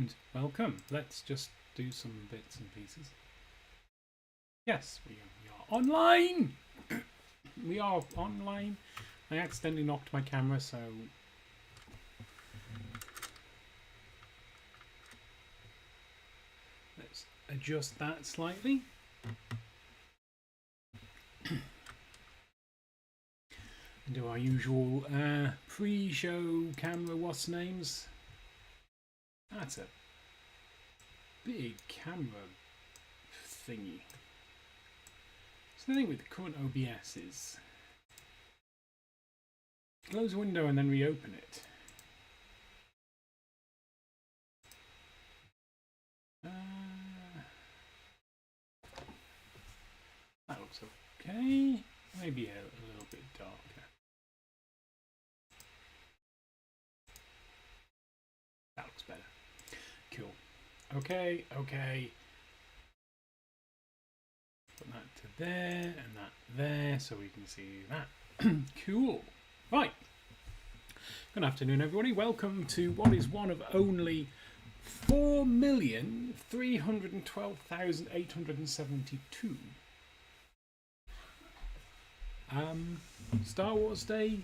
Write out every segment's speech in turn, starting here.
and welcome. Let's just do some bits and pieces. Yes, we are online. We are online. I accidentally knocked my camera, so let's adjust that slightly. And do our usual pre-show camera what's names. That's a big camera thingy. So the thing with the current OBS is close a window and then reopen it. That looks okay. Maybe a little bit darker. That looks better. Cool. Okay. Put that to there and that there so we can see that. Cool. Right. Good afternoon, everybody. Welcome to what is one of only 4,312,872 Star Wars Day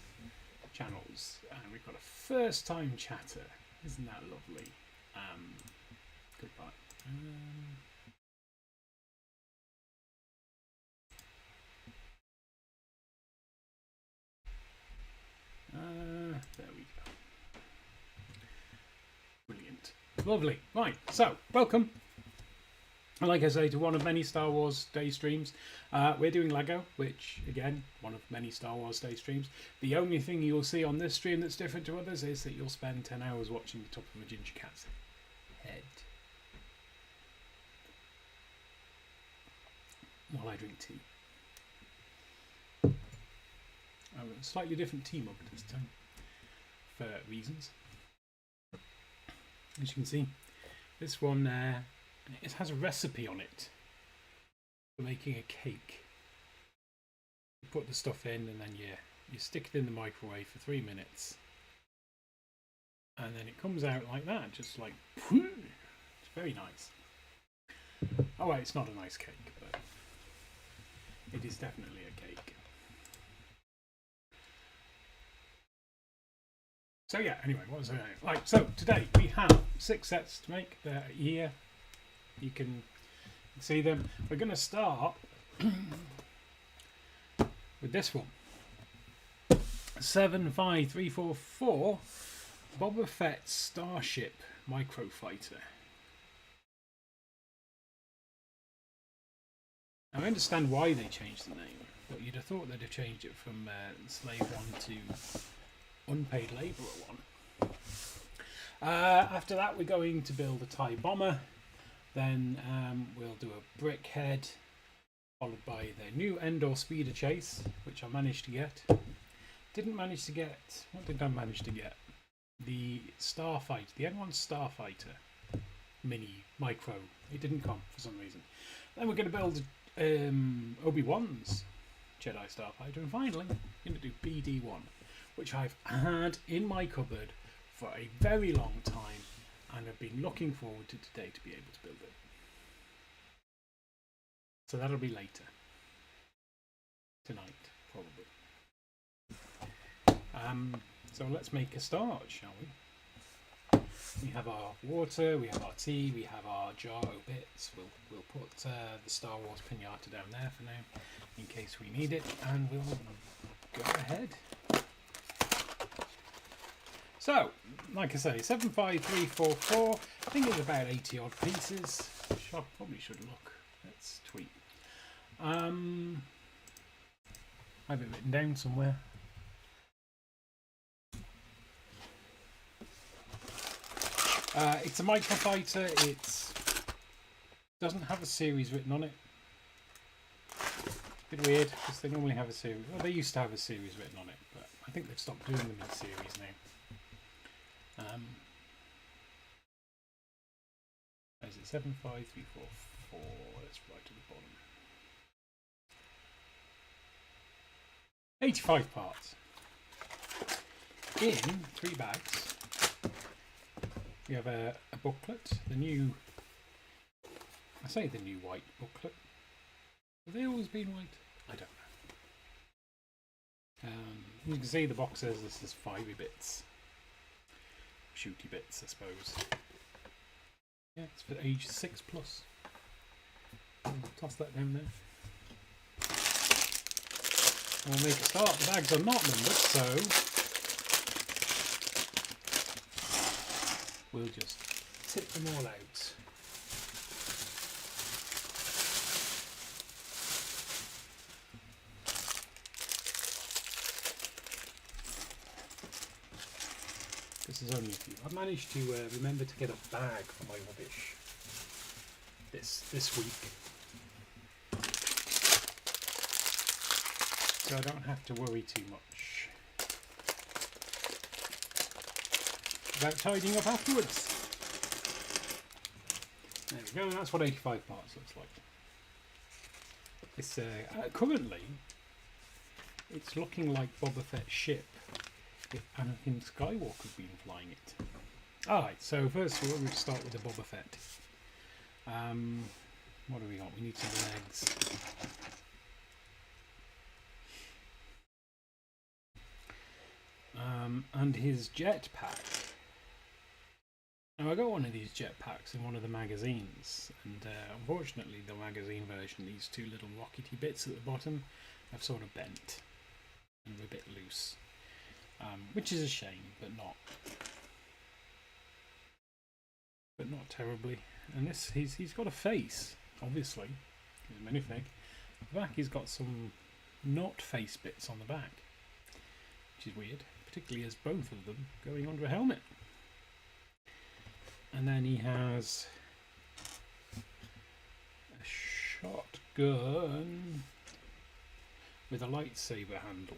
channels, and we've got a first time chatter. Isn't that lovely? Goodbye. There we go. Brilliant. Lovely. Right, so welcome. Like I say, to one of many Star Wars Day streams. We're doing Lego, which, again, one of many Star Wars Day streams. The only thing you'll see on this stream that's different to others is that you'll spend 10 hours watching the top of a ginger cat's head while I drink tea. I've got a slightly different tea mug this time for reasons. As you can see, this one it has a recipe on it for making a cake. You put the stuff in and then you stick it in the microwave for 3 minutes, and then it comes out like that, just like poof. It's very nice. Oh well, it's not a nice cake, but it is definitely a cake. So yeah, anyway, what was I saying? Right, so today we have 6 sets to make. They're here. You can see them. We're going to start with this one. 75344 Boba Fett Starship Microfighter. Now, I understand why they changed the name, but you'd have thought they'd have changed it from Slave 1 to Unpaid Labourer 1. After that, we're going to build a TIE bomber. Then we'll do a brick head, followed by the new Endor speeder chase, which I managed to get. Didn't manage to get. What did I manage to get? The Starfighter, the N1 Starfighter mini micro. It didn't come for some reason. Then we're going to build Obi-Wan's Jedi Starfighter, and finally we're going to do BD1, which I've had in my cupboard for a very long time. And I've been looking forward to today to be able to build it. So that'll be later. Tonight, probably. So let's make a start, shall we? We have our water, we have our tea, we have our jar of bits. We'll put the Star Wars Pinata down there for now, in case we need it, and we'll go ahead. So, like I say, 75344, I think it's about 80 odd pieces. Probably should look. Let's tweet. I have it written down somewhere. It's a Microfighter. It doesn't have a series written on it. Bit weird, because they normally have a series. Well, they used to have a series written on it, but I think they've stopped doing them in series now. Is it 75344? Let's right to the bottom. 85 parts in 3 bags. We have a booklet, the new, I say the new white booklet. Have they always been white? I don't know. You can see the box says this is 5 bits. Shooty bits, I suppose. Yeah, it's for age 6+. I'll toss that down there. We'll make a start. The bags are not numbered, so we'll just tip them all out. This is only a few. I've managed to remember to get a bag for my rubbish this week, so I don't have to worry too much about tidying up afterwards. There we go. That's what 85 parts looks like. It's currently it's looking like Boba Fett's ship if Anakin Skywalker had been flying it. Alright, so first of all, we'll start with the Boba Fett. What do we got? We need some legs. And his jetpack. Now I got one of these jetpacks in one of the magazines, and unfortunately the magazine version, these two little rockety bits at the bottom have sort of bent and are a bit loose. Which is a shame, but not terribly. And this, he's got a face, obviously. He's a minifig. At the back, he's got some not face bits on the back, which is weird, particularly as both of them going onto a helmet. And then he has a shotgun with a lightsaber handle.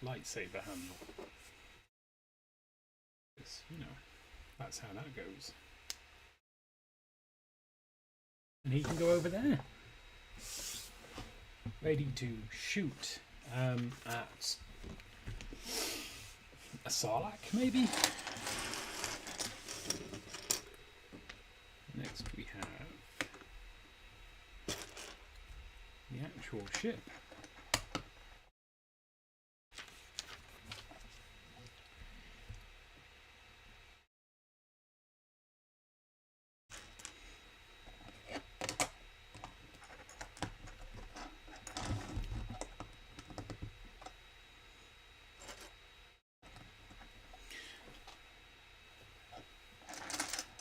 Lightsaber handle. Yes, you know, that's how that goes. And he can go over there, ready to shoot at a Sarlacc, maybe. Next we have the actual ship.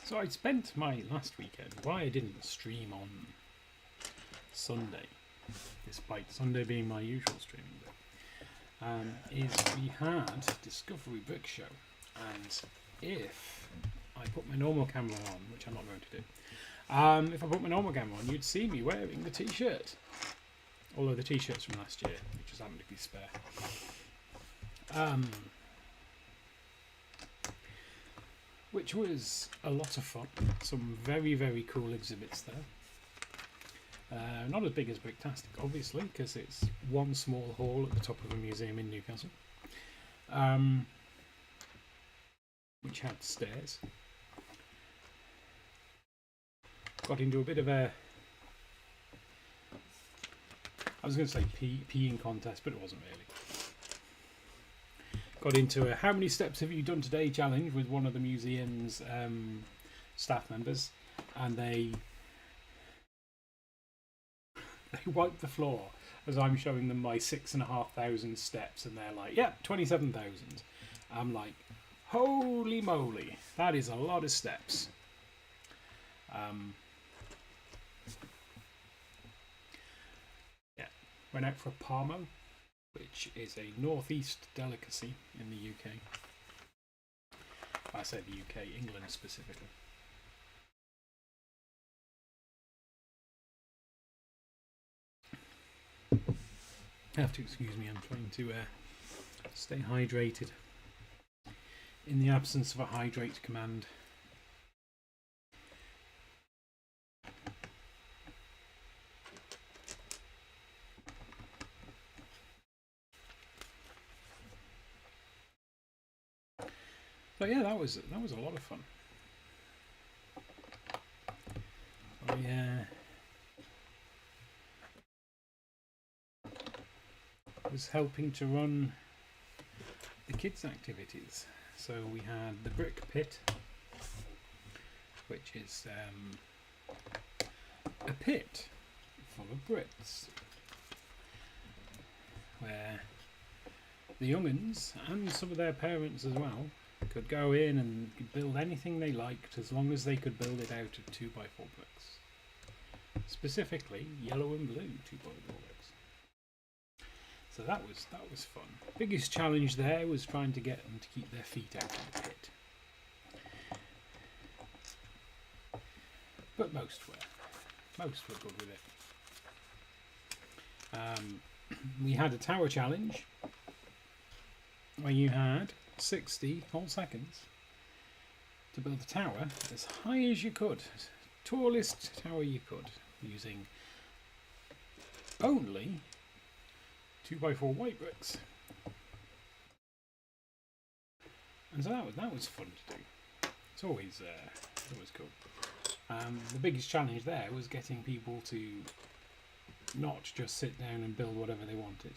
So I spent my last weekend, why I didn't stream on Sunday, despite Sunday being my usual streaming day, is we had Discovery Brick Show, and if I put my normal camera on, which I'm not going to do, if I put my normal camera on, you'd see me wearing the t-shirt, although the t-shirt's from last year, which just happened to be spare. Which was a lot of fun. Some very, very cool exhibits there. Not as big as Bricktastic, obviously, because it's one small hall at the top of a museum in Newcastle, which had stairs. Got into a bit of a, I was going to say peeing contest, but it wasn't really. Got into a how many steps have you done today challenge with one of the museum's staff members, and they wiped the floor as I'm showing them my 6,500 steps, and they're like, "Yep, 27,000." I'm like, "Holy moly, that is a lot of steps." Yeah, went out for a Parmo, which is a northeast delicacy in the UK. I say the UK, England specifically. Have to excuse me, I'm trying to stay hydrated in the absence of a hydrate command. But yeah, that was a lot of fun. I was helping to run the kids' activities. So we had the brick pit, which is a pit full of bricks, where the young'uns and some of their parents as well could go in and build anything they liked, as long as they could build it out of 2x4 bricks. Specifically, yellow and blue 2x4 bricks. So that was fun. Biggest challenge there was trying to get them to keep their feet out of the pit. But most were good with it. We had a tower challenge where you had 60 whole seconds to build a tower as high as you could, tallest tower you could, using only 2x4 white bricks. And so that was fun to do. It's always cool. The biggest challenge there was getting people to not just sit down and build whatever they wanted,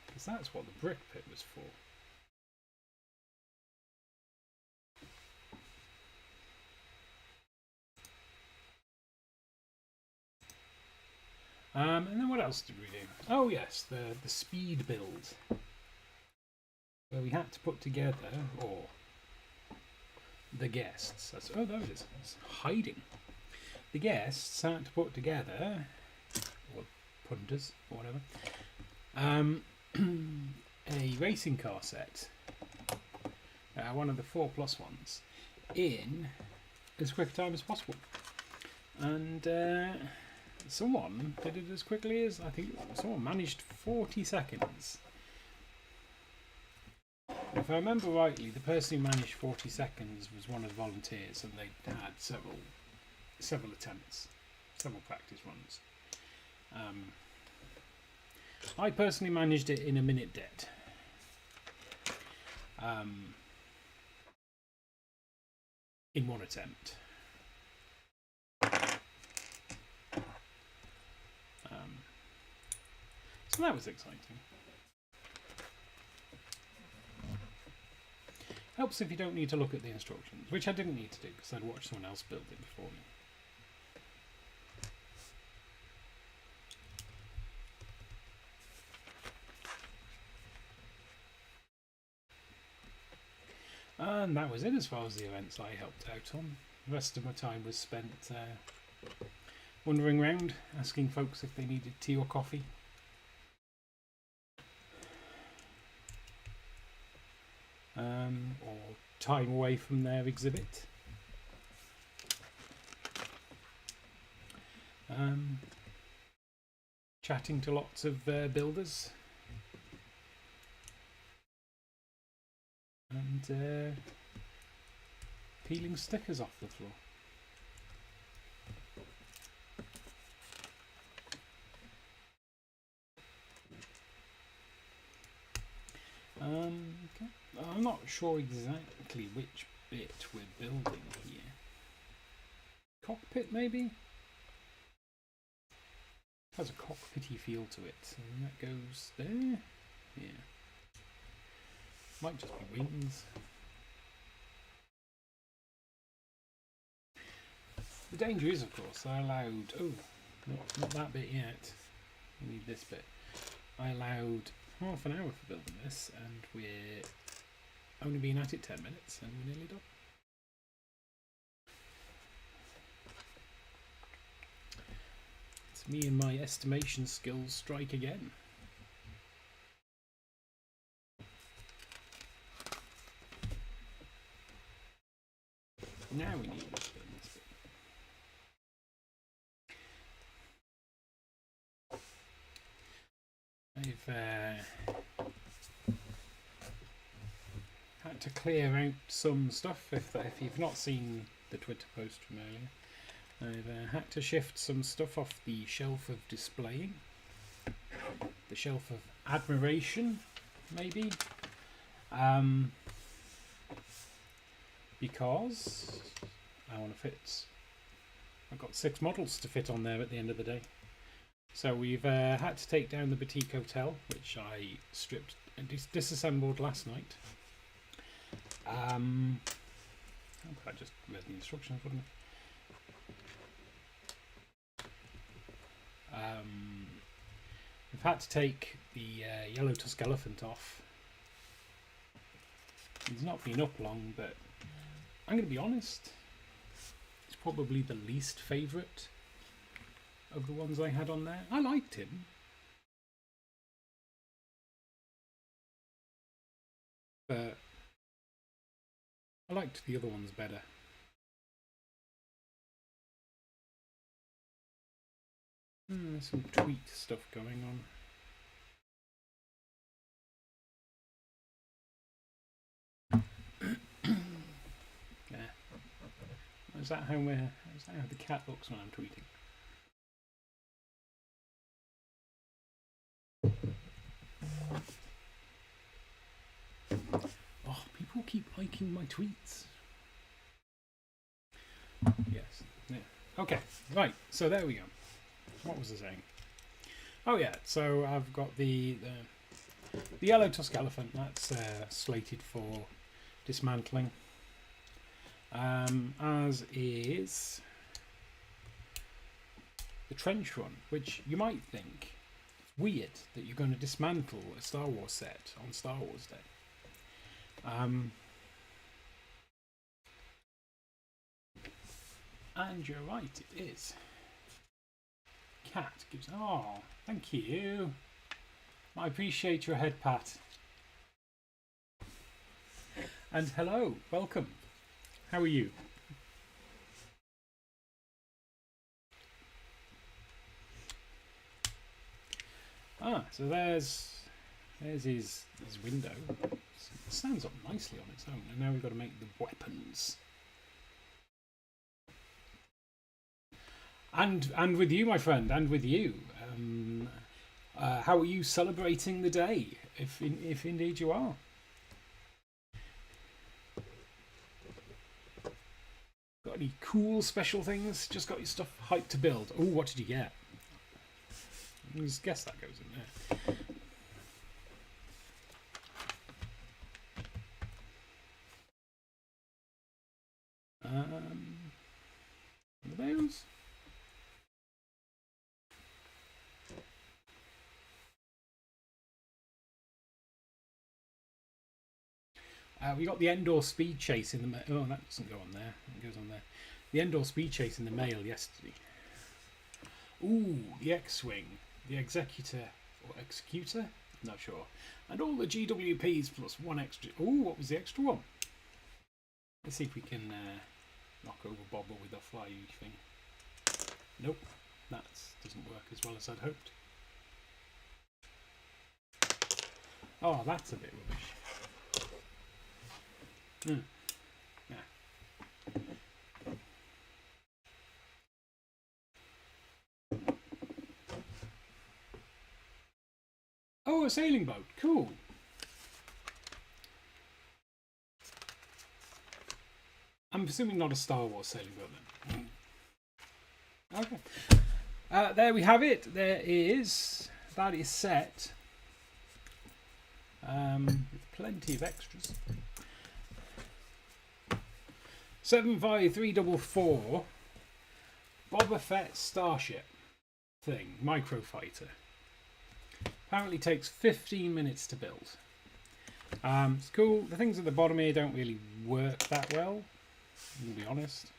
because that's what the brick pit was for. And then what else did we do? Oh yes, the speed build, where we had to put together, or the guests. Oh, there it is. It's hiding. The guests had to put together, or punters, or whatever, a racing car set, one of the 4+ ones, in as quick a time as possible. And someone did it as quickly as, I think someone managed 40 seconds. If I remember rightly, the person who managed 40 seconds was one of the volunteers, and they had several attempts, several practice runs. I personally managed it in a minute dead. In one attempt. So that was exciting. Helps if you don't need to look at the instructions, which I didn't need to do because I'd watched someone else build it before me. And that was it as far as the events I helped out on. The rest of my time was spent wandering around, asking folks if they needed tea or coffee. Or time away from their exhibit. Chatting to lots of builders. And peeling stickers off the floor. Okay. I'm not sure exactly which bit we're building here. Cockpit, maybe? Has a cockpity feel to it, and that goes there. Yeah. Might just be wings. The danger is, of course, I allowed... Oh, not that bit yet. We need this bit. I allowed half an hour for building this, and we're only been at it 10 minutes, and we're nearly done. It's me and my estimation skills strike again. Now we need this bit. I've had to clear out some stuff. If you've not seen the Twitter post from earlier, I've had to shift some stuff off the shelf of displaying, the shelf of admiration, maybe, Because I want to fit. I've got 6 models to fit on there at the end of the day. So we've had to take down the boutique hotel, which I stripped and disassembled last night. I just read the instructions, wouldn't I? We've had to take the yellow Tusk elephant off. He's not been up long, but I'm going to be honest. It's probably the least favourite of the ones I had on there. I liked him. But I liked the other ones better. There's some tweet stuff going on. Yeah. Is that how the cat looks when I'm tweeting? Oh, people keep liking my tweets. Yes. Yeah. Okay. Right. So there we go. What was I saying? Oh yeah. So I've got the yellow Tusk elephant. That's slated for dismantling. As is the trench run, which you might think it's weird that you're going to dismantle a Star Wars set on Star Wars Day. And you're right, it is. Cat gives. Oh, thank you. I appreciate your head pat. And hello, welcome. How are you? So there's his window. It stands up nicely on its own, and now we've got to make the weapons. And with you, my friend, and with you. How are you celebrating the day, if indeed you are? Got any cool special things? Just got your stuff hyped to build. Oh, what did you get? I just guess that goes in there. Those. We got the Endor speed chase in the mail. Oh, that doesn't go on there. It goes on there. The Endor speed chase in the mail yesterday. Ooh, the X-Wing, the Executor or Executor? Not sure. And all the GWPs plus 1 extra. Ooh, what was the extra one? Let's see if we can knock over Boba with our fly thing. Nope, that doesn't work as well as I'd hoped. Oh, that's a bit rubbish. Yeah. Oh, a sailing boat. Cool. I'm assuming not a Star Wars sailing boat then. Okay. There we have it. That is set. With plenty of extras. 75344 Boba Fett Starship thing, Microfighter. Apparently takes 15 minutes to build. It's cool. The things at the bottom here don't really work that well, to be honest.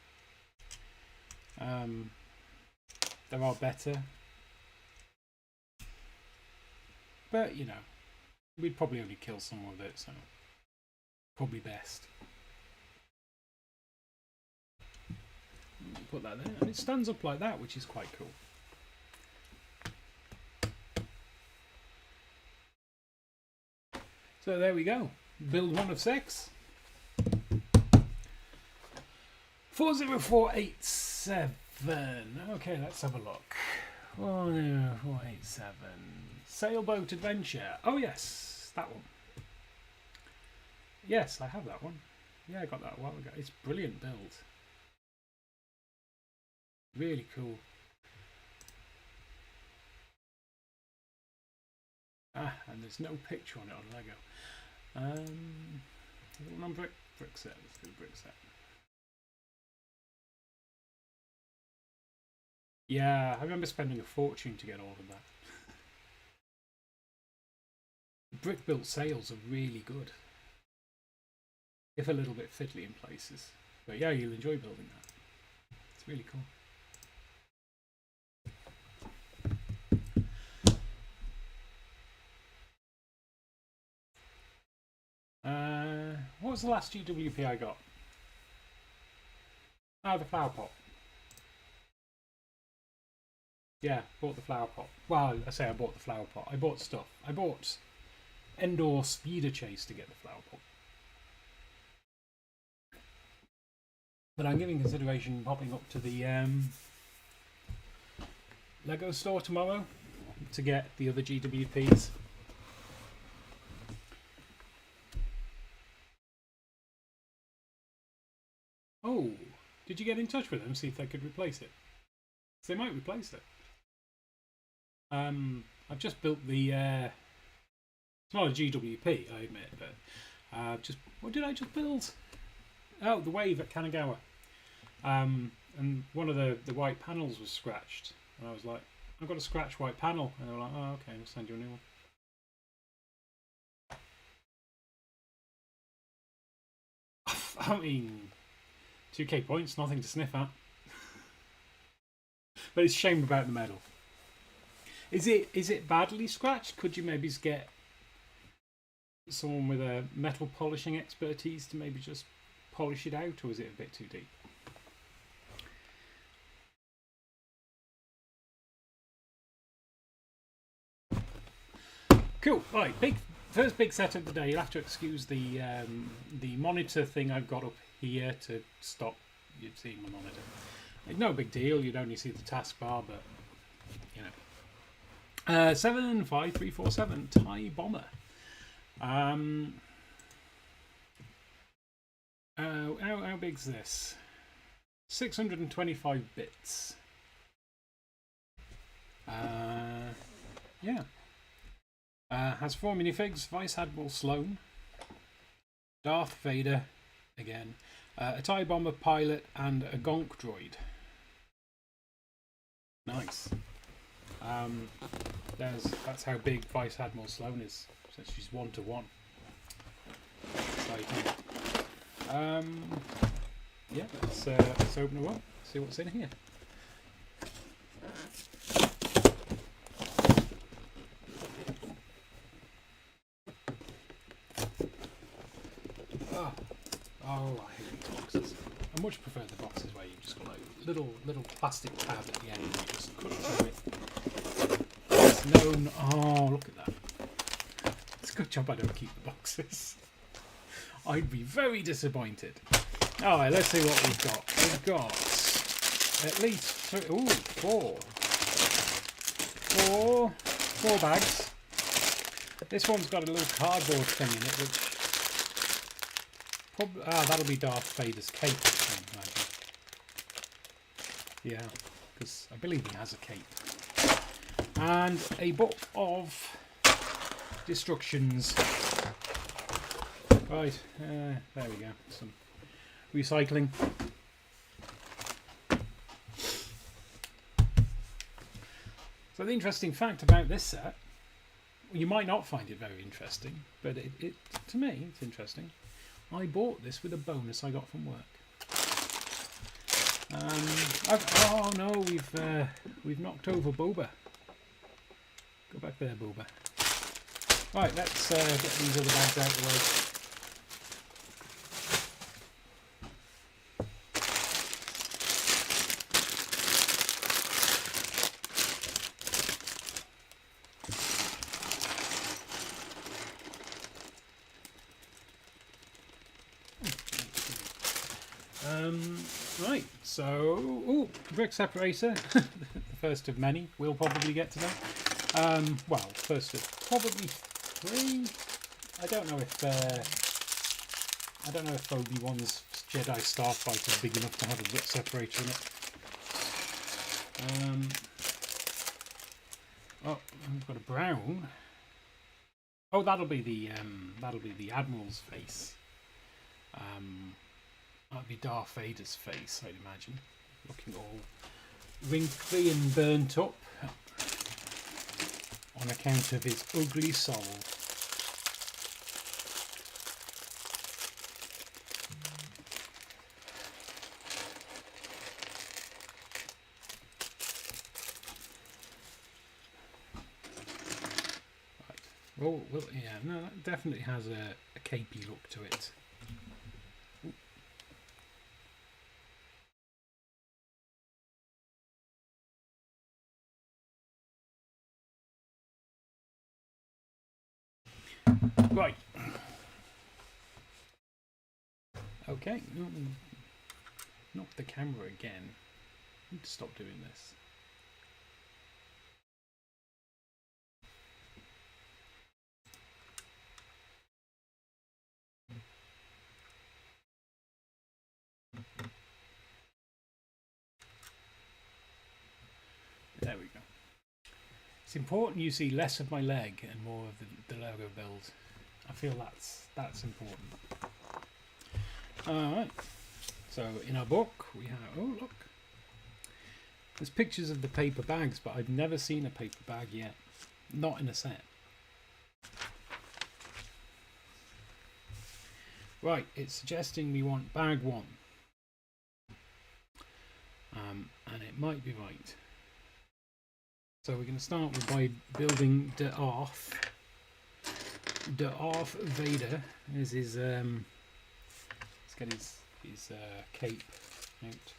There are better. But, you know, we'd probably only kill someone with it, so probably best. Put that there, and it stands up like that, which is quite cool. So there we go. Build 1 of 6. 40487. Okay, let's have a look. 40487. Sailboat Adventure. Oh yes, that one. Yes, I have that one. Yeah, I got that a while ago. It's brilliant build. Really cool. Ah, and there's no picture on it on Lego. Is it one on brick set? Let's do brick set. Yeah, I remember spending a fortune to get all of that. Brick built sails are really good, if a little bit fiddly in places. But yeah, you'll enjoy building that. It's really cool. What was the last GWP I got? Oh, the flower pot. Yeah, bought the flower pot. Well, I say I bought the flower pot. I bought stuff. I bought Endor speeder chase to get the flower pot. But I'm giving consideration popping up to the Lego store tomorrow to get the other GWPs. Oh, did you get in touch with them, see if they could replace it? So they might replace it. I've just built the. It's not a GWP, I admit, but what did I just build? Oh, the wave at Kanagawa. And one of the white panels was scratched, and I was like, I've got a scratch white panel, and they were like, oh, okay, we'll send you a new one. I mean, 2k points, nothing to sniff at. But it's a shame about the medal. Is it badly scratched? Could you maybe get someone with a metal polishing expertise to maybe just polish it out, or is it a bit too deep? Cool. Right, first big set of the day. You'll have to excuse the monitor thing I've got up here to stop you seeing my monitor. It's no big deal. You'd only see the taskbar, but you know. 75347 TIE Bomber. How big's this? 625 bits. Yeah. Has 4 minifigs: Vice Admiral Sloane, Darth Vader, again, a TIE Bomber pilot, and a Gonk droid. Nice. That's how big Vice Admiral Sloane is, since she's 1-to-1. Exciting. Yeah, let's open her up, see what's in here. Oh, I hate these boxes. I much prefer the boxes where you've just got like little plastic tab at the end and you just cut through it. It's known. Oh, look at that. It's a good job I don't keep the boxes. I'd be very disappointed. Alright, let's see what we've got. We've got at least four bags. This one's got a little cardboard thing in it, which that'll be Darth Vader's cape, I imagine. Yeah, because I believe he has a cape. And a book of destructions. Right, there we go. Some recycling. So the interesting fact about this set, you might not find it very interesting, but it to me it's interesting. I bought this with a bonus I got from work. Oh no, we've knocked over Boba. Go back there, Boba. Right, let's get these other bags out of the way. Right, so brick separator, the first of many. We'll probably get today. Well, first of probably 3. I don't know if I don't know if Obi-Wan's Jedi Starfighter is big enough to have a bit separator in it. Oh, we've got a brown. Oh, that'll be the Admiral's face. That'll be Darth Vader's face, I'd imagine, looking all wrinkly and burnt up on account of his ugly soul. Oh, well, yeah, no, that definitely has a capey look to it. Ooh. Right. Okay. Not the camera again. I need to stop doing this. There we go. It's important you see less of my leg and more of the Lego build. I feel that's important. Alright. So in our book we have, oh look, there's pictures of the paper bags, but I've never seen a paper bag yet. Not in a set. Right, it's suggesting we want bag 1. And it might be right. So we're going to start by building Darth Vader. There's his let's get his cape out.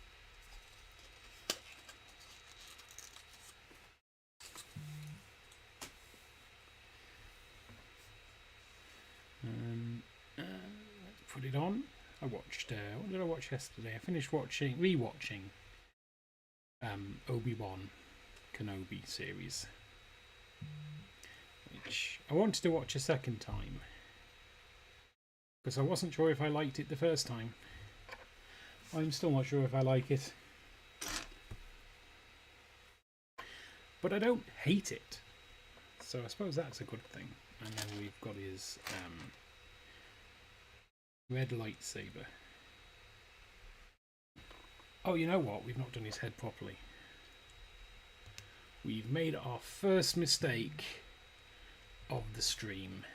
Let's put it on. I watched what did I watch yesterday? I finished rewatching Obi-Wan Kenobi series, which I wanted to watch a second time because I wasn't sure if I liked it the first time. I'm still not sure if I like it, but I don't hate it, so I suppose that's a good thing. And then we've got his red lightsaber. Oh, you know what? We've not done his head properly. We've made our first mistake of the stream.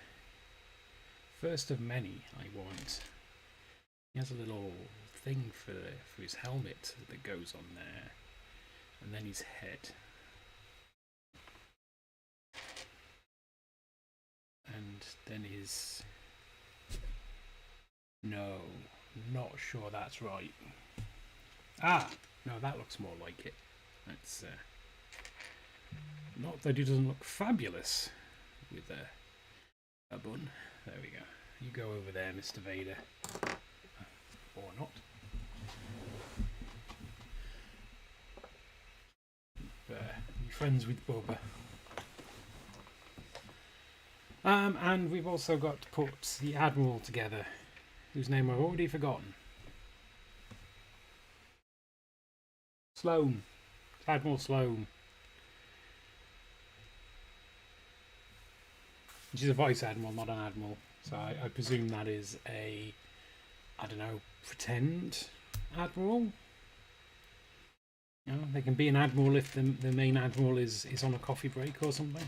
First of many, I warrant. He has a little thing for his helmet that goes on there. And then his head. And then his... No, not sure that's right. Ah, no, that looks more like it. That's... not that he doesn't look fabulous with a bun. There we go. You go over there, Mr. Vader. Or not. Be friends with Boba. And we've also got to put the Admiral together, whose name I've already forgotten. Sloane. Admiral Sloane. She's a Vice Admiral, not an Admiral. So I presume that is a, I don't know, pretend Admiral? You know, they can be an Admiral if the main Admiral is on a coffee break or something.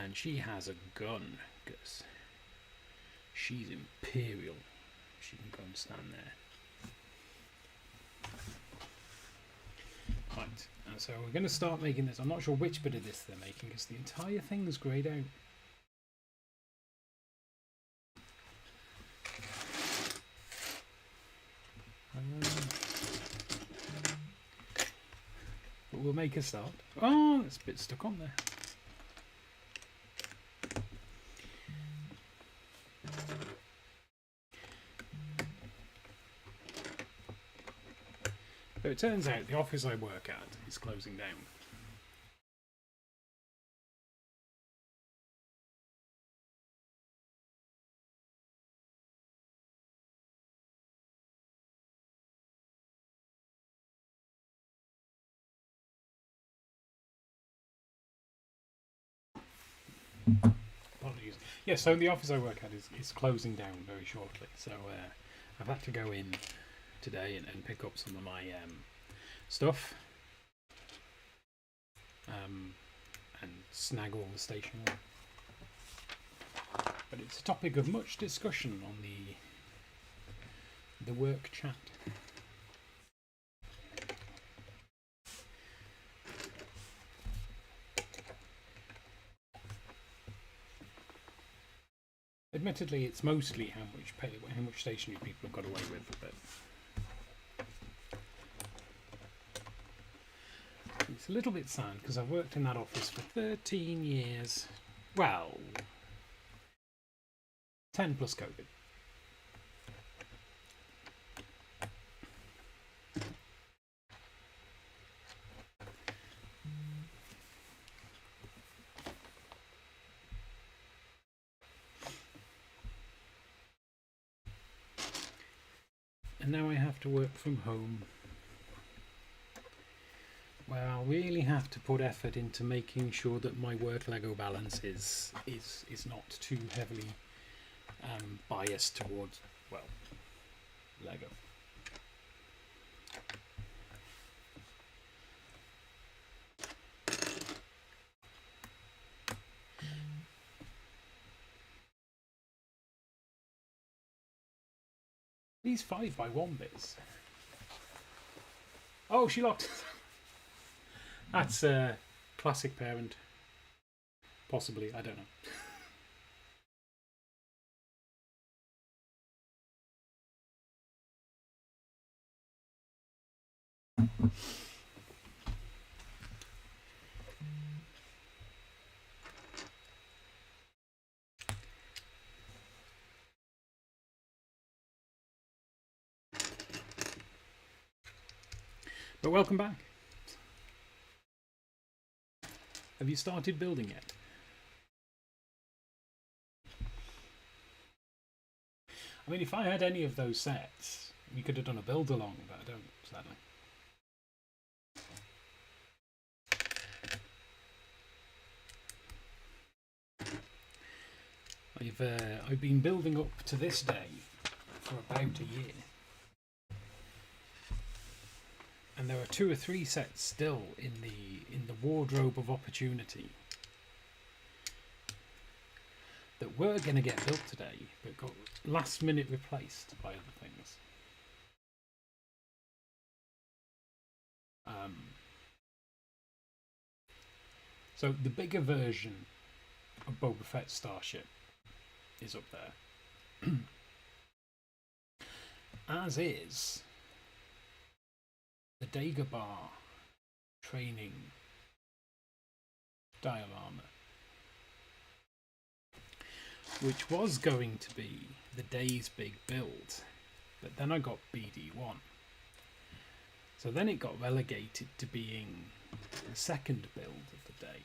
And she has a gun, because she's Imperial. She can go and stand there. Right, and so we're going to start making this. I'm not sure which bit of this they're making, because the entire thing is greyed out. But we'll make a start. Oh, it's a bit stuck on there. So it turns out the office I work at is closing down. Apologies. Yeah, so the office I work at is closing down very shortly. So I've had to go in today and pick up some of my stuff and snag all the stationery. But it's a topic of much discussion on the work chat. Admittedly, it's mostly how much stationery people have got away with, but it's a little bit sad because I've worked in that office for 13 years. Well, 10 plus COVID. And now I have to work from home, where I'll really have to put effort into making sure that my work Lego balance is not too heavily biased towards, well, Lego. These 5x1 bits. Oh, she locked. That's a classic parent. Possibly, I don't know. But welcome back. Have you started building yet? I mean, if I had any of those sets, we could have done a build along, but I don't, sadly. I've been building up to this day for about a year. And there are 2 or 3 sets still in the wardrobe of opportunity that were going to get built today, but got last minute replaced by other things. So the bigger version of Boba Fett's Starship is up there, as is the Dagobah training dial armor, which was going to be the day's big build, but then I got BD1. So then it got relegated to being the second build of the day.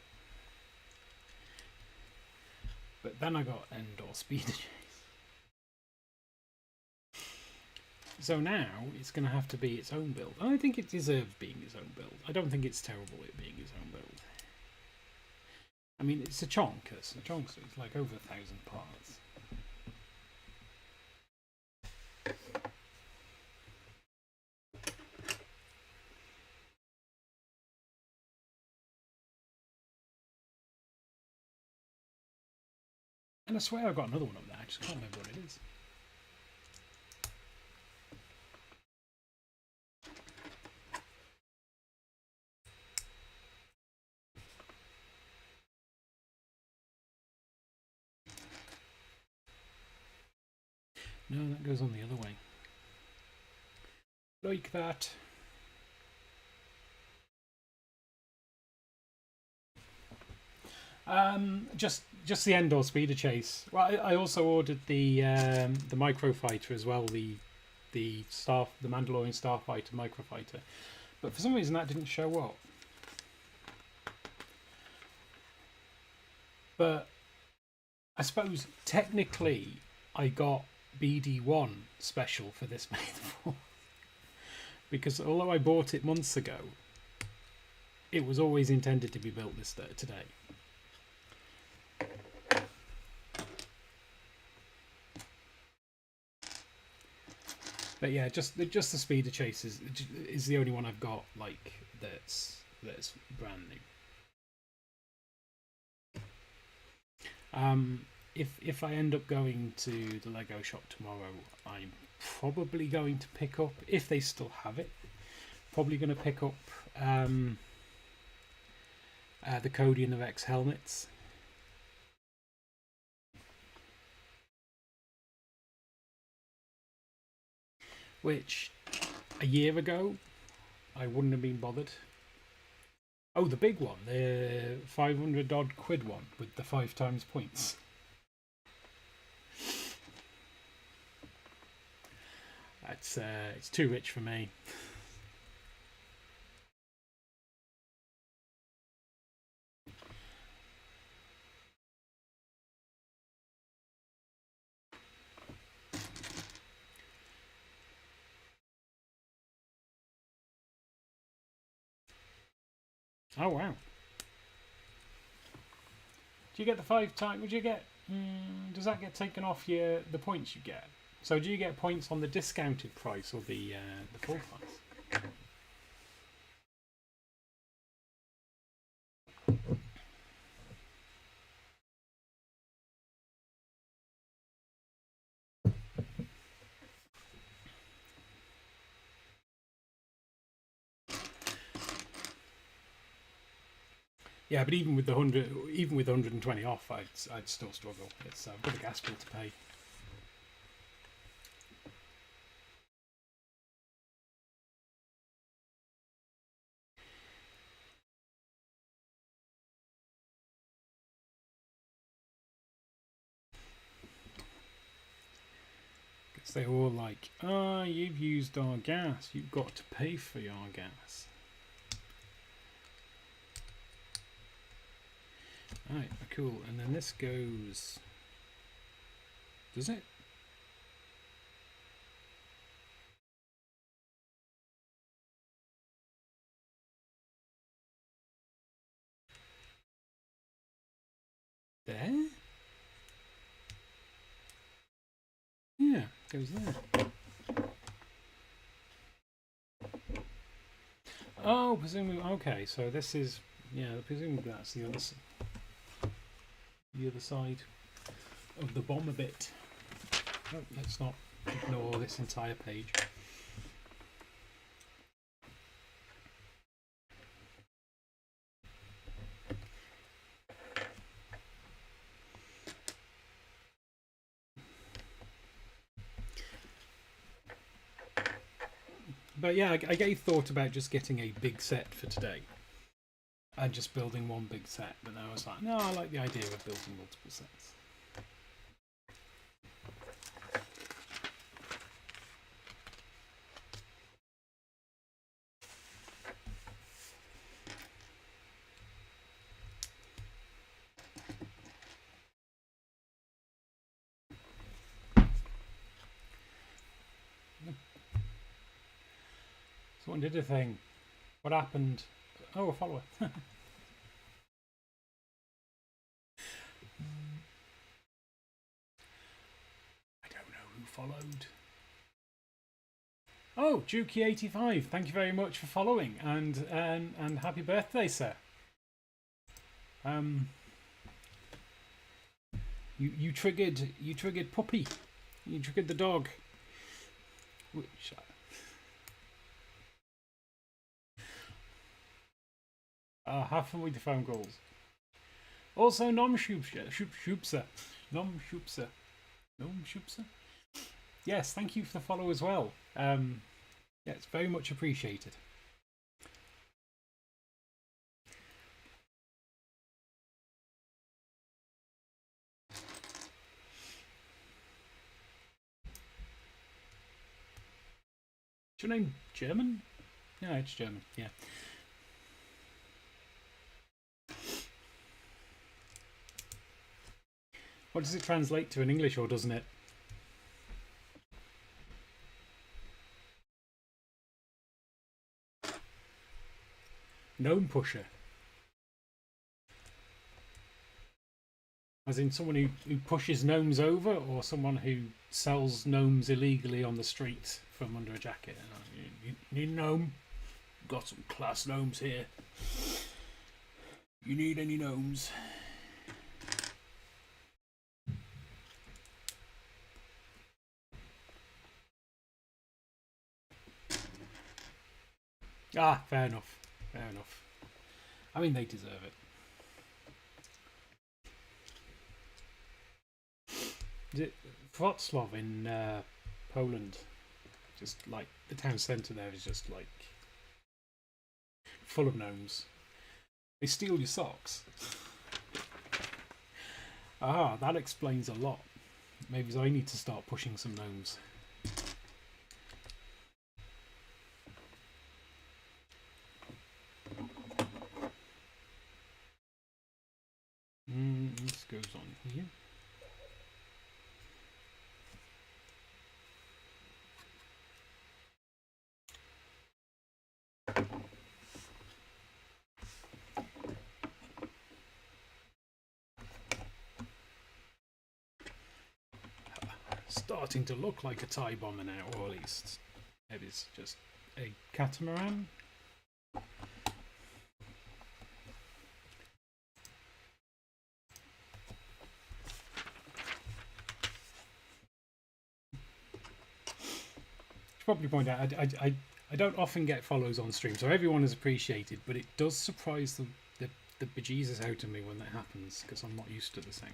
But then I got Endor Speeder Chase. So now it's going to have to be its own build. And I think it deserves being its own build. I don't think it's terrible it being its own build. I mean, it's a chonkers. A chonkers is like over 1,000 parts. And I swear I've got another one up there. I just can't remember what it is. No, that goes on the other way. Like that. Just the Endor Speeder Chase. Well, I also ordered the Microfighter as well, the Mandalorian Starfighter Microfighter, but for some reason that didn't show up. But I suppose technically I got BD1 special for this May the 4th, because although I bought it months ago, it was always intended to be built today. But yeah, just the speeder chase is the only one I've got like that's brand new. If I end up going to the Lego shop tomorrow, I'm probably going to pick up, if they still have it, probably going to pick up the Cody and the Rex helmets. Which, a year ago, I wouldn't have been bothered. Oh, the big one, the 500 odd quid one with the 5 times points. It's too rich for me. Oh wow! Do you get the 5 times? Would you get? Does that get taken off the points you get? So do you get points on the discounted price or the full price? Yeah, but even with the 120 off, I'd still struggle. I've got a gas bill to pay. Because they were all like, you've used our gas. You've got to pay for your gas. Alright, cool. And then this goes... Does it? There? Yeah, it goes there. Oh, presumably... Okay, so this is... Yeah, presumably that's the other side of the bomb a bit. Oh, let's not ignore this entire page. But yeah, I gave thought about just getting a big set for today and just building one big set, but then I was like, no, I like the idea of building multiple sets. Someone did a thing. What happened? Oh, a follower. I don't know who followed. Oh, Juki85, thank you very much for following, and happy birthday, sir. You triggered Puppy. You triggered the dog. Which have fun with the phone calls. Also, Nom Shoopsa. Yes, thank you for the follow as well. Yeah, it's very much appreciated. Is your name German? No, it's German, yeah. What does it translate to in English, or doesn't it? Gnome pusher. As in someone who pushes gnomes over, or someone who sells gnomes illegally on the street from under a jacket. You need a gnome? Got some class gnomes here. You need any gnomes? Ah, fair enough. Fair enough. I mean, they deserve it. Is it Wrocław in Poland? Just like the town centre there is just like full of gnomes. They steal your socks. Ah, that explains a lot. Maybe I need to start pushing some gnomes. This goes on here. Starting to look like a TIE bomber now, or at least it is just a catamaran. Probably point out I don't often get follows on stream, so everyone is appreciated, but it does surprise the bejesus out of me when that happens, because I'm not used to the sound.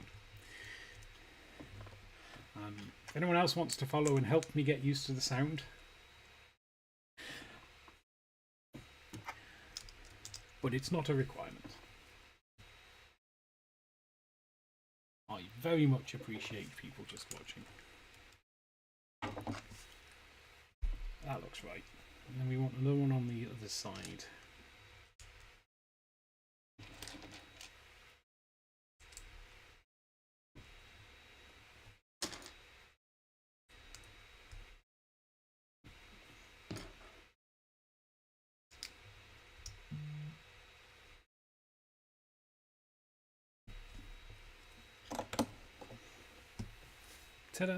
If anyone else wants to follow and help me get used to the sound, but it's not a requirement. I very much appreciate people just watching. That looks right. And then we want another one on the other side. Ta-da!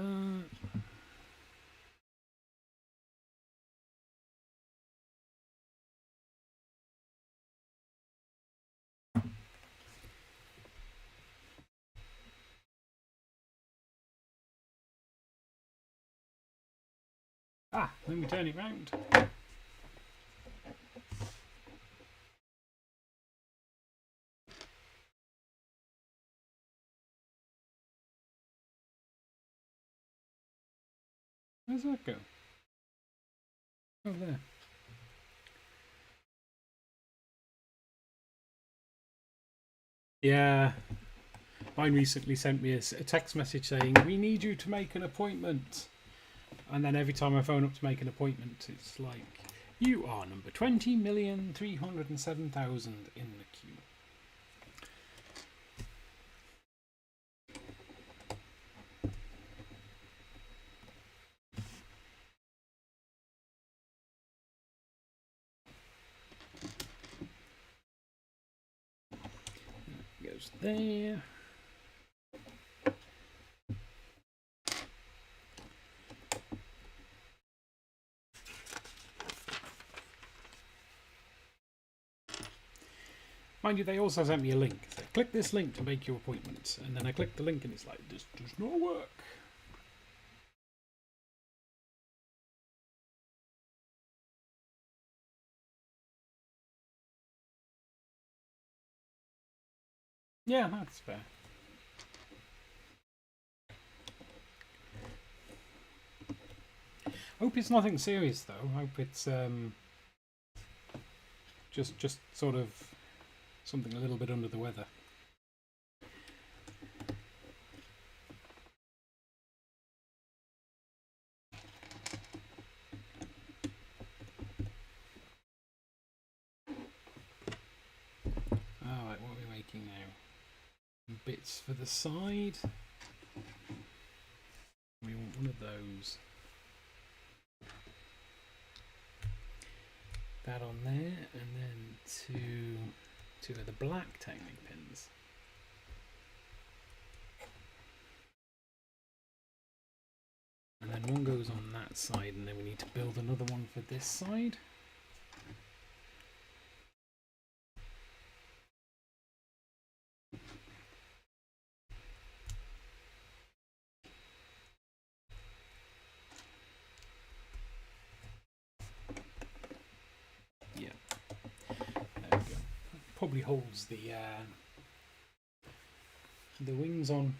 Ah, let me turn it round. Where's that go? Oh, there. Yeah. Mine recently sent me a text message saying, we need you to make an appointment. And then every time I phone up to make an appointment, it's like, you are number 20,307,000 in the queue. Goes there. Mind you, they also sent me a link. So click this link to make your appointment. And then I click the link and it's like, this does not work. Yeah, that's fair. Hope it's nothing serious though. Hope it's just sort of something a little bit under the weather. Alright, what are we making now? Bits for the side. We want one of those. That on there, and then two of the black tangling pins. And one goes on that side, and then we need to build another one for this side. Yeah, there we go. Probably holds the wings on.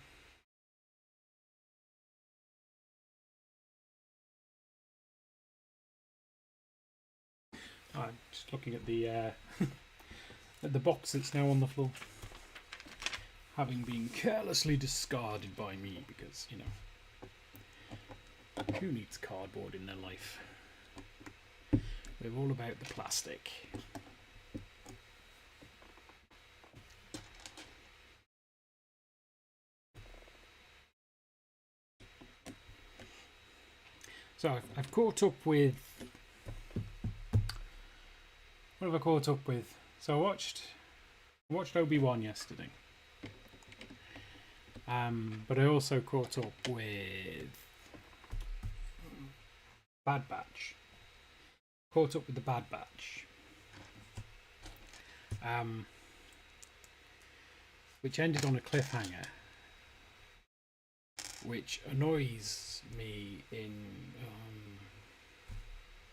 I'm just looking at the at the box that's now on the floor, having been carelessly discarded by me because, you know, who needs cardboard in their life? We're all about the plastic. So I've caught up with... What have I caught up with? So I watched Obi-Wan yesterday. But I also caught up with Bad Batch. Caught up with the Bad Batch. Which ended on a cliffhanger, which annoys me in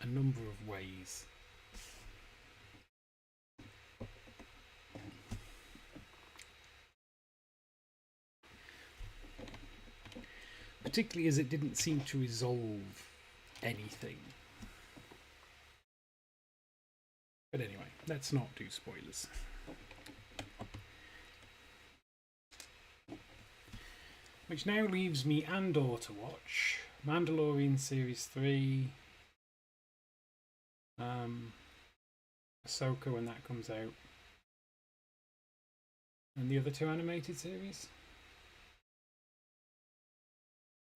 a number of ways. Particularly as it didn't seem to resolve anything. But anyway, let's not do spoilers. Which now leaves me Endor to watch. Mandalorian Series 3. Ahsoka when that comes out. And the other two animated series.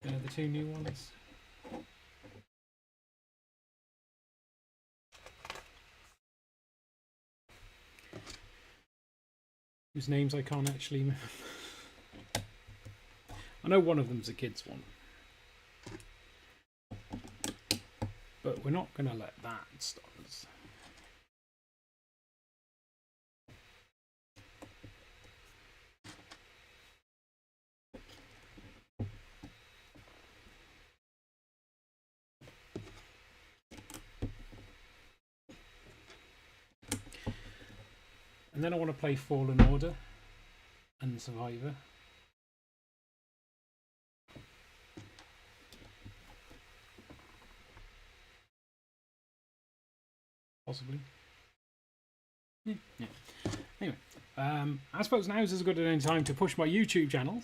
The two new ones. Whose names I can't actually remember. I know one of them's a kid's one. But we're not going to let that stop us. And then I want to play Fallen Order and Survivor. Possibly. Yeah. Anyway, I suppose now is as good a time to push my YouTube channel.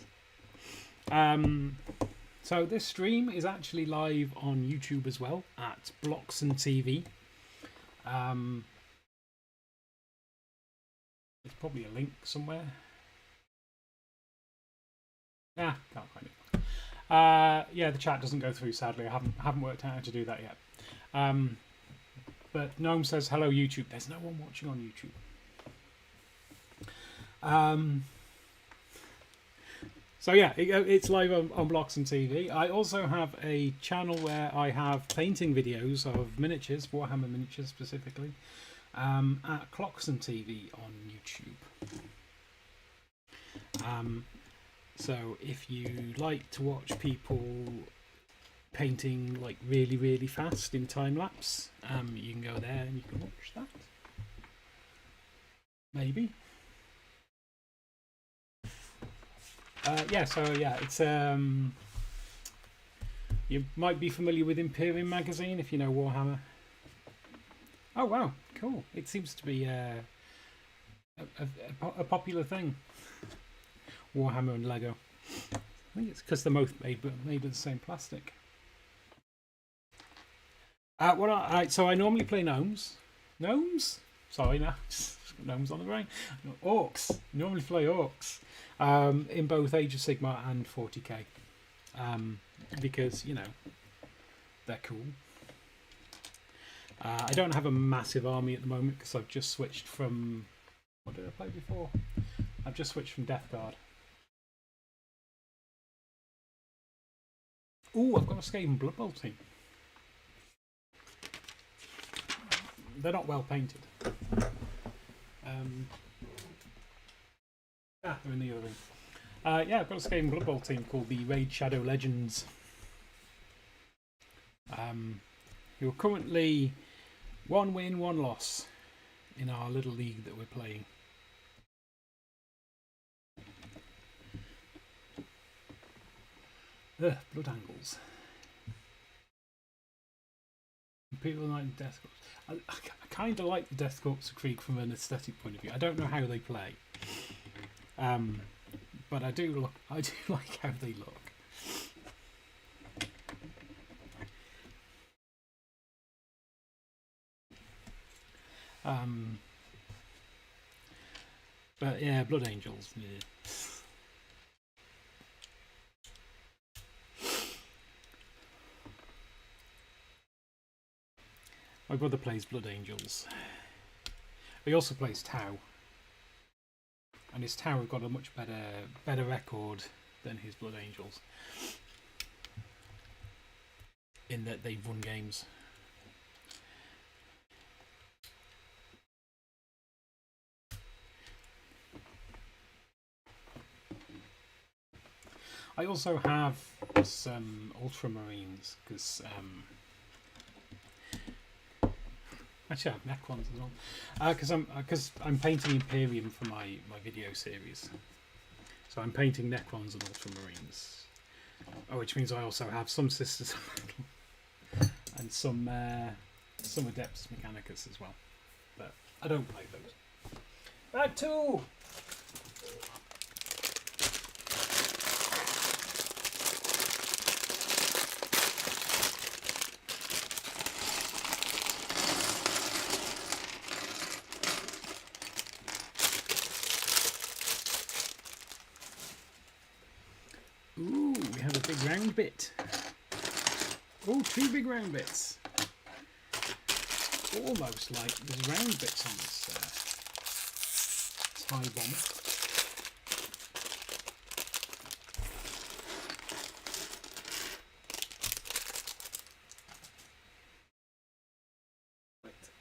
So this stream is actually live on YouTube as well at Blockson TV. There's probably a link somewhere. Yeah, can't find it. Yeah, the chat doesn't go through, sadly. I haven't worked out how to do that yet. But Gnome says, hello YouTube. There's no one watching on YouTube. So yeah, it's live on Blockson TV. I also have a channel where I have painting videos of miniatures, Warhammer miniatures specifically, at Clockson TV on YouTube. So if you like to watch people painting like really, really fast in time lapse, you can go there and you can watch that. Maybe. Yeah, so yeah, it's you might be familiar with Imperium magazine if you know Warhammer. Oh wow, cool! It seems to be a popular thing. Warhammer and Lego. I think it's because they're both made with the same plastic. So I normally play gnomes. Gnomes? Sorry, no, gnomes on the brain. Orcs. Normally play orcs. In both Age of Sigmar and 40k, because you know they're cool. I don't have a massive army at the moment because I've just switched from, what did I play before? I've just switched from Death Guard. Ooh, I've got a Skaven Blood Bowl team. They're not well painted. They're in the other room. Yeah, I've got a Skaven Blood Bowl team called the Raid Shadow Legends. Who are currently 1 win, 1 loss in our little league that we're playing. Ugh, blood angles. People like the Death Corps. I kind of like the Death Corps Krieg from an aesthetic point of view. I don't know how they play, but I do like how they look. But yeah, Blood Angels. Yeah. My brother plays Blood Angels. He also plays Tau, and his Tau have got a much better record than his Blood Angels, in that they've won games. I also have some Ultramarines because actually I have Necrons as well because I'm painting Imperium for my video series, so I'm painting Necrons and Ultramarines, which means I also have some Sisters of Metal and some Adeptus Mechanicus as well, but I don't play those. Back to round bit. Oh, 2 big round bits. Almost like there's round bits on this tie bomb.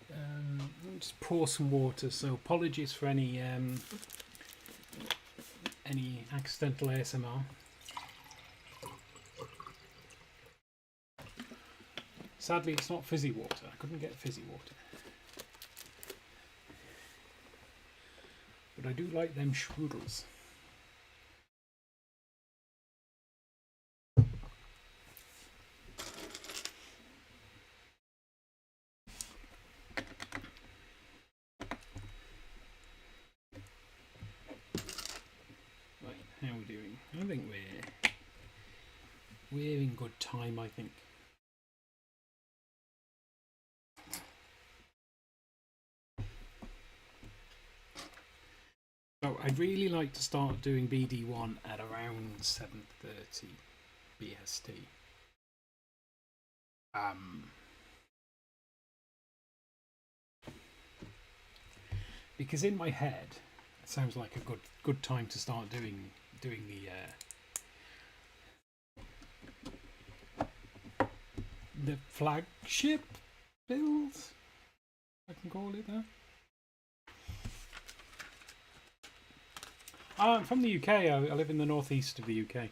Let me just pour some water. So apologies for any accidental ASMR. Sadly, it's not fizzy water. I couldn't get fizzy water. But I do like them strudels. Right, how are we doing? I think we're in good time, I think. So I'd really like to start doing BD1 at around 7:30 BST. Because in my head, it sounds like a good time to start doing the flagship build. I can call it that. I'm from the UK. I live in the northeast of the UK.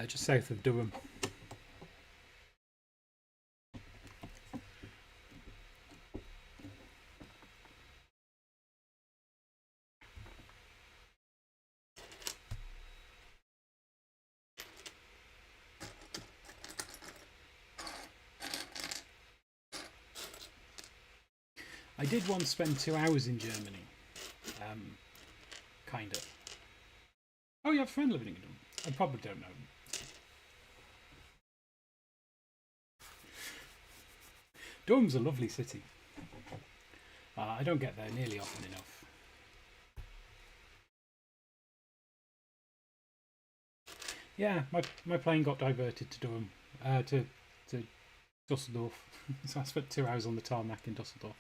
Just south of Durham. I did once spend 2 hours in Germany. Kind of. Oh, you have a friend living in Durham? I probably don't know him. Durham's a lovely city. I don't get there nearly often enough. Yeah, my plane got diverted to Durham, to Dusseldorf. So I spent 2 hours on the tarmac in Dusseldorf.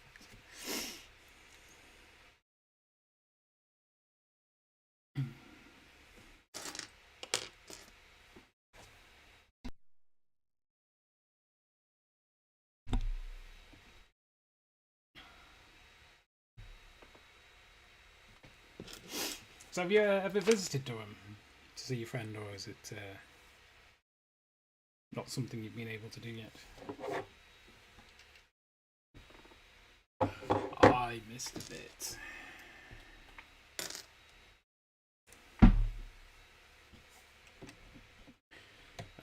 So have you ever visited Durham to see your friend, or is it not something you've been able to do yet? I missed a bit. That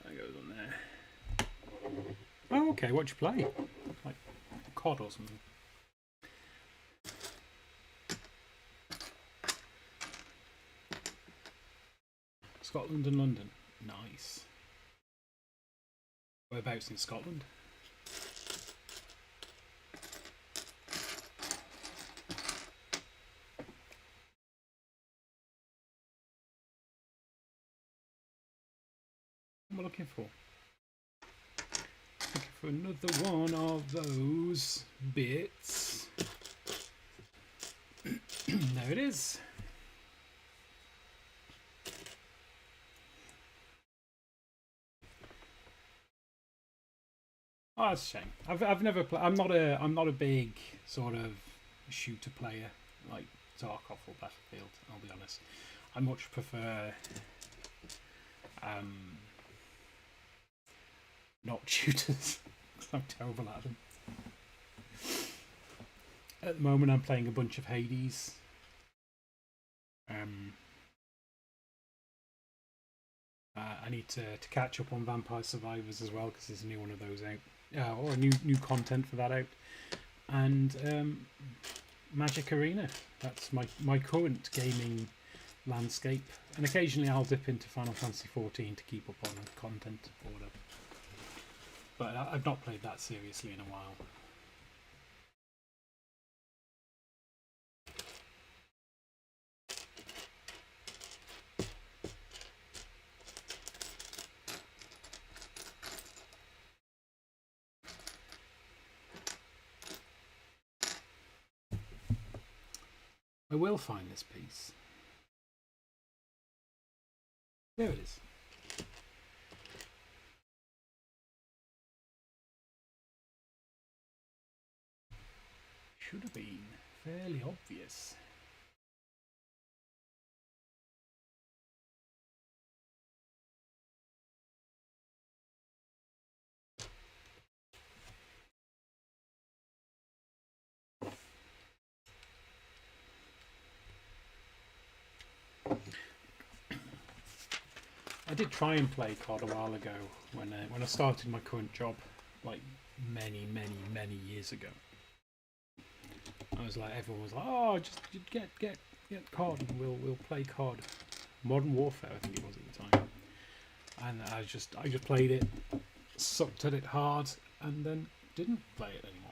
goes on there. Oh, okay. What do you play? Like COD or something? Scotland and London. Nice. Whereabouts in Scotland? What am I looking for? Looking for another one of those bits. There it is. Oh, that's a shame. I've never played. I'm not a big sort of shooter player like Tarkov or Battlefield. I'll be honest. I much prefer not shooters. I'm terrible at them. At the moment, I'm playing a bunch of Hades. I need to catch up on Vampire Survivors as well because there's a new one of those out, or new content for that out, and Magic Arena. That's my current gaming landscape, and occasionally I'll dip into Final Fantasy 14 to keep up on content or whatever. But I've not played that seriously in a while. I will find this piece. There it is. Should have been fairly obvious. I did try and play COD a while ago when I started my current job, like many years ago. I was like, everyone was like, "Oh, just get COD, and we'll play COD." Modern Warfare, I think it was at the time, and I just played it, sucked at it hard, and then didn't play it anymore.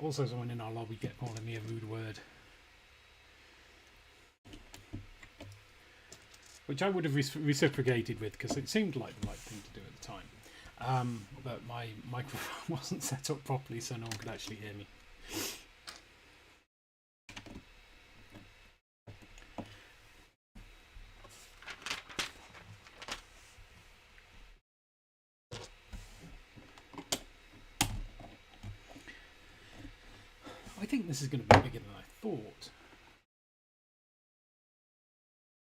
Also, someone in our lobby kept calling me a rude word, which I would have reciprocated with because it seemed like the right thing to do at the time. But my microphone wasn't set up properly, so no one could actually hear me. I think this is going to be bigger than I thought.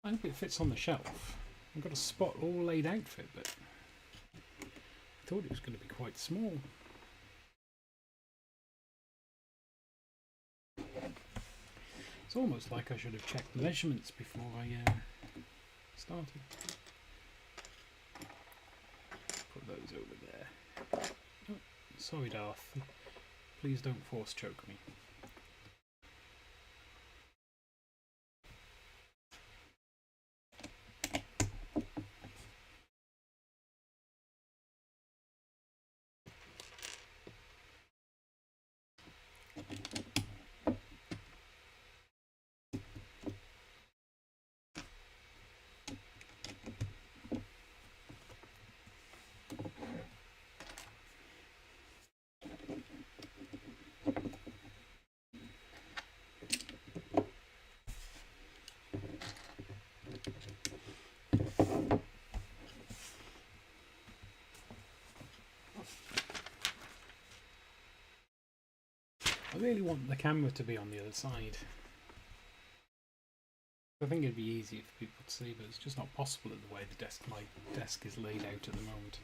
I hope it fits on the shelf. I've got a spot all laid out for it, but I thought it was going to be quite small. It's almost like I should have checked the measurements before I started. Put those over there. Oh, sorry, Darth. Please don't force choke me. really want the camera to be on the other side. I think it'd be easier for people to see, but it's just not possible in the way my desk is laid out at the moment.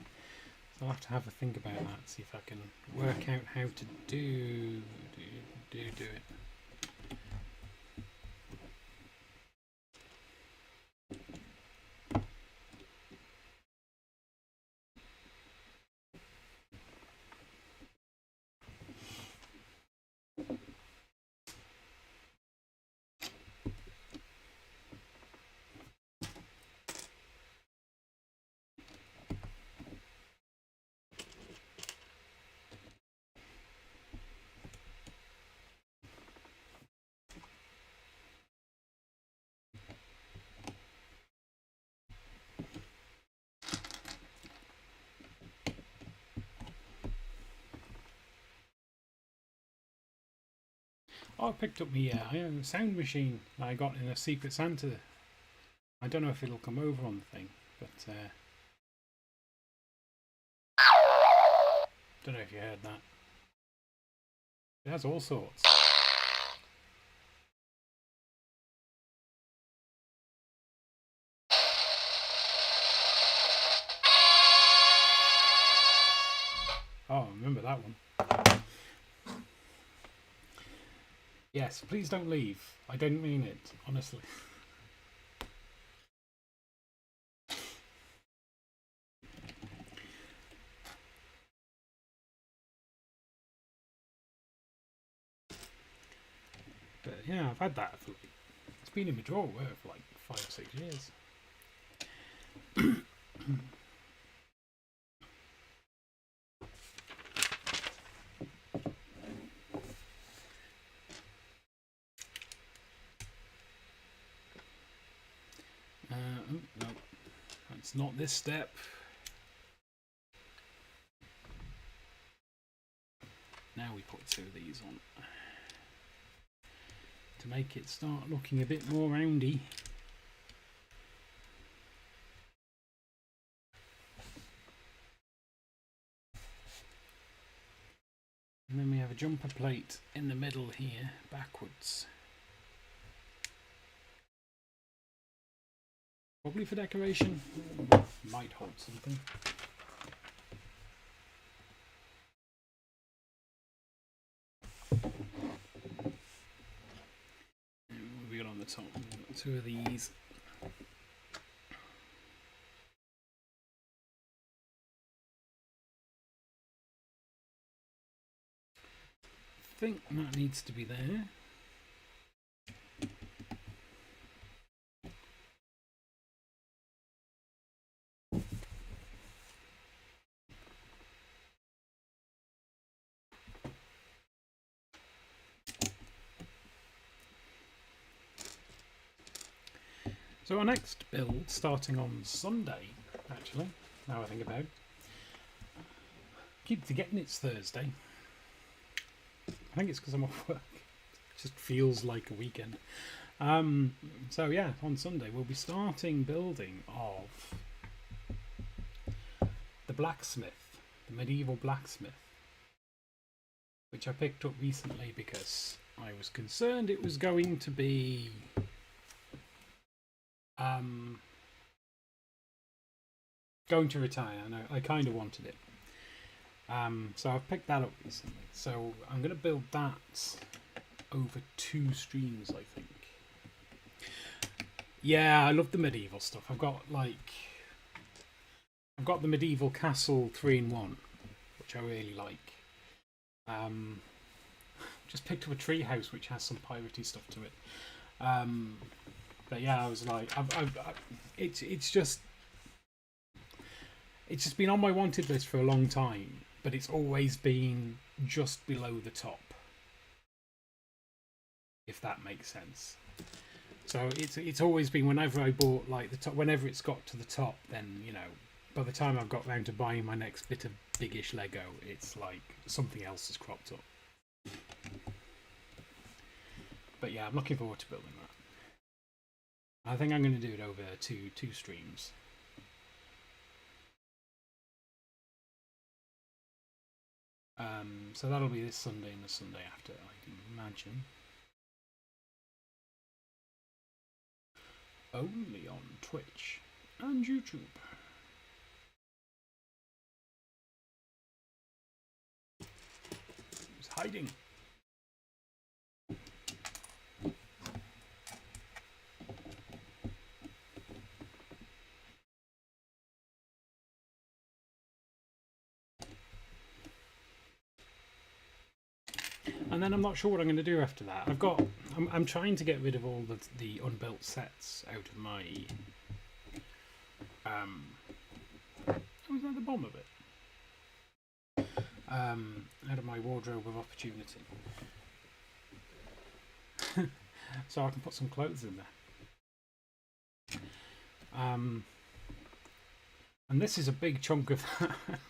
So I'll have to have a think about that, see if I can work out how to do it. Oh, I picked up my sound machine that I got in a Secret Santa. I don't know if it'll come over on the thing, but don't know if you heard that. It has all sorts. Oh, remember that one. Yes, please don't leave. I didn't mean it, honestly. But yeah, I've had that for like, it's been in my drawer for like 5 or 6 years. No, that's not this step. Now we put 2 of these on to make it start looking a bit more roundy. And then we have a jumper plate in the middle here, backwards. Probably for decoration. Might hold something. What have we got on the top? We've got 2 of these. I think that needs to be there. So our next build, starting on Sunday, actually, now I think about it. Keep forgetting it's Thursday. I think it's because I'm off work. It just feels like a weekend. So yeah, on Sunday we'll be starting building of the blacksmith, the medieval blacksmith, which I picked up recently because I was concerned it was going to be going to retire. I know I kind of wanted it. So I've picked that up recently. So I'm going to build that over 2 streams, I think. Yeah, I love the medieval stuff. I've got the medieval castle 3-in-1, which I really like. Just picked up a tree house which has some piratey stuff to it. But yeah, I was like, it's just been on my wanted list for a long time, but it's always been just below the top, if that makes sense. So it's always been, whenever I bought like the top, whenever it's got to the top, then you know, by the time I've got round to buying my next bit of biggish Lego, it's like something else has cropped up. But yeah, I'm looking forward to building that. I think I'm going to do it over two streams. So that'll be this Sunday and the Sunday after, I imagine. Only on Twitch and YouTube. Who's hiding? And then I'm not sure what I'm going to do after that. I'm trying to get rid of all the unbuilt sets out of my was that the bomber bit? Out of my wardrobe of opportunity. So I can put some clothes in there. And this is a big chunk of that.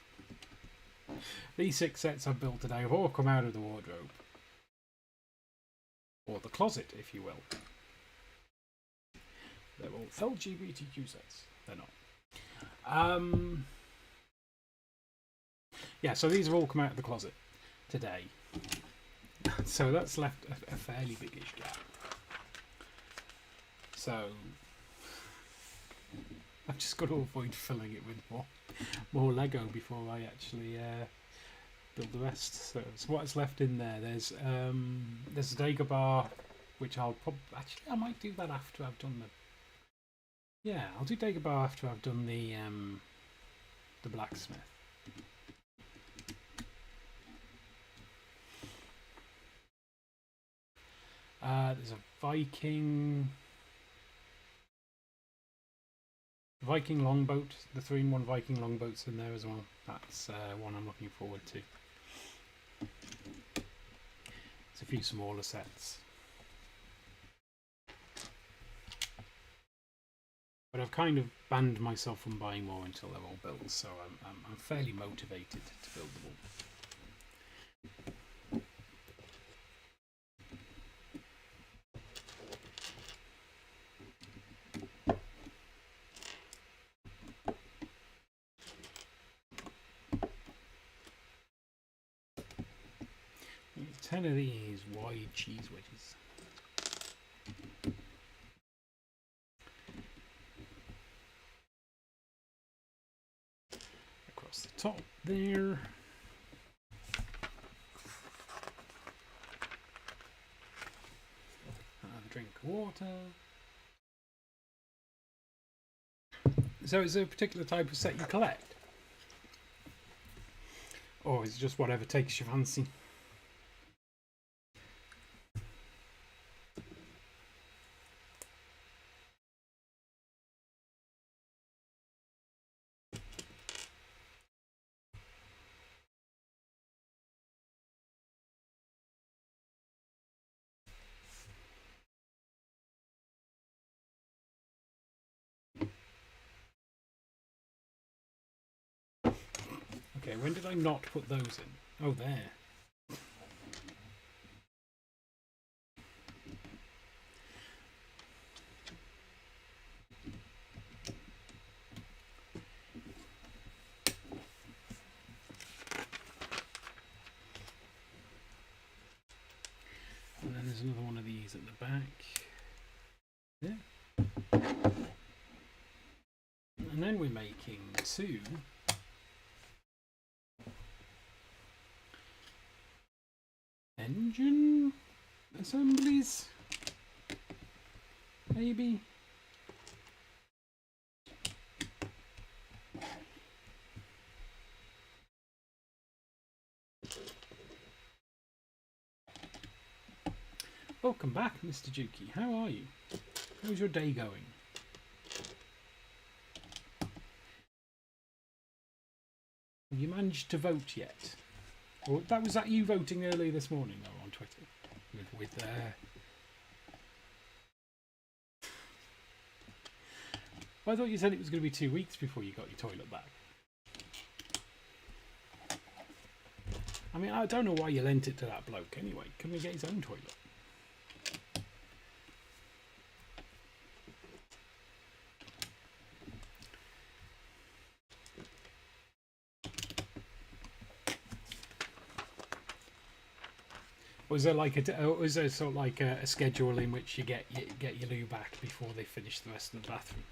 These 6 sets I've built today have all come out of the wardrobe. Or the closet, if you will. They're all LGBTQ sets. They're not. Yeah, so these have all come out of the closet today. So that's left a fairly biggish gap. So I've just got to avoid filling it with more Lego before I actually build the rest. So what's left in there? There's a Dagobah, which I might do that after I've done the. Yeah, I'll do Dagobah after I've done the blacksmith. There's a Viking longboat. The 3-in-1 Viking longboat's in there as well. That's one I'm looking forward to. There's a few smaller sets. But I've kind of banned myself from buying more until they're all built, so I'm fairly motivated to build them all. There's 10 of these wide cheese wedges. Across the top there. Have a drink of water. So is there a particular type of set you collect? Or is it just whatever takes your fancy? Okay, when did I not put those in? Oh, there. And then there's another one of these at the back. There. And then we're making 2 engine assemblies, maybe. Welcome back, Mr. Juki. How are you? How's your day going? Have you managed to vote yet? Or was that you voting earlier this morning, though, on Twitter? Well, I thought you said it was going to be 2 weeks before you got your toilet back. I mean, I don't know why you lent it to that bloke anyway. Couldn't he get his own toilet? Was there like was there sort of like a schedule in which you get your loo back before they finish the rest of the bathroom?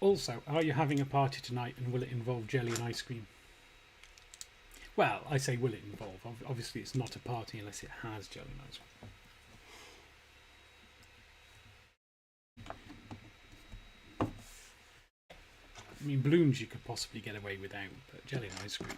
Also, are you having a party tonight, and will it involve jelly and ice cream? Well, I say will it involve. Obviously, it's not a party unless it has jelly and ice cream. I mean, balloons you could possibly get away without, but jelly and ice cream.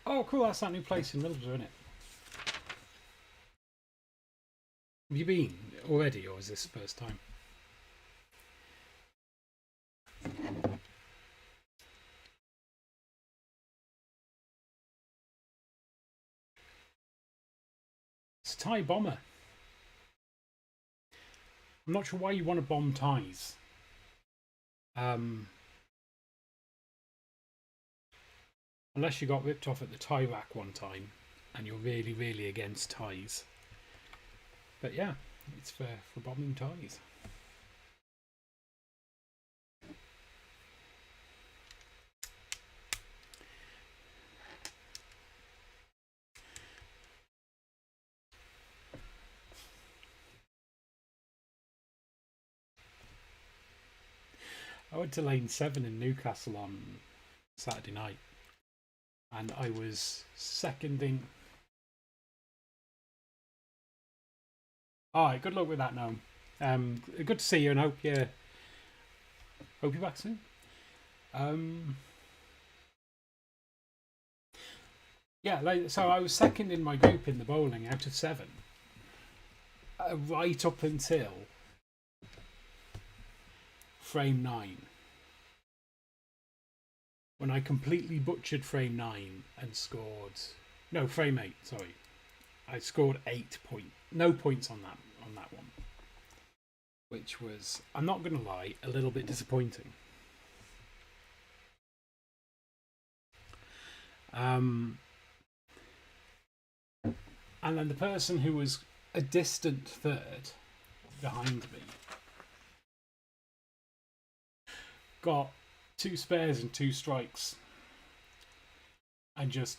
Oh, cool, that's that new place in Middlesbrough, isn't it? Have you been already, or is this the first time? It's a Thai bomber. I'm not sure why you want to bomb Thais. Unless you got ripped off at the Thai rack one time and you're really, really against Thais. But yeah, it's for bombing Thais. I went to Lane 7 in Newcastle on Saturday night, and I was seconding. Alright, good luck with that now. Good to see you, and hope you're back soon. Yeah, so I was second in my group in the bowling out of 7. Right up until frame 9. When I completely butchered frame 9 and scored... No, frame 8, sorry. I scored 8 points. No points on that one. Which was, I'm not going to lie, a little bit disappointing. And then the person who was a distant third behind me got 2 spares and 2 strikes and just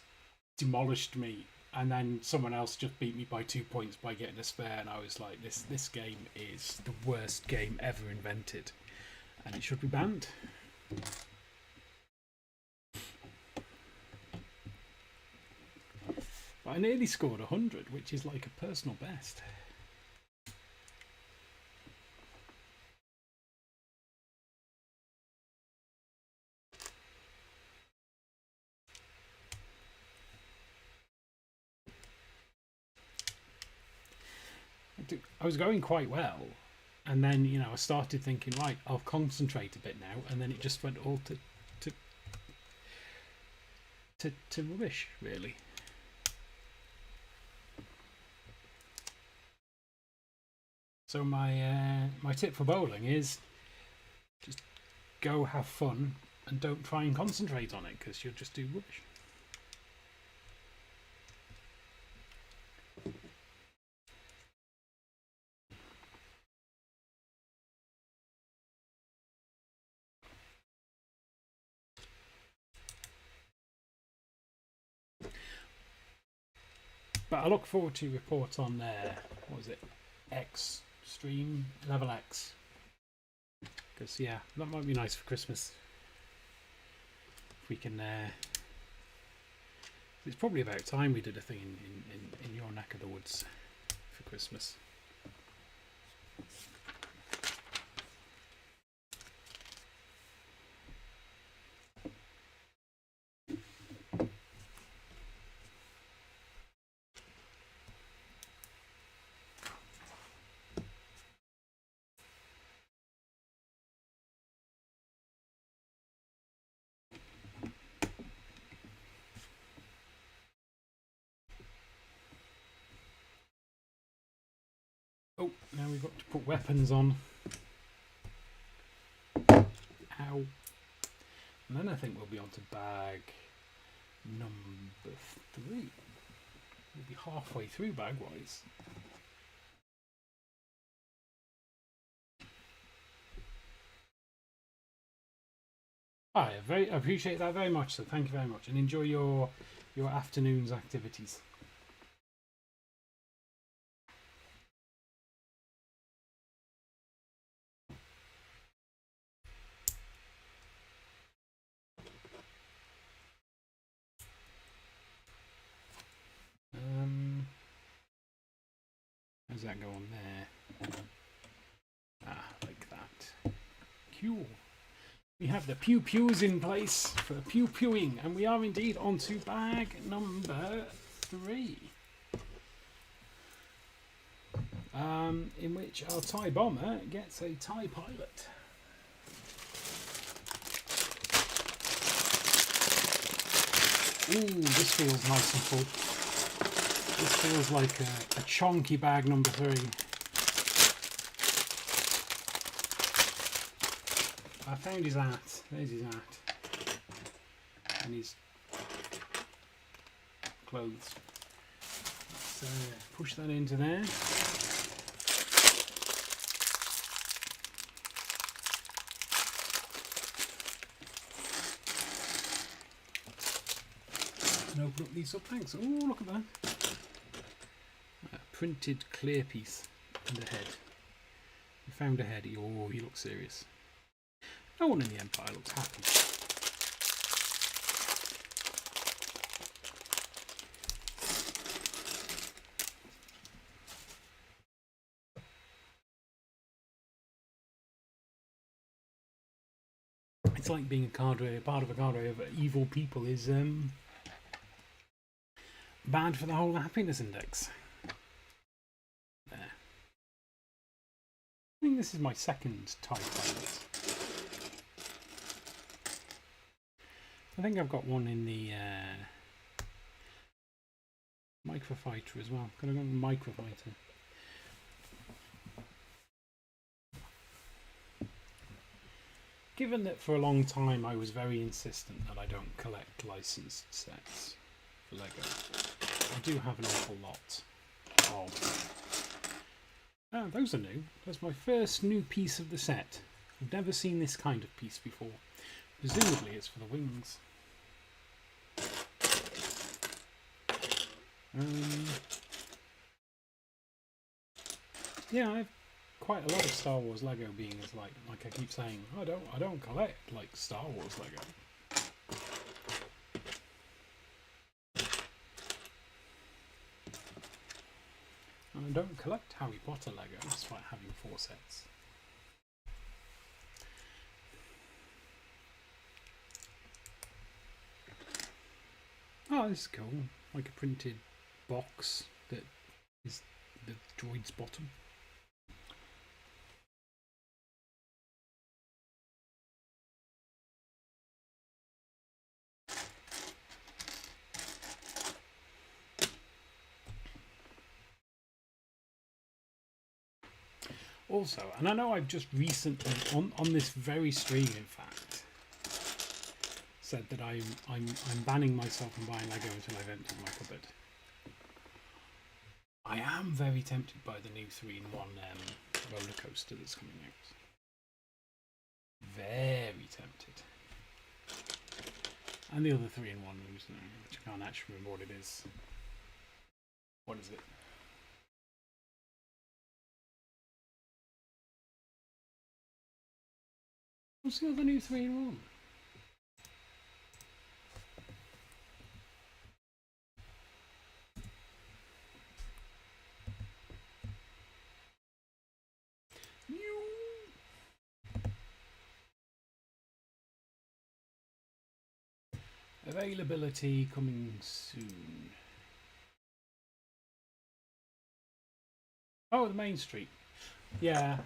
demolished me, and then someone else just beat me by 2 points by getting a spare, and I was like, this game is the worst game ever invented and it should be banned. But I nearly scored 100, which is like a personal best. I was going quite well, and then I started thinking, right, I'll concentrate a bit now, and then it just went all to rubbish, really. So my tip for bowling is just go have fun and don't try and concentrate on it, because you'll just do rubbish. But I look forward to report on what was it, X stream level X, because yeah, that might be nice for Christmas if we can. It's probably about time we did a thing in your neck of the woods for Christmas. Oh, now we've got to put weapons on. Ow. And then I think we'll be on to bag number 3. We'll be halfway through bag-wise. I appreciate that very much, so thank you very much, and enjoy your afternoon's activities. How's that go on there? Ah, like that. Cool. We have the pew pews in place for pew pewing, and we are indeed on to bag number 3. In which our TIE bomber gets a TIE pilot. Ooh, this feels nice and full. This feels like a chonky bag number 3. I found his hat. There's his hat. And his clothes. Let's push that into there. And open up these subtanks. Oh, look at that. A printed clear piece and a head. We found a head. Oh, he looks serious. No one in the Empire looks happy. It's like being part of a cadre of evil people is bad for the whole happiness index. There. I think this is my second TIE pilot. I think I've got one in the Microfighter as well. Could have gone Microfighter. Given that for a long time I was very insistent that I don't collect licensed sets for Lego, I do have an awful lot of. Oh, those are new. That's my first new piece of the set. I've never seen this kind of piece before. Presumably it's for the wings. Yeah, I've quite a lot of Star Wars Lego, being as like I keep saying, I don't collect like Star Wars Lego. I don't collect Harry Potter Lego despite having 4 sets. Oh, this is cool. Like a printed box that is the droid's bottom. Also, and I know I've just recently, on this very stream in fact, said that I'm banning myself from buying Lego until I've emptied my cupboard. I am very tempted by the new 3-in-1 roller coaster that's coming out. Very tempted. And the other 3-in-1 which I can't actually remember what it is. What is it? What's the other new 3-in-1? Availability coming soon. Oh, the Main Street. Yeah,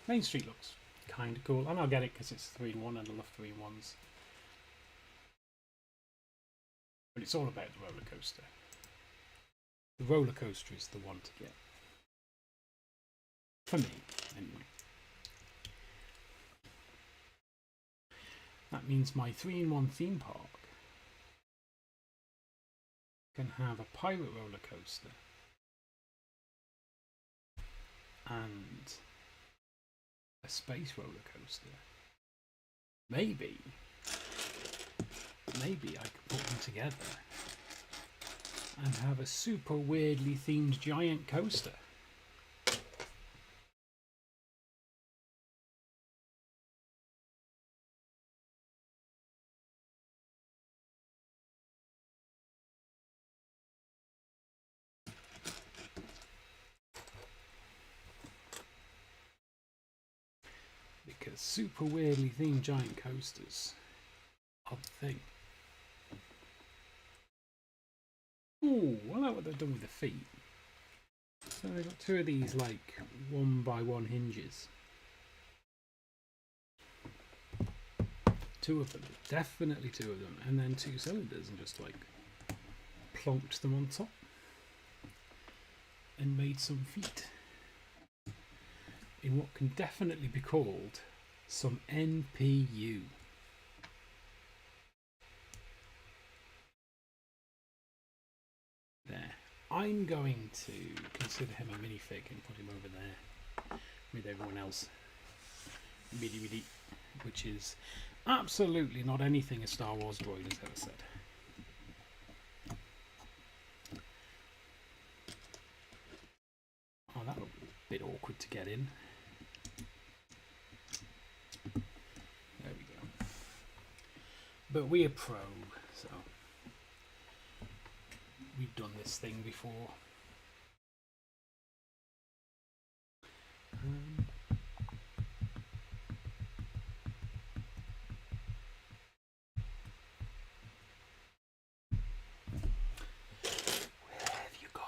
Main Street looks kind of cool. And I'll get it because it's 3-in-1 and I love 3-in-1s. But it's all about the roller coaster. The roller coaster is the one to get. For me, anyway. That means my 3-in-1 theme park can have a pirate roller coaster and a space roller coaster. Maybe I could put them together and have a super weirdly themed giant coaster. Because super weirdly themed giant coasters are the thing. Ooh, I like what they've done with the feet. So they've got two of these like 1x1 hinges. Two of them, definitely two of them, and then two cylinders, and just like plonked them on top and made some feet in what can definitely be called some NPU. There. I'm going to consider him a minifig and put him over there with everyone else. Midi, which is absolutely not anything a Star Wars droid has ever said. Oh, that looked a bit awkward to get in. There we go. But we are pro, so we've done this thing before. Where have you gone?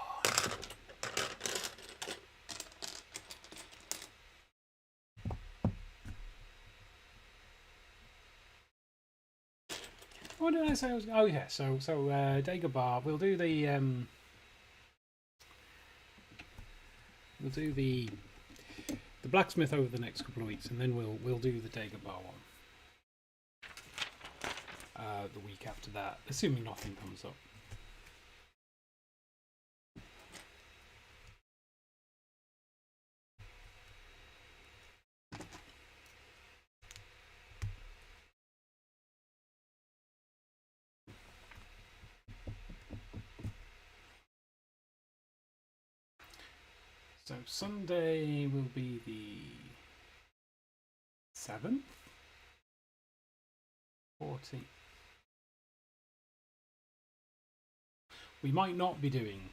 What did I say? Oh yeah, so Dagobah. We'll do the blacksmith over the next couple of weeks, and then we'll do the Dagobah one the week after that, assuming nothing comes up. So Sunday will be the 7th? 14th. We might not be doing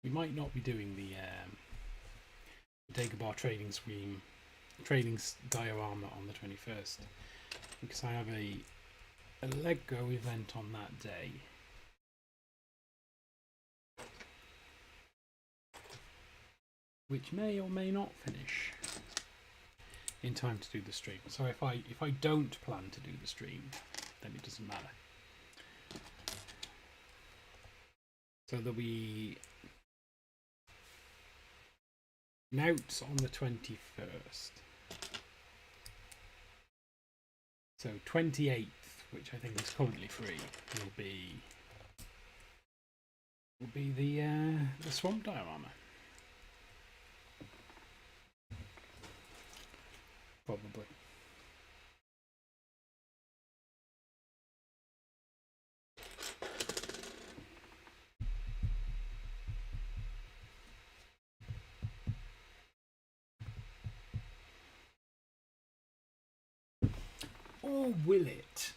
the Dagobah trading diorama on the 21st, because I have a Lego event on that day. Which may or may not finish in time to do the stream. So if I don't plan to do the stream, then it doesn't matter. So there'll be Nouts on the 21st. So 28th, which I think is currently free, will be the swamp diorama. Probably. Or will it?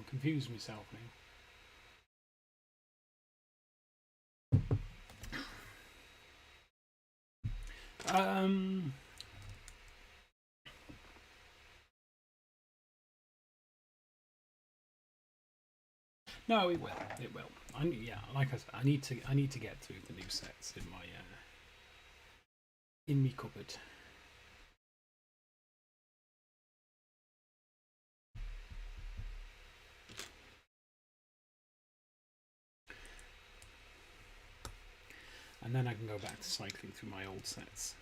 Confused myself now. No, it will. It will. Yeah, like I said, I need to get through the new sets in my in me cupboard. And then I can go back to cycling through my old sets.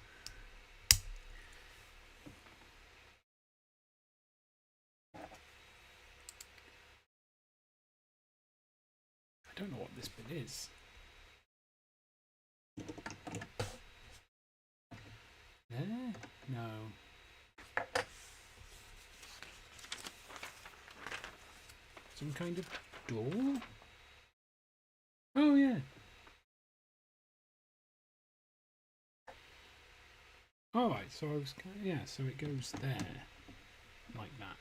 I don't know what this bit is. There? No. Some kind of door? Oh yeah. Alright, so I was yeah, so it goes there. Like that.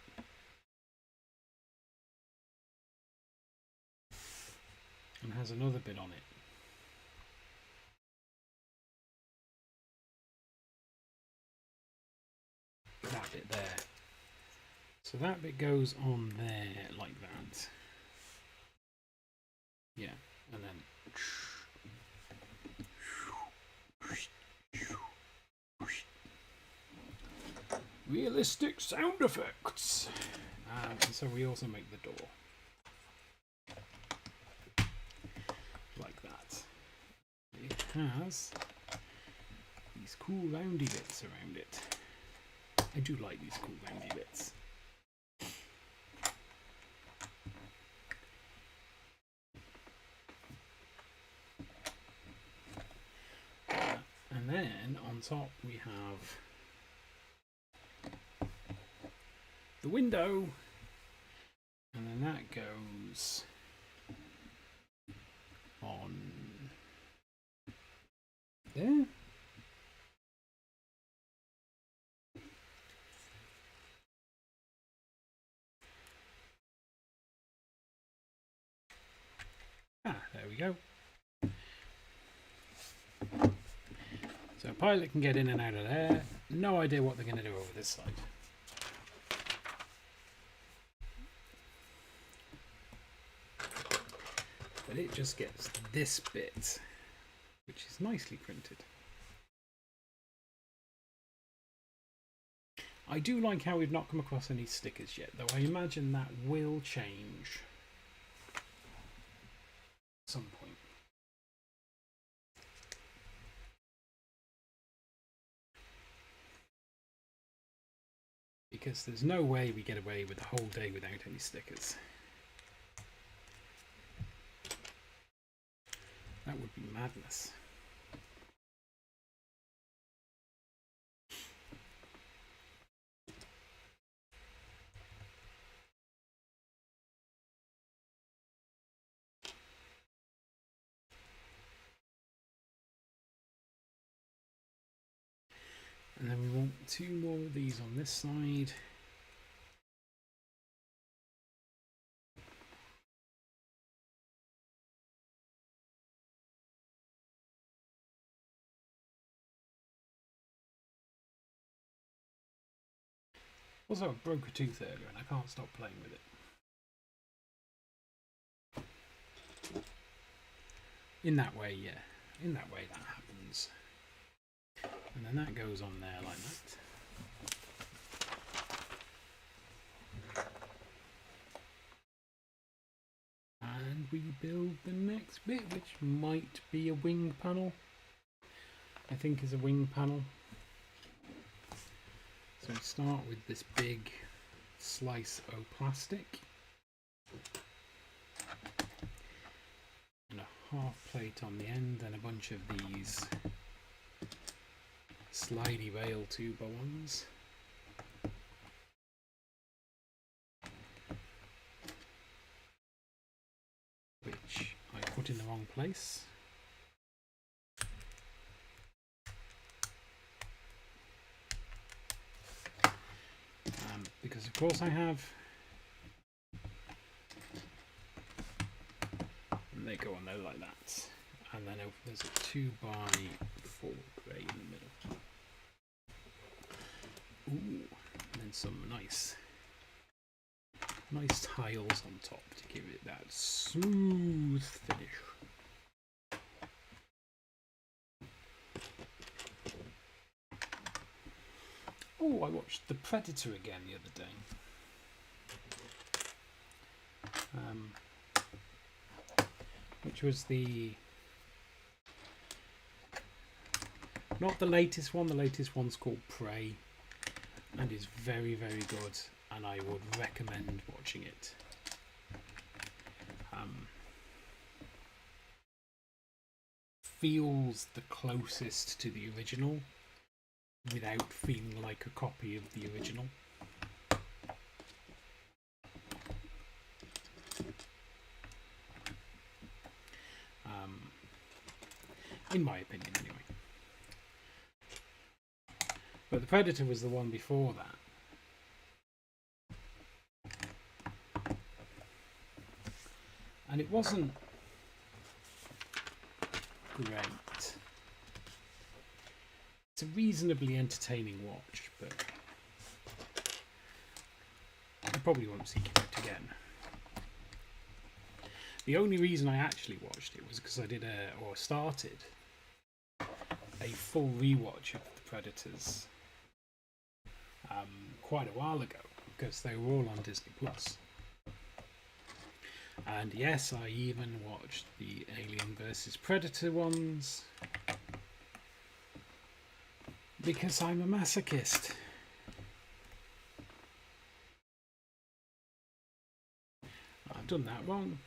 And has another bit on it. That bit there. So that bit goes on there like that. Yeah, and then realistic sound effects. And so we also make the door like that. It has these cool roundy bits around it. I do like these cool roundy bits. And then on top we have the window, and then that goes on there. There we go. So a pilot can get in and out of there. No idea what they're going to do over this side. But it just gets this bit, which is nicely printed. I do like how we've not come across any stickers yet, though I imagine that will change at some point. Because there's no way we get away with the whole day without any stickers. That would be madness. And then we want 2 more of these on this side. Also, I broke a tooth earlier and I can't stop playing with it. In that way, yeah. In that way that happens. And then that goes on there like that. And we build the next bit, which might be a wing panel. I think is a wing panel. So we start with this big slice of plastic. And a half plate on the end and a bunch of these slidey rail tuber ones. Which I put in the wrong place. Because of course I have. And they go on there like that. And then there's a 2x4 tray in the middle. Ooh, and then some nice Nice tiles on top to give it that smooth finish. Oh, I watched The Predator again the other day. Which was not the latest one. The latest one's called Prey, and is very, very good, and I would recommend watching it. Feels the closest to the original without feeling like a copy of the original. In my opinion, anyway. But The Predator was the one before that. And it wasn't great. It's a reasonably entertaining watch, but I probably won't seek it out again. The only reason I actually watched it was because I started a full rewatch of The Predators quite a while ago, because they were all on Disney Plus. And yes, I even watched the Alien vs Predator ones, because I'm a masochist. I've done that wrong.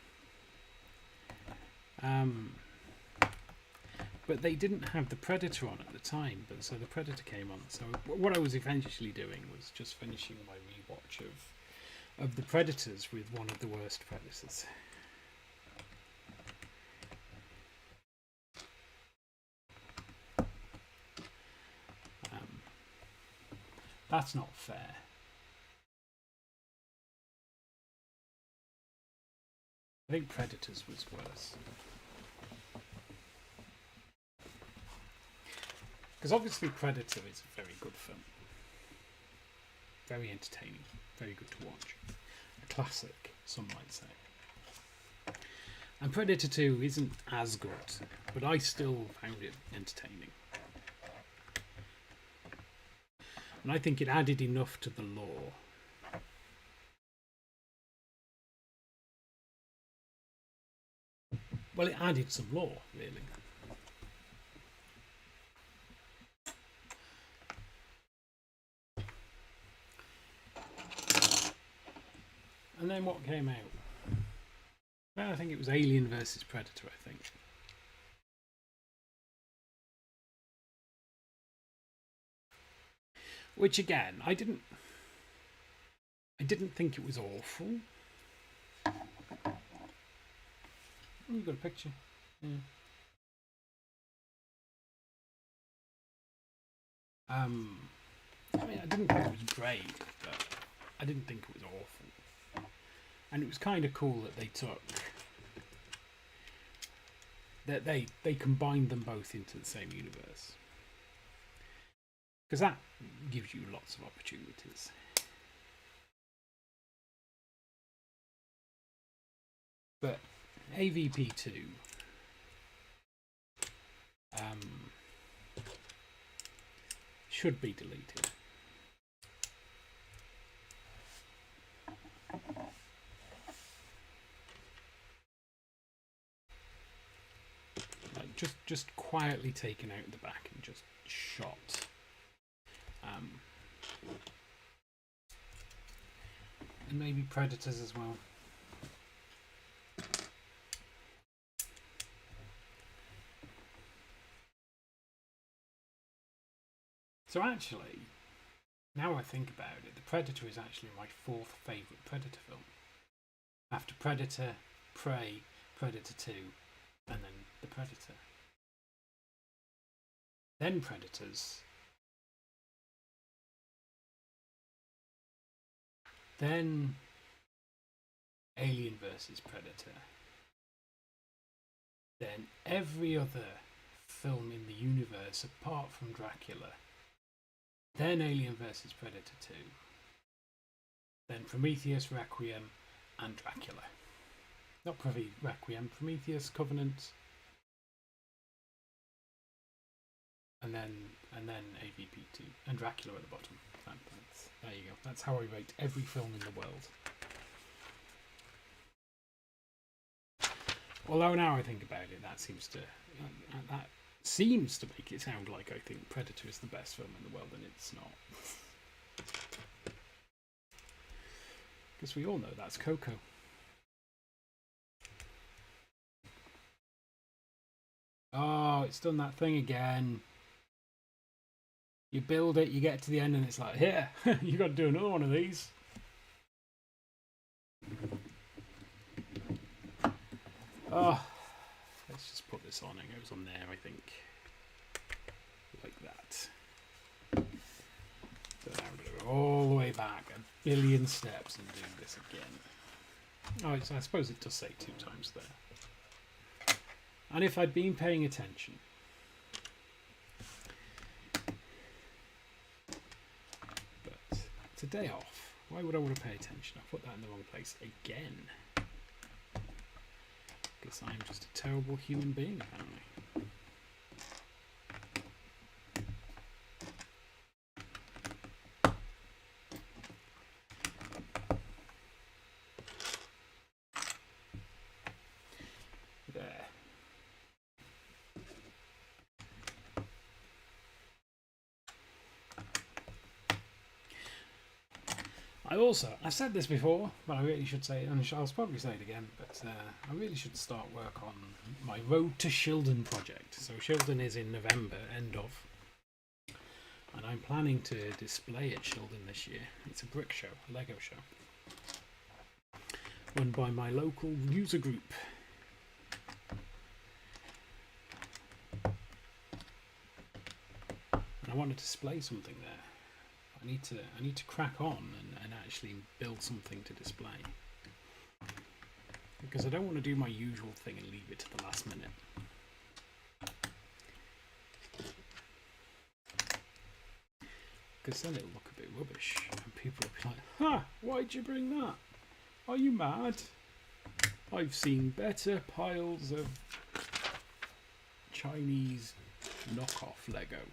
But they didn't have the Predator on at the time, so the Predator came on. So what I was eventually doing was just finishing my rewatch of the Predators with one of the worst Predators. That's not fair. I think Predators was worse. Because obviously Predator is a very good film. Very entertaining. Very good to watch. A classic, some might say. And Predator 2 isn't as good, but I still found it entertaining. And I think it added enough to the lore. Well, it added some lore, really. And then what came out? Well, I think it was Alien vs Predator, I think. Which again, I didn't think it was awful. Oh, you've got a picture. Yeah. I mean, I didn't think it was great, but I didn't think it was awful. And it was kind of cool that they took that they combined them both into the same universe, because that gives you lots of opportunities. But AVP2 should be deleted. Like just quietly taken out the back and just shot. And maybe Predators as well. So actually, now I think about it, The Predator is actually my fourth favourite Predator film. After Predator, Prey, Predator 2, and then The Predator. Then Predators. Then Alien vs Predator. Then every other film in the universe apart from Dracula. Then Alien vs Predator 2. then Prometheus, Requiem, and Dracula. Not Requiem, Prometheus, Covenant, and then AVP2, and Dracula at the bottom. There you go. That's how I rate every film in the world. Although now I think about it, that seems to make it sound like I think Predator is the best film in the world, and it's not. Because we all know that's Coco. Oh, it's done that thing again. You build it, you get to the end, and it's like, here, you got to do another one of these. Oh, let's just put this on. It goes on there, I think. Like that. So now I'm going to go all the way back a billion steps and do this again. Oh, I suppose it does say 2 times there. And if I'd been paying attention, but it's a day off. Why would I want to pay attention? I put that in the wrong place again. Because I'm just a terrible human being, apparently. There. I've said this before, but I really should say it, and I'll probably say it again, but I really should start work on my Road to Shildon project. So Shildon is in November, end of, and I'm planning to display at Shildon this year. It's a brick show, a Lego show, run by my local user group. And I want to display something there. I need to crack on and actually build something to display, because I don't want to do my usual thing and leave it to the last minute. Because then it'll look a bit rubbish and people will be like, "Ha! Why'd you bring that? Are you mad? I've seen better piles of Chinese knockoff Lego."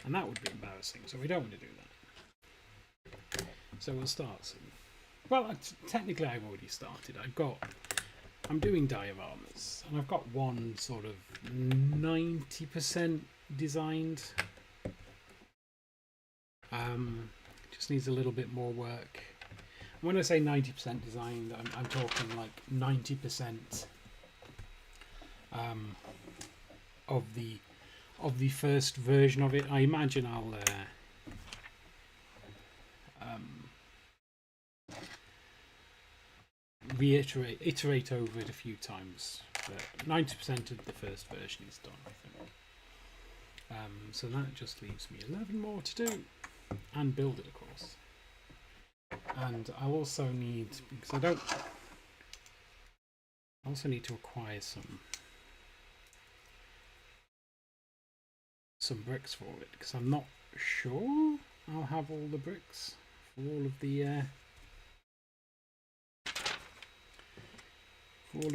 And that would be embarrassing, so we don't want to do that. So we'll start soon. Well, technically I've already started. I'm doing dioramas, and I've got one sort of 90% designed. Just needs a little bit more work. And when I say 90% designed, I'm talking like 90% of the first version of it. I imagine I'll iterate over it a few times, but 90% of the first version is done, I think. So that just leaves me 11 more to do, and build it, of course. And I'll also need, because I also need to acquire some bricks for it, because I'm not sure I'll have all the bricks for all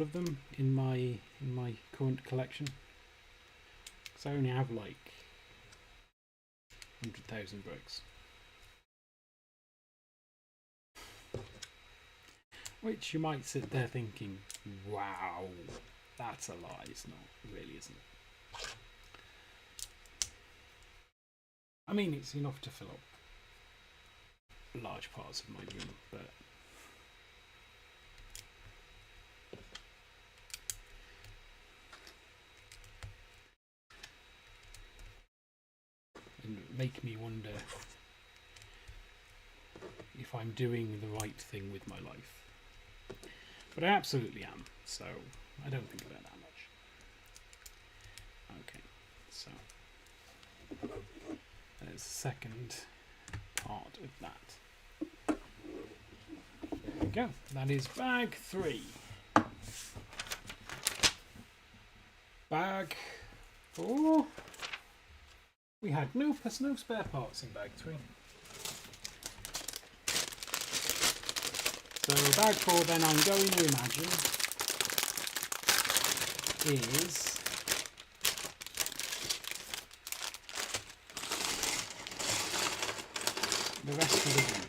of them in my current collection, because I only have like 100,000 bricks, which you might sit there thinking, wow, that's a lie. It's not, it really isn't. I mean, it's enough to fill up large parts of my room, but and make me wonder if I'm doing the right thing with my life. But I absolutely am, so I don't think about that much. Okay, so there's the second part of that. go. That is bag 3. Bag 4. We had no spare parts in bag 3. So bag 4 then I'm going to imagine is the rest of the wings.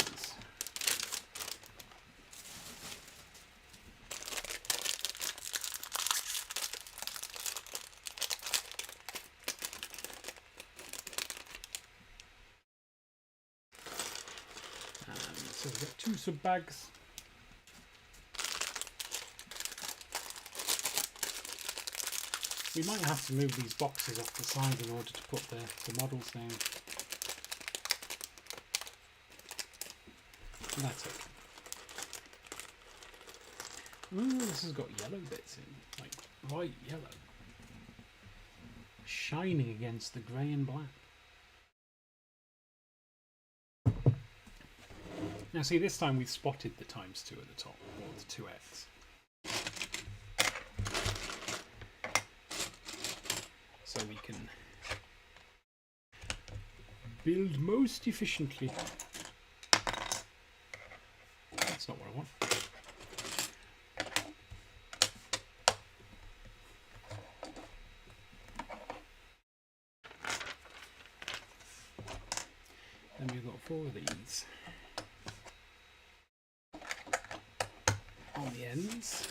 So we've got 2 sub bags. We might have to move these boxes off the side in order to put the models down. That's it. Ooh, this has got yellow bits in, like bright yellow. Shining against the grey and black. Now see, this time we've spotted the ×2 at the top, or the 2x. So we can build most efficiently. That's not what I want. Then we've got 4 of these on the ends.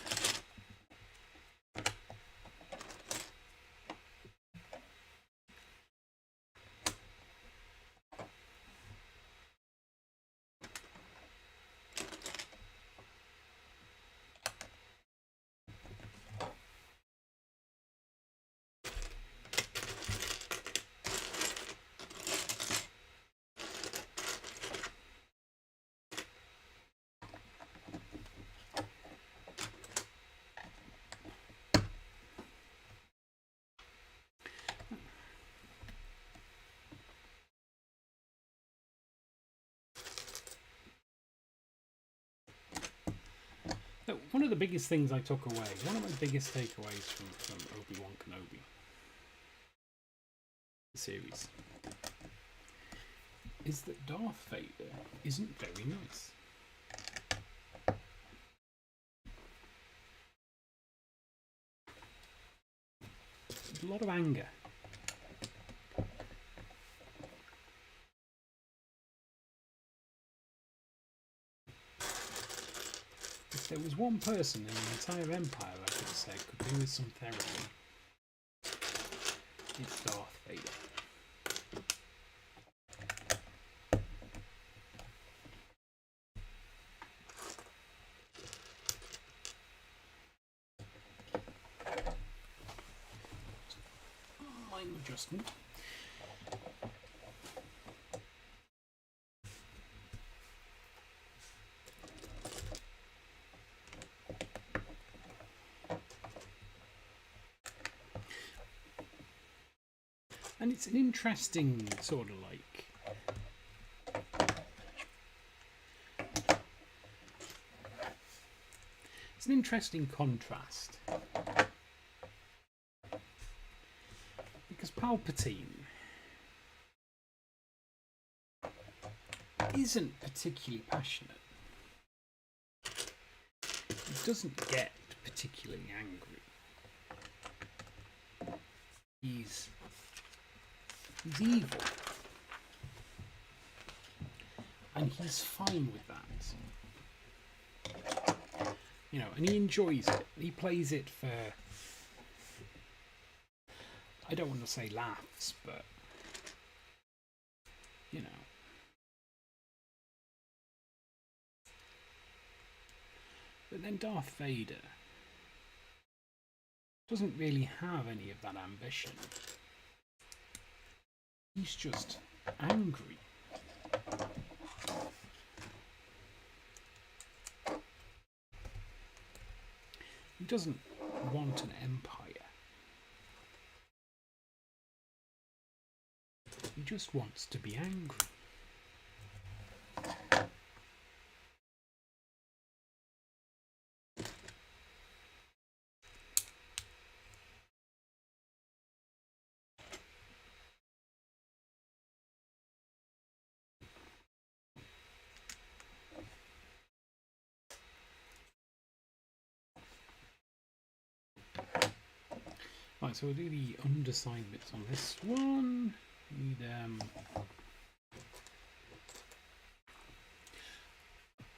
One of the biggest things I took away, one of my biggest takeaways from Obi-Wan Kenobi, the series, is that Darth Vader isn't very nice. There's a lot of anger. If there was one person in the entire Empire I could say could do with some therapy, it's Darth Vader. Minor adjustment. And it's an interesting sort of like, it's an interesting contrast, because Palpatine isn't particularly passionate. He doesn't get particularly angry. He's evil, and he's fine with that, you know, and he enjoys it. He plays it for, I don't want to say laughs, but you know. But then Darth Vader doesn't really have any of that ambition. He's just angry. He doesn't want an empire. He just wants to be angry. Right, so we'll do the underside bits on this one. Need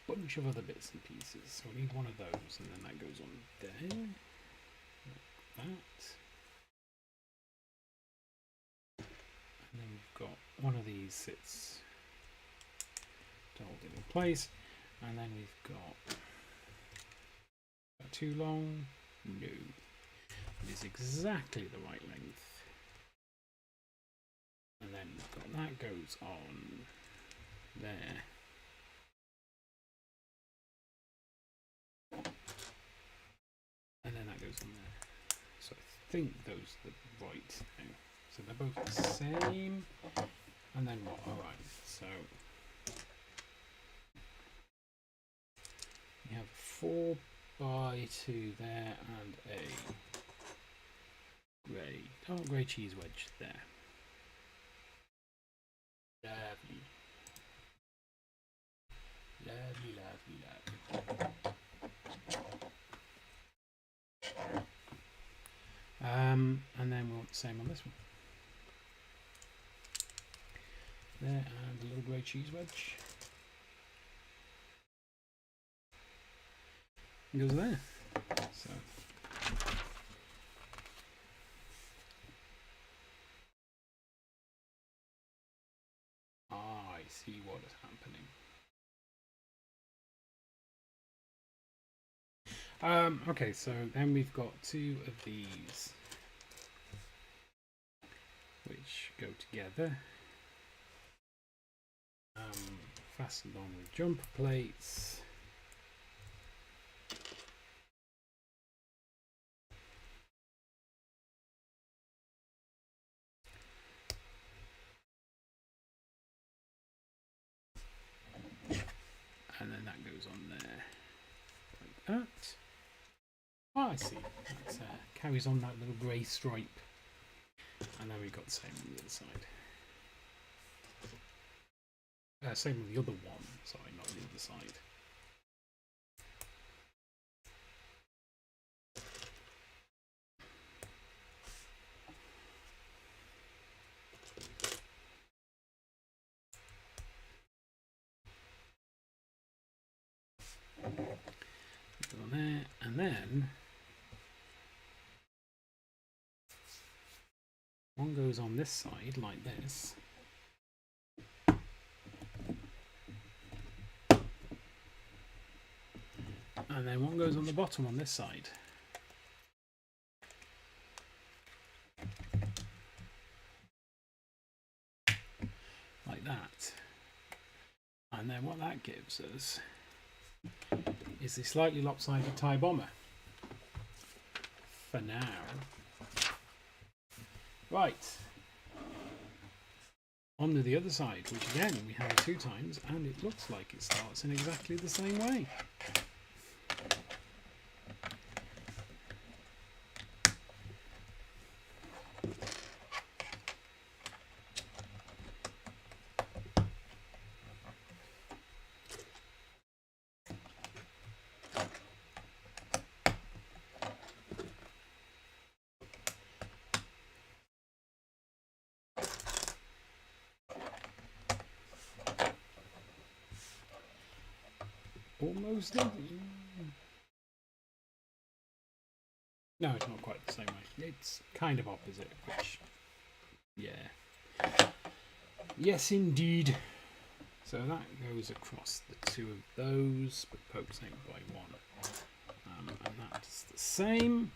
bunch of other bits and pieces. So we need one of those, and then that goes on there. Like that. And then we've got one of these sits to hold it in place. And then we've got too long? No. It is exactly the right length. And then we've got that goes on there. And then that goes on there. So I think those are the right now. So they're both the same. And then what? Alright, so you have 4x2 there and a grey, dark grey cheese wedge there. Lovely. Lovely, lovely, lovely. And then we want the same on this one. There, and a little grey cheese wedge. It goes there. So I see what is happening. Okay, so then we've got two of these which go together, fastened on with jumper plates. And then that goes on there like that. Oh, I see. That carries on that little grey stripe. And then we've got the same on the other side. Same with the other one. Sorry, not the other side. Go on there, and then one goes on this side like this. And then one goes on the bottom on this side. Like that. And then what that gives us is the slightly lopsided TIE bomber. For now. Right. On to the other side, which again we have 2 times, and it looks like it starts in exactly the same way. Almost. No, it's not quite the same way. It's kind of opposite, which, yeah. Yes, indeed. So that goes across the 2 of those, but pokes out by 1. And that's the same.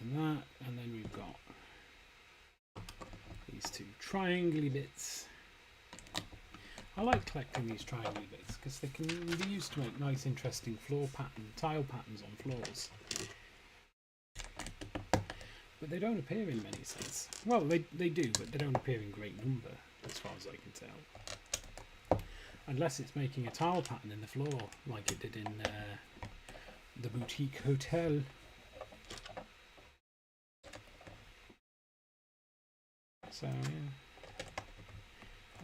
And that, and then we've got these 2 triangly bits. I like collecting these triangle bits because they can be used to make nice interesting tile patterns on floors. But they don't appear in many sets. Well, they do, but they don't appear in great number, as far as I can tell. Unless it's making a tile pattern in the floor, like it did in the boutique hotel. So, yeah.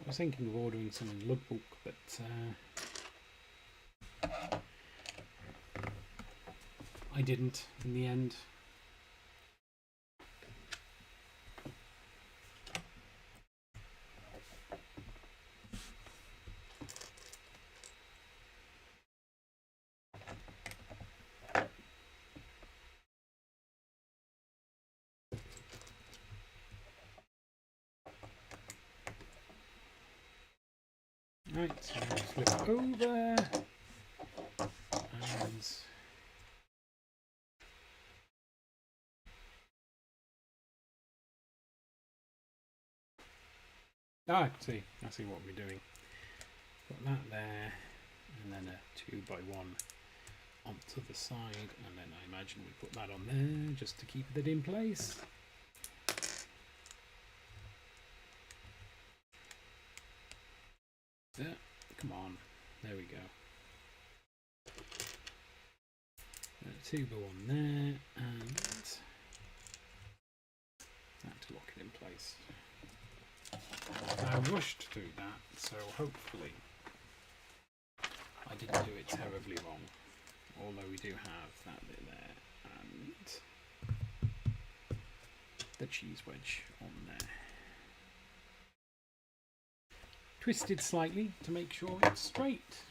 was thinking of ordering some in lug bulk, but I didn't in the end. Right, so I'll flip over and I see what we're doing. Put that there, and then a 2x1 onto the side, and then I imagine we put that on there just to keep it in place. Yeah, come on, there we go. 2x1 there, and that to lock it in place. I rushed through that, so hopefully I didn't do it terribly wrong. Although we do have that bit there and the cheese wedge on there. Twisted slightly to make sure it's straight.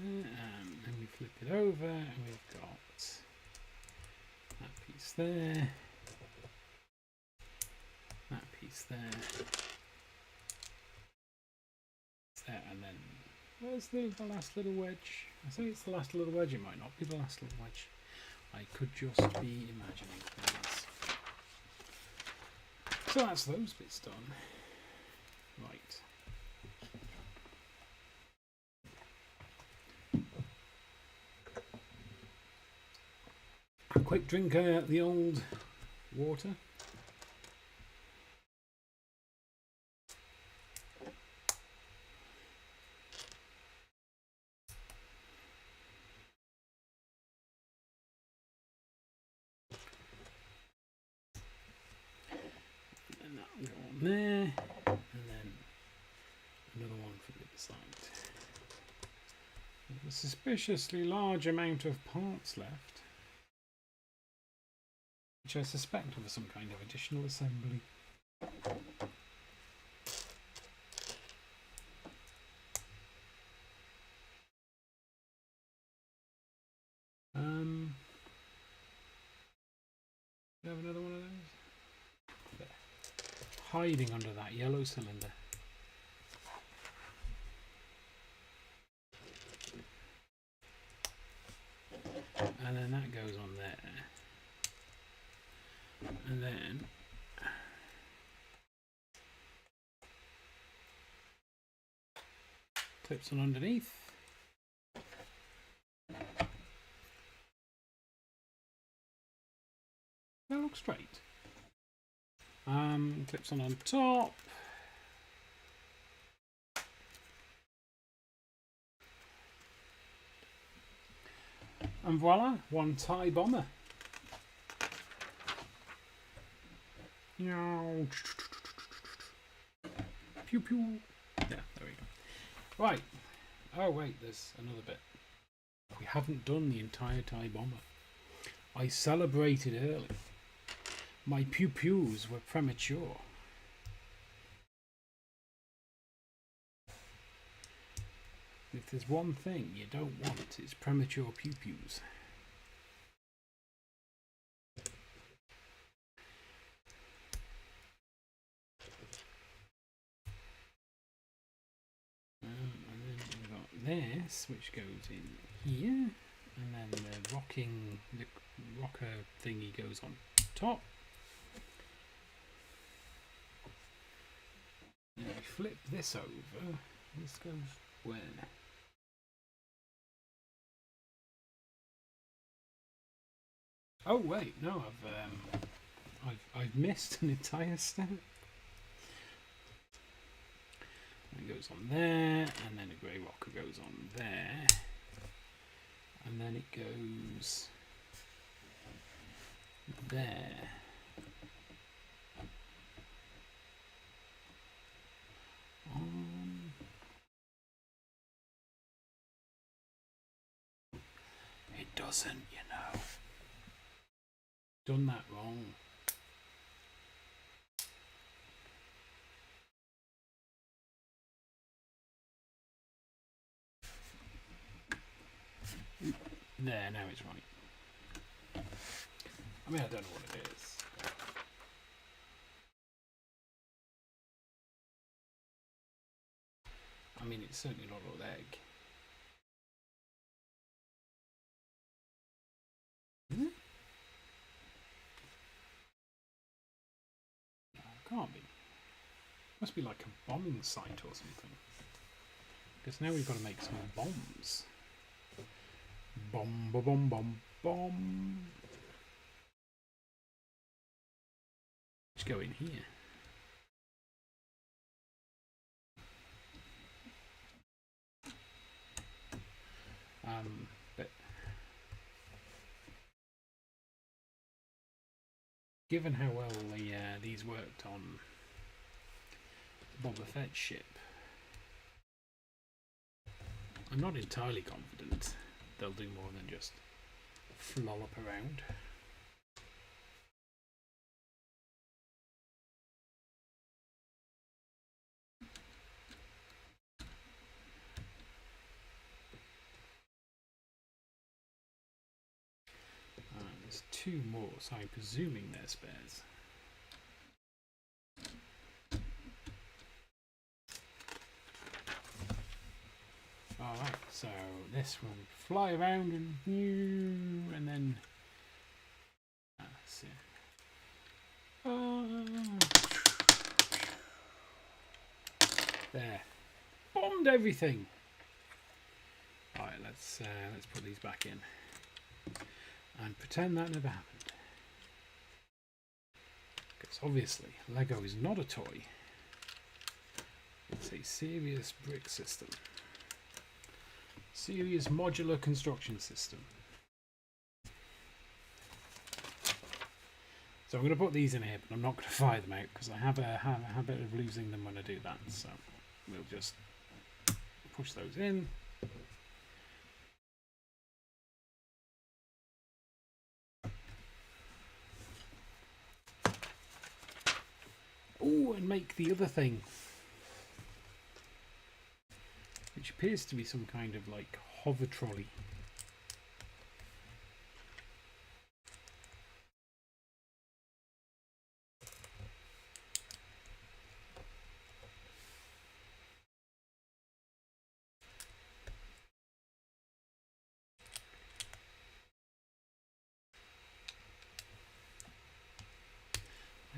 And then we flip it over and we've got that piece there, that piece there, and then where's the last little wedge? I think it's the last little wedge. It might not be the last little wedge. I could just be imagining things. So that's those bits done. Right. A quick drink of the old water. And that'll go on there, and then another one for the other side. There's a suspiciously large amount of parts left, which I suspect are some kind of additional assembly. Do you have another one of those? There. Hiding under that yellow cylinder. And then that goes on there. And then clips on underneath. That looks straight. Clips on top. And voila, one TIE bomber. Pew pew. Yeah, there we go. Right. Oh wait, there's another bit. We haven't done the entire TIE bomber. I celebrated early. My pew pews were premature. If there's one thing you don't want, it's premature pew pews. And then we've got this, which goes in here, and then the rocker thingy goes on top. And we flip this over. This goes where? Oh wait, no, I've missed an entire step. It goes on there, and then a grey rocker goes on there, and then it goes there. It doesn't, you know. Done that wrong. There, now it's right. I mean, I don't know what it is. I mean, it's certainly not all egg. Is it? No, it can't be. Must be like a bombing site or something. Because now we've got to make some bombs. Bomb, bomb, bomb, bomb. Let's go in here. But given how well these worked on Boba Fett's ship, I'm not entirely confident they'll do more than just flollop around. There's two more, so I'm presuming they're spares. Alright, so this will fly around and then let's see. There. Bombed everything. Alright, let's put these back in. And pretend that never happened. Because obviously Lego is not a toy. It's a serious brick system. Serious modular construction system. So I'm going to put these in here, but I'm not going to fire them out because I have a habit of losing them when I do that. So we'll just push those in. Oh, and make the other thing, which appears to be some kind of like hover trolley.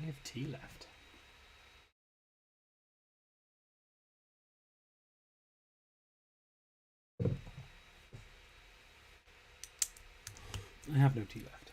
I have tea left. I have no tea left.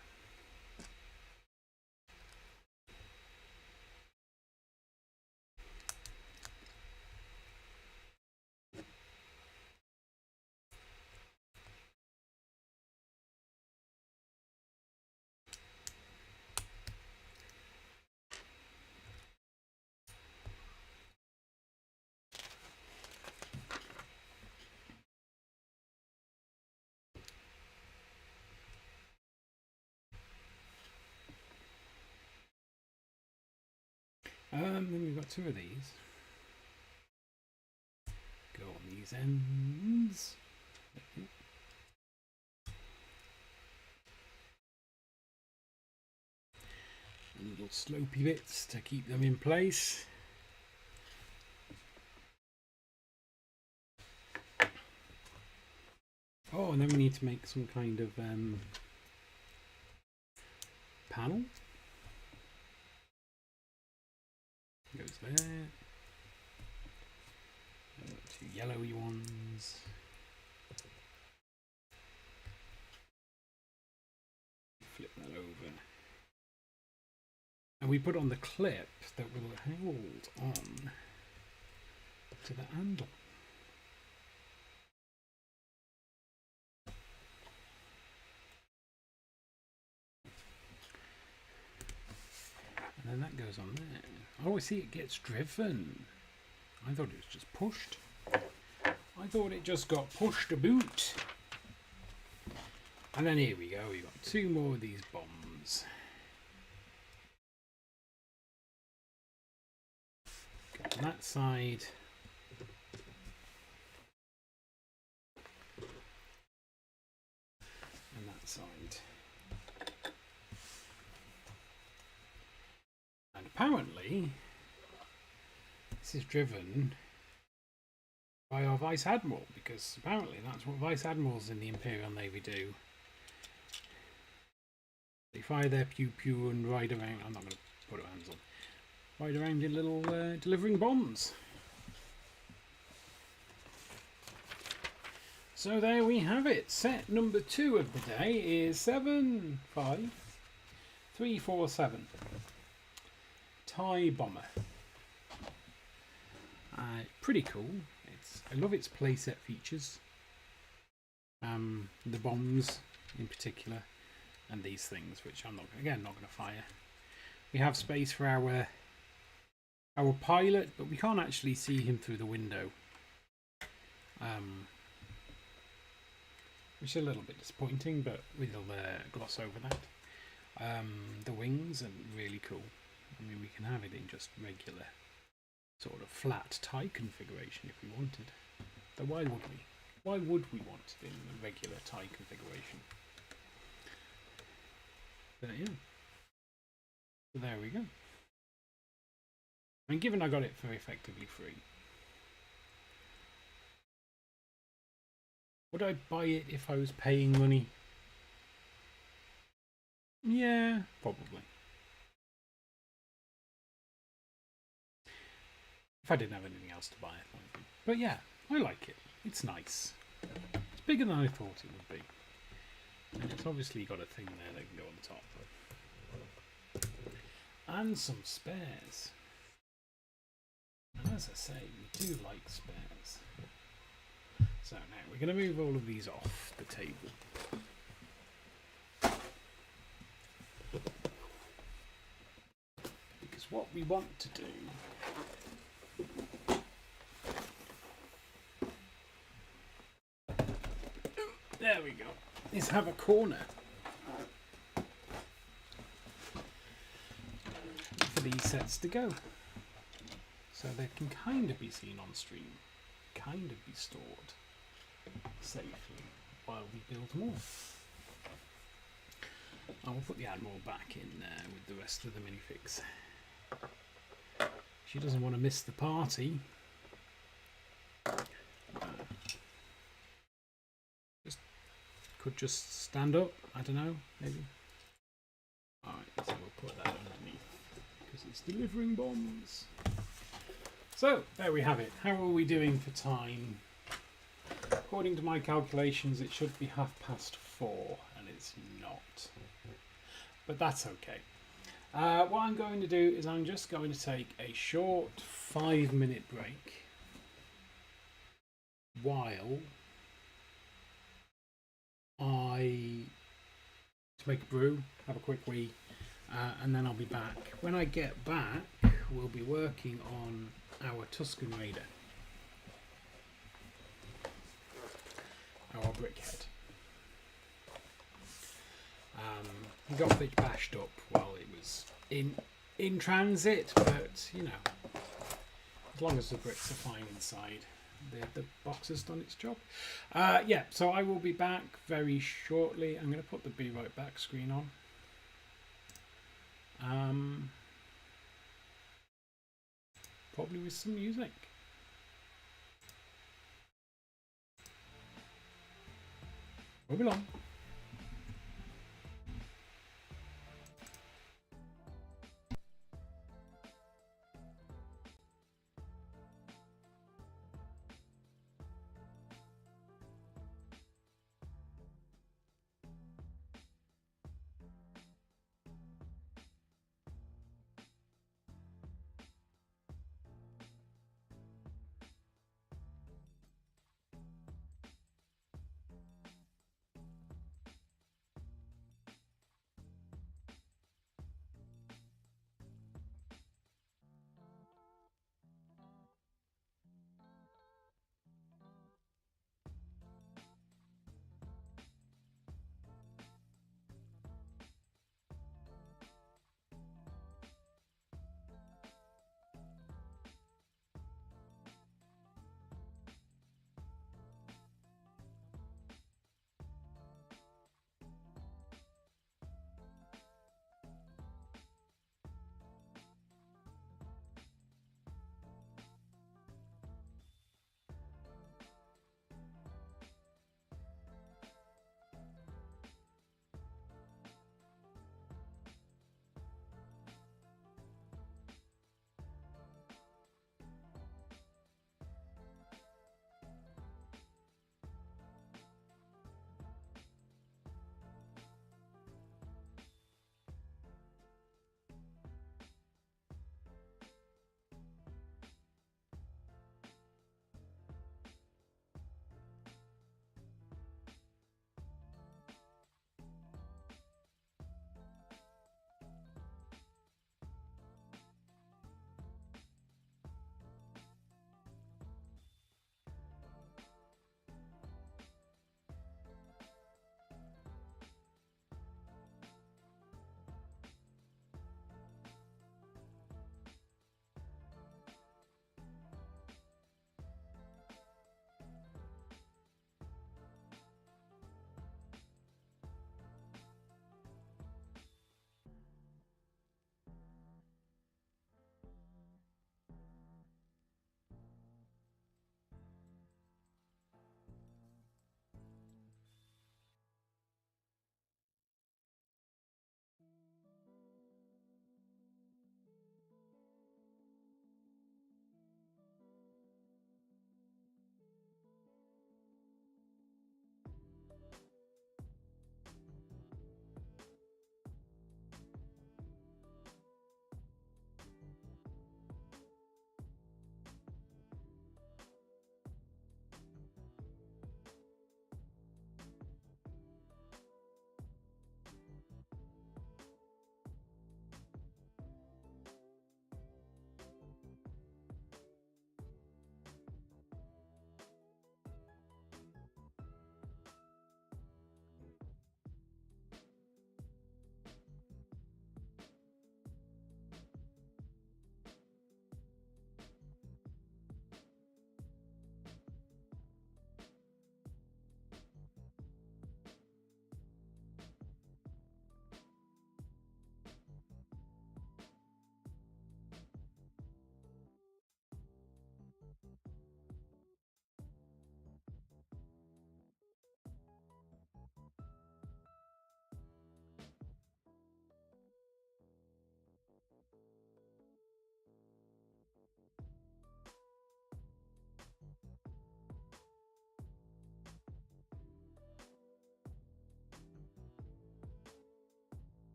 Then we've got two of these. Go on these ends. And little slopey bits to keep them in place. Oh, and then we need to make some kind of panel. Goes there. Two yellowy ones. Flip that over. And we put on the clip that will hold on to the handle. And then that goes on there. Oh, I see, it gets driven. I thought it was just pushed. I thought it just got pushed a boot. And then here we go, we've got 2 more of these bombs. Go on that side. And that side. And apparently, this is driven by our Vice Admiral, because apparently that's what Vice Admirals in the Imperial Navy do. They fire their pew-pew and ride around. I'm not going to put hands on. Ride around in little delivering bombs. So there we have it. Set number 2 of the day is 75347. TIE Bomber. Pretty cool. I love its playset features. The bombs in particular, and these things, which I'm not going to fire. We have space for our pilot, but we can't actually see him through the window, which is a little bit disappointing, but we'll gloss over that. The wings are really cool. I mean, we can have it in just regular sort of flat tie configuration if we wanted. Though why would we? Why would we want it in a regular tie configuration? But yeah. So there we go. I mean, given I got it for effectively free, would I buy it if I was paying money? Yeah, probably. If I didn't have anything else to buy it. But yeah, I like it. It's nice. It's bigger than I thought it would be. And it's obviously got a thing there that can go on the top. And some spares. And as I say, we do like spares. So now we're going to move all of these off the table. Because what we want to do there we go, is have a corner for these sets to go. So they can kind of be seen on stream, kind of be stored safely while we build more. I will put the Admiral back in there with the rest of the minifigs. She doesn't want to miss the party. Could just stand up, I don't know, maybe. Alright, so we'll put that underneath because it's delivering bombs. So, there we have it. How are we doing for time? According to my calculations, it should be 4:30, and it's not. But that's okay. What I'm going to do is I'm just going to take a short 5-minute break while to make a brew, have a quick wee, and then I'll be back. When I get back, we'll be working on our Tusken Raider, our brickhead. He got a bit bashed up while it was in transit, but you know, as long as the bricks are fine inside, the box has done its job. Yeah, so I will be back very shortly. I'm going to put the Be Right Back screen on. Probably with some music. Move along.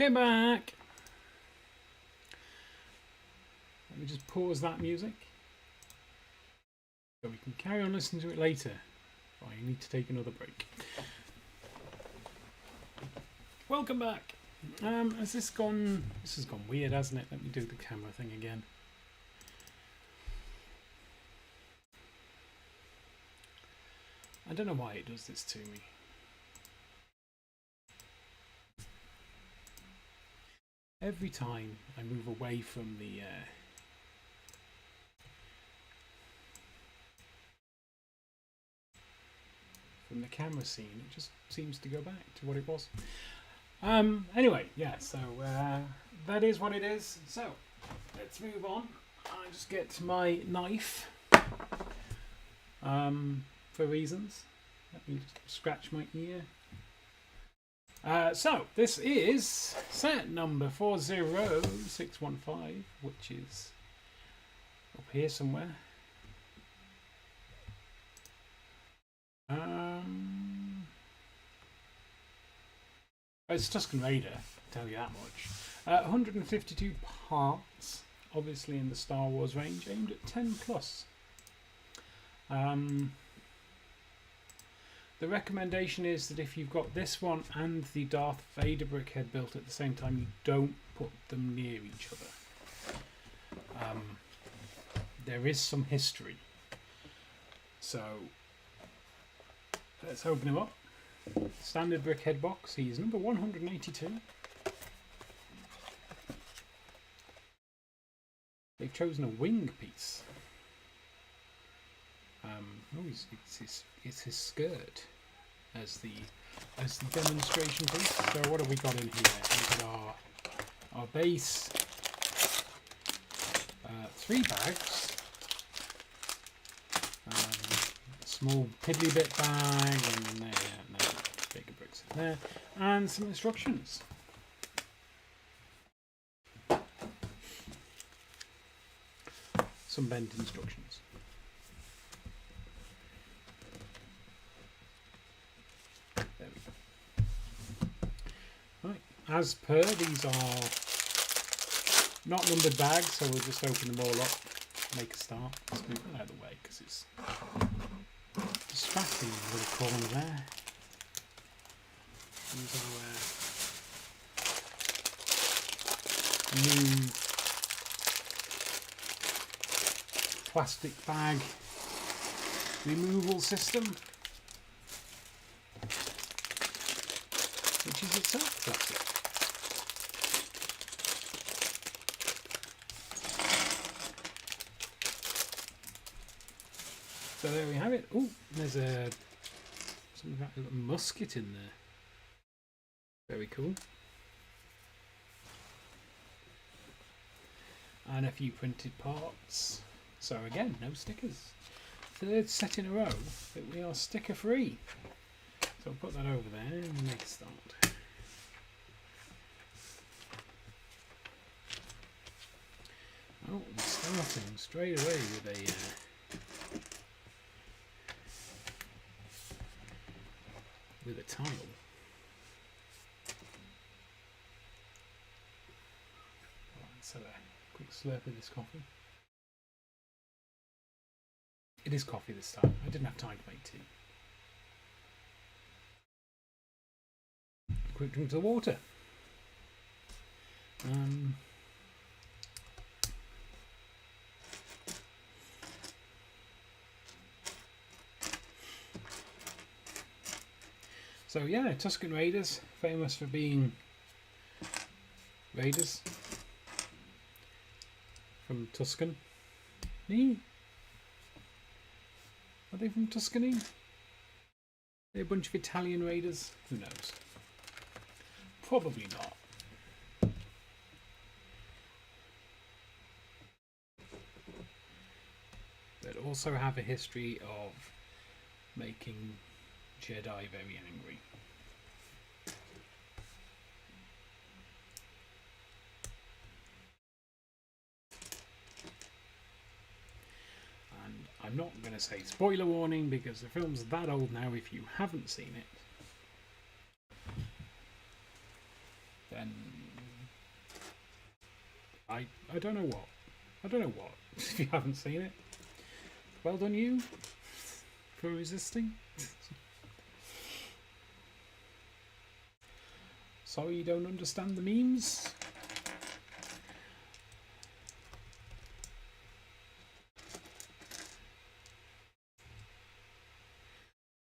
Came back. Let me just pause that music so we can carry on listening to it later. I need to take another break. Welcome back. Has this gone? This has gone weird, hasn't it? Let me do the camera thing again. I don't know why it does this to me. Every time I move away from the camera scene, it just seems to go back to what it was. Anyway, yeah, so that is what it is. So let's move on. I just get my knife for reasons. Let me just scratch my ear. So this is set number 40615, which is up here somewhere. It's Tusken Raider, I'll tell you that much. 152 parts, obviously in the Star Wars range, aimed at 10 plus. The recommendation is that if you've got this one and the Darth Vader brickhead built at the same time, you don't put them near each other. There is some history. So let's open him up. Standard brickhead box. He's number 182. They've chosen a wing piece. It's his skirt as the demonstration piece. So what have we got in here? We've got our base, 3 bags, a small piddly bit bag, and bigger bricks in there, and some instructions. Some bent instructions. As per, these are not numbered bags, so we'll just open them all up, make a start. Let's move that out of the way because it's distracting in the little corner there. These are new plastic bag removal system, which is itself plastic. So there we have it. Oh, there's something like a little musket in there. Very cool. And a few printed parts. So again, no stickers. Third set in a row that we are sticker free. So I'll put that over there and we'll make a start. Oh, we're starting straight away with a tile. Let's have a quick slurp of this coffee. It is coffee this time. I didn't have time to make tea. Quick drink of the water. So yeah, Tusken Raiders, famous for being raiders from Tusken. Are they from Tuscany? Are they a bunch of Italian raiders? Who knows? Probably not. But also have a history of making Jedi very angry. And I'm not going to say spoiler warning because the film's that old now. If you haven't seen it, then I don't know what. I don't know what. If you haven't seen it, well done you for resisting. Sorry you don't understand the memes.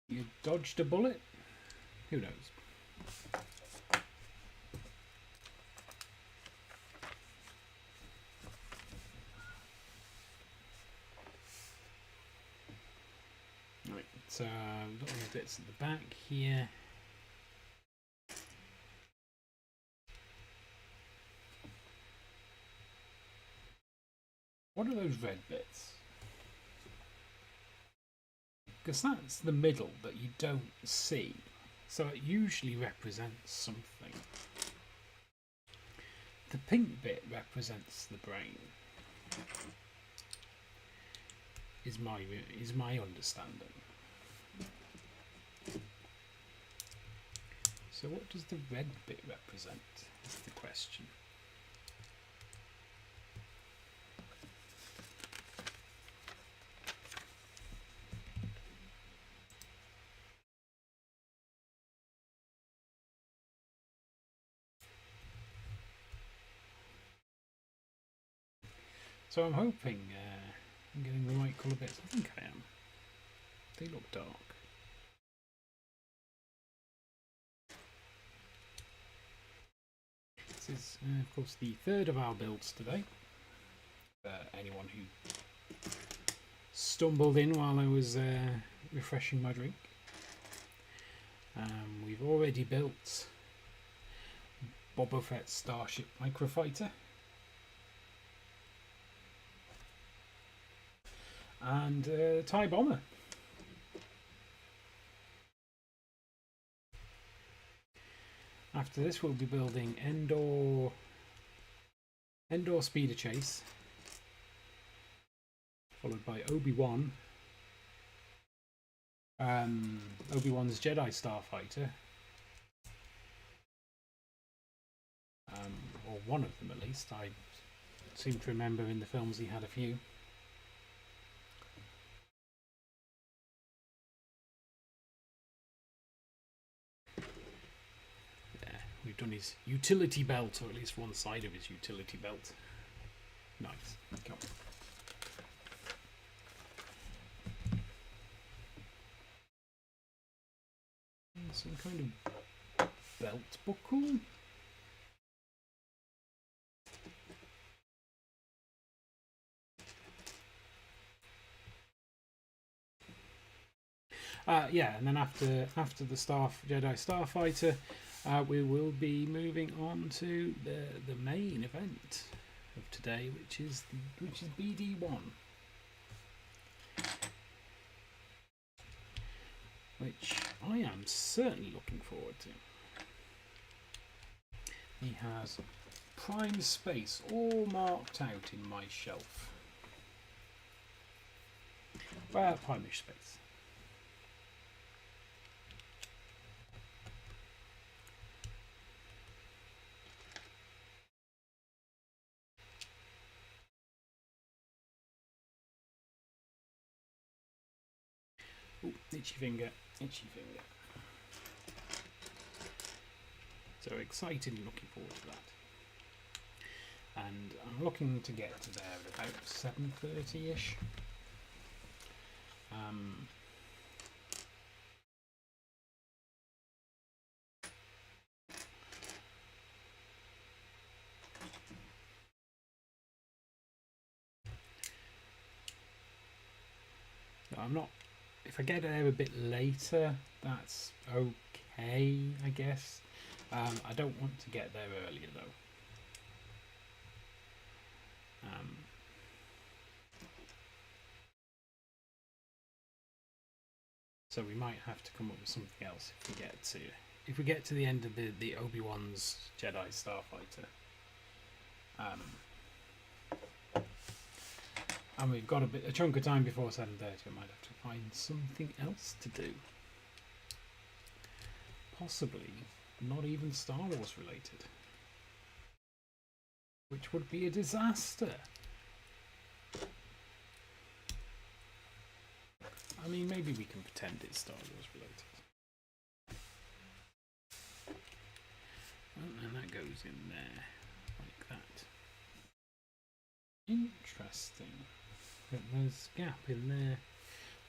You dodged a bullet? Who knows? Right, so little bits at the back here. What are those red bits? Because that's the middle that you don't see. So it usually represents something. The pink bit represents the brain. Is my understanding. So what does the red bit represent? Is the question. So I'm hoping I'm getting the right colour bits. I think I am. They look dark. This is, of course, the third of our builds today. Anyone who stumbled in while I was refreshing my drink. We've already built Boba Fett's Starship Microfighter. And TIE Bomber. After this we'll be building Endor Speeder Chase, followed by Obi-Wan, Obi-Wan's Jedi Starfighter, or one of them at least. I seem to remember in the films he had a few. We've done his utility belt, or at least one side of his utility belt. Nice. Come on. Some kind of belt buckle. Yeah, and then after the Jedi Starfighter, we will be moving on to the main event of today, which is BD1, which I am certainly looking forward to. He has prime space all marked out in my shelf. Well, prime-ish space. Ooh, itchy finger, itchy finger. So excited and looking forward to that. And I'm looking to get to there at about 7:30ish. I'm not. If I get there a bit later, that's okay, I guess. I don't want to get there earlier though. So we might have to come up with something else if we get to the end of the Obi-Wan's Jedi Starfighter. And we've got a chunk of time before 7:30. I might have to find something else to do. Possibly not even Star Wars related. which would be a disaster. I mean, maybe we can pretend it's Star Wars related. Oh, and that goes in there, like that. Interesting. But there's a gap in there.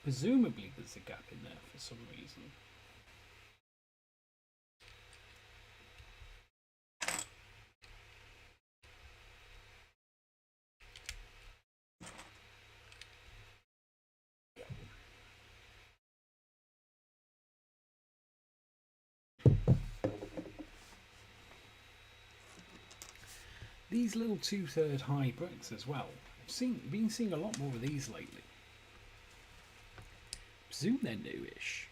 Presumably there's a gap in there for some reason. These little 2/3 high bricks as well. I've been seeing a lot more of these lately. I presume they're newish.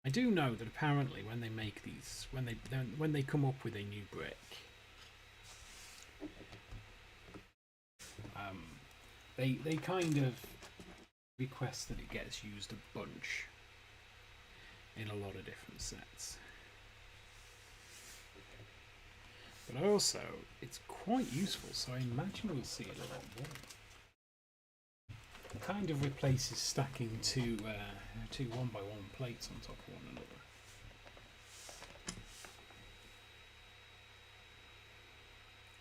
I do know that apparently when they make these, when they come up with a new brick, they kind of request that it gets used a bunch in a lot of different sets. But also, it's quite useful, so I imagine we'll see it a lot more. It kind of replaces stacking two 1x1 plates on top of one another.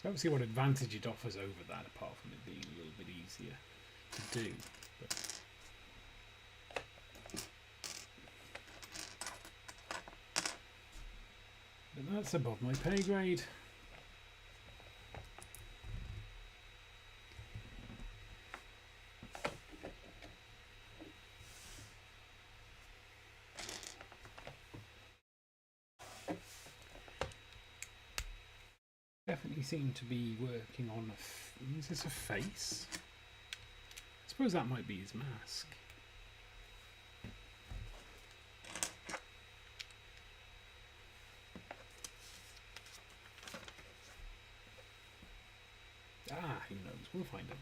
I don't see what advantage it offers over that, apart from it being a little bit easier to do. But that's above my pay grade. Definitely seem to be working on is this a face? I suppose that might be his mask. Ah, who knows? We'll find out.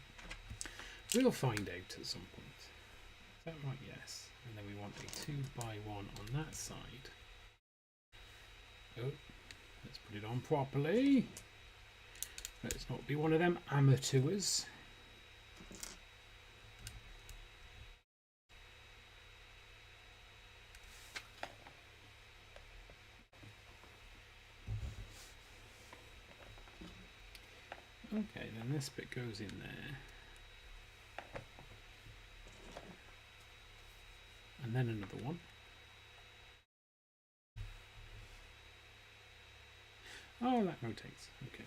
We'll find out at some point. Is that right? Yes. And then we want a 2x1 on that side. Oh, let's put it on properly. Let's not be one of them amateurs. Okay, then this bit goes in there. And then another one. Oh, that rotates. Okay.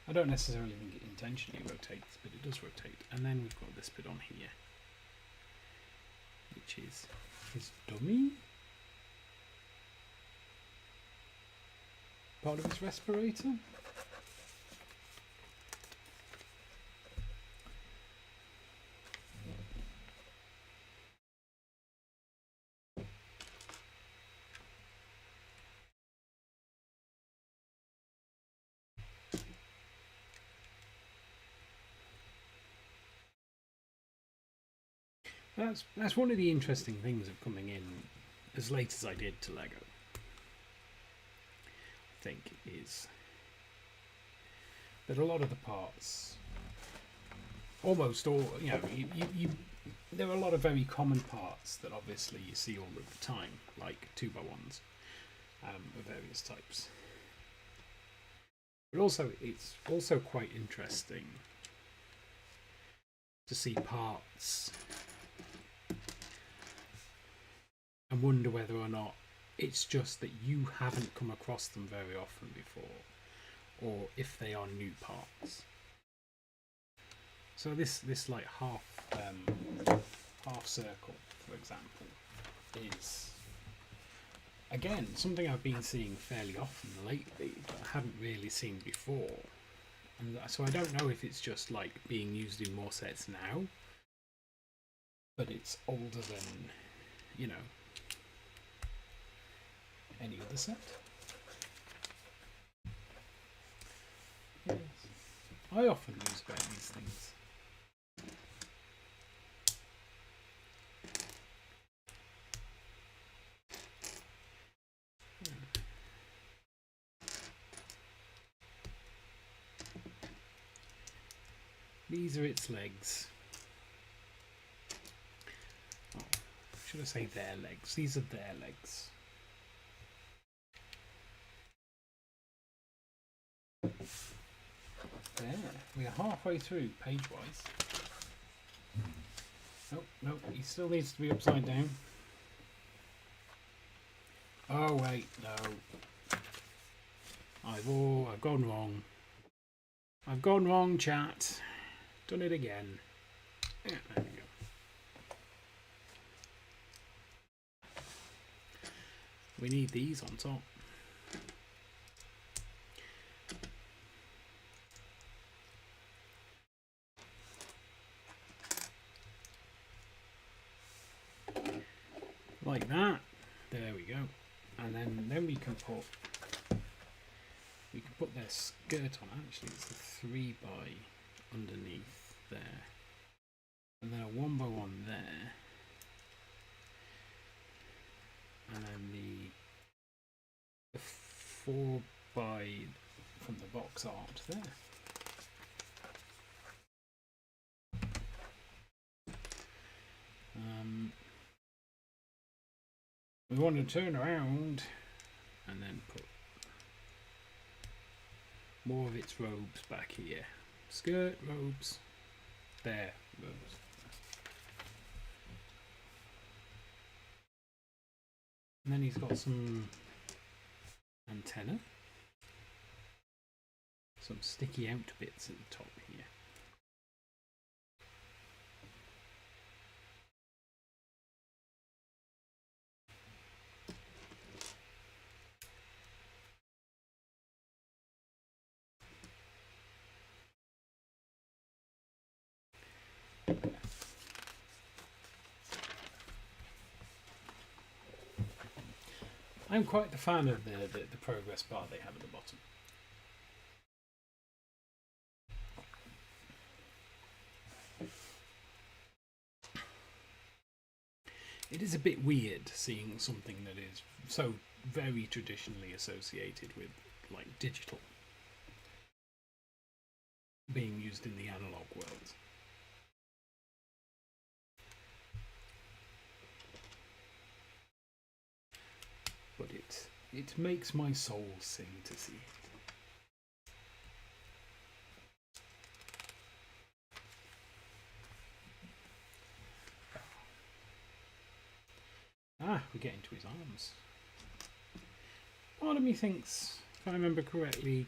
I don't necessarily think it intentionally rotates, but it does rotate. And then we've got this bit on here, which is his dummy. Part of his respirator. That's one of the interesting things of coming in as late as I did to Lego. I think is that a lot of the parts, almost all, you know, there are a lot of very common parts that obviously you see all of the time, like 2x1s of various types. But also, it's also quite interesting to see parts and wonder whether or not it's just that you haven't come across them very often before, or if they are new parts. So this like half circle, for example, is again something I've been seeing fairly often lately, but I hadn't really seen before. And so I don't know if it's just like being used in more sets now, but it's older than, you know, any other set. Yes. I often use about these things. These are its legs. Oh, should I say their legs? These are their legs. There, we are halfway through page-wise. Oh, no, he still needs to be upside down. Oh wait, no. I've gone wrong. I've gone wrong, chat. Done it again. Yeah, there we go. We need these on top. Like that. There we go. And then we can put their skirt on. Actually, it's a 3 by underneath there, and then a 1 by 1 there, and then the 4 by from the box art there. We want to turn around and then put more of its robes back here. Skirt, robes, there, robes. And then he's got some antenna, some sticky out bits at the top here. I'm quite the fan of the progress bar they have at the bottom. It is a bit weird seeing something that is so very traditionally associated with like digital being used in the analog world. But it makes my soul sing to see it. Ah, we get into his arms. Part of me thinks, if I remember correctly,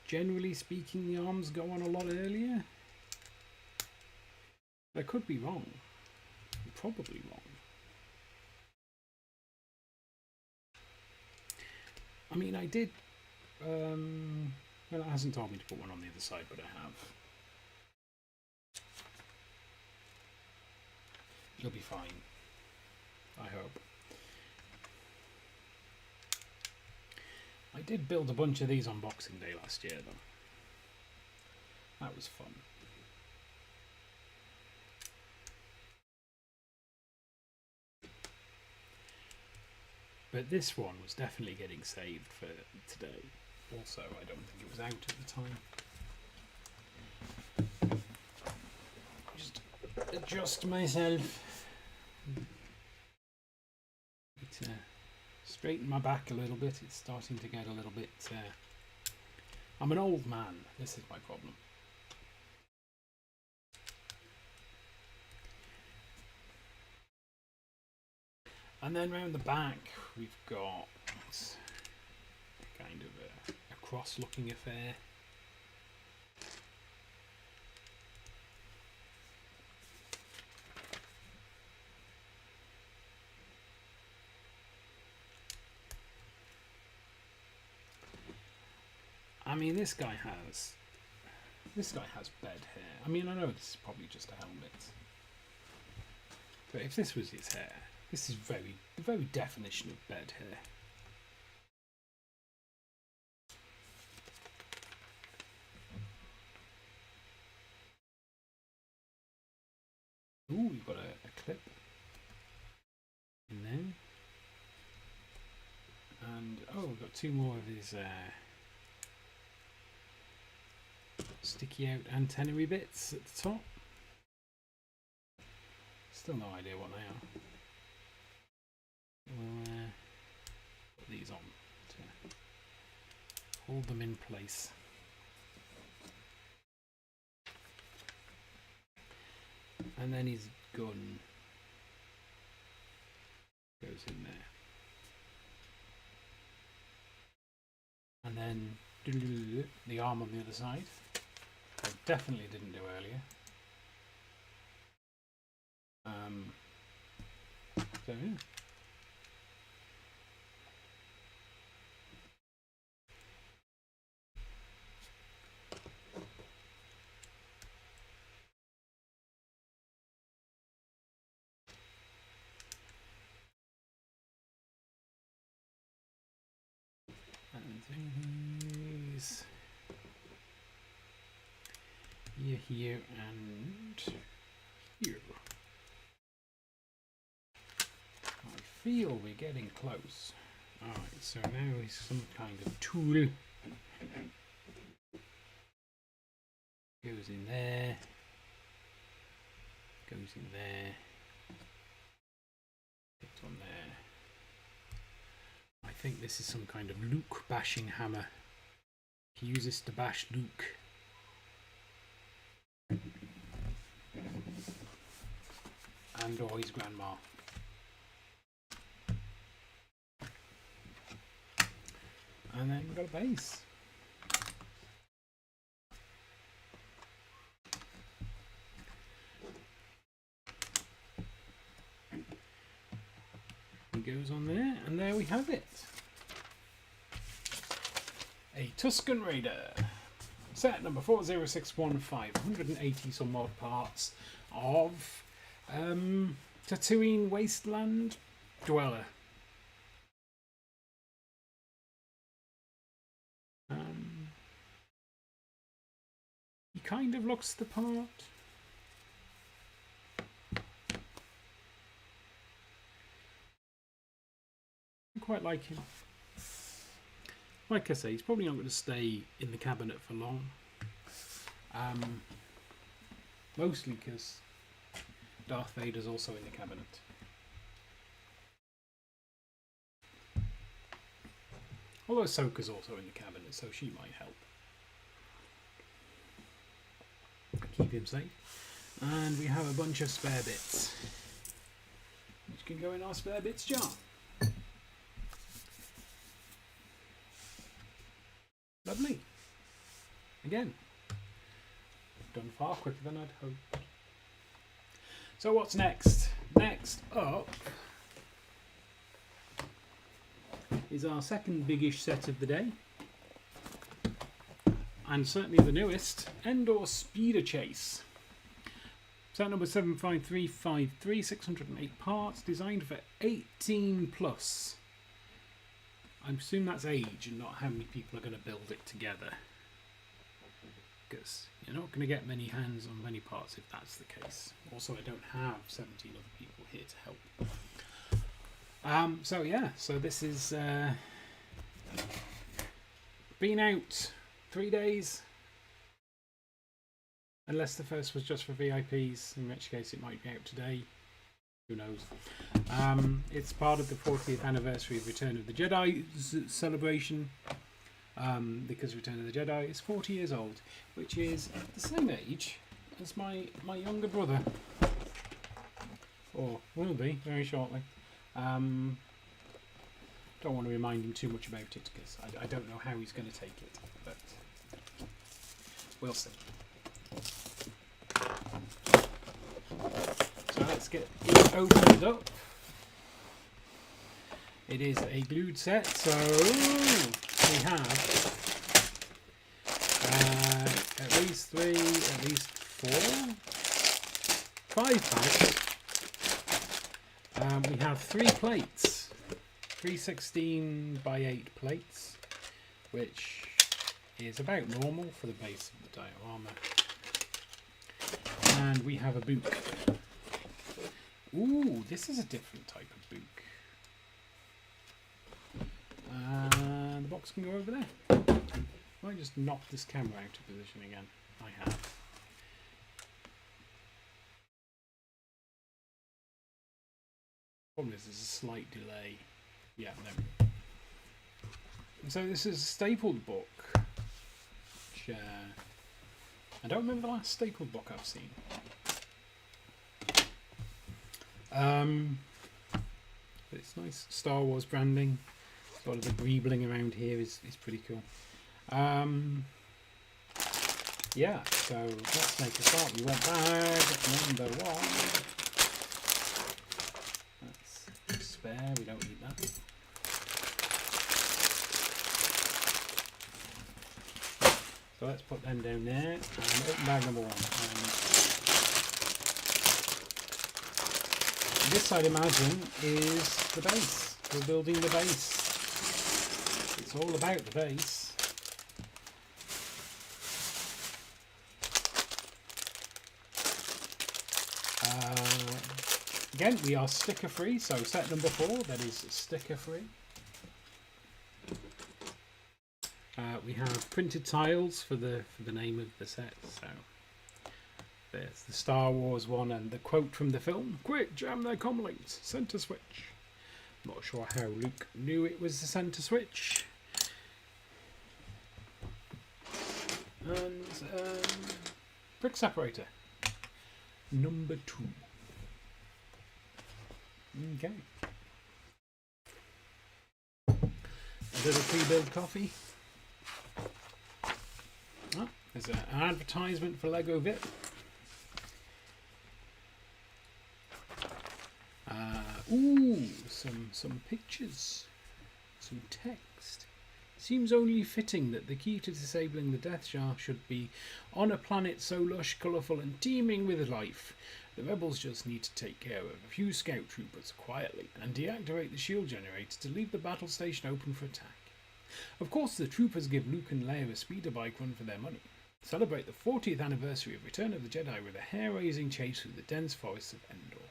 generally speaking, the arms go on a lot earlier. I could be wrong. I'm probably wrong. I mean, I did. Well, it hasn't told me to put one on the other side, but I have. You'll be fine. I hope. I did build a bunch of these on Boxing Day last year, though. That was fun. But this one was definitely getting saved for today. Also, I don't think it was out at the time. Just adjust myself. Straighten my back a little bit. It's starting to get a little bit... I'm an old man. This is my problem. And then round the back we've got kind of a cross-looking affair. I mean, this guy has bed hair. I mean, I know this is probably just a helmet, but if this was his hair, this is the very definition of bed hair. Ooh, you've got a clip in there, and oh, we've got two more of his sticky out antennae bits at the top. Still no idea what they are. We'll put these on to hold them in place. And then his gun goes in there. And then the arm on the other side. I definitely didn't do earlier. So yeah. And these here and here. I feel we're getting close. Alright, so now is some kind of tool. Goes in there. Goes in there. It's on there. I think this is some kind of Luke bashing hammer. He uses to bash Luke. And or his grandma. And then we've got a base. It goes on there, and there we have it. A Tusken Raider. Set number 40615, 180 some odd parts of Tatooine Wasteland Dweller. He kind of looks the part. I quite like him. Like I say, he's probably not going to stay in the cabinet for long. Mostly because Darth Vader's also in the cabinet. Although Ahsoka's also in the cabinet, so she might help. Keep him safe. And we have a bunch of spare bits, which can go in our spare bits jar. Lovely. Again, done far quicker than I'd hoped. So what's next? Next up is our second biggish set of the day. And certainly the newest, Endor Speeder Chase. Set number 75353, 608 parts, designed for 18 plus. I assume that's age and not how many people are going to build it together. Because you're not going to get many hands on many parts if that's the case. Also, I don't have 17 other people here to help. So yeah, so this is been out 3 days. Unless the first was just for VIPs, in which case it might be out today. Who knows? It's part of the 40th anniversary of Return of the Jedi celebration. Because Return of the Jedi is 40 years old, which is the same age as my younger brother. Or will be very shortly. Don't want to remind him too much about it because I don't know how he's going to take it, but we'll see. So let's get it opened up. It is a glued set, so we have at least 3, at least 4, 5 packs. We have 3 plates, 3 16 by 8 plates, which is about normal for the base of the diorama. And we have a book. Ooh, this is a different type of book. And the box can go over there. I might just knock this camera out of position again. I have. Problem is, there's a slight delay. Yeah, no. So this is a stapled book. Which, I don't remember the last stapled book I've seen. But it's nice Star Wars branding. A lot of the greebling around here is pretty cool. Yeah, so let's make a start. We went bag number 1. That's spare, we don't need that. So let's put them down there and open bag number 1. This, I'd imagine, is the base. We're building the base. It's all about the base. Again, we are sticker free, so set number 4, that is sticker free. We have printed tiles for the name of the set. So there's the Star Wars one and the quote from the film: "Quick, jam their comlinks, center switch." Not sure how Luke knew it was the center switch. And brick separator number 2. Okay. A little pre-build coffee. Oh, there's an advertisement for Lego VIP. Ooh, some pictures, some text. Seems only fitting that the key to disabling the Death Star should be on a planet so lush, colourful and teeming with life. The rebels just need to take care of a few scout troopers quietly and deactivate the shield generator to leave the battle station open for attack. Of course, the troopers give Luke and Leia a speeder bike run for their money. Celebrate the 40th anniversary of Return of the Jedi with a hair-raising chase through the dense forests of Endor.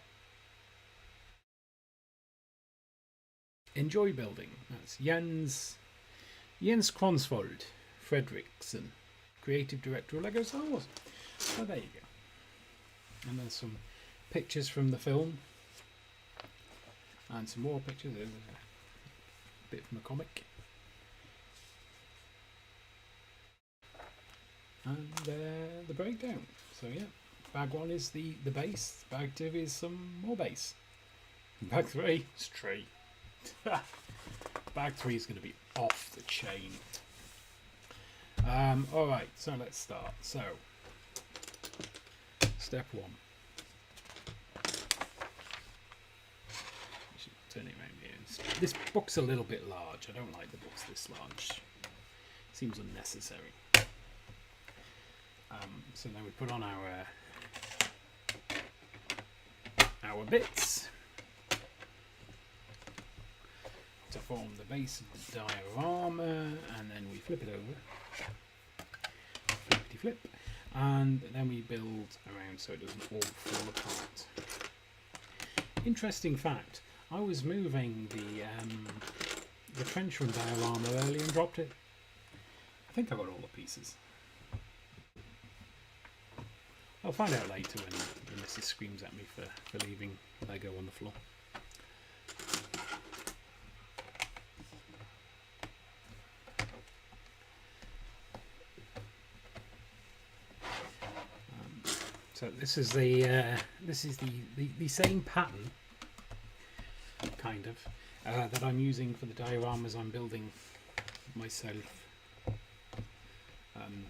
Enjoy building. That's Jens Kronsvold Fredrickson, creative director of Lego Star Wars. So there you go. And there's some pictures from the film. And some more pictures. There's a bit from a comic. And the breakdown. So yeah, bag 1 is the base. Bag 2 is some more base. Bag 3 is tree. Bag 3 is going to be off the chain. Alright, so let's start. So, step 1. Turn it around here. This book's a little bit large. I don't like the books this large. Seems unnecessary. So then we put on our bits to form the base of the diorama, and then we flip it over, flippity flip, and then we build around so it doesn't all fall apart. Interesting fact: I was moving the trench run diorama earlier and dropped it. I think I got all the pieces. I'll find out later when the missus screams at me for leaving Lego on the floor. So this is the same pattern, kind of, that I'm using for the dioramas I'm building myself.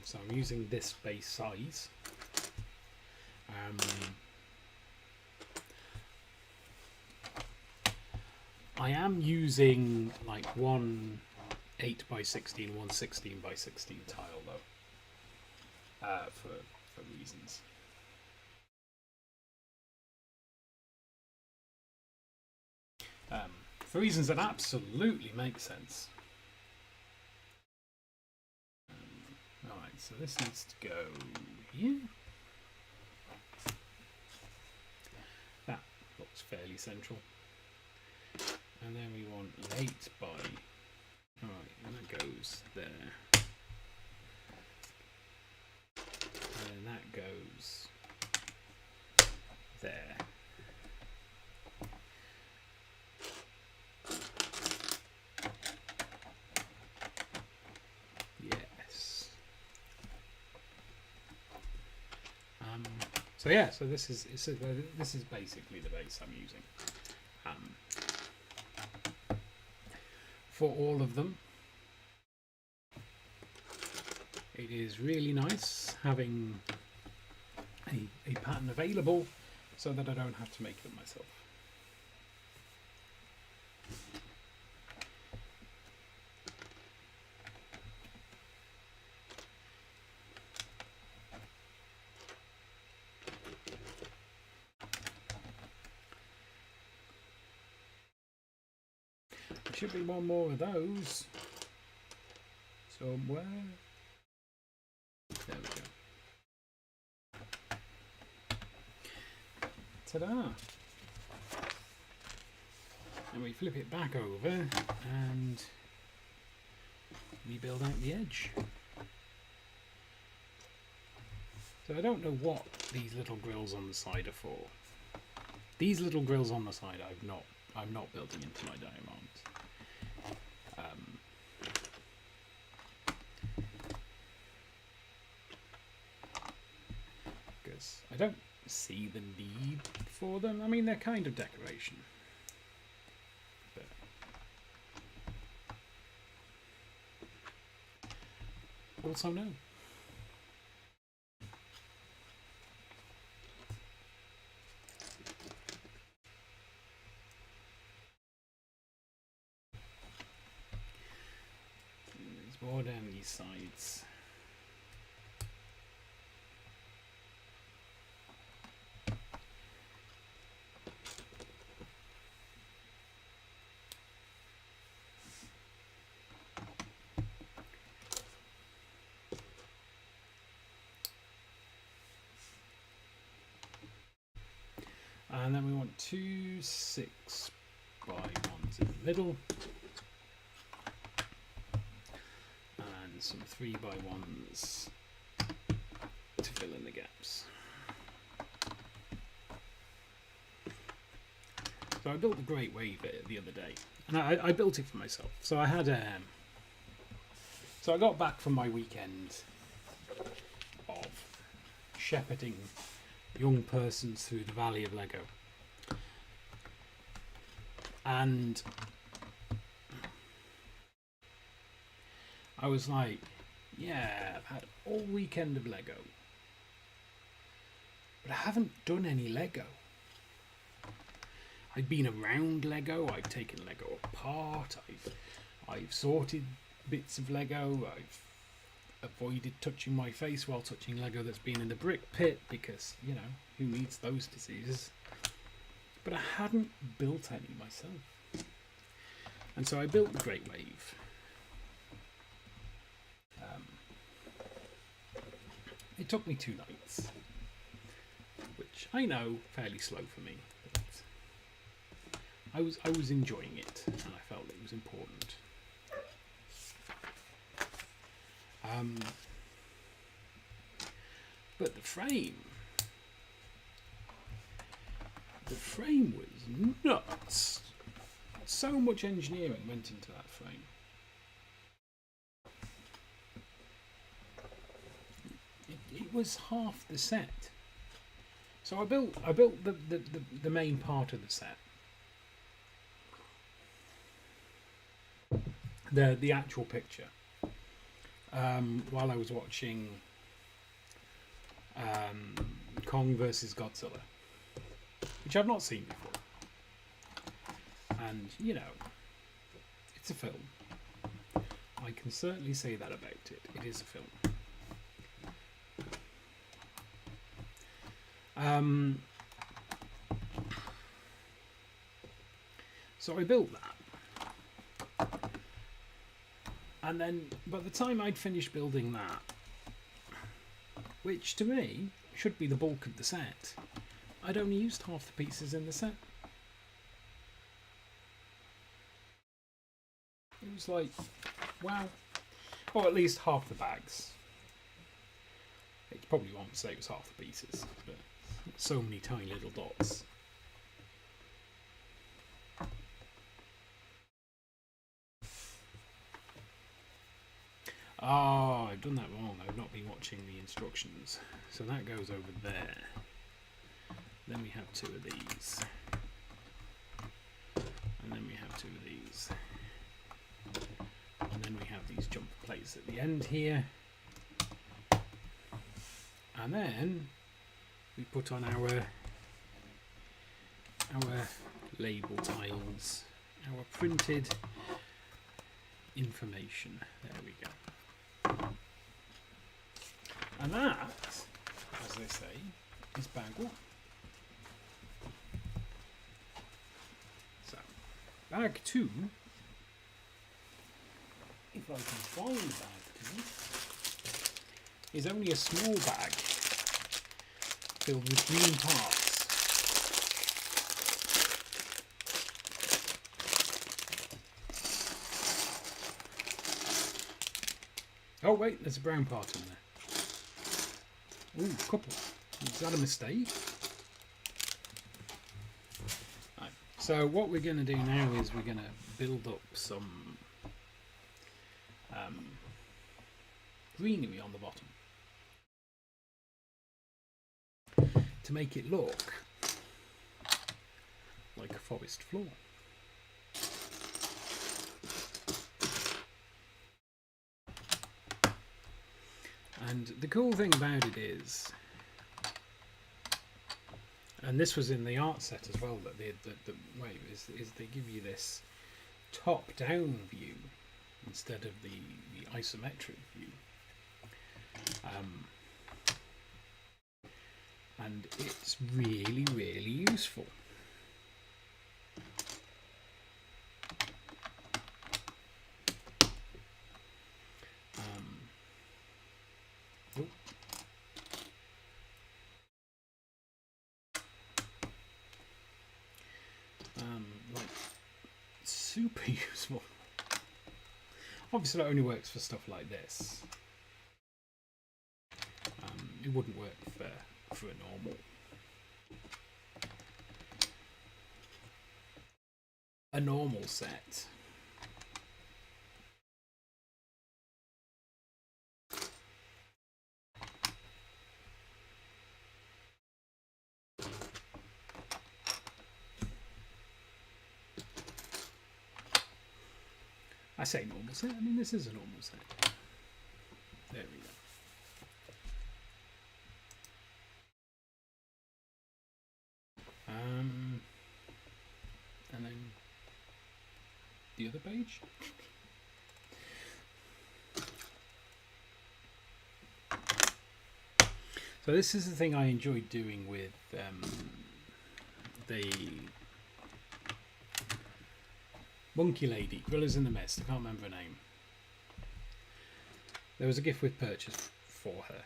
So I'm using this base size. I am using like one 8x16, one 16x16 tile though, for reasons. For reasons that absolutely make sense. Alright, so this needs to go here. That looks fairly central. And then we want an 8 by. Alright, and that goes there. then that goes there. Yes. So yeah, so this is basically the base I'm using for all of them. It is really nice having a pattern available so that I don't have to make them myself. There should be one more of those somewhere. There we go. Ta-da! And we flip it back over and we build out the edge. So I don't know what these little grills on the side are for. These little grills on the side I'm not building into my diamond. Because I don't see the need for them. I mean, they're kind of decoration. But also no. There's more down these sides. And then we want 2 6 by 1s in the middle, and some 3 by 1s to fill in the gaps. So I built the Great Wave the other day, and I built it for myself. So I had so I got back from my weekend of shepherding young persons through the Valley of Lego, and I was like, yeah, I've had all weekend of Lego, but I haven't done any Lego. I've been around Lego, I've taken Lego apart, I've sorted bits of Lego, I've avoided touching my face while touching Lego that's been in the brick pit, because, you know, who needs those diseases? But I hadn't built any myself. And so I built the Great Wave. It took me 2 nights, which I know, fairly slow for me, but I was enjoying it, and I felt it was important. But the frame was nuts. So much engineering went into that frame. It was half the set. So I built the main part of the set. The actual picture. While I was watching Kong vs Godzilla, which I've not seen before. And, you know, it's a film. I can certainly say that about it. It is a film. So I built that. And then by the time I'd finished building that, which to me should be the bulk of the set, I'd only used half the pieces in the set. It was like, wow. Or at least half the bags. It probably won't say it was half the pieces, but so many tiny little dots. Oh, I've done that wrong. I've not been watching the instructions. So that goes over there. Then we have two of these. And then we have two of these. And then we have these jumper plates at the end here. And then we put on our label tiles, our printed information. There we go. And that, as they say, is bag one. So, bag two, if I can find bag two, is only a small bag filled with green parts. Oh wait, there's a brown part in there. Ooh, couple. Is that a mistake? Right. So what we're going to do now is we're going to build up some greenery on the bottom to make it look like a forest floor. And the cool thing about it is, and this was in the art set as well, that the way is they give you this top-down view instead of the isometric view. And it's really, really useful. Like super useful. Obviously that only works for stuff like this. It wouldn't work for a normal set. I say normal set, I mean this is a normal set. There we go. And then the other page. So this is the thing I enjoyed doing with the Monkey Lady, Gorillas in the Mist. I can't remember her name. There was a gift with purchase for her.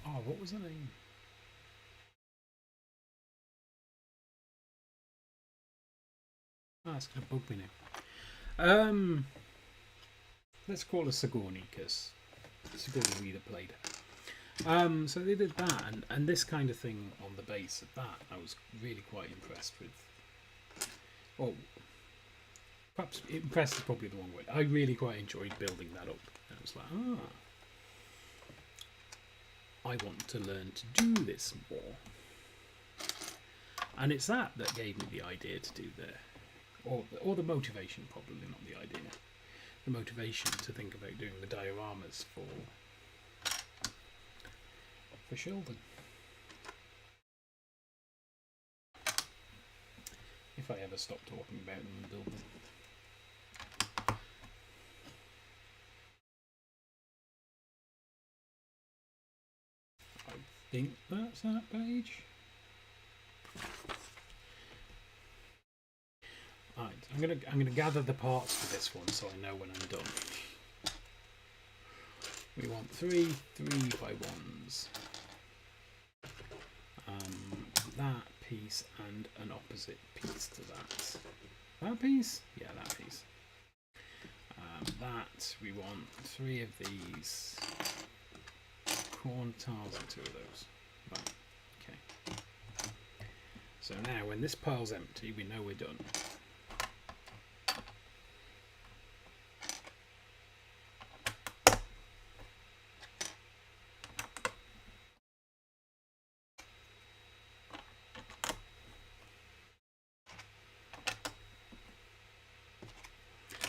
Oh, what was her name? Ah, it's going to bug me now. Let's call her Sigourney, because Sigourney Weaver played her. So they did that, and this kind of thing on the base of that, I was really quite impressed with. Well, perhaps impressed is probably the wrong word. I really quite enjoyed building that up. I was like, I want to learn to do this more. And it's that gave me the idea to do or the motivation, probably not the idea. The motivation to think about doing the dioramas for Sheldon. If I ever stop talking about them and build them. I think that's that page. Right, I'm gonna gather the parts for this one so I know when I'm done. We want three 3x1s. That piece and an opposite piece to that. That piece? Yeah, that piece. that. We want 3 of these. Corn tiles and 2 of those. Right, okay. So now when this pile's empty, we know we're done.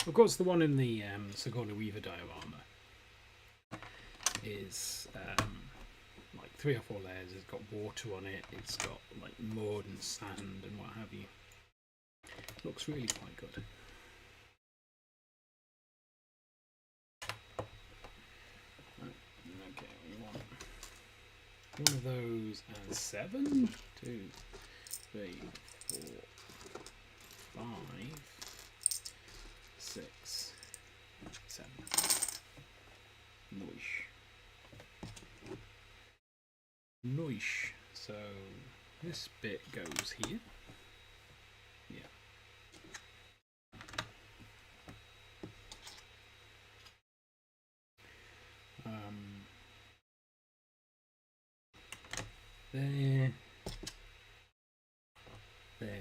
Of course, the one in the Sigourney Weaver diorama is like 3 or 4 layers. It's got water on it. It's got like mud and sand and what have you. Looks really quite good. Okay, we want one of those and 7. 2, 3, 4, 5. 6, 7. Noish. Noish. So this bit goes here. Yeah. There. There.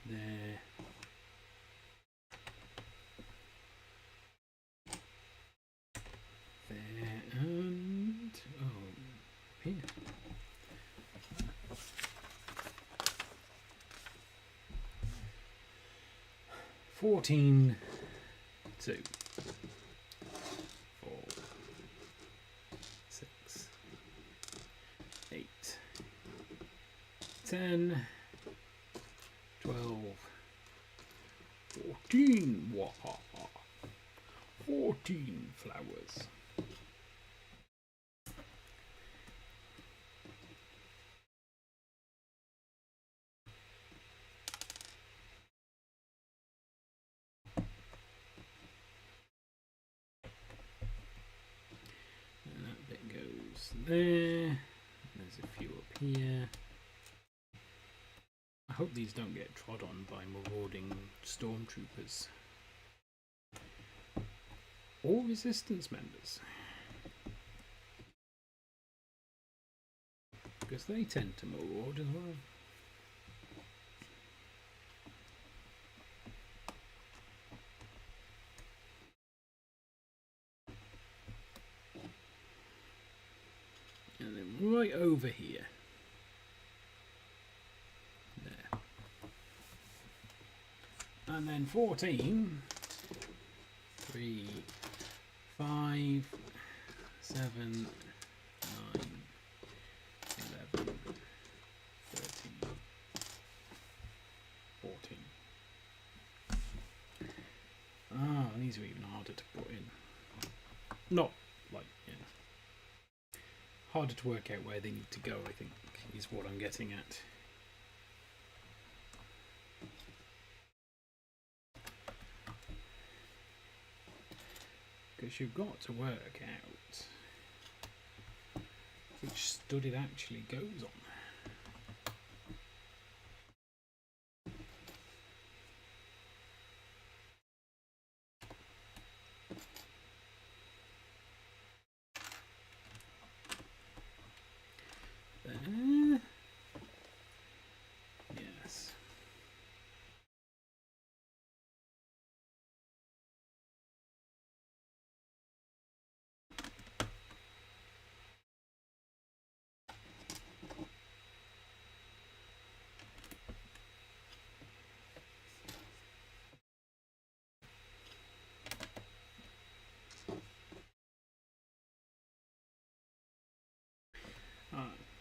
There. There and here. 14, 2, 4, 6, 8, 10, 12, 14. Wahaha. 14 flowers. And that bit goes there. There's a few up here. I hope these don't get trod on by marauding stormtroopers. Or resistance members. Because they tend to maraud as well. And then right over here. There. And then 14. 3, 5, 7, 9, 11, 13, 14. Ah, these are even harder to put in. Not like, you know, harder to work out where they need to go, I think, is what I'm getting at. Because you've got to work out which stud it actually goes on. There. Yes.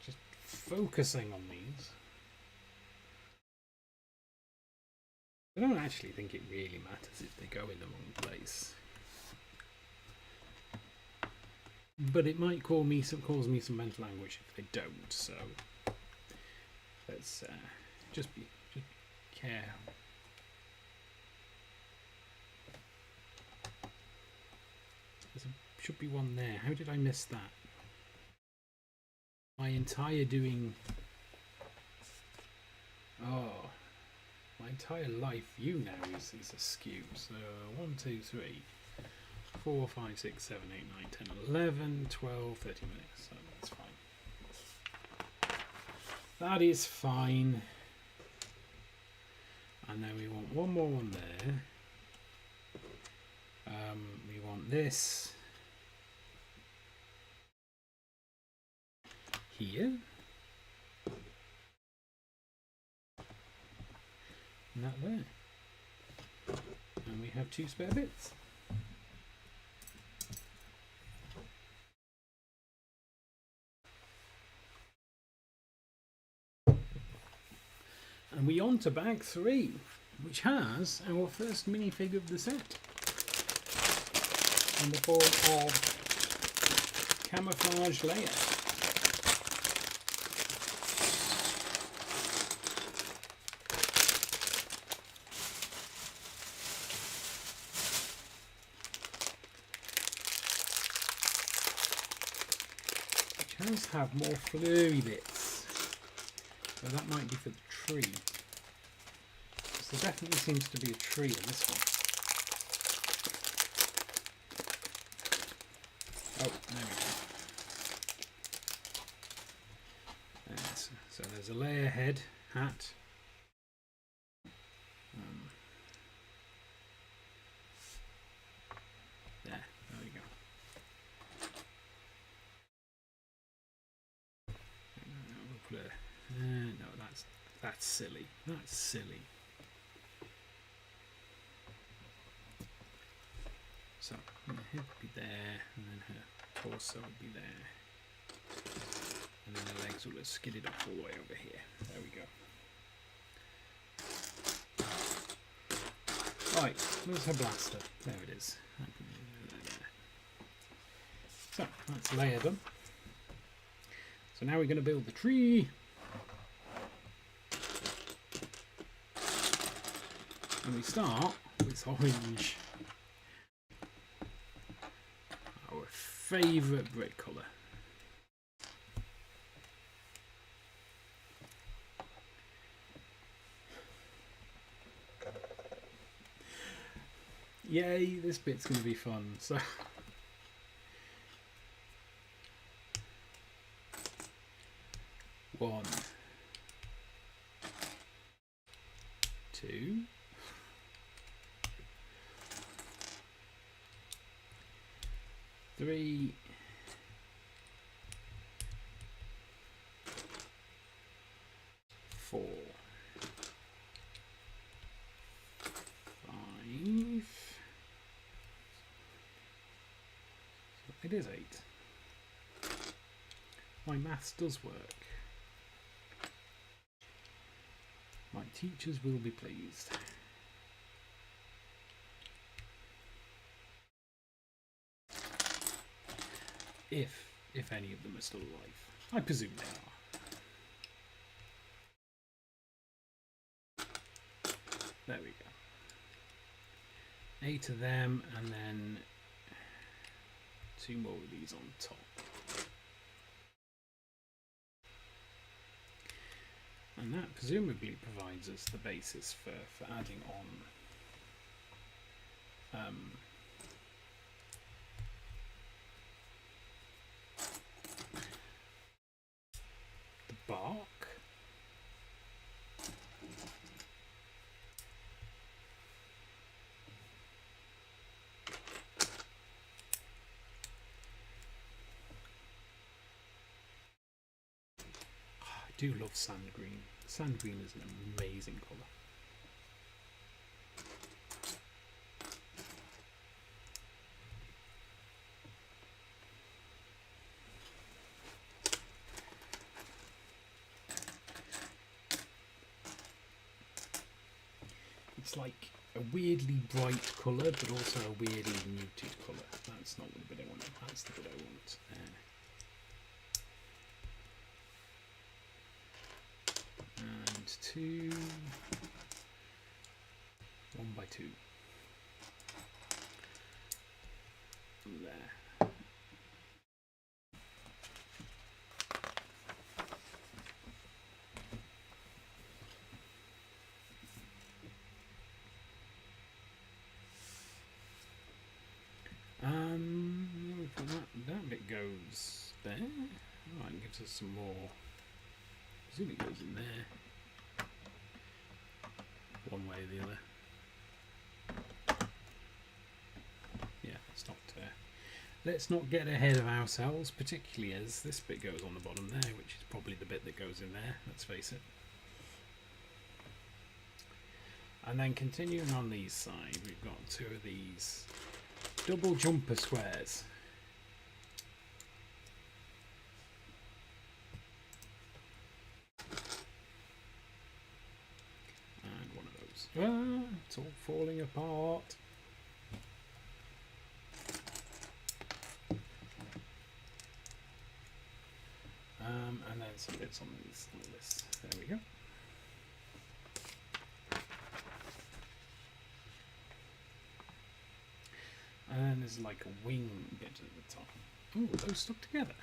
Just focusing on these. I don't actually think it really matters if they go in the wrong place. But it might cause me some mental anguish if they don't, so let's just care. Should be one there. How did I miss that? My entire doing... Oh, entire live view now is askew. So 1, 2, 3, 4, 5, 6, 7, 8, 9, 10, 11, 12, 13 minutes. So that's fine. That is fine. And then we want one more one there. We want this here. And that there. And we have 2 spare bits. And we on to bag 3, which has our first minifig of the set. In the form of Camouflage Leia. Which does have more flurry bits. So that might be for the tree. Because there definitely seems to be a tree in this one. Oh, there we go. Yes. So there's a Leia head, hat. There we go. We'll put a, no, that's silly. That's silly. So her head would be there, and then her torso would be there, and then the legs will have skidded up all the way over here. There we go. Right, where's her blaster? There it is. So that's Leia done. So now we're going to build the tree. And we start with orange. Our favourite brick colour. Yay, this bit's going to be fun. So 1, 2, 3, 4, 5. It is 8. My maths does work. My teachers will be pleased. If any of them are still alive. I presume they are. There we go. 8 of them, and then 2 more of these on top. And that presumably provides us the basis for adding on the bark. I do love sand green. Sand green is an amazing colour. It's like a weirdly bright colour, but also a weirdly muted colour. That's not the bit I want. That's the bit I want. And 2, 1 by 2. There. there's some more. I presume it goes in there. One way or the other. Yeah, let's not get ahead of ourselves, particularly as this bit goes on the bottom there, which is probably the bit that goes in there, let's face it. And then continuing on these side, we've got two of these double jumper squares. And one of those. Ah, it's all falling apart. And then some bits on these like this. There we go. And there's like a wing bit at the top. Oh, those stuck together.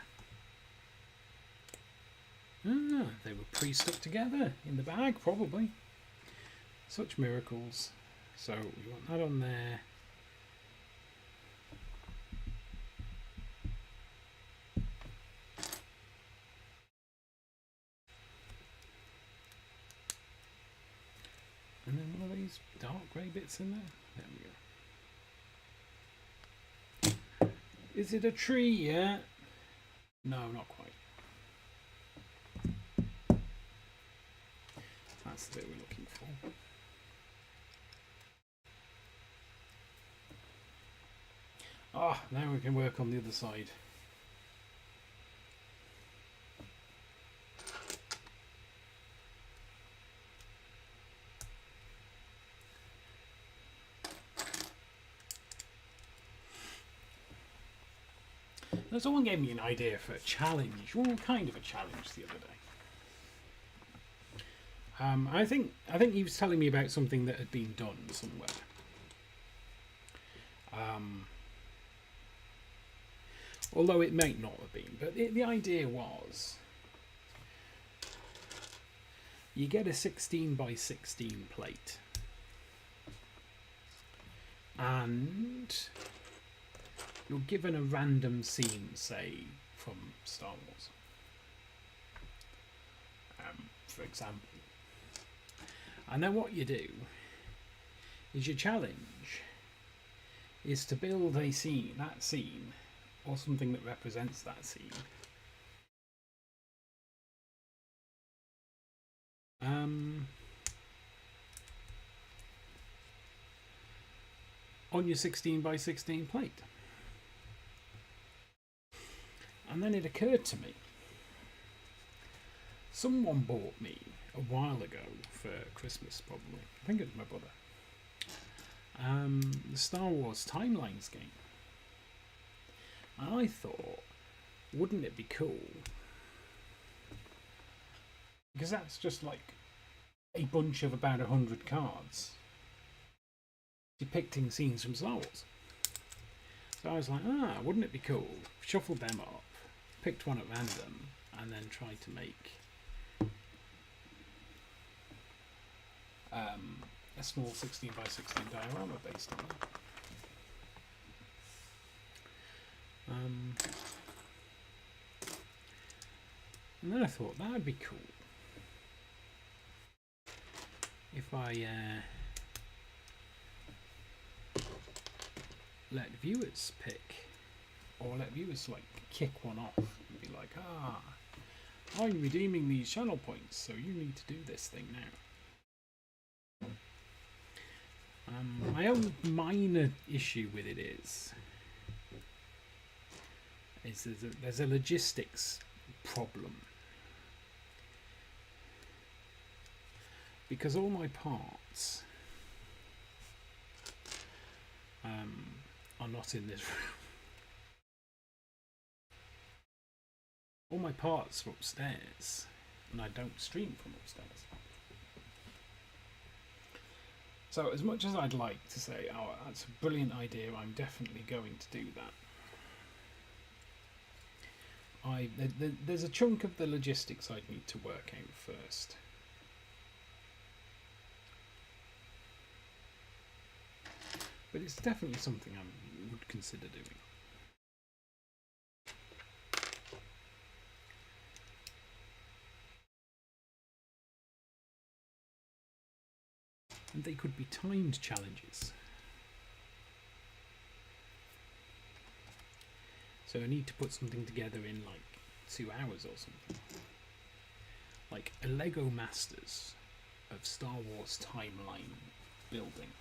Ah, they were pre-stuck together in the bag, probably. Such miracles. So we want that on there. And then one of these dark grey bits in there. There we go. Is it a tree yet? No, not quite. That's the bit we're looking for. Ah, now we can work on the other side. Now, someone gave me an idea for a challenge, well, kind of a challenge the other day. I think he was telling me about something that had been done somewhere. Although it might not have been, but the idea was you get a 16 by 16 plate and you're given a random scene, say, from Star Wars, for example. And then what you do is your challenge is to build a scene, that scene, or something that represents that scene. On your 16 by 16 plate. And then it occurred to me, someone bought me a while ago for Christmas, probably, I think it was my brother, the Star Wars Timelines game. And I thought, wouldn't it be cool? Because that's just like a bunch of about 100 cards depicting scenes from Star Wars. So I was like, wouldn't it be cool? Shuffled them up, picked one at random, and then tried to make a small 16 by 16 diorama based on that. And then I thought that would be cool if I let viewers pick, or let viewers like kick one off and be like, I'm redeeming these channel points, so you need to do this thing now. My own minor issue with it is there's a logistics problem, because all my parts are not in this room. All my parts are upstairs, and I don't stream from upstairs. So as much as I'd like to say, that's a brilliant idea, I'm definitely going to do that, there's a chunk of the logistics I'd need to work out first. But it's definitely something I would consider doing. And they could be timed challenges. So I need to put something together in like 2 hours or something. Like a Lego Masters of Star Wars timeline building.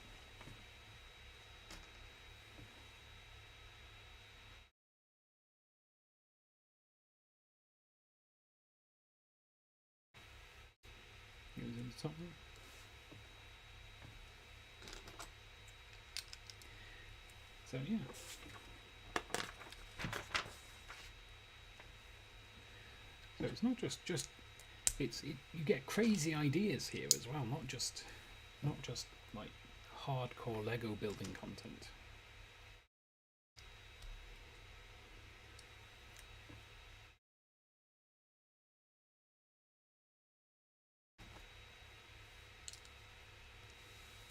It was in the top one. So yeah. So it's not just you get crazy ideas here as well, not just like hardcore Lego building content.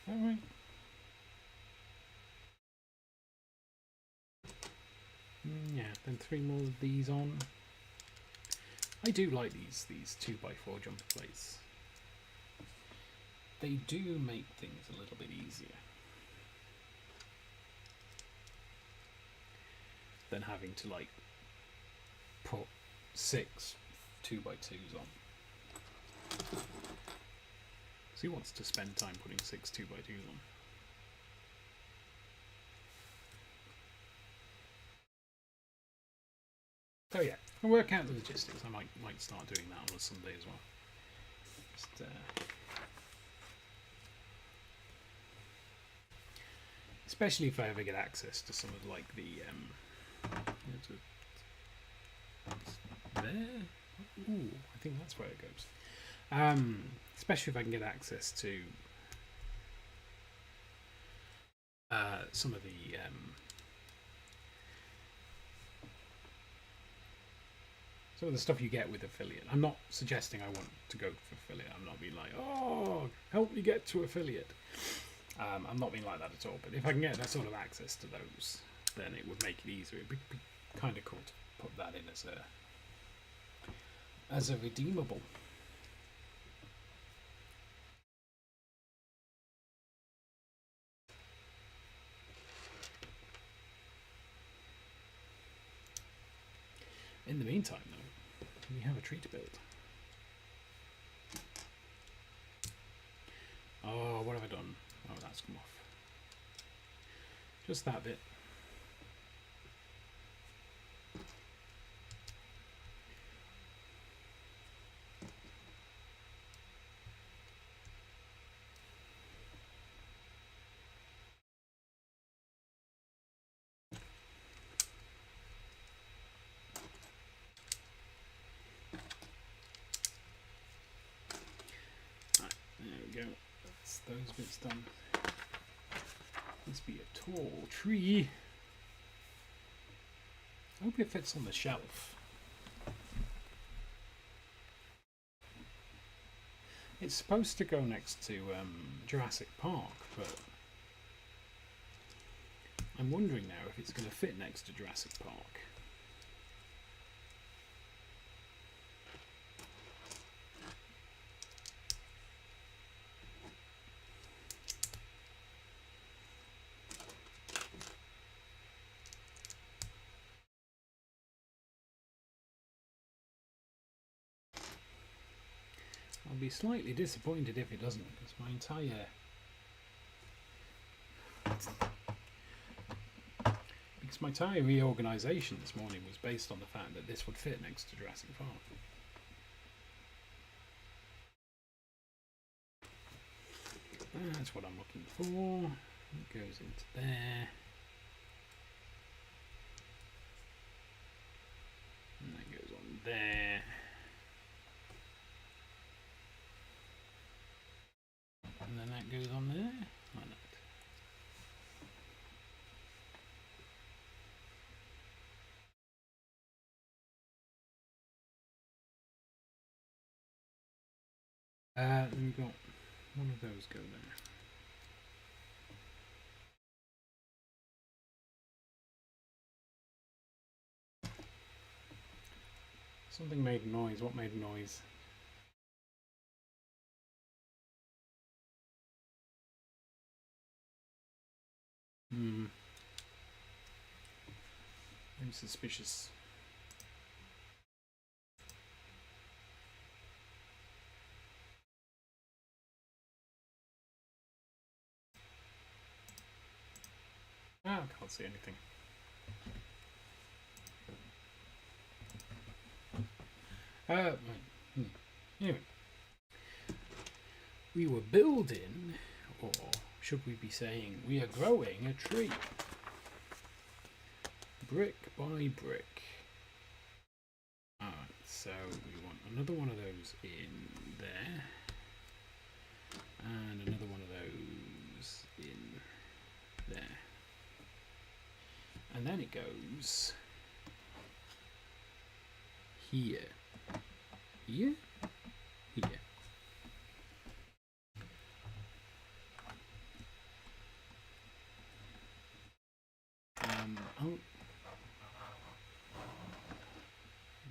All right. Yeah, then 3 more of these on. I do like these 2x4 jumper plates. They do make things a little bit easier than having to like put 6 2x2s on. So who wants to spend time putting 6 2x2s on? Oh yeah, I'll work out the logistics. I might start doing that on a Sunday as well. Just, especially if I ever get access to some of like the there. Ooh, I think that's where it goes. Especially if I can get access to some of the stuff you get with affiliate. I'm not suggesting I want to go for affiliate. I'm not being like, oh, help me get to affiliate. I'm not being like that at all. But if I can get that sort of access to those, then it would make it easier. It'd be kind of cool to put that in as a redeemable. In the meantime, though, we have a tree to build. Oh, what have I done? Oh, that's come off. Just that bit. Right, there we go. That's those bits done. This be a tall tree. I hope it fits on the shelf. It's supposed to go next to Jurassic Park, but I'm wondering now if it's going to fit next to Jurassic Park. I'll be slightly disappointed if it doesn't, because my entire reorganisation this morning was based on the fact that this would fit next to Jurassic Park. That's what I'm looking for. It goes into there. And that goes on there. And then that goes on there, like that. Then we've got one of those go there. Something made noise. What made noise? I'm suspicious. Ah, I can't see anything. Right. Anyway, we were building, or should we be saying we are growing a tree, brick by brick. Alright, so we want another one of those in there, and another one of those in there, and then it goes here, here, here. Oh,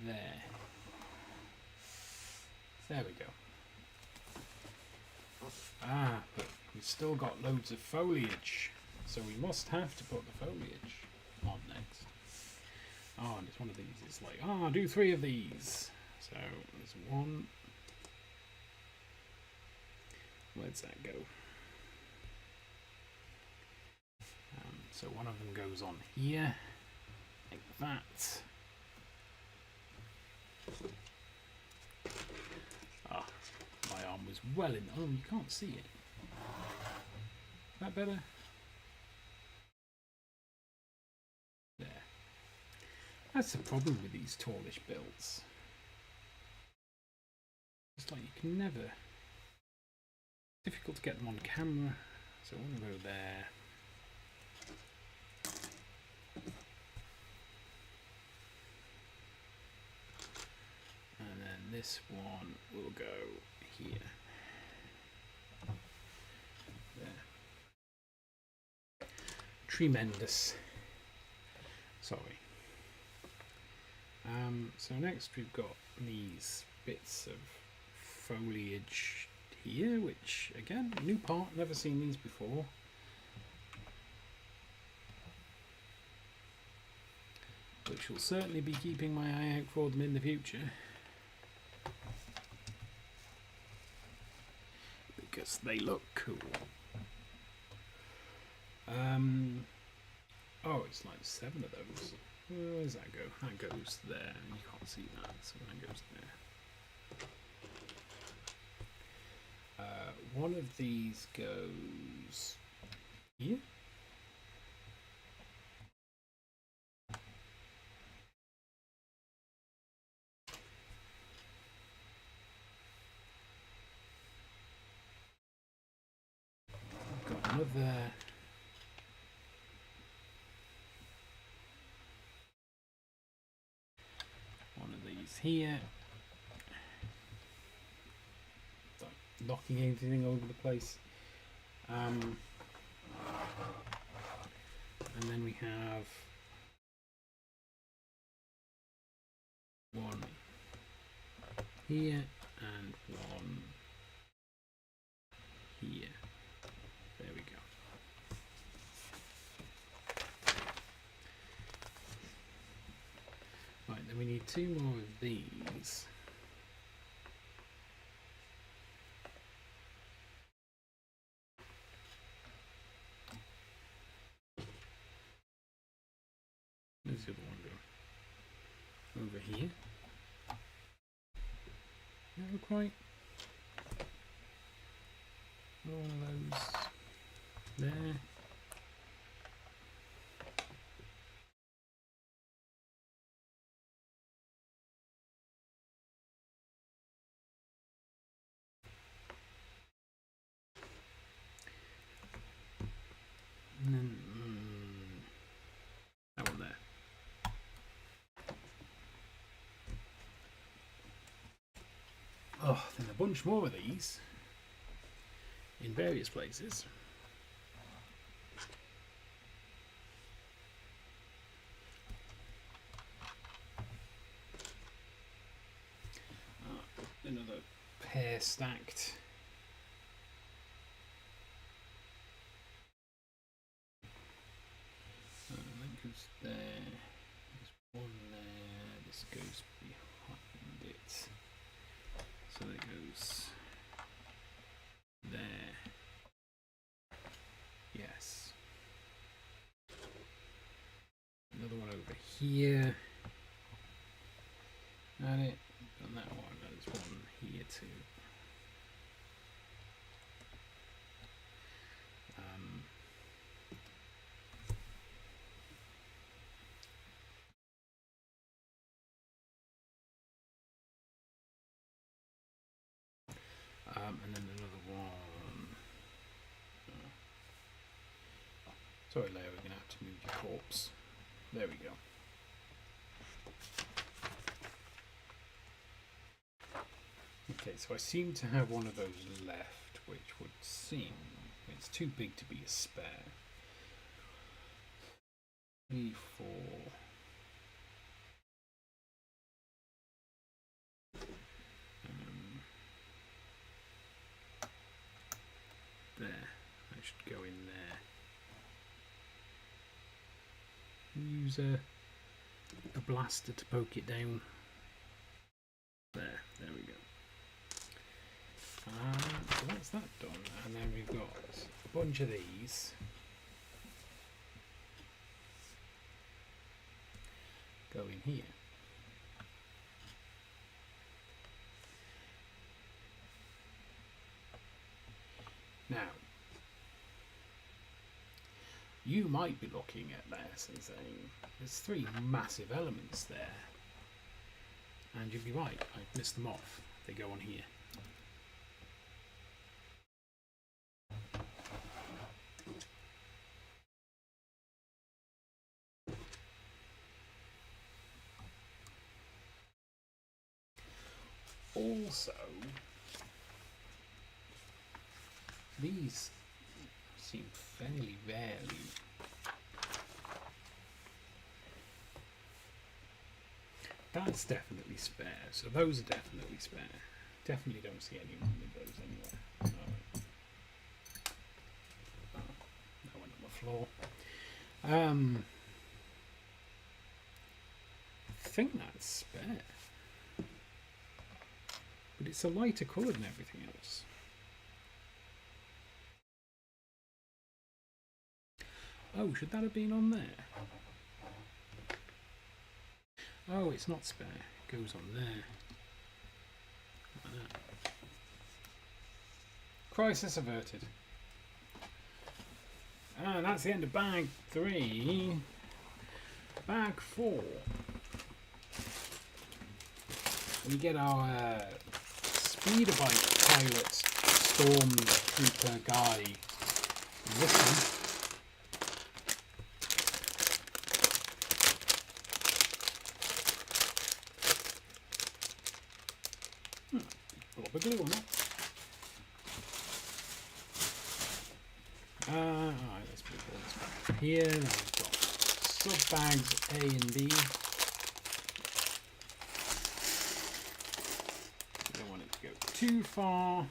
there we go. Ah, but we've still got loads of foliage, so we must have to put the foliage on next. Oh, and it's one of these. It's like, do 3 of these. So there's one. Where's that go? So one of them goes on here, like that. Ah, my arm was well in. Oh, you can't see it. Is that better? There. That's the problem with these tallish builds. It's like you can never. Difficult to get them on camera. So I want to go there. And then this one will go here. There. Tremendous. Sorry. So next we've got these bits of foliage here, which again, new part, never seen these before. Which will certainly be keeping my eye out for them in the future. Because they look cool. Oh, it's like 7 of those. Where does that go? That goes there. You can't see that, so that goes there. One of these goes here. I've got another. One of these here. Knocking everything over the place. And then we have one here and one here. There we go. Right, then we need 2 more of these. Where's the other one go? Over here. Never quite. One of those there. And then that one there. Oh, then a bunch more of these in various places. Another pair stacked. there. There's one there. This goes behind it. So it goes there. Yes. Another one over here. And it. And that one. There's one here too. And then another one. Sorry, Leia, we're going to have to move your corpse. There we go. Okay, so I seem to have one of those left, which would seem it's too big to be a spare. 3, 4. There, I should go in there. Use a blaster to poke it down. There we go. So that's that done, and then we've got a bunch of these. Go in here. Now, you might be looking at this and saying, there's 3 massive elements there. And you'd be right, I've missed them off. They go on here. Also, these seem fairly rarely. That's definitely spare, so those are definitely spare. Definitely don't see anyone with those anywhere. No. Oh, that went on the floor. I think that's spare. But it's a lighter colour than everything else. Oh, should that have been on there? Oh, it's not spare. It goes on there. Like that. Crisis averted. And that's the end of bag 3. Bag 4. We get our speeder bike pilot stormtrooper guy in this one. A glue on that. Alright, let's put all this back here. Now we've got sub bags A and B. We don't want it to go too far.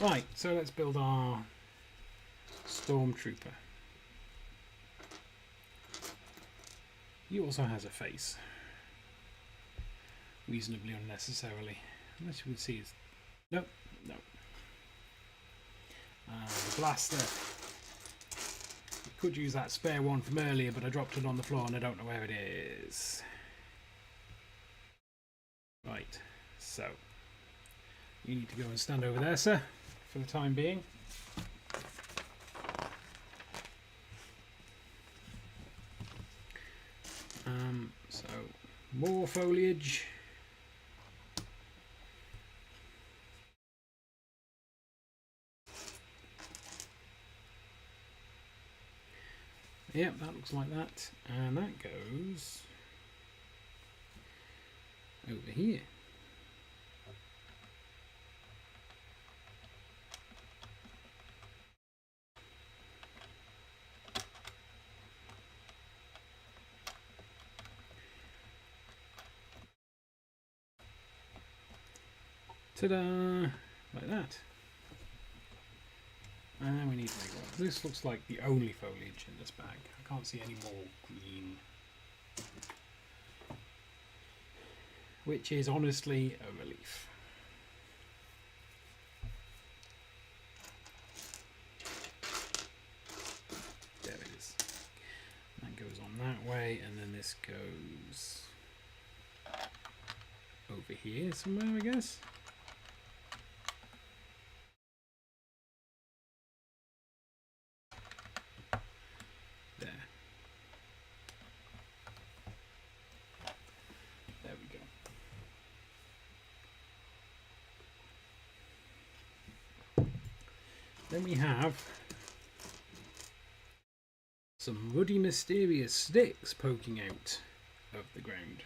Right, so let's build our stormtrooper. He also has a face, reasonably unnecessarily. Unless you would see his... Nope, no. The blaster. I could use that spare one from earlier, but I dropped it on the floor and I don't know where it is. Right, so you need to go and stand over there, sir, for the time being. So more foliage. Yep, that looks like that, and that goes over here. Ta-da! Like that. And we need to make one. This looks like the only foliage in this bag. I can't see any more green. Which is honestly a relief. There it is. That goes on that way, and then this goes over here somewhere, I guess. There. There we go. Then we have some ruddy mysterious sticks poking out of the ground.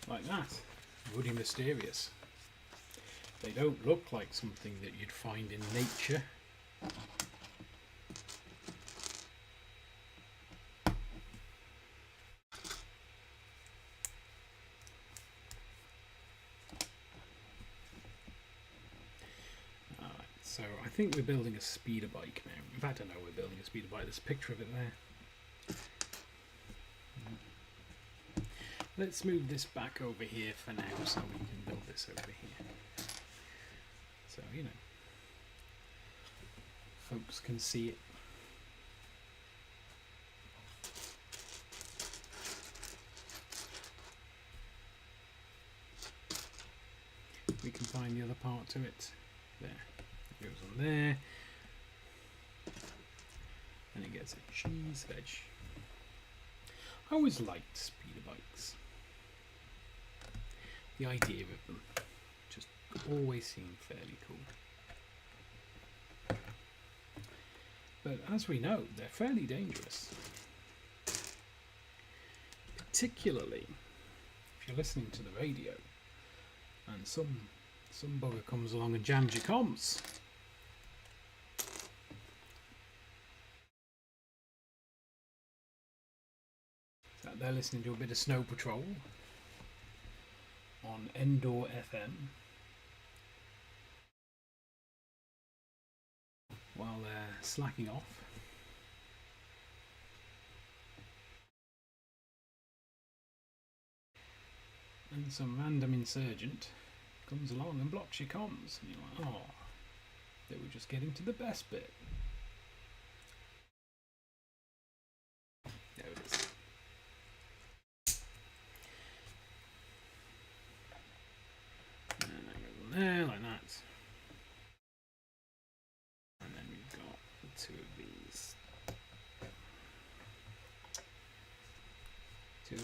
Like that. Ruddy mysterious. They don't look like something that you'd find in nature. Alright, so I think we're building a speeder bike now. In fact, I know we're building a speeder bike. There's a picture of it there. Let's move this back over here for now so we can build this over here. So, you know, folks can see it. We can find the other part to it. There. It goes on there. And it gets a cheese veg. I always liked speeder bikes. The idea of them just always seemed fairly cool. But as we know, they're fairly dangerous. Particularly if you're listening to the radio and some bugger comes along and jams your comms. So they're listening to a bit of Snow Patrol on Endor FM while they're slacking off. And some random insurgent comes along and blocks your comms. And you're like, oh, they were just getting to the best bit. There it is. There, like that. And then we've got the two of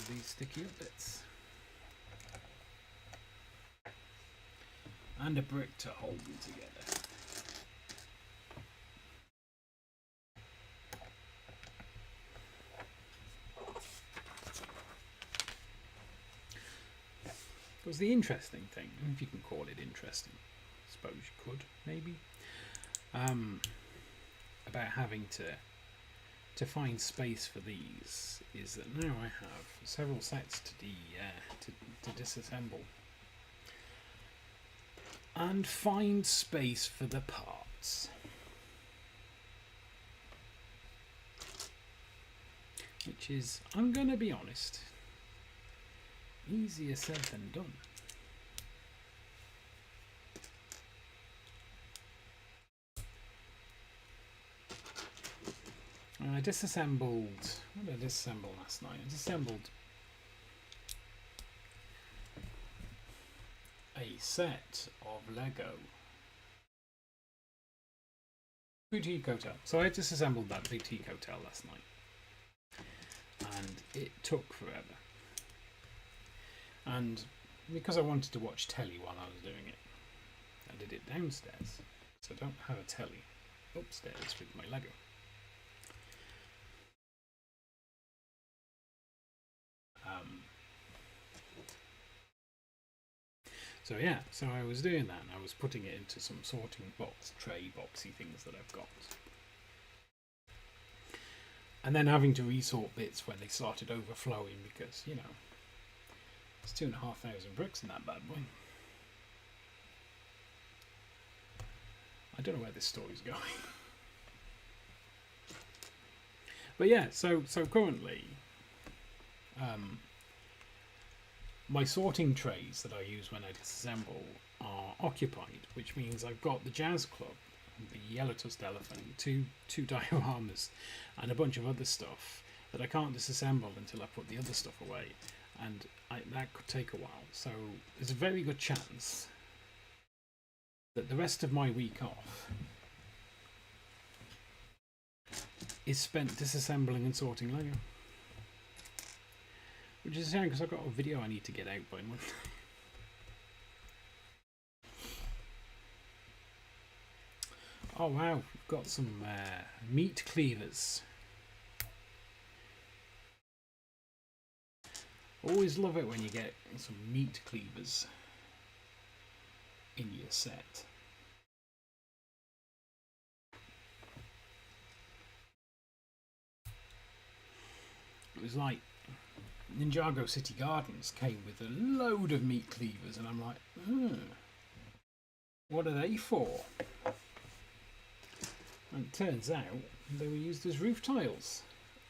these sticky up bits. And a brick to hold them together. Was the interesting thing, if you can call it interesting, I suppose you could, maybe, about having to find space for these, is that now I have several sets to disassemble and find space for the parts, which is, I'm going to be honest, easier said than done. I disassembled, what did I disassemble last night? I disassembled a set of Lego boutique hotel. So I disassembled that boutique hotel last night and it took forever. And because I wanted to watch telly while I was doing it, I did it downstairs. So I don't have a telly upstairs with my Lego. So yeah, so I was doing that and I was putting it into some sorting box, tray boxy things that I've got. And then having to resort bits when they started overflowing because, you know, it's 2,500 bricks in that bad boy. I don't know where this story's going. But yeah, so currently, my sorting trays that I use when I disassemble are occupied, which means I've got the Jazz Club, the yellow-tusked elephant, two dioramas, and a bunch of other stuff that I can't disassemble until I put the other stuff away, and that could take a while. So there's a very good chance that the rest of my week off is spent disassembling and sorting Lego. Which is a shame because I've got a video I need to get out by Monday. Oh wow, we've got some meat cleavers. Always love it when you get some meat cleavers in your set. It was like Ninjago City Gardens came with a load of meat cleavers and I'm like, what are they for? And it turns out they were used as roof tiles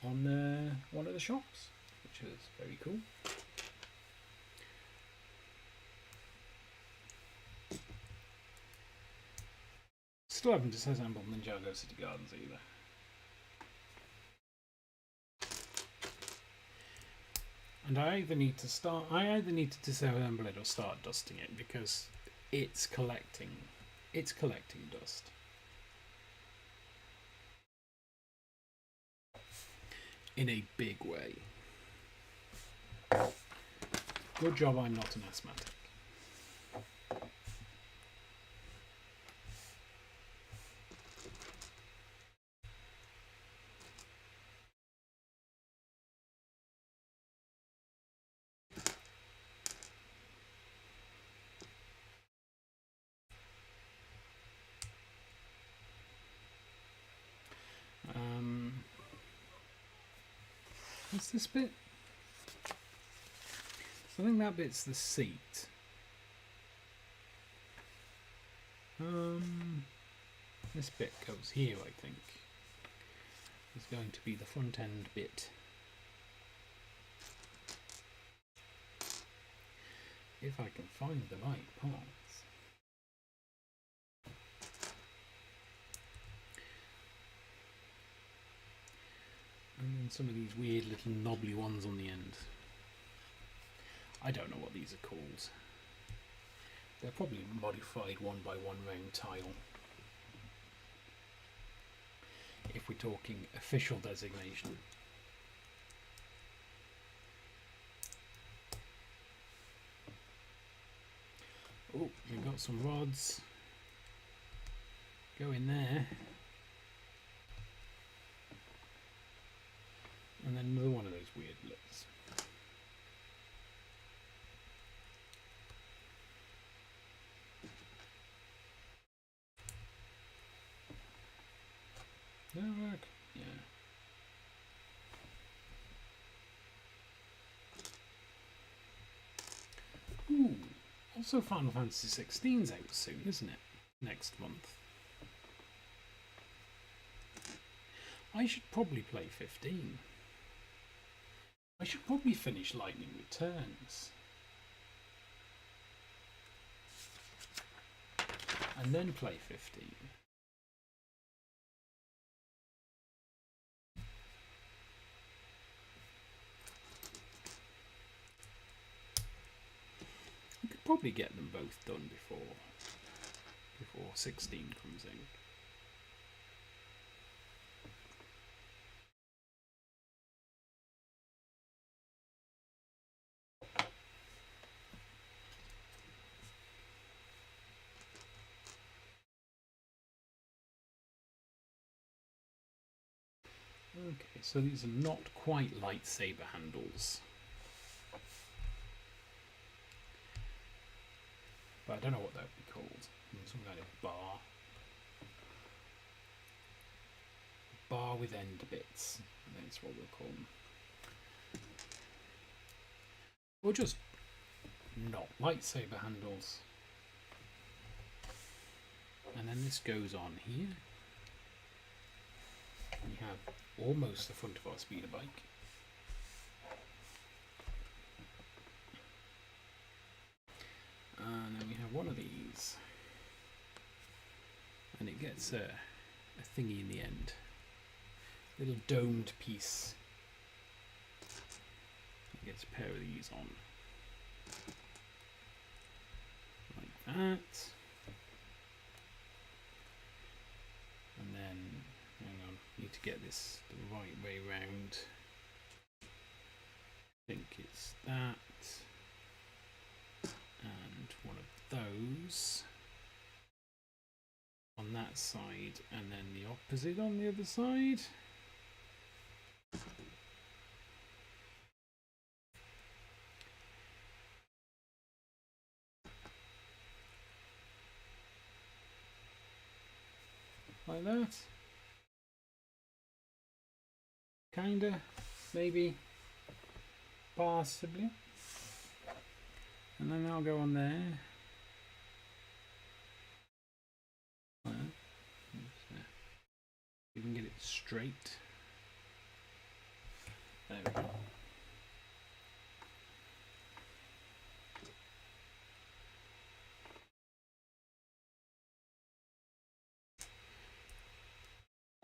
on one of the shops, which was very cool. Still haven't disassembled Ninjago City Gardens either. And I either need to disassemble it or start dusting it because it's collecting dust. In a big way. Good job I'm not an asthmatic. What's this bit? I think that bit's the seat. This bit goes here, I think. It's going to be the front end bit. If I can find the right parts. And then some of these weird little knobbly ones on the end. I don't know what these are called. They're probably modified 1x1 round tile. If we're talking official designation. Oh, we've got some rods. Go in there. And then another one of those weird bits. Does that work? Yeah. Ooh. Also Final Fantasy XVI's out soon, isn't it? Next month. I should probably play 15. I should probably finish Lightning Returns. And then play 15. I could probably get them both done before 16 comes in. Okay, so these are not quite lightsaber handles. But I don't know what that would be called. Some kind of bar. Bar with end bits. I think that's what we'll call them. Or just not lightsaber handles. And then this goes on here. We have almost the front of our speeder bike. And then we have one of these. And it gets a thingy in the end. Little domed piece. It gets a pair of these on. Like that. And then, hang on, need to get this the right way round. I think it's that. And one of those on that side, and then the opposite on the other side. Like that. Kinda, maybe, possibly. And then I'll go on there. Well, you can get it straight. There we go.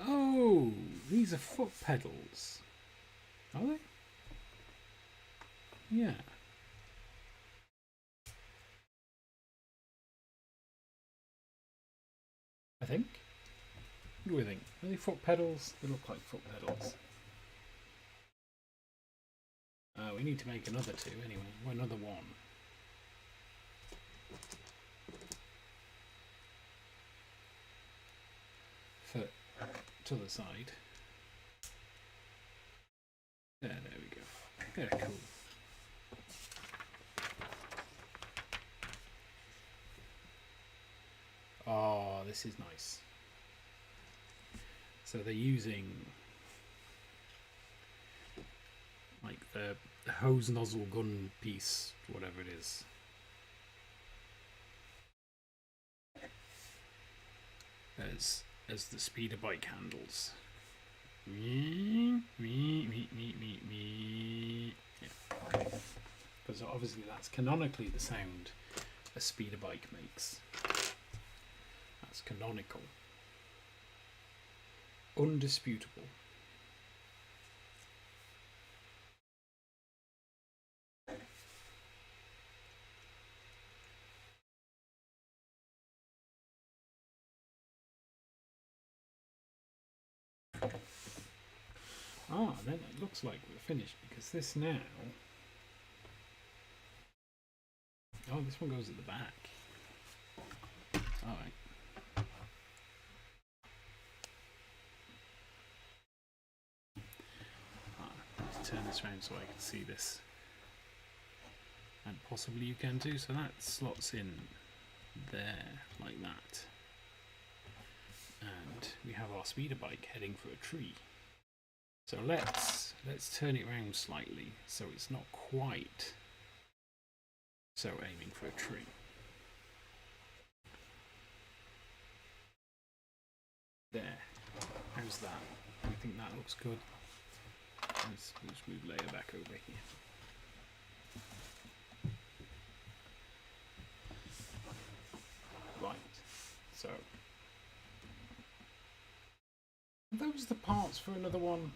Oh, these are foot pedals. Are they? Yeah. I think. What do we think? Are they foot pedals? They look like foot pedals. We need to make another two anyway. Well, another one. Foot to the side. There we go. Yeah, cool. Oh, this is nice. So they're using like the hose nozzle gun piece, whatever it is. As the speeder bike handles. Yeah. Because obviously that's canonically the sound a speeder bike makes. That's canonical. Undisputable. Ah, then it looks like we're finished because this now... Oh, this one goes at the back. Alright. Let's turn this around so I can see this. And possibly you can too, so that slots in there, like that. And we have our speeder bike heading for a tree. So let's turn it around slightly so it's not quite so aiming for a tree. There. How's that? I think that looks good. Let's move Leia back over here. Right. So are those the parts for another one?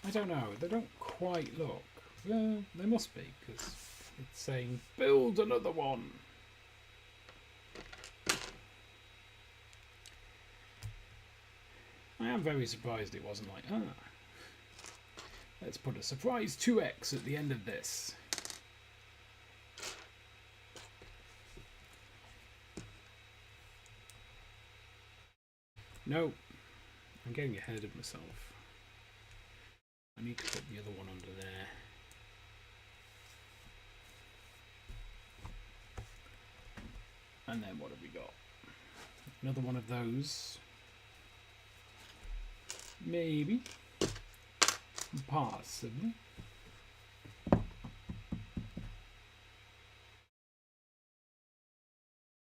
I don't know. They don't quite look. They must be, because it's saying build another one. I am very surprised it wasn't like, let's put a surprise 2x at the end of this. No, I'm getting ahead of myself. I need to put the other one under there. And then what have we got? Another one of those. Maybe. Possibly.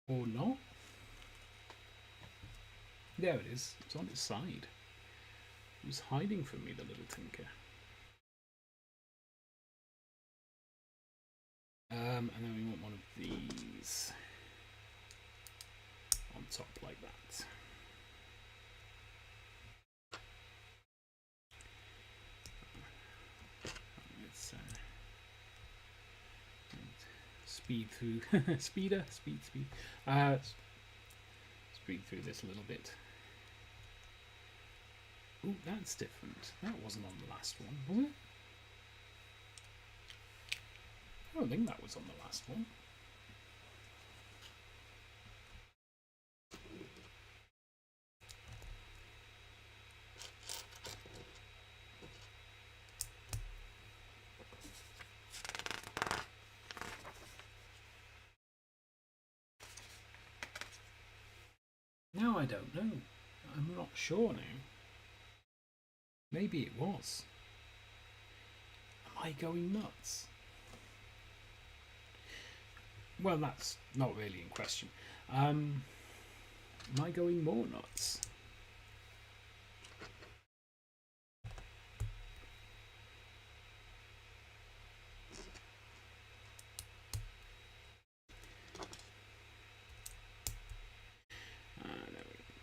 Or not. There it is. It's on its side. It was hiding from me, the little tinker. And then we want one of these on top like that. Let's speed through speed through this a little bit. Ooh, that's different. That wasn't on the last one, was it? I don't think that was on the last one. Now I don't know. I'm not sure now. Maybe it was. Am I going nuts? Well, that's not really in question. Am I going more nuts?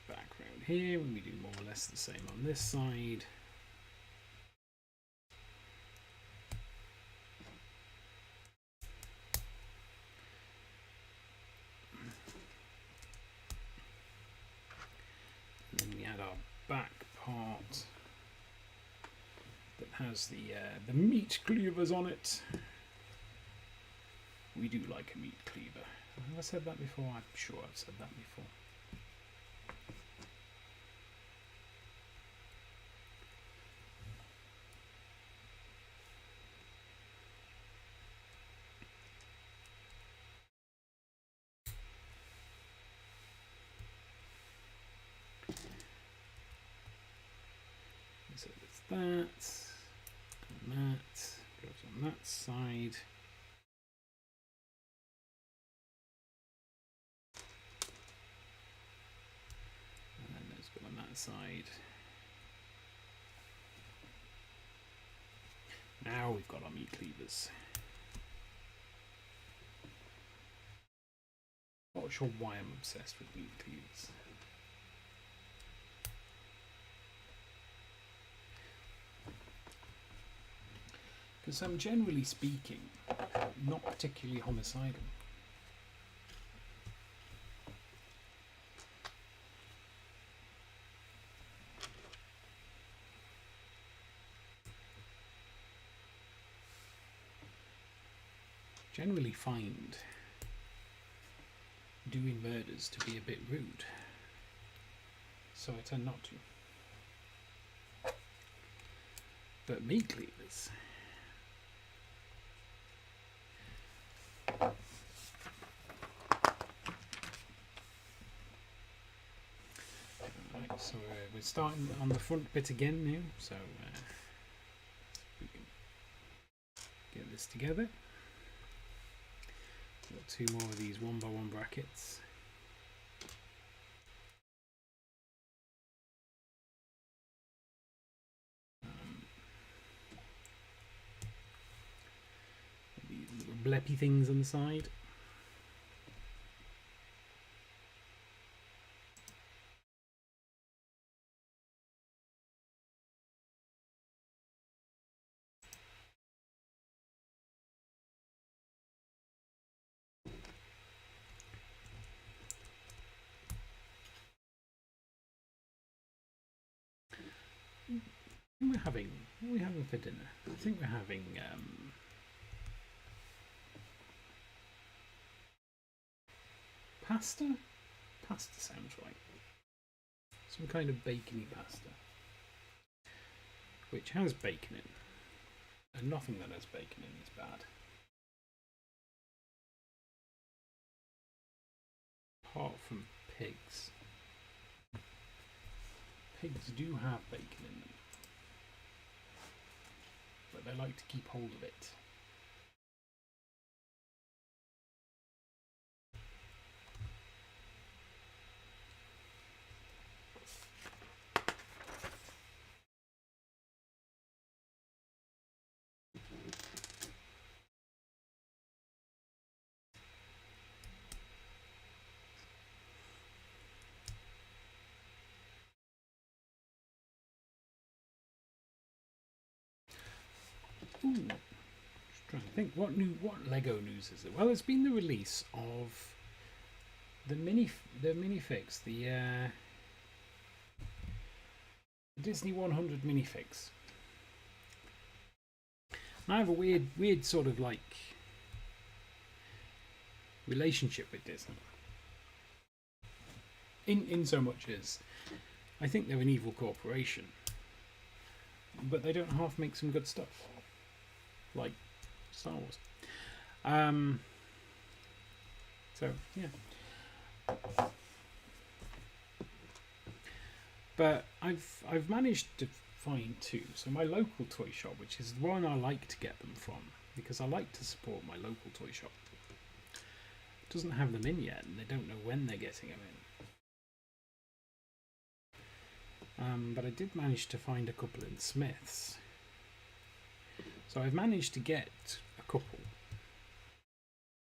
Background here, and we do more or less the same on this side. Back part that has the meat cleavers on it. We do like a meat cleaver. Have I said that before? I'm sure I've said that before. So it's that, and that goes on that side. And then those go on that side. Now we've got our meat cleavers. Not sure why I'm obsessed with meat cleavers. Because I'm generally speaking not particularly homicidal. Generally find doing murders to be a bit rude, so I tend not to. But meat cleavers. Right, so we're starting on the front bit again now, so we can get this together. Got two more of these 1x1 brackets. These little bleppy things on the side. What are we having for dinner? I think we're having pasta? Pasta sounds right. Some kind of bacony pasta. Which has bacon in. And nothing that has bacon in is bad. apart from pigs. Pigs do have bacon in them, but they like to keep hold of it. Ooh, just trying to think what Lego news is it? Well, it's been the release of the minifigs, the Disney 100 minifigs. I have a weird sort of like relationship with Disney. In so much as I think they're an evil corporation, but they don't half make some good stuff, like Star Wars. So yeah, but I've managed to find two. So my local toy shop, which is the one I like to get them from, because I like to support my local toy shop, doesn't have them in yet, and they don't know when they're getting them in. But I did manage to find a couple in Smith's. So I've managed to get a couple.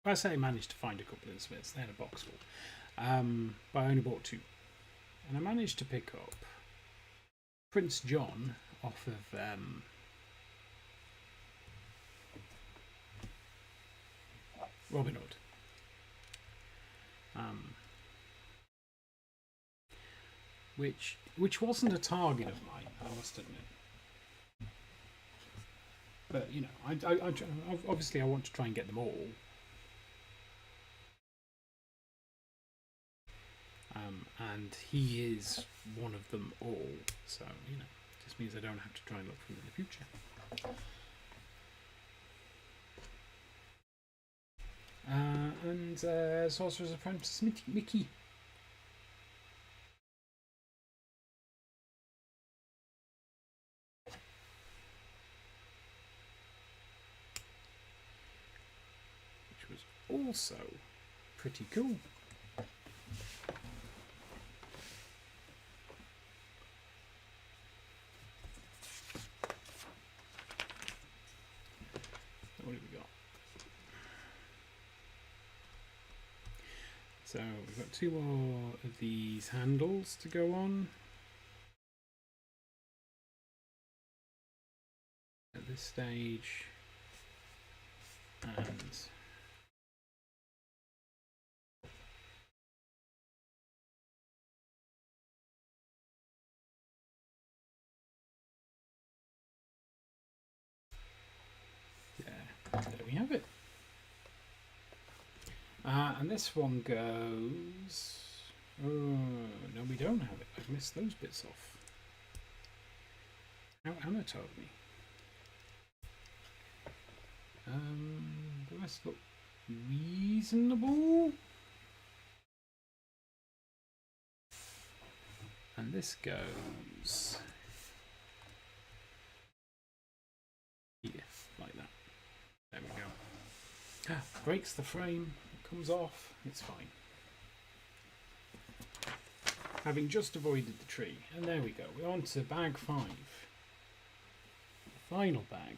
I say I managed to find a couple in Smith's. They had a box full. But I only bought two. And I managed to pick up Prince John off of Robin Hood. Which wasn't a target of mine, I must admit. But you know, I obviously I want to try and get them all. And he is one of them all, so you know, it just means I don't have to try and look for them in the future. And Sorcerer's Apprentice Mickey. Which was also pretty cool. What have we got? So we've got two more of these handles to go on. At this stage. And there we have it. And this one goes... Oh, no, we don't have it. I've missed those bits off. How Anna told me. The rest look reasonable. And this goes... here, like that. There we go. Breaks the frame, it comes off, it's fine. Having just avoided the tree, and there we go, we're on to bag 5. The final bag,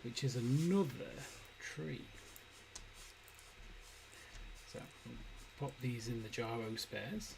which is another tree. So, we'll pop these in the Jaro spares.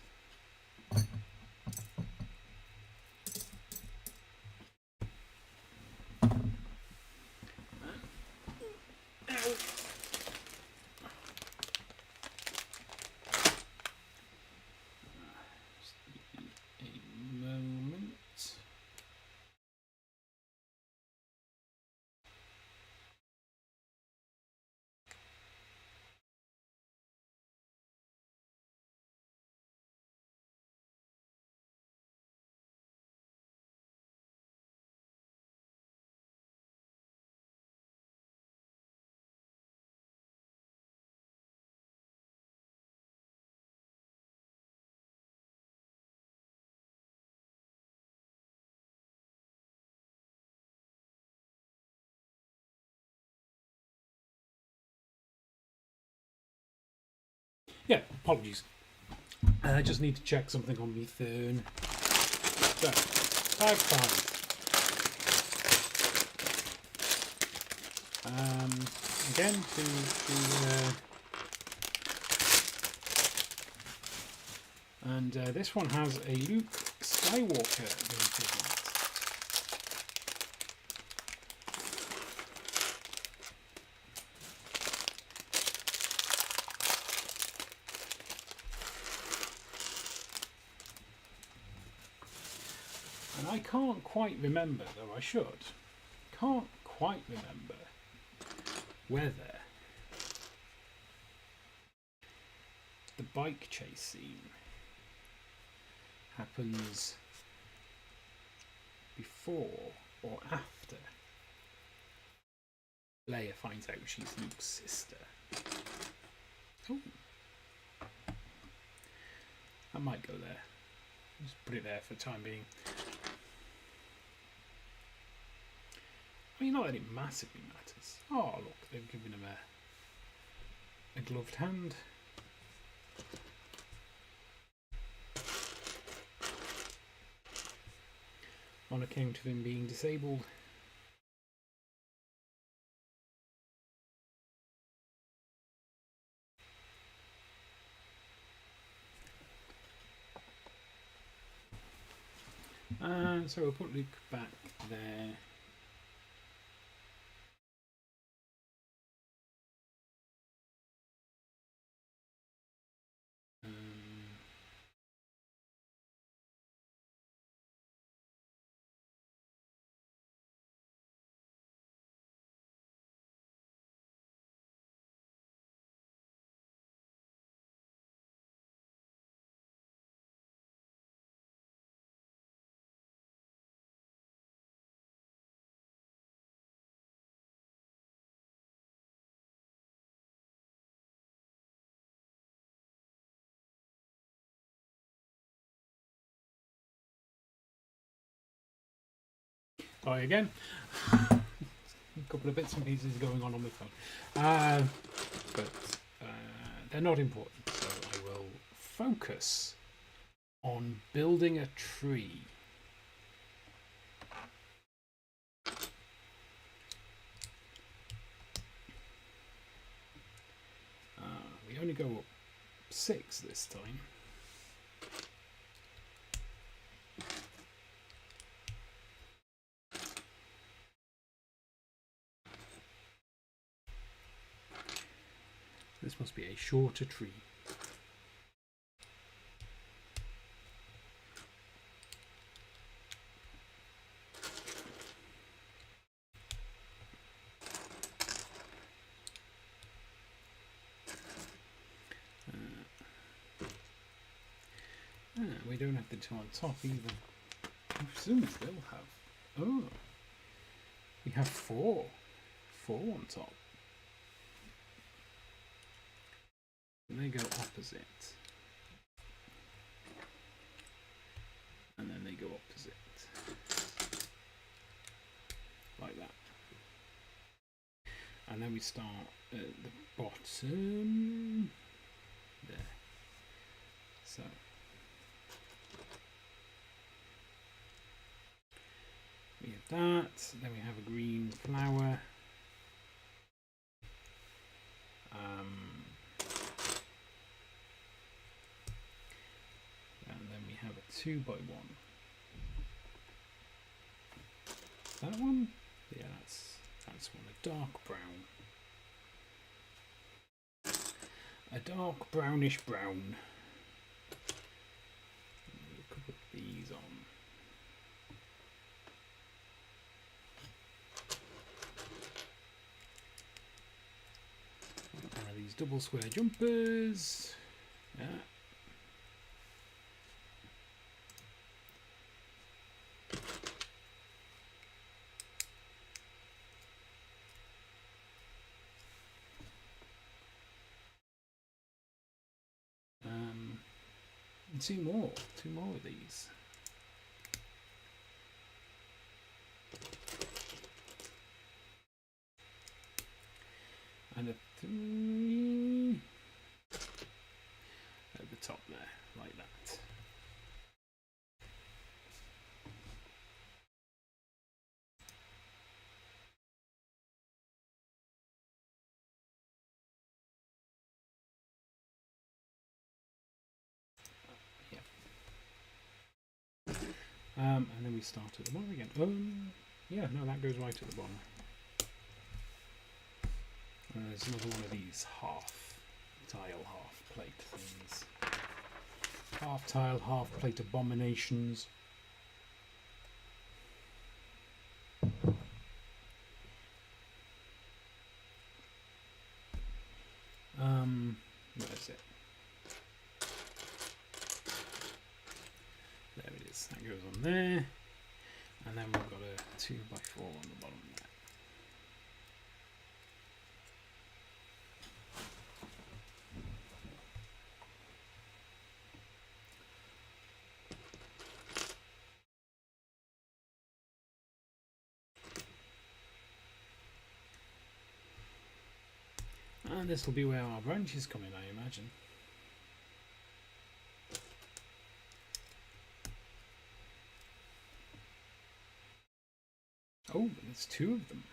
Apologies. I just need to check something on my phone. So, type 5. Again, and this one has a Luke Skywalker minifigure. And I can't quite remember, though I should. Can't quite remember whether the bike chase scene happens before or after Leia finds out she's Luke's sister. Oh, I might go there. Just put it there for the time being. I mean, not that it massively matters. Oh, look, they've given him a gloved hand. On account of him being disabled. So we'll put Luke back there. Sorry again. A couple of bits and pieces going on my phone. But they're not important, so I will focus on building a tree. We only go up 6 this time. This must be a shorter tree. We don't have the 2 on top either. I presume they'll have. Oh, we have 4. 4 on top. And they go opposite. And then they go opposite. Like that. And then we start at the bottom. There. So. We have that. Then we have a green flower. And then we have a 2x1. That one? Yeah, that's one. A dark brown. A dark brownish brown. A couple of these on. These double square jumpers. Yeah. And 2 more of these. And a 3. And then we start at the bottom again. Yeah, no, that goes right at the bottom. And there's another one of these half tile, half plate things. Half tile, half plate abominations. Where is it? There it is. That goes on there. And then we've got a 2x4 on the bottom there. And this will be where our branches come in, I imagine. Oh, there's two of them.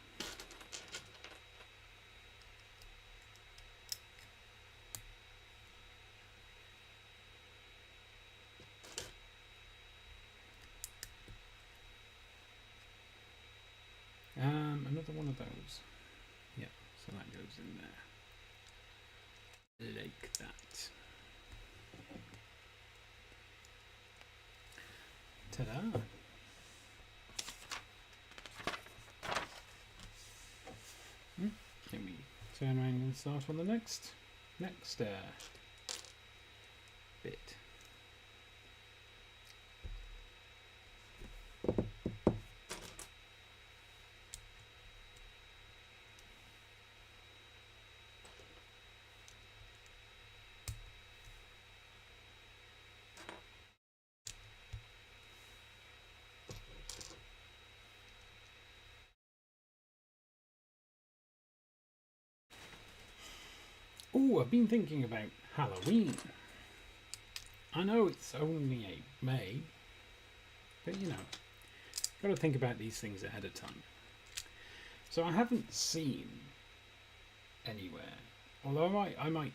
Another one of those. Yeah, so that goes in there. Like that. Ta-da! Let me turn around and start on the next bit. Oh, I've been thinking about Halloween. I know it's only May, but you know, got to think about these things ahead of time. So I haven't seen anywhere, although I might.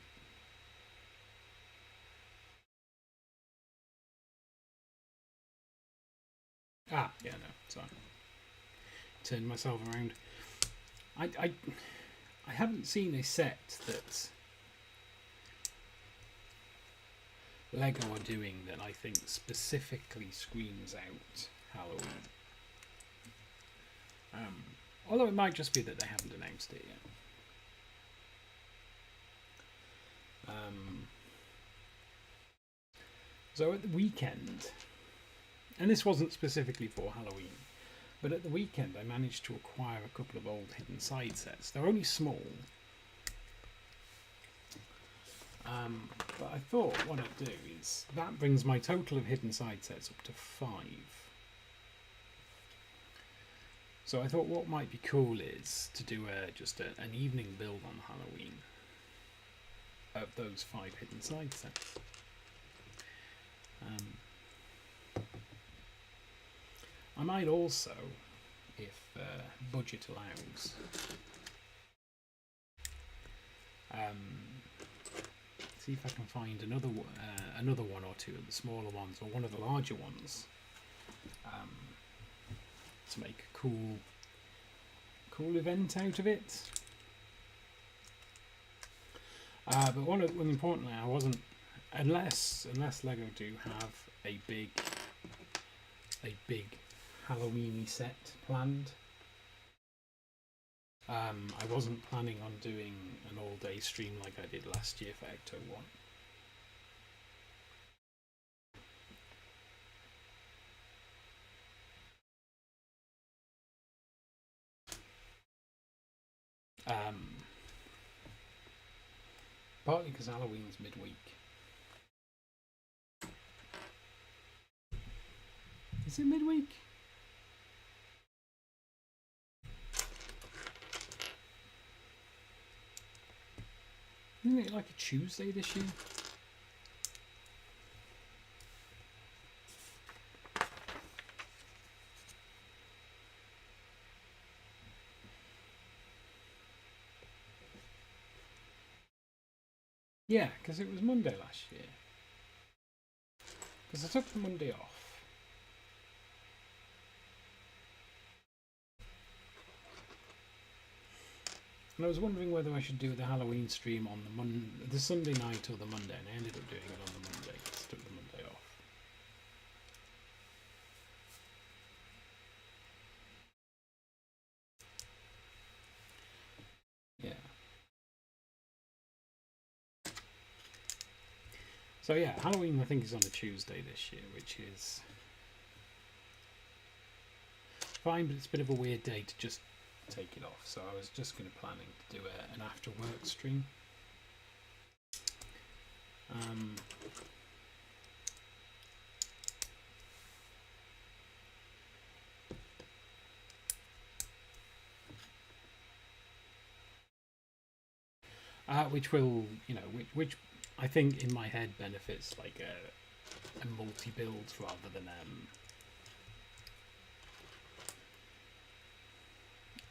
Ah, yeah, no, sorry. Turned myself around. I haven't seen a set that Lego are doing that I think specifically screams out Halloween. Although it might just be that they haven't announced it yet. So at the weekend, and this wasn't specifically for Halloween, but at the weekend I managed to acquire a couple of old hidden side sets. They're only small. But I thought what I'd do is, that brings my total of hidden side sets up to 5. So I thought what might be cool is to do just an evening build on Halloween of those 5 hidden side sets. I might also, if budget allows, see if I can find another one or two of the smaller ones, or one of the larger ones, to make a cool event out of it. But one importantly, I wasn't, unless Lego do have a big Halloweeny set planned. I wasn't planning on doing an all-day stream like I did last year for Ecto 1. Partly because Halloween's midweek. Is it midweek? Isn't it like a Tuesday this year? Yeah, because it was Monday last year. Because I took the Monday off. And I was wondering whether I should do the Halloween stream on the Sunday night or the Monday, and I ended up doing it on the Monday. Just took the Monday off. Yeah. So yeah, Halloween I think is on a Tuesday this year, which is fine, but it's a bit of a weird day to just take it off. So I was just going to planning to do an after work stream. Which will, you know, which I think in my head benefits like a multi-build rather than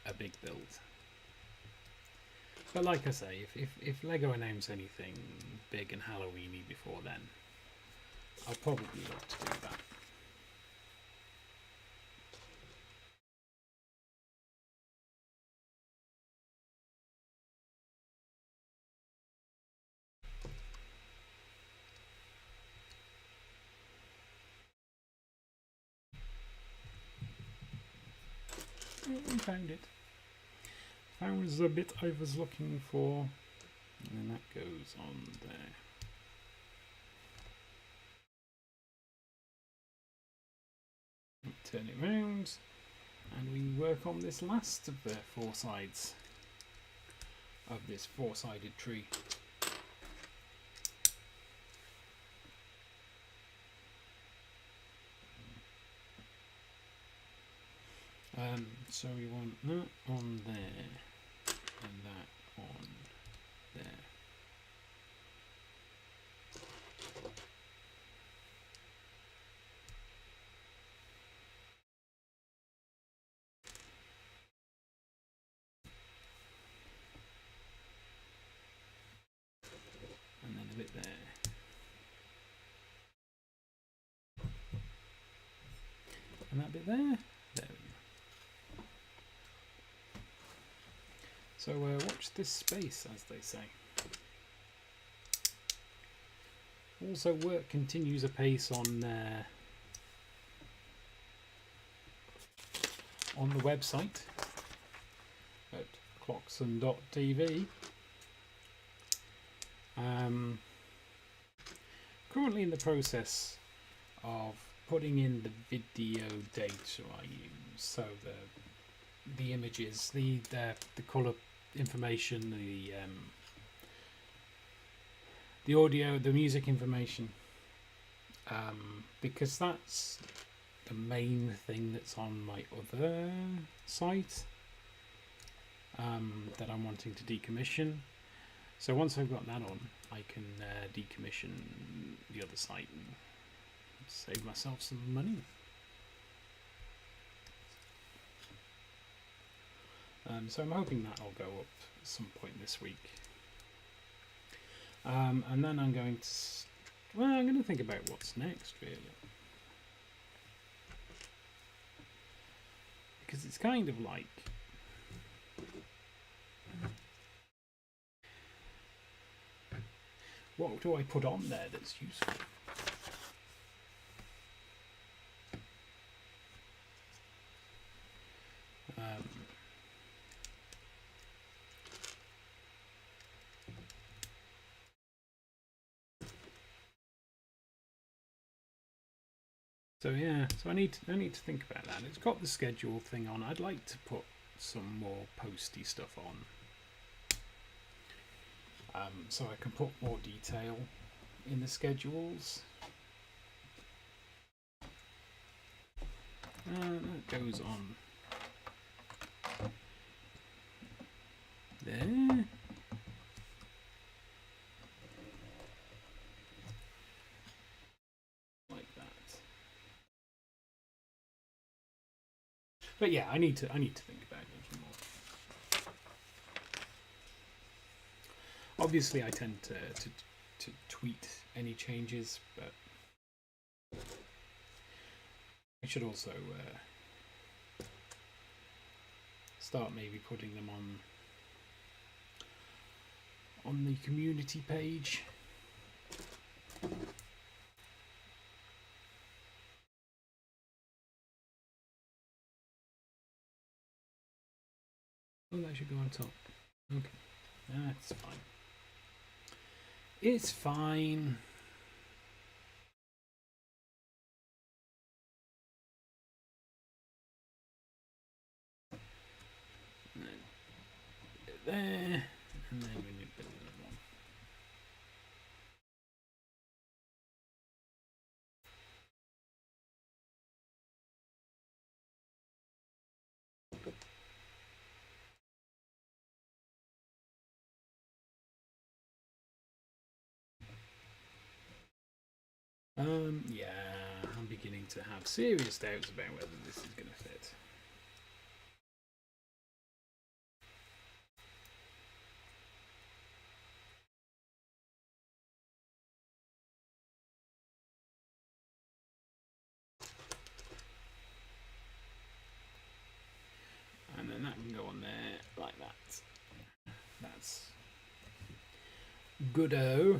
a big build. But like I say, if Lego announce anything big and Halloweeny before then, I'll probably look to do that. I found it. That was the bit I was looking for. And then that goes on there. Turn it round. And we work on this last of the four sides of this four-sided tree. So we want that on there and that on there. And then a bit there. And that bit there. There we go. So watch this space, as they say. Also, work continues apace on the website at Blockson.tv. Currently in the process of putting in the video data I use, so the images, the colour information, the audio, the music information, because that's the main thing that's on my other site that I'm wanting to decommission. So once I've got that on, I can decommission the other site and save myself some money. So I'm hoping that'll go up at some point this week. And then I'm going to think about what's next, really. Because it's kind of like what do I put on there that's useful? So yeah, so I need to think about that. It's got the schedule thing on. I'd like to put some more posty stuff on, so I can put more detail in the schedules. That goes on there. But yeah, I need to think about it more. Obviously, I tend to tweet any changes, but I should also start maybe putting them on on the community page. Oh, that should go on top. Okay, that's fine. It's fine. And then there, and then we need to build another one. Yeah, I'm beginning to have serious doubts about whether this is going to fit. And then that can go on there like that. That's good-o.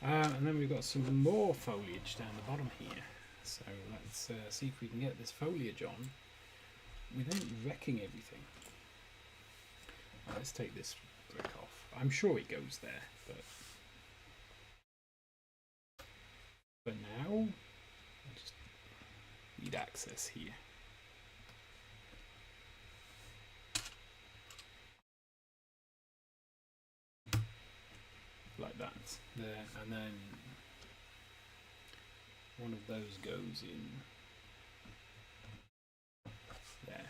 And then we've got some more foliage down the bottom here. So let's see if we can get this foliage on without wrecking everything. Right, let's take this brick off. I'm sure it goes there, but for now, I just need access here. Like that there, and then one of those goes in there.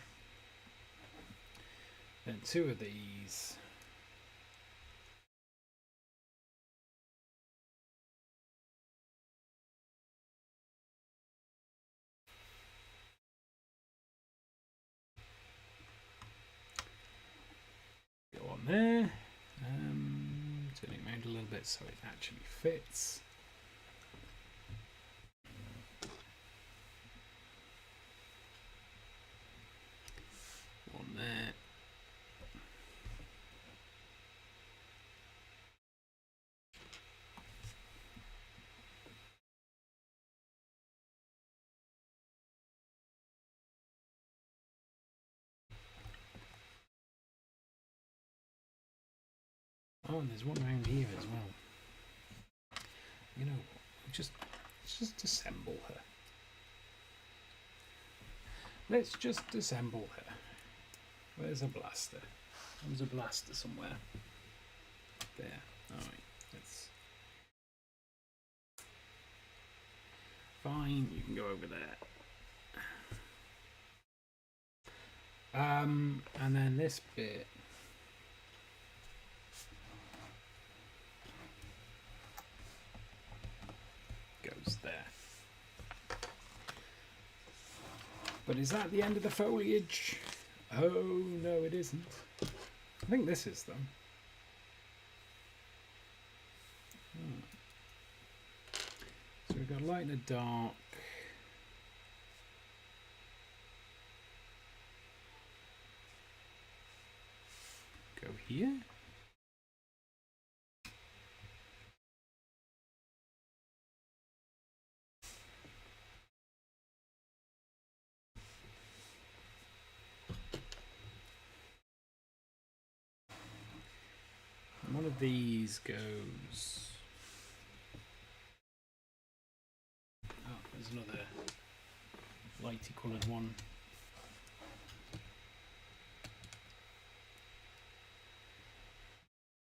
Then two of these go on there. Turn it around a little bit so it actually fits. One there. Oh, and there's one around here as well. You know what? Let's just assemble her. Let's just assemble her. Where's a blaster? There's a blaster somewhere. There. Alright, let's... Fine, you can go over there. And then this bit... goes there. But is that the end of the foliage? Oh, no, it isn't. I think this is them. So we've got light and dark. Go here. One of these goes... Oh, there's another lighty coloured one.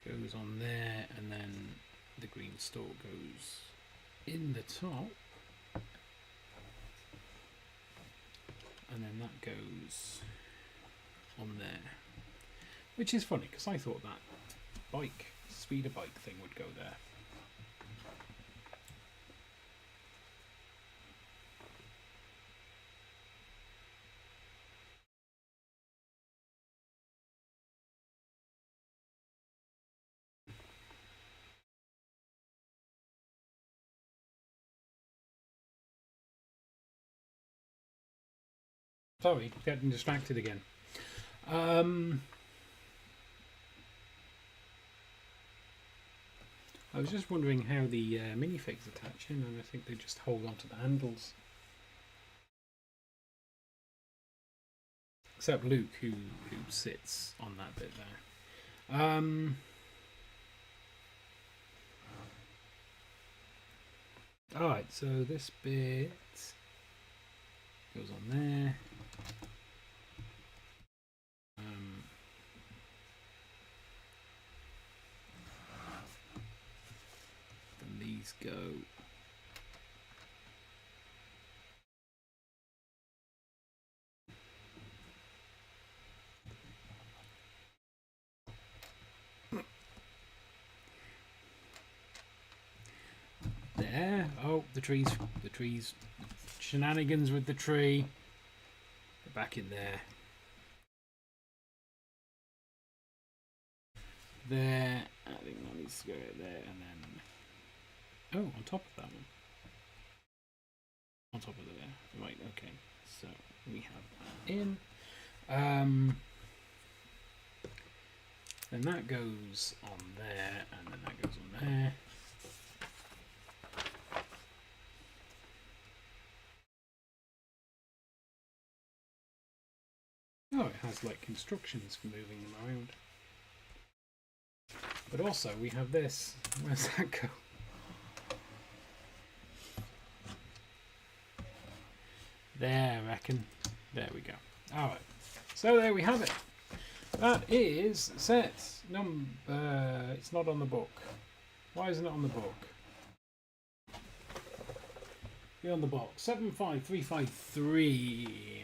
Goes on there, and then the green stalk goes in the top. And then that goes on there. Which is funny, because I thought that speeder bike thing would go there. Sorry, getting distracted again. I was just wondering how the minifigs attach in, and I think they just hold on to the handles. Except Luke, who sits on that bit there. Alright, so this bit goes on there. Then these go. There. Oh, the trees. Shenanigans with the tree. Get back in there. There. I think that needs to go right there, and then. Oh, on top of that one. On top of there. Right. Okay. So we have that in. Then that goes on there, and then that goes on there. Oh, it has like instructions for moving them around. But also we have this. Where's that go? There, I reckon. There we go. Alright. So there we have it. That is set number... it's not on the book. Why isn't it on the book? Be on the box. 75353.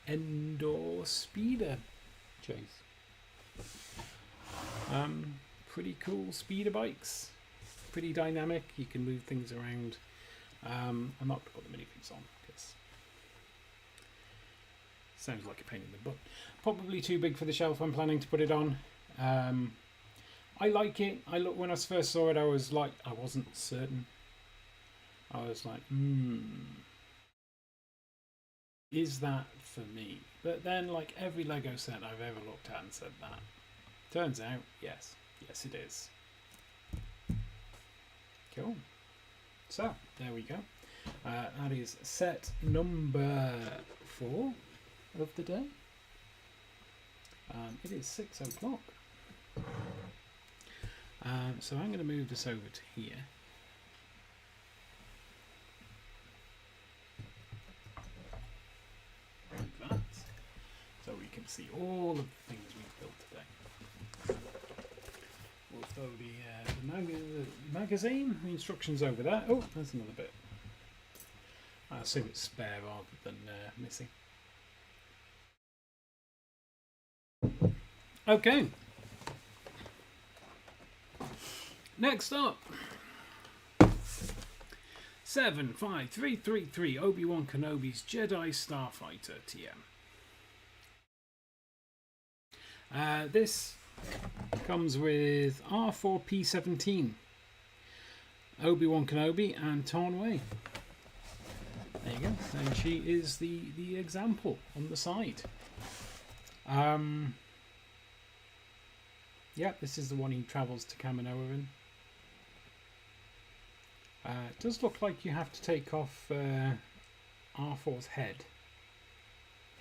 Endor speeder chase. Pretty cool speeder bikes. Pretty dynamic. You can move things around. I'm not going to put the minifigs on because sounds like a pain in the butt. Probably too big for the shelf I'm planning to put it on. I like it. When I first saw it, I was like, I wasn't certain. I was like, is that for me? But then, like every Lego set I've ever looked at and said that, turns out, yes it is. Cool. So there we go. That is set number 4 of the day. It is 6 o'clock. So I'm going to move this over to here. Like that. So we can see all of the things we've built today. We'll throw the magazine, the instructions over there. Oh, there's another bit. I assume it's spare rather than missing. Okay. Next up, 75333 Obi-Wan Kenobi's Jedi Starfighter TM. This comes with R4P17, Obi-Wan Kenobi and Tarnway. There you go. And she is the example on the side. Yeah, this is the one he travels to Kaminoa in. It does look like you have to take off R4's head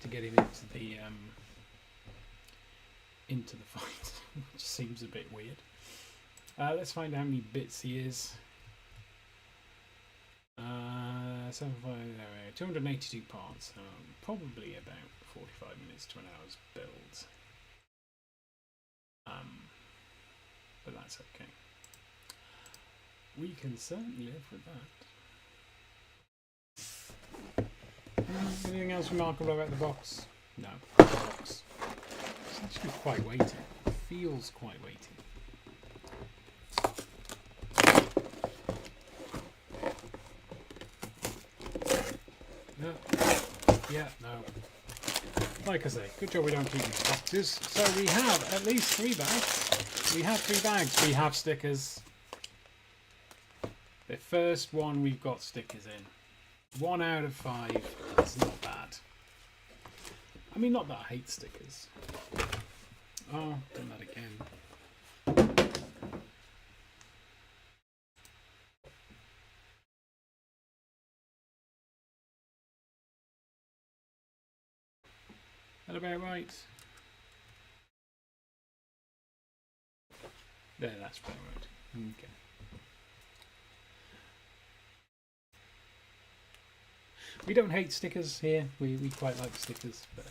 to get him into the fight, which seems a bit weird. Let's find out how many bits he is. 282 parts, so probably about 45 minutes to an hour's build. But that's okay. We can certainly live with that. Anything else remarkable about the box? No. The box. It's actually quite weighty. It feels quite weighty. No. Yeah, no. Like I say, good job we don't keep these boxes. So we have at least 3 bags. We have 3 bags. We have stickers. The first one we've got stickers in. 1 out of 5. That's not bad. I mean, not that I hate stickers. Oh, done that again. That about right? There, that's about right. Okay. We don't hate stickers here. We quite like stickers, but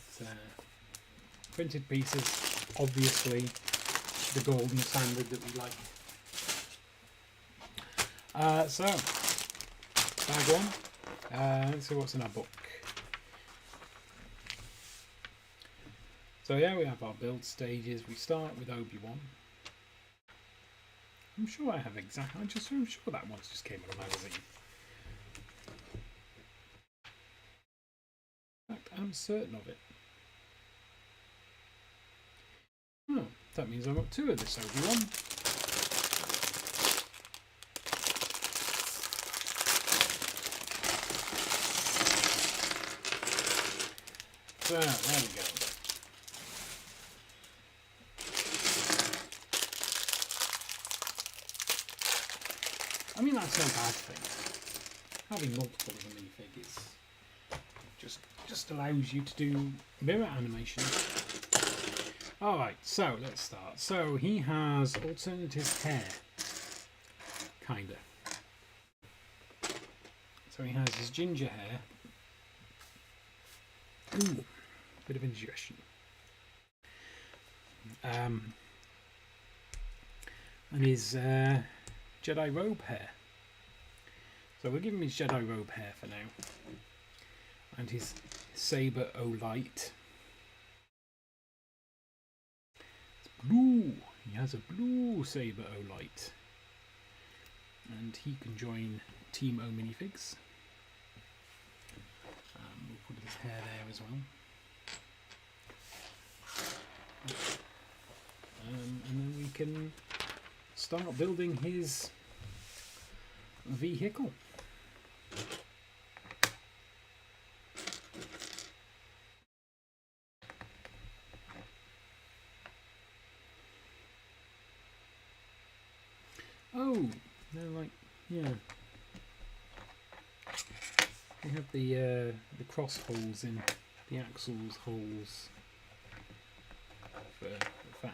printed pieces, obviously, the golden standard that we like. So, bag one. Let's see what's in our book. So yeah, we have our build stages. We start with Obi-Wan. I'm sure I have exact. I'm sure that one just came in a magazine. In fact, I'm certain of it. Oh, that means I've got 2 of this Obi-Wan. So, there we go. I mean, that's no bad thing. Having multiple of a minifig is just allows you to do mirror animation. Alright, so let's start. So he has alternative hair. Kinda. So he has his ginger hair. Ooh, bit of indigestion. And his Jedi robe hair. So we'll give him his Jedi robe hair for now. And his saber O-light. It's blue. He has a blue saber O-light. And he can join Team O minifigs. We'll put his hair there as well. And then we can start building his vehicle. Oh, they're like, yeah. We have the cross holes in the axles holes for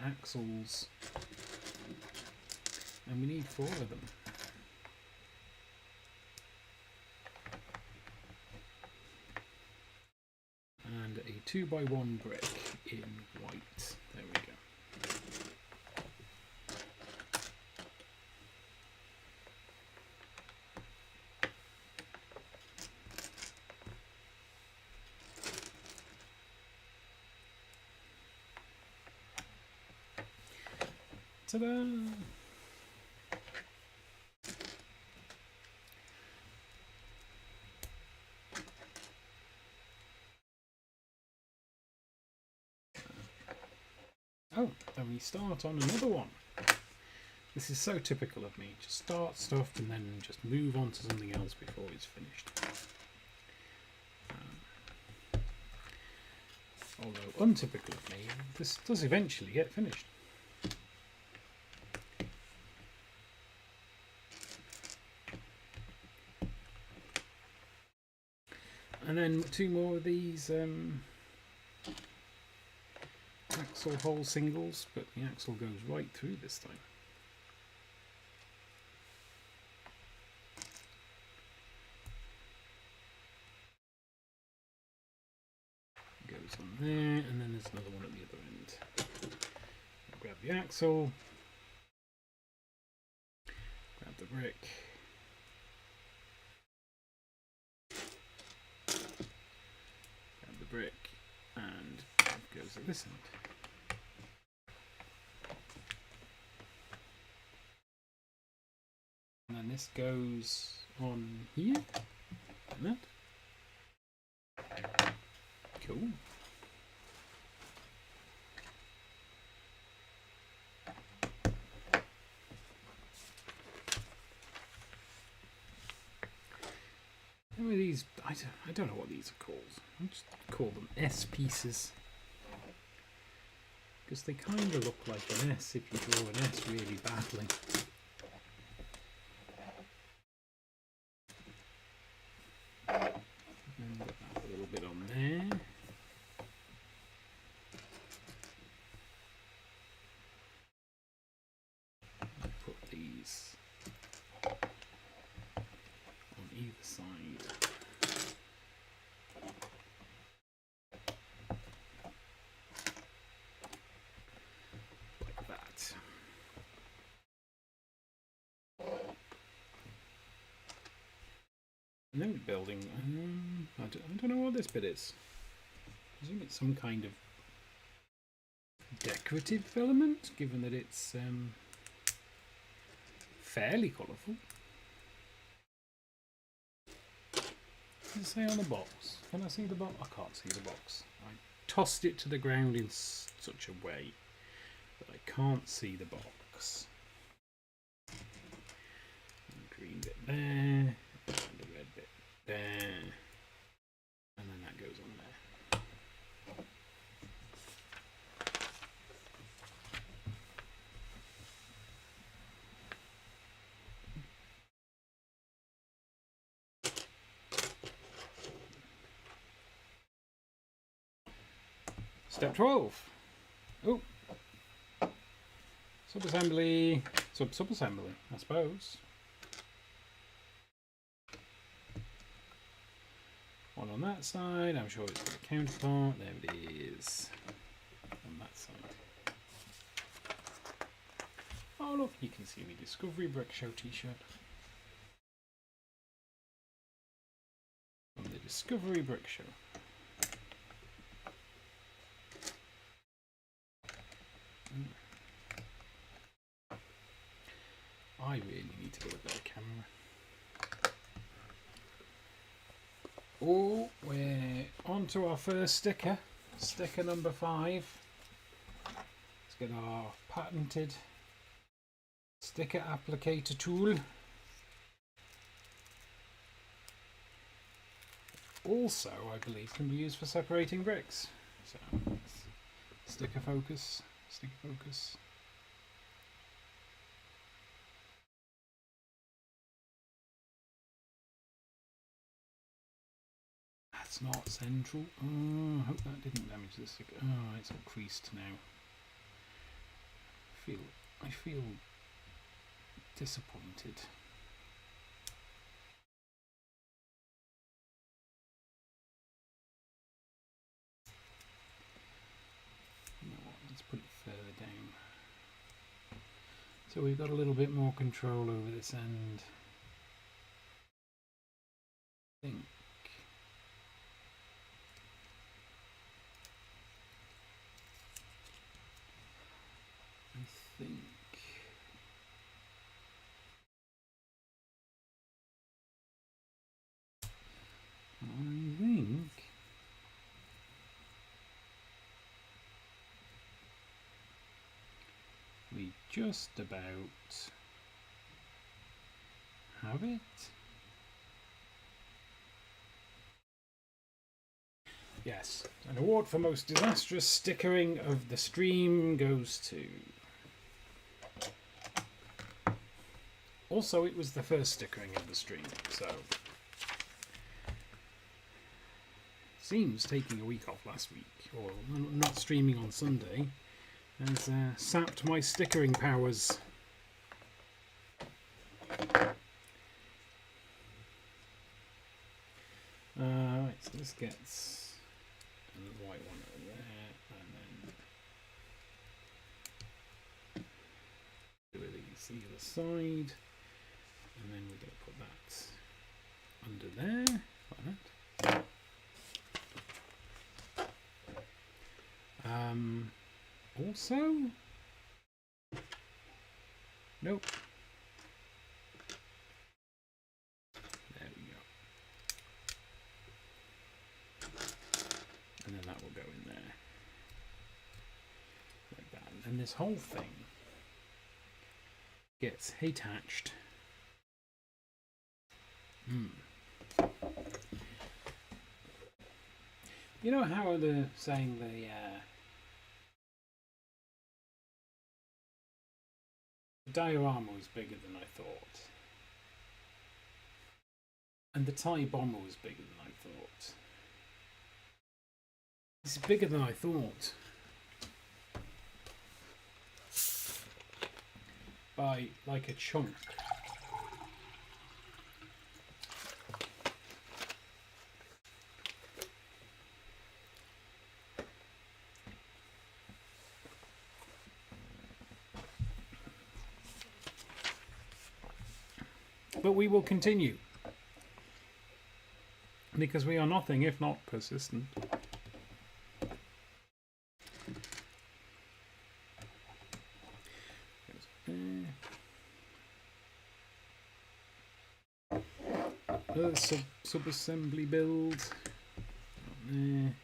axles, and we need 4 of them. And a 2x1 brick in white. There we go. Ta-da! Oh, then we start on another one. This is so typical of me. Just start stuff and then just move on to something else before it's finished. Although untypical of me, this does eventually get finished. And then 2 more of these axle hole singles, but the axle goes right through this time. Goes on there, and then there's another one at the other end. Grab the axle, grab the brick. Brick, and it goes at this end. And then this goes on here, like that. Cool. These, I don't know what these are called. I'll just call them S pieces, because they kind of look like an S if you draw an S really badly. And put a little bit on there. And then we're building. I don't know what this bit is. I presume it's some kind of decorative filament, given that it's fairly colourful. What does it say on the box? Can I see the box? I can't see the box. I tossed it to the ground in such a way that I can't see the box. Green bit there, and the red bit there, and then that goes on there. Step 12. Oh, subassembly, subassembly, I suppose. One on that side, I'm sure it's got a counterpart, there it is, on that side. Oh look, you can see me Discovery Brick Show t-shirt. From the Discovery Brick Show. I really need to get a better camera. Oh, we're on to our first sticker. Sticker number 5. Let's get our patented sticker applicator tool. Also, I believe can be used for separating bricks. So, sticker focus, sticker focus. That's not central. Oh, I hope that didn't damage the sticker. Oh, it's all creased now. I feel disappointed. You know what? Let's put it further down. So we've got a little bit more control over this end. I think. I think we just about have it. Yes, an award for most disastrous stickering of the stream goes to... Also, it was the first stickering of the stream, so... Seems taking a week off last week, or not streaming on Sunday, has sapped my stickering powers. Right, so this gets a white one over there, and then do these either side, and then we're going to put that under there, like that. Also, nope. There we go. And then that will go in there. Like that. And this whole thing gets attached. You know how they're saying the diorama was bigger than I thought, and the TIE bomber was bigger than I thought. This is bigger than I thought by like a chunk. But we will continue. because we are nothing if not persistent. Sub-assembly build. There.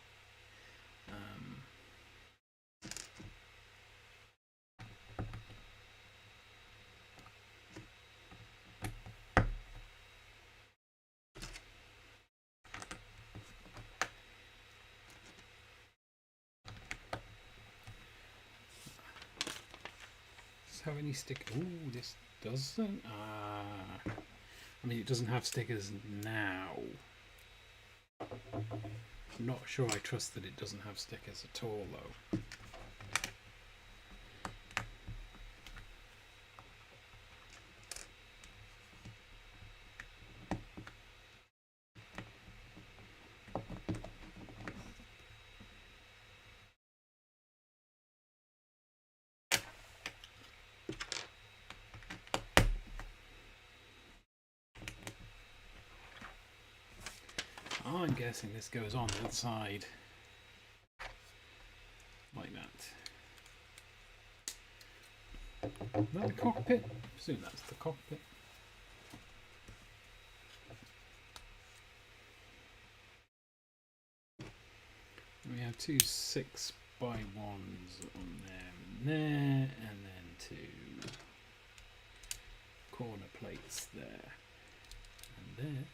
Have any stick? Ooh, this doesn't. I mean, it doesn't have stickers now. I'm not sure I trust that it doesn't have stickers at all, though. I'm guessing this goes on the side like that. Is that the cockpit? I presume that's the cockpit. We have two 6x1s on there and there, and then two corner plates there and there.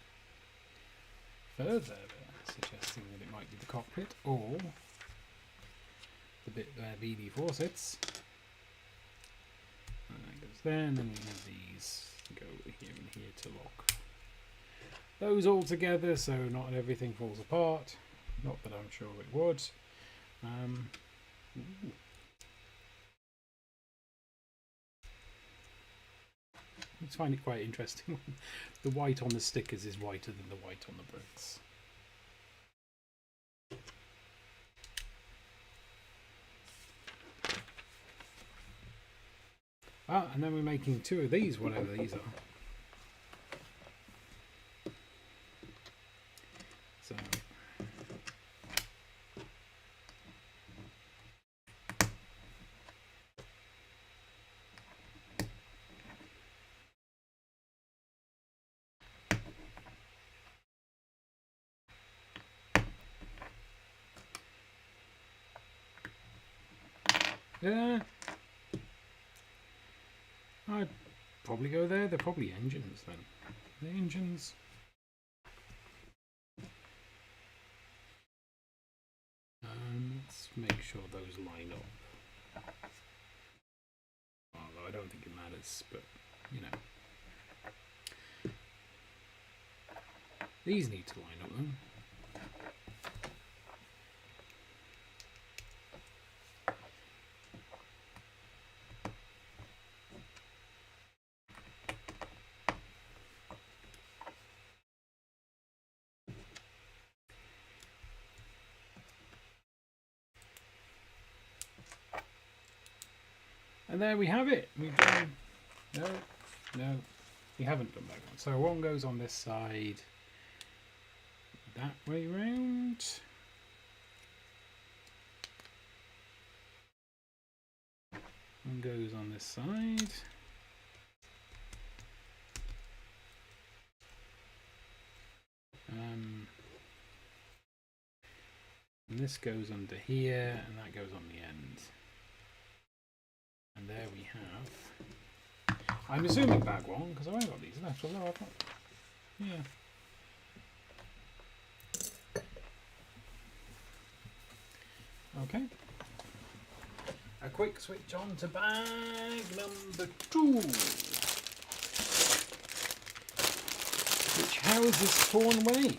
Further suggesting that it might be the cockpit or the bit where BD4 sits. And that goes there, and then we have these go here and here to lock those all together so not everything falls apart. Not that I'm sure it would. I just find it quite interesting. The white on the stickers is whiter than the white on the bricks. Ah, and then we're making two of these, whatever these are. So yeah, I'd probably go there. They're probably engines then. The engines. Let's make sure those line up. Although I don't think it matters, but you know. These need to line up though. And there we have it. We've done... No, we haven't done that one. So one goes on this side, that way round. One goes on this side. And this goes under here, and that goes on the end. And there we have, I'm assuming bag one, because I've only got these left, although I've got, yeah. Okay. A quick switch on to bag number 2, which houses torn away.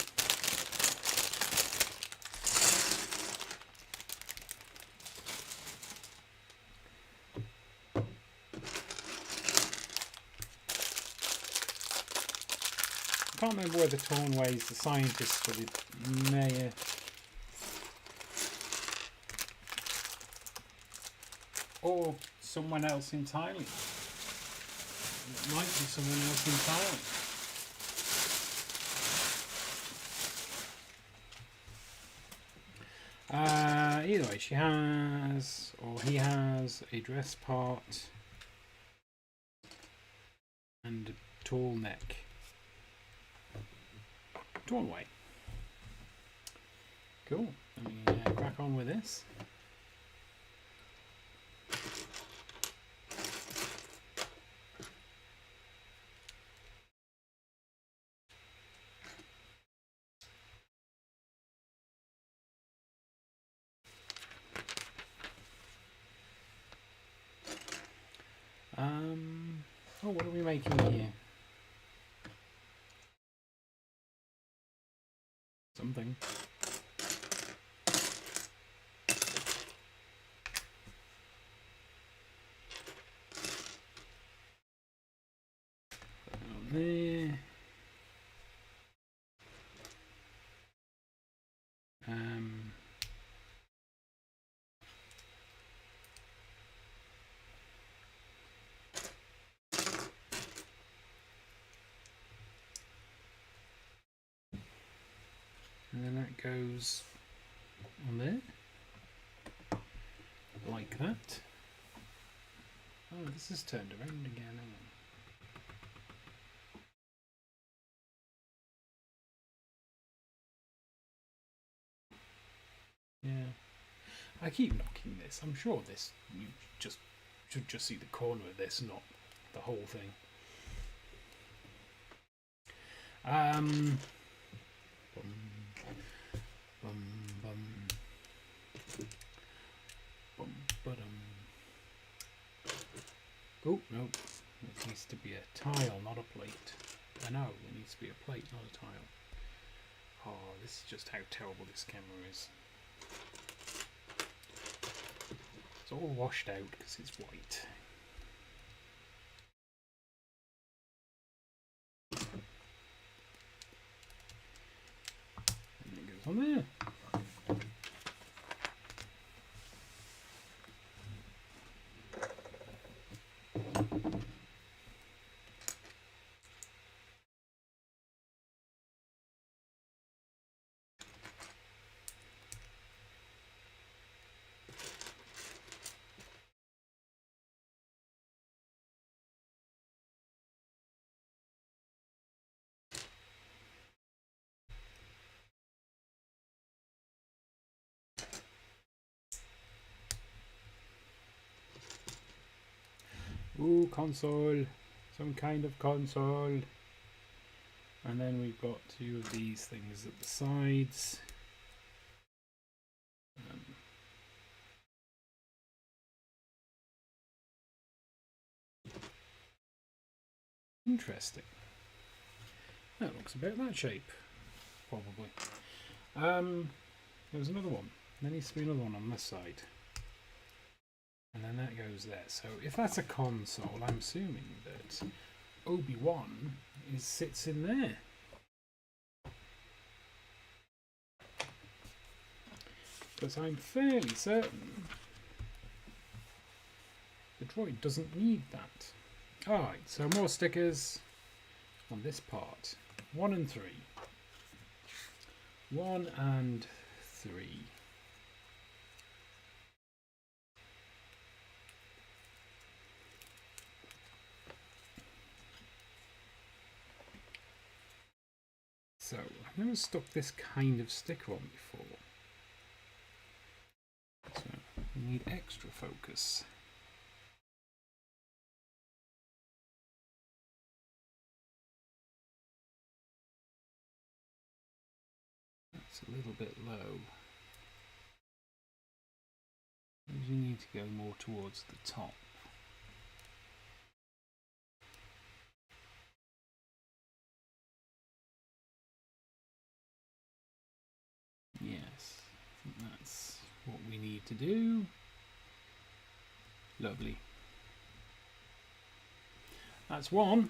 I can't remember whether Tornway's the scientist or the mayor. Or someone else entirely. It might be someone else entirely. Either way, she has, or he has, a dress part and a tall neck. Torn away. Cool. Let me crack on with this. Oh, what are we making here? Something. There. And then that goes on there, like that. Oh, this is turned around again. Yeah, I keep knocking this. I'm sure this, you should just see the corner of this, not the whole thing. Oh, no. It needs to be a tile, not a plate. I know, it needs to be a plate, not a tile. Oh, this is just how terrible this camera is. It's all washed out because it's white. And it goes on there. Ooh, console. Some kind of console. And then we've got two of these things at the sides. Interesting. That looks about that shape, probably. There's another one. There needs to be another one on this side. And then that goes there. So if that's a console, I'm assuming that Obi-Wan sits in there. But I'm fairly certain the droid doesn't need that. Alright, so more stickers on this part. 1 and 3. 1 and 3. So, I've never stuck this kind of sticker on before. So, we need extra focus. That's a little bit low. You need to go more towards the top. Yes, I think that's what we need to do. Lovely. That's one.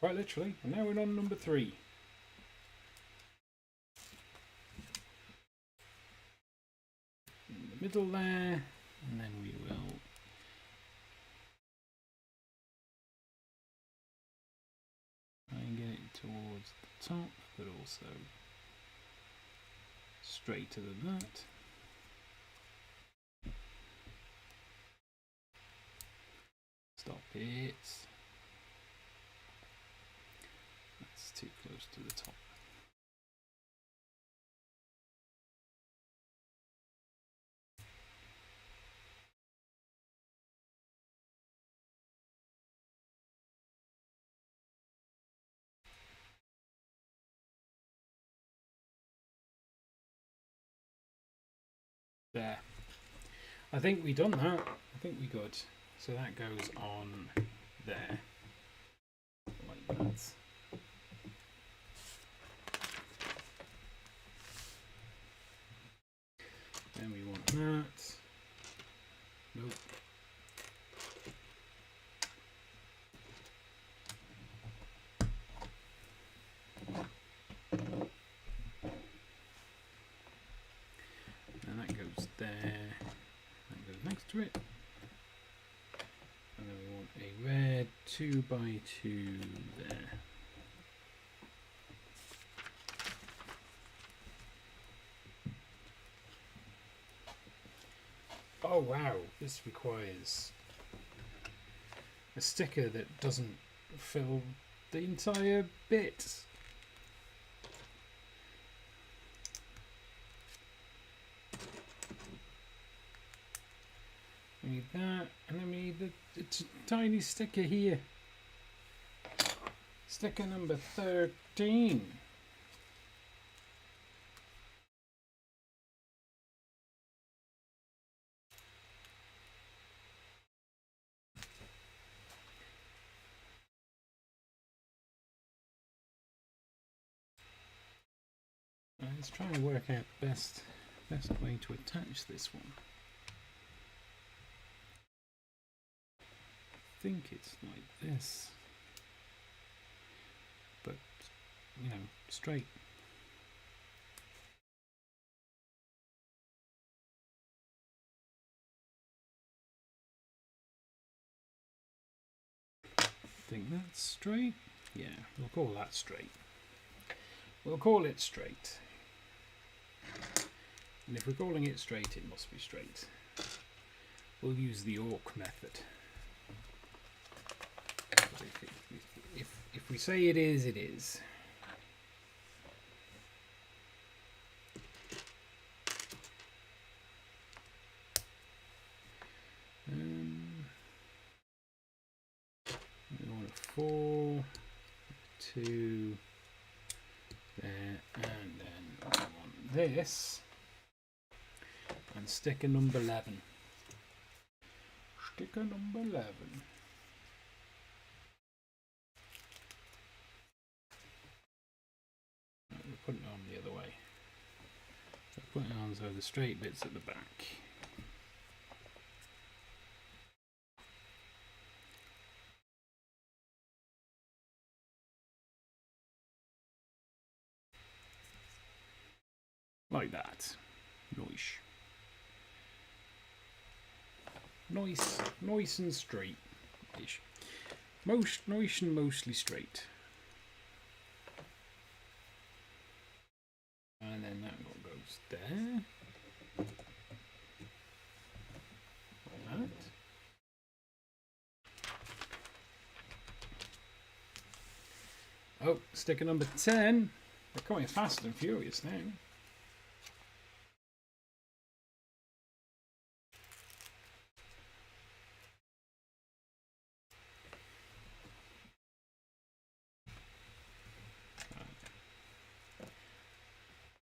Quite literally. And now we're on number 3. In the middle there, and then we will try and get it towards the top, but also straighter than that. Stop it. That's too close to the top. There. I think we done that. I think we good. So that goes on there. Like that. Then we want that. Nope. And that goes there. That goes next to it. And then we want a red 2x2 there. Oh wow, this requires a sticker that doesn't fill the entire bit. We need that, and then we need the tiny sticker here. Sticker number 13. Let's try and work out the best way to attach this one. I think it's like this, but you know, straight. I think that's straight. Yeah, we'll call that straight. We'll call it straight. And if we're calling it straight, it must be straight. We'll use the awk method. If we say it is, it is. We want a 4, 2 there, and then we want this, and sticker number 11. Sticker number 11. We're putting it on the other way. We're putting it on so the straight bit's at the back. Like that. Nice and straight-ish. Nice and mostly straight. And then that one goes there. Like that. Oh, sticker number 10. They're coming fast and furious now.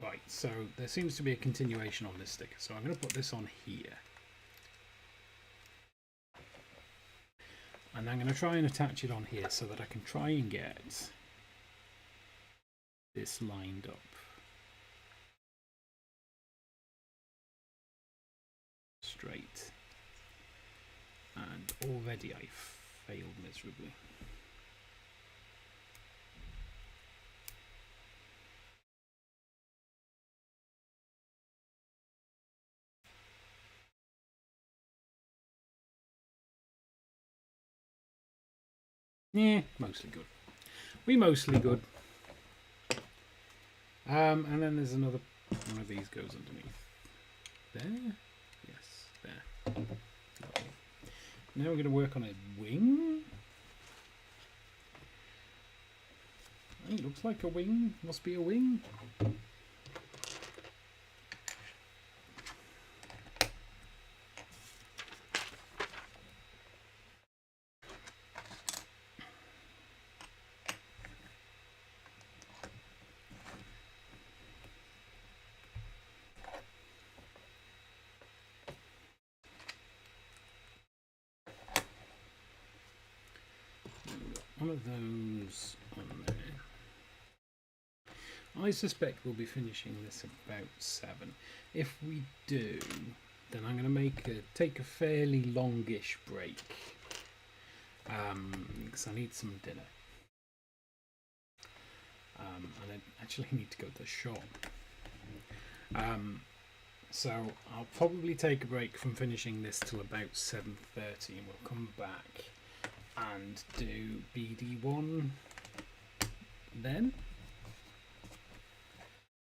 Right, so there seems to be a continuation on this sticker, so I'm going to put this on here. And I'm going to try and attach it on here so that I can try and get this lined up. Straight. And already I failed miserably. Yeah, mostly good. We mostly good. And then there's another One of these goes underneath. There? Yes, there. Lovely. Now we're going to work on a wing. It looks like a wing. Must be a wing. One of those on there. I suspect we'll be finishing this about 7. If we do, then I'm going to take a fairly longish break because I need some dinner. And I actually need to go to the shop. So I'll probably take a break from finishing this till about 7:30, and we'll come back and do BD1 then.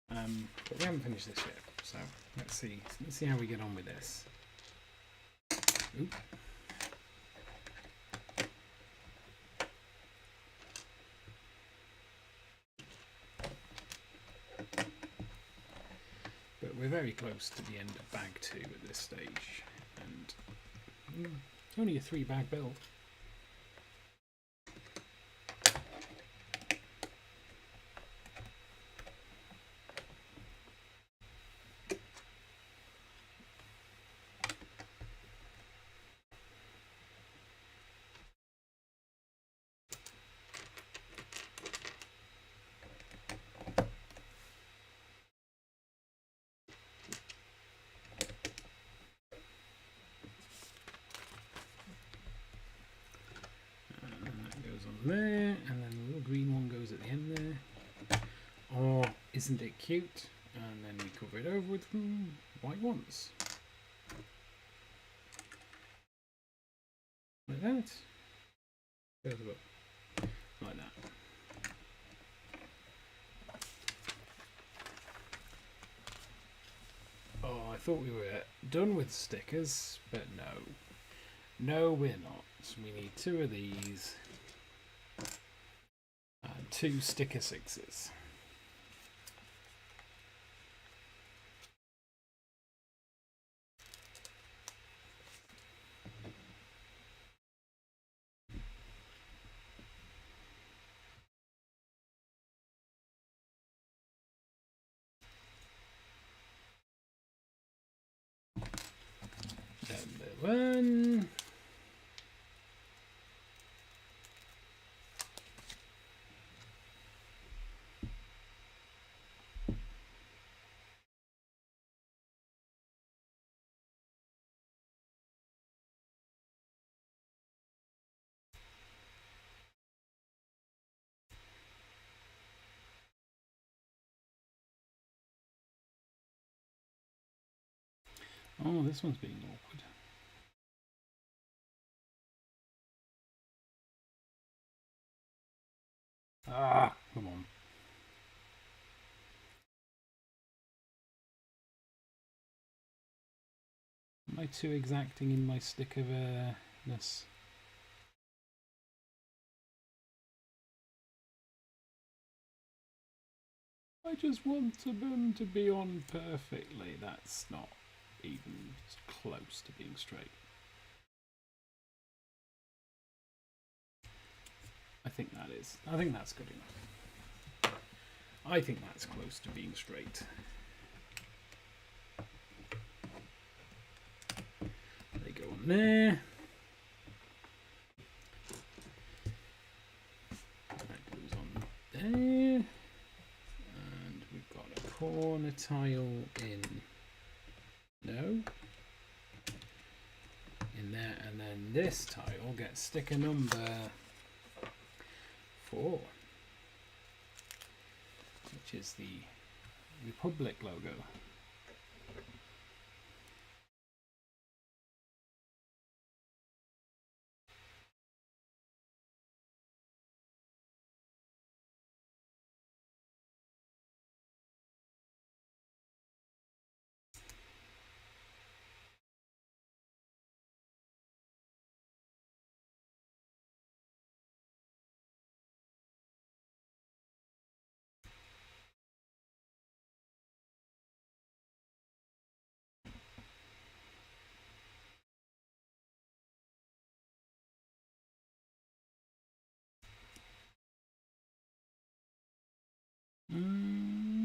But we haven't finished this yet, so let's see how we get on with this. Oop. But we're very close to the end of bag 2 at this stage, and it's only a 3-bag build. There, and then the little green one goes at the end there. Or isn't it cute? And then we cover it over with white ones. Like that. Further up. Like that. Oh, I thought we were done with stickers, but no. No, we're not. So we need 2 of these. 2 sticker 6s. Number 1. Oh, this one's being awkward. Ah, come on. Am I too exacting in my sticker-ness? I just want them to be on perfectly. That's not even close to being straight. I think that is. I think that's good enough. I think that's close to being straight. They go on there. That goes on there. And we've got a corner tile in. No. In there, and then this tile gets sticker number 4, which is the Republic logo.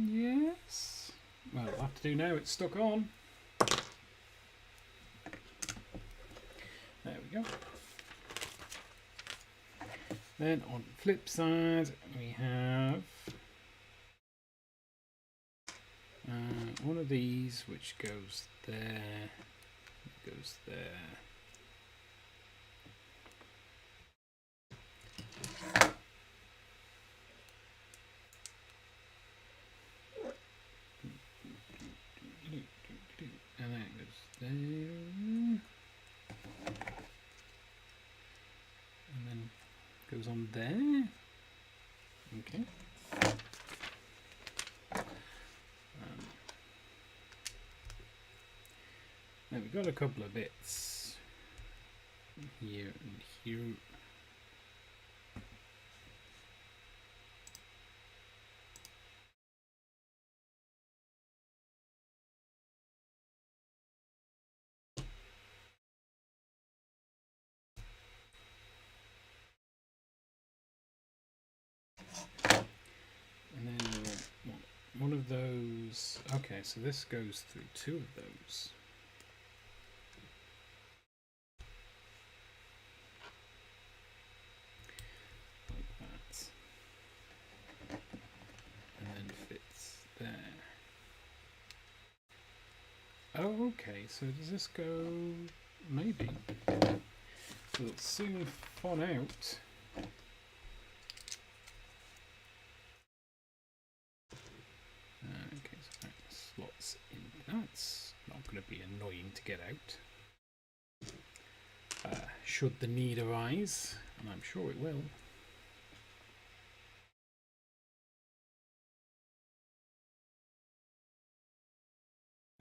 Yes. Well, I'll have to do now. It's stuck on. There we go. Then on the flip side, we have one of these which goes there, goes there. And then it goes there. And then goes on there. Okay. Now we've got a couple of bits here and here. And then one of those. Okay, so this goes through two of those. Oh, okay, so does this go... maybe. So let's soon find out. Okay, so that slots in. That's not going to be annoying to get out. Should the need arise, and I'm sure it will.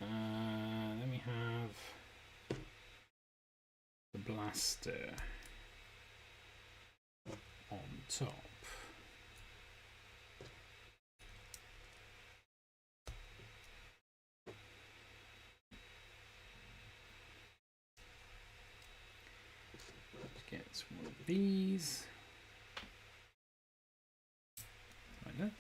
Then we have the blaster on top. Let's get one of these. Like that.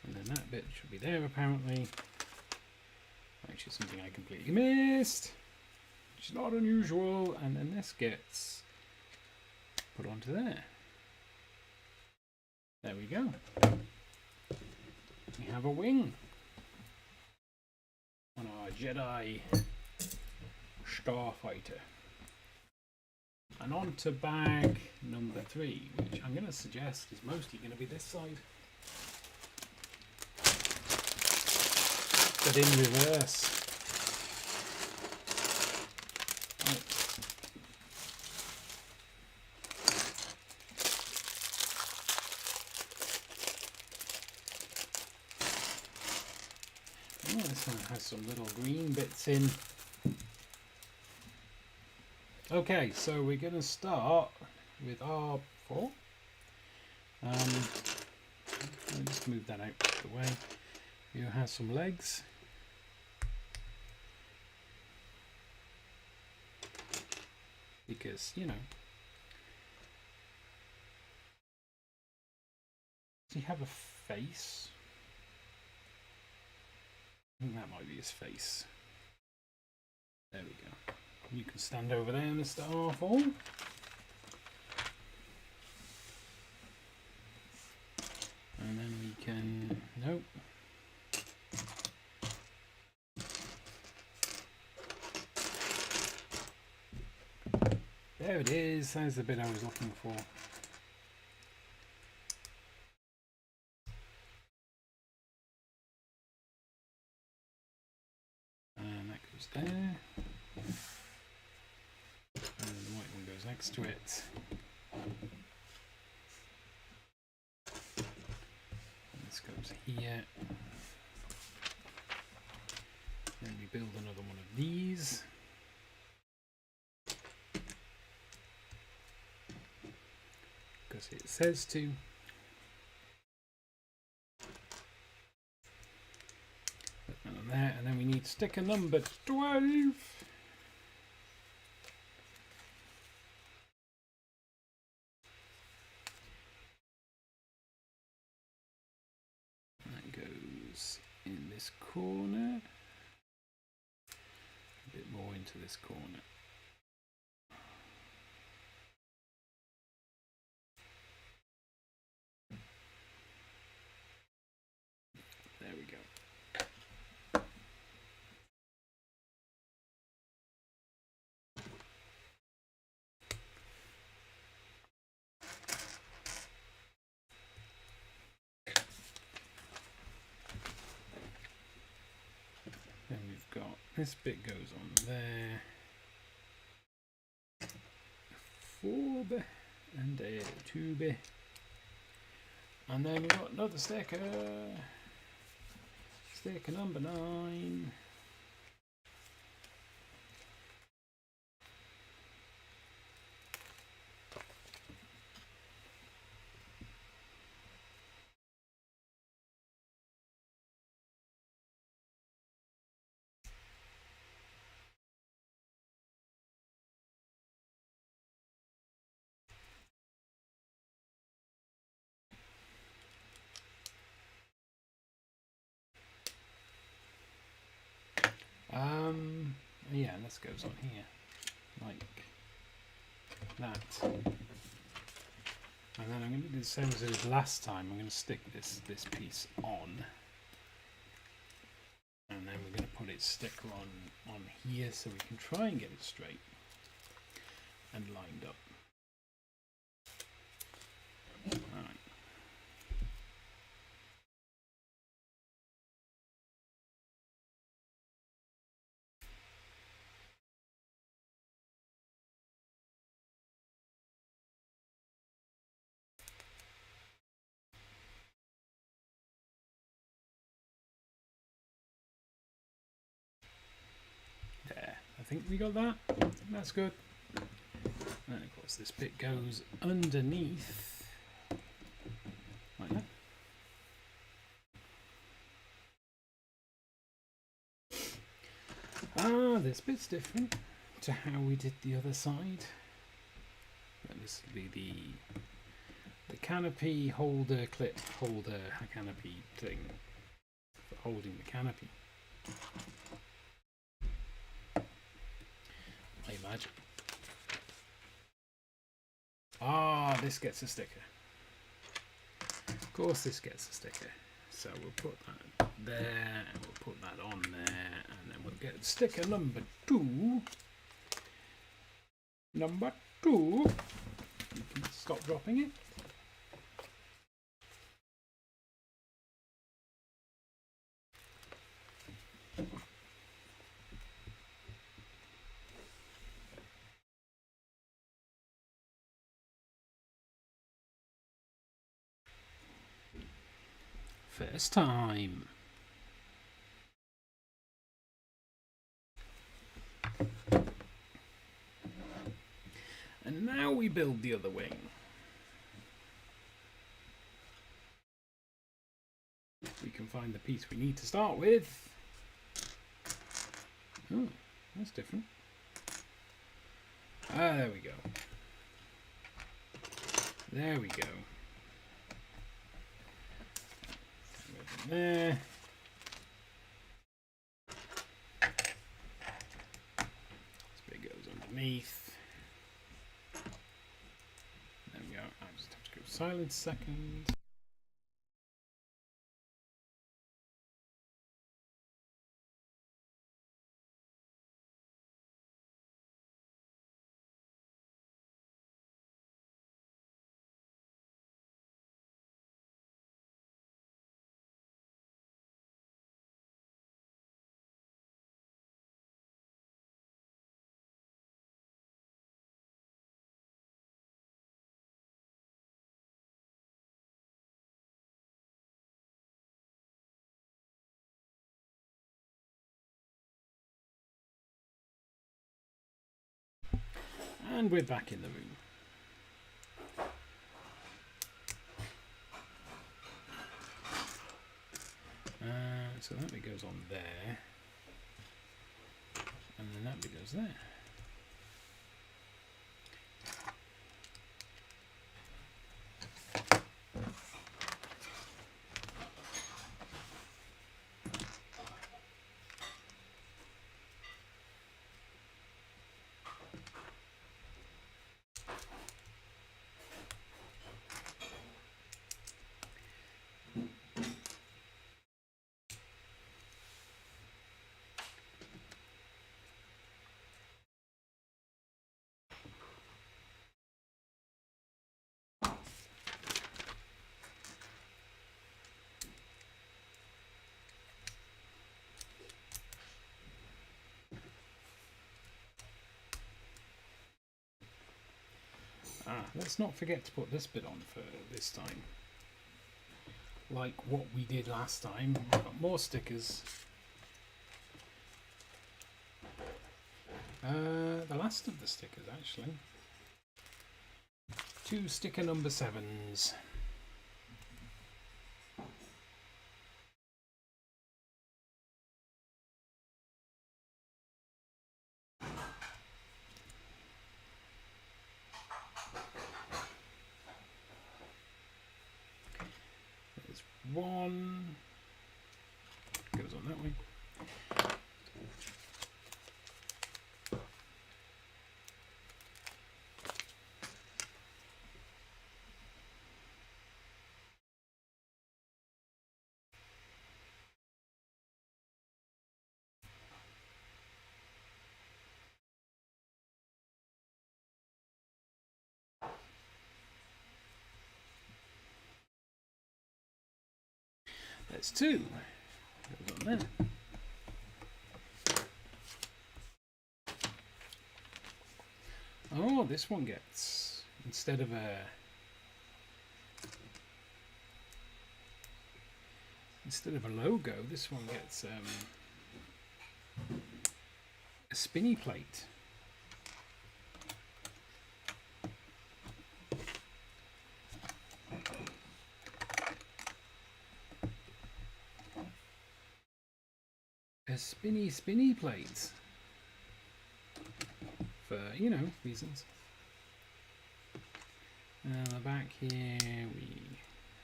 And then that bit should be there apparently. Which is something I completely missed. Which is not unusual. And then this gets put onto there. There we go. We have a wing on our Jedi Starfighter. And on to bag number 3, which I'm going to suggest is mostly going to be this side. But in reverse. Right. Oh, this one has some little green bits in. Okay, so we're going to start with R4. Let me just move that out of the way. You have some legs. Because, you know. Does he have a face? I think that might be his face. There we go. You can stand over there, Mr. R4. And then we can... nope. There it is. There's the bit I was looking for. And that goes there. And the white one goes next to it. And this goes here. Then we build another one of these. Because it says to. Put that on there, and then we need sticker number 12. this corner. A bit more into this corner. There we go. Then we've got this bit goes on there. Four and a two. And then we've got another sticker. Sticker number 9. Yeah, this goes on here, like that. And then I'm going to do the same as I did last time. I'm going to stick this piece on, and then we're going to put its sticker on here so we can try and get it straight and lined up. Right. There, I think we got that. That's good. And of course this bit goes underneath, like that. This bit's different to how we did the other side. But this will be the canopy holder, clip holder, canopy thing for holding the canopy. I imagine. This gets a sticker. Of course this gets a sticker. So we'll put that there, and we'll put that on there, and then we'll get sticker number 2. Number 2. You can stop dropping it. First time. And now we build the other wing. We can find the piece we need to start with. Oh, that's different. There we go. There we go. There. This bit goes underneath. There we go. I just have to go silent second. And we're back in the room. So that bit goes on there, and then that bit goes there. let's not forget to put this bit on for this time. Like what we did last time. We've got more stickers. The last of the stickers, actually. 2 sticker number 7s. There's one. Goes on that way. There's 2. Goes on there. Oh, this one gets, instead of a logo, this one gets a spinny plate. A spinny plate. For, you know, reasons. And the back here we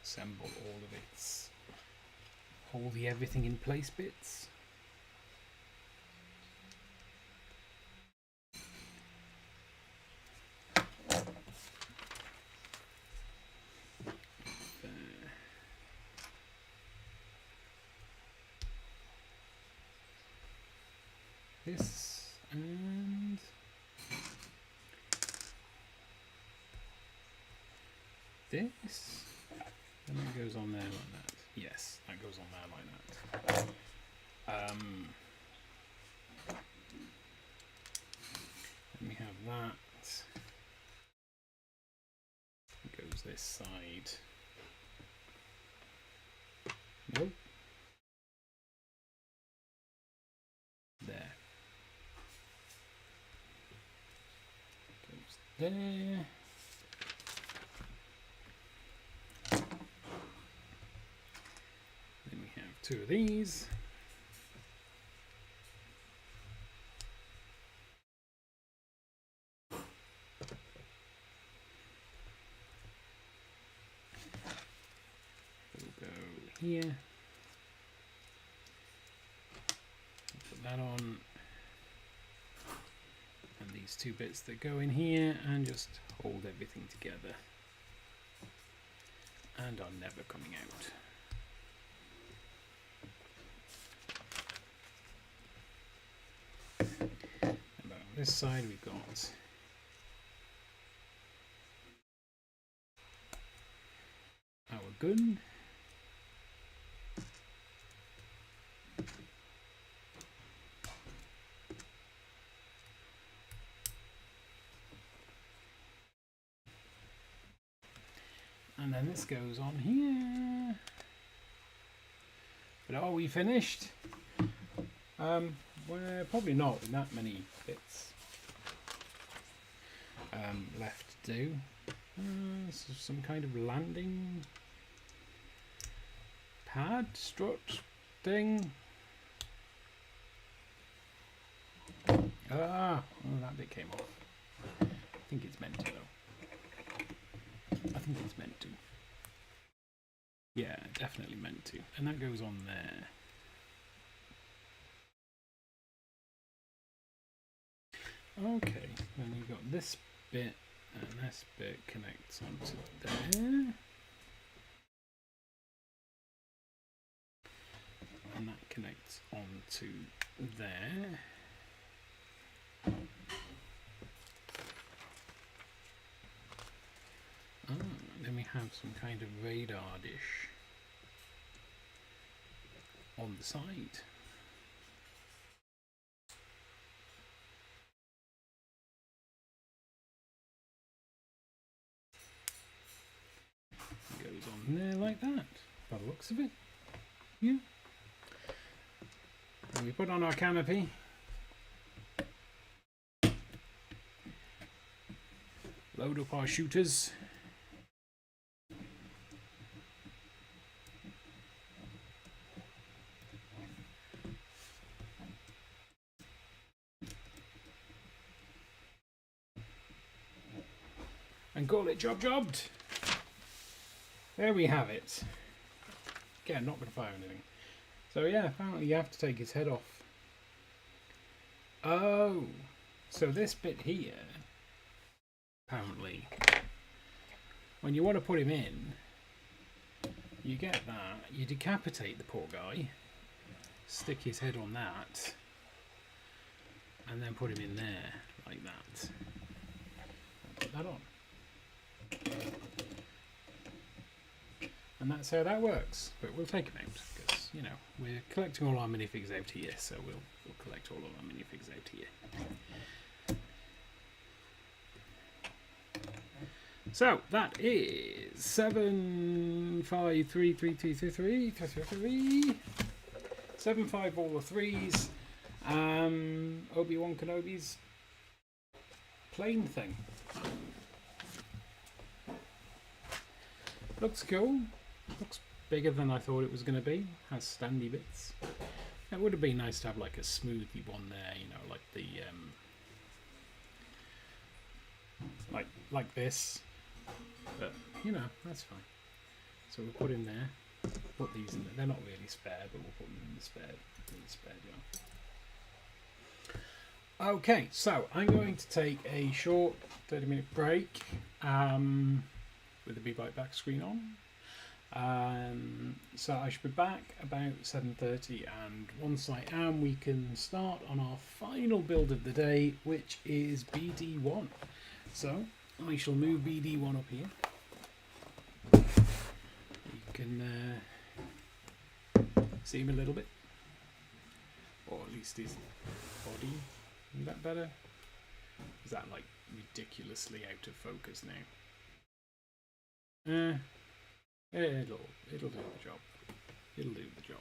assemble all of its, all the everything in place bits. This and this, and that goes on there like that. Yes, that goes on there like that. Then we have that. It goes this side. Nope. There. Goes there. Then we have 2 of these. We'll go here. Put that on. And these 2 bits that go in here and just hold everything together. And are never coming out. And on this side we've got our gun. And then this goes on here. But are we finished? We're probably not with that many bits left to do. This is some kind of landing pad strut thing. Oh, that bit came off. I think it's meant to though. I think it's meant to. Yeah, definitely meant to. And that goes on there. Okay, then we've got this bit, and this bit connects onto there. And that connects onto there. Oh, then we have some kind of radar dish on the side. in there like that, by the looks of it. Yeah. And we put on our canopy. Load up our shooters. And call it jobbed. There we have it. Again, not going to fire anything. So yeah, apparently you have to take his head off. Oh, so this bit here, apparently, when you want to put him in, you get that, you decapitate the poor guy, stick his head on that, and then put him in there, like that. Put that on. And that's how that works. But we'll take him out because, you know, we're collecting all our minifigs out here, so we'll collect all of our minifigs out here. So that is 7533333 75 all the threes. Obi-Wan Kenobi's plane thing. Looks cool. Looks bigger than I thought it was going to be. Has standy bits. It would have been nice to have like a smoothie one there, you know, like the like this. But you know, that's fine. So we'll put in there. Put these in there. They're not really spare, but we'll put them in the spare jar. Okay, so I'm going to take a short 30-minute break. With the Be Right Back screen on. So I should be back about 7:30, and once I am, we can start on our final build of the day, which is BD1. So I shall move BD1 up here. You can see him a little bit, or at least his body. Is that better? Is that like ridiculously out of focus now? It'll do the job. It'll do the job.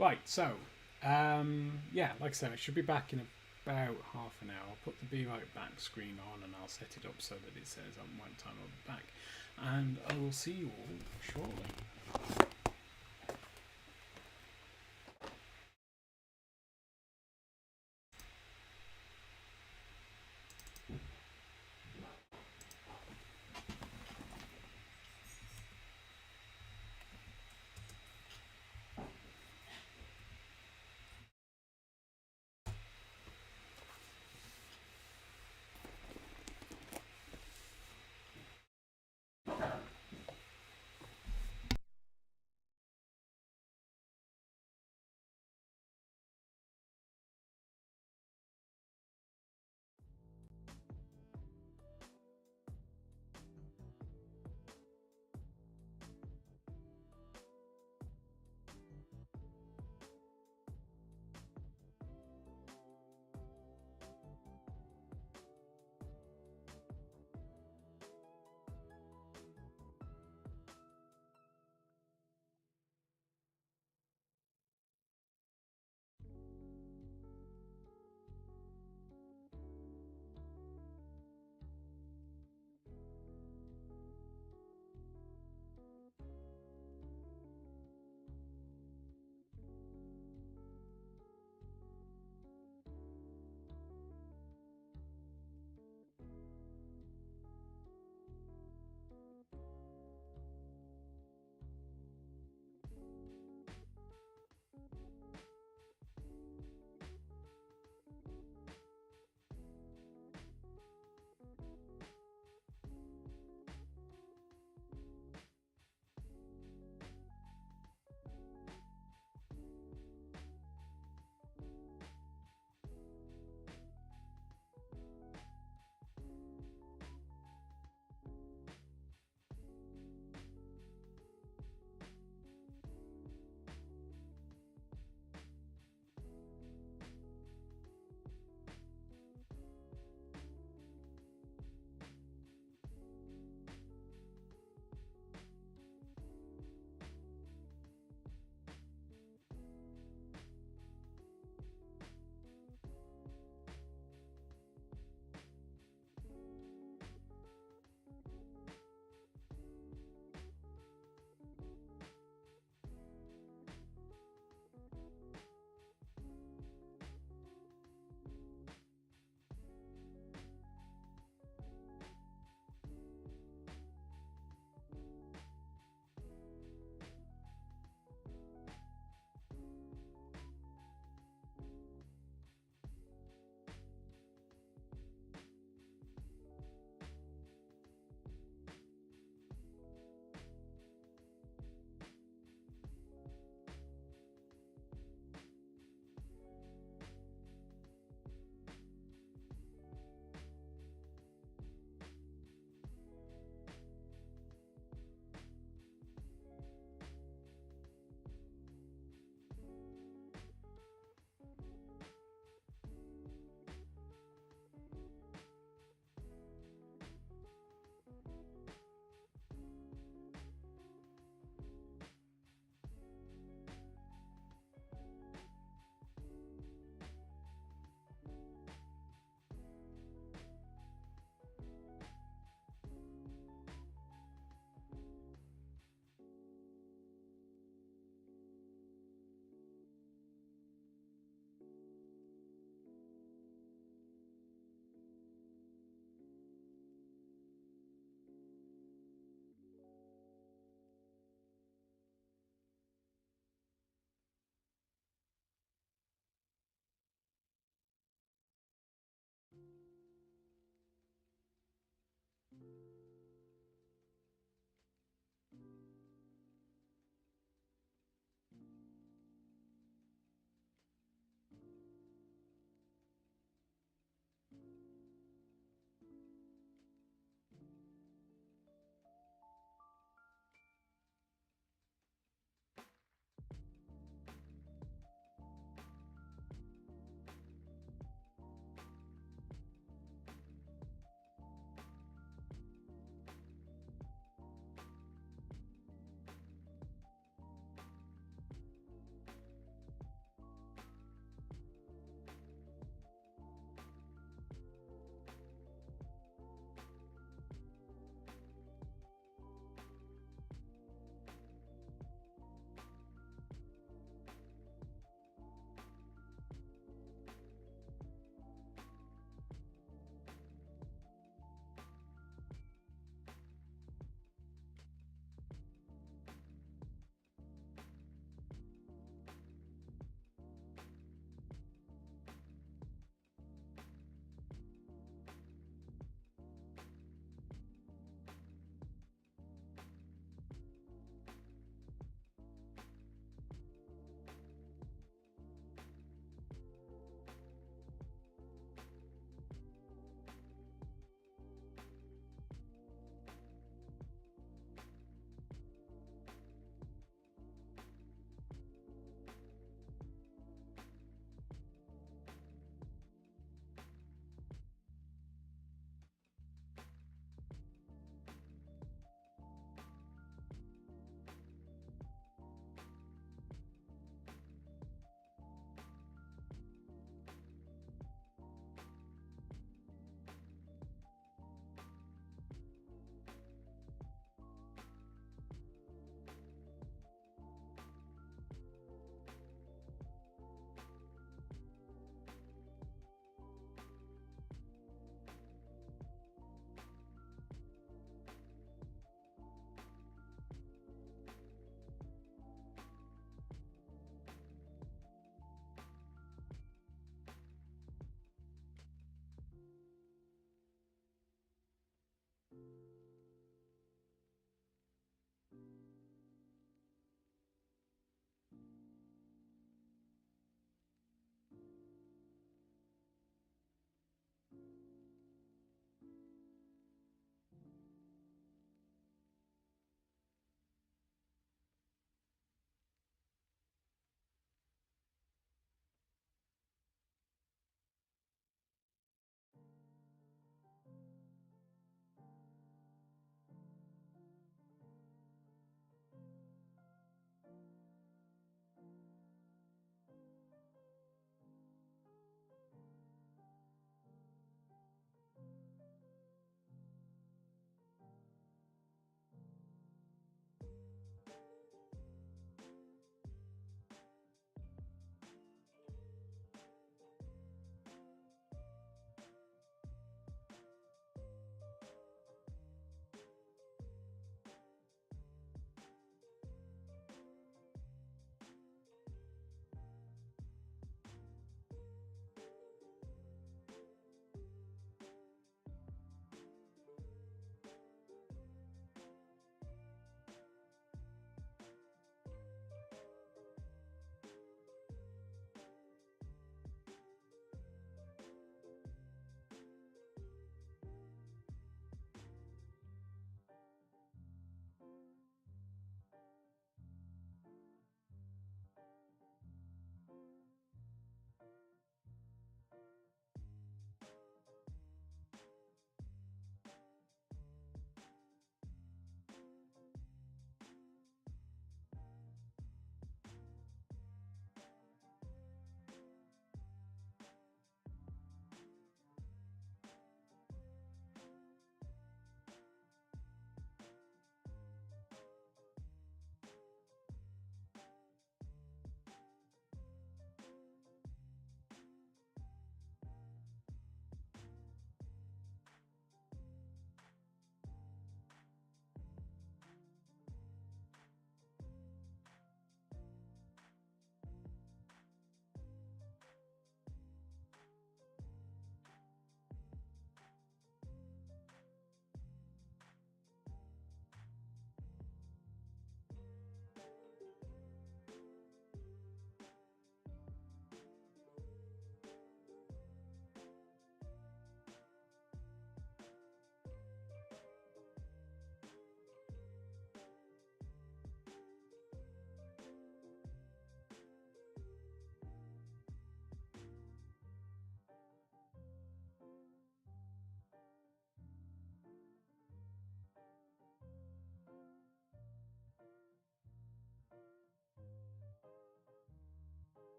Right, so yeah, like I said, I should be back in about half an hour. I'll put the Be Right Back screen on and I'll set it up so that it says on one time I'll be back. And I will see you all shortly.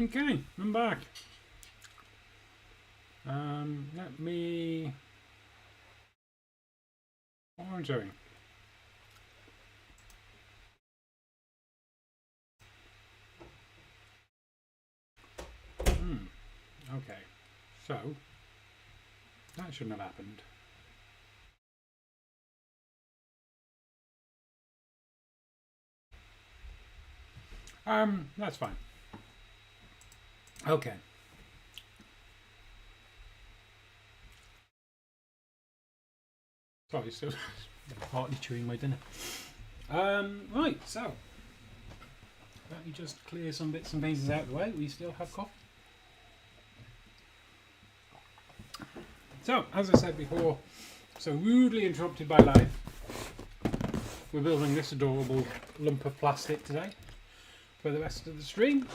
Okay, I'm back. Let me... What am I doing? Okay, so that shouldn't have happened. That's fine. Okay. Sorry, still partly chewing my dinner. Right, so let me just clear some bits and pieces out of the way. We still have coffee. So, as I said before, so rudely interrupted by life, we're building this adorable lump of plastic today for the rest of the stream.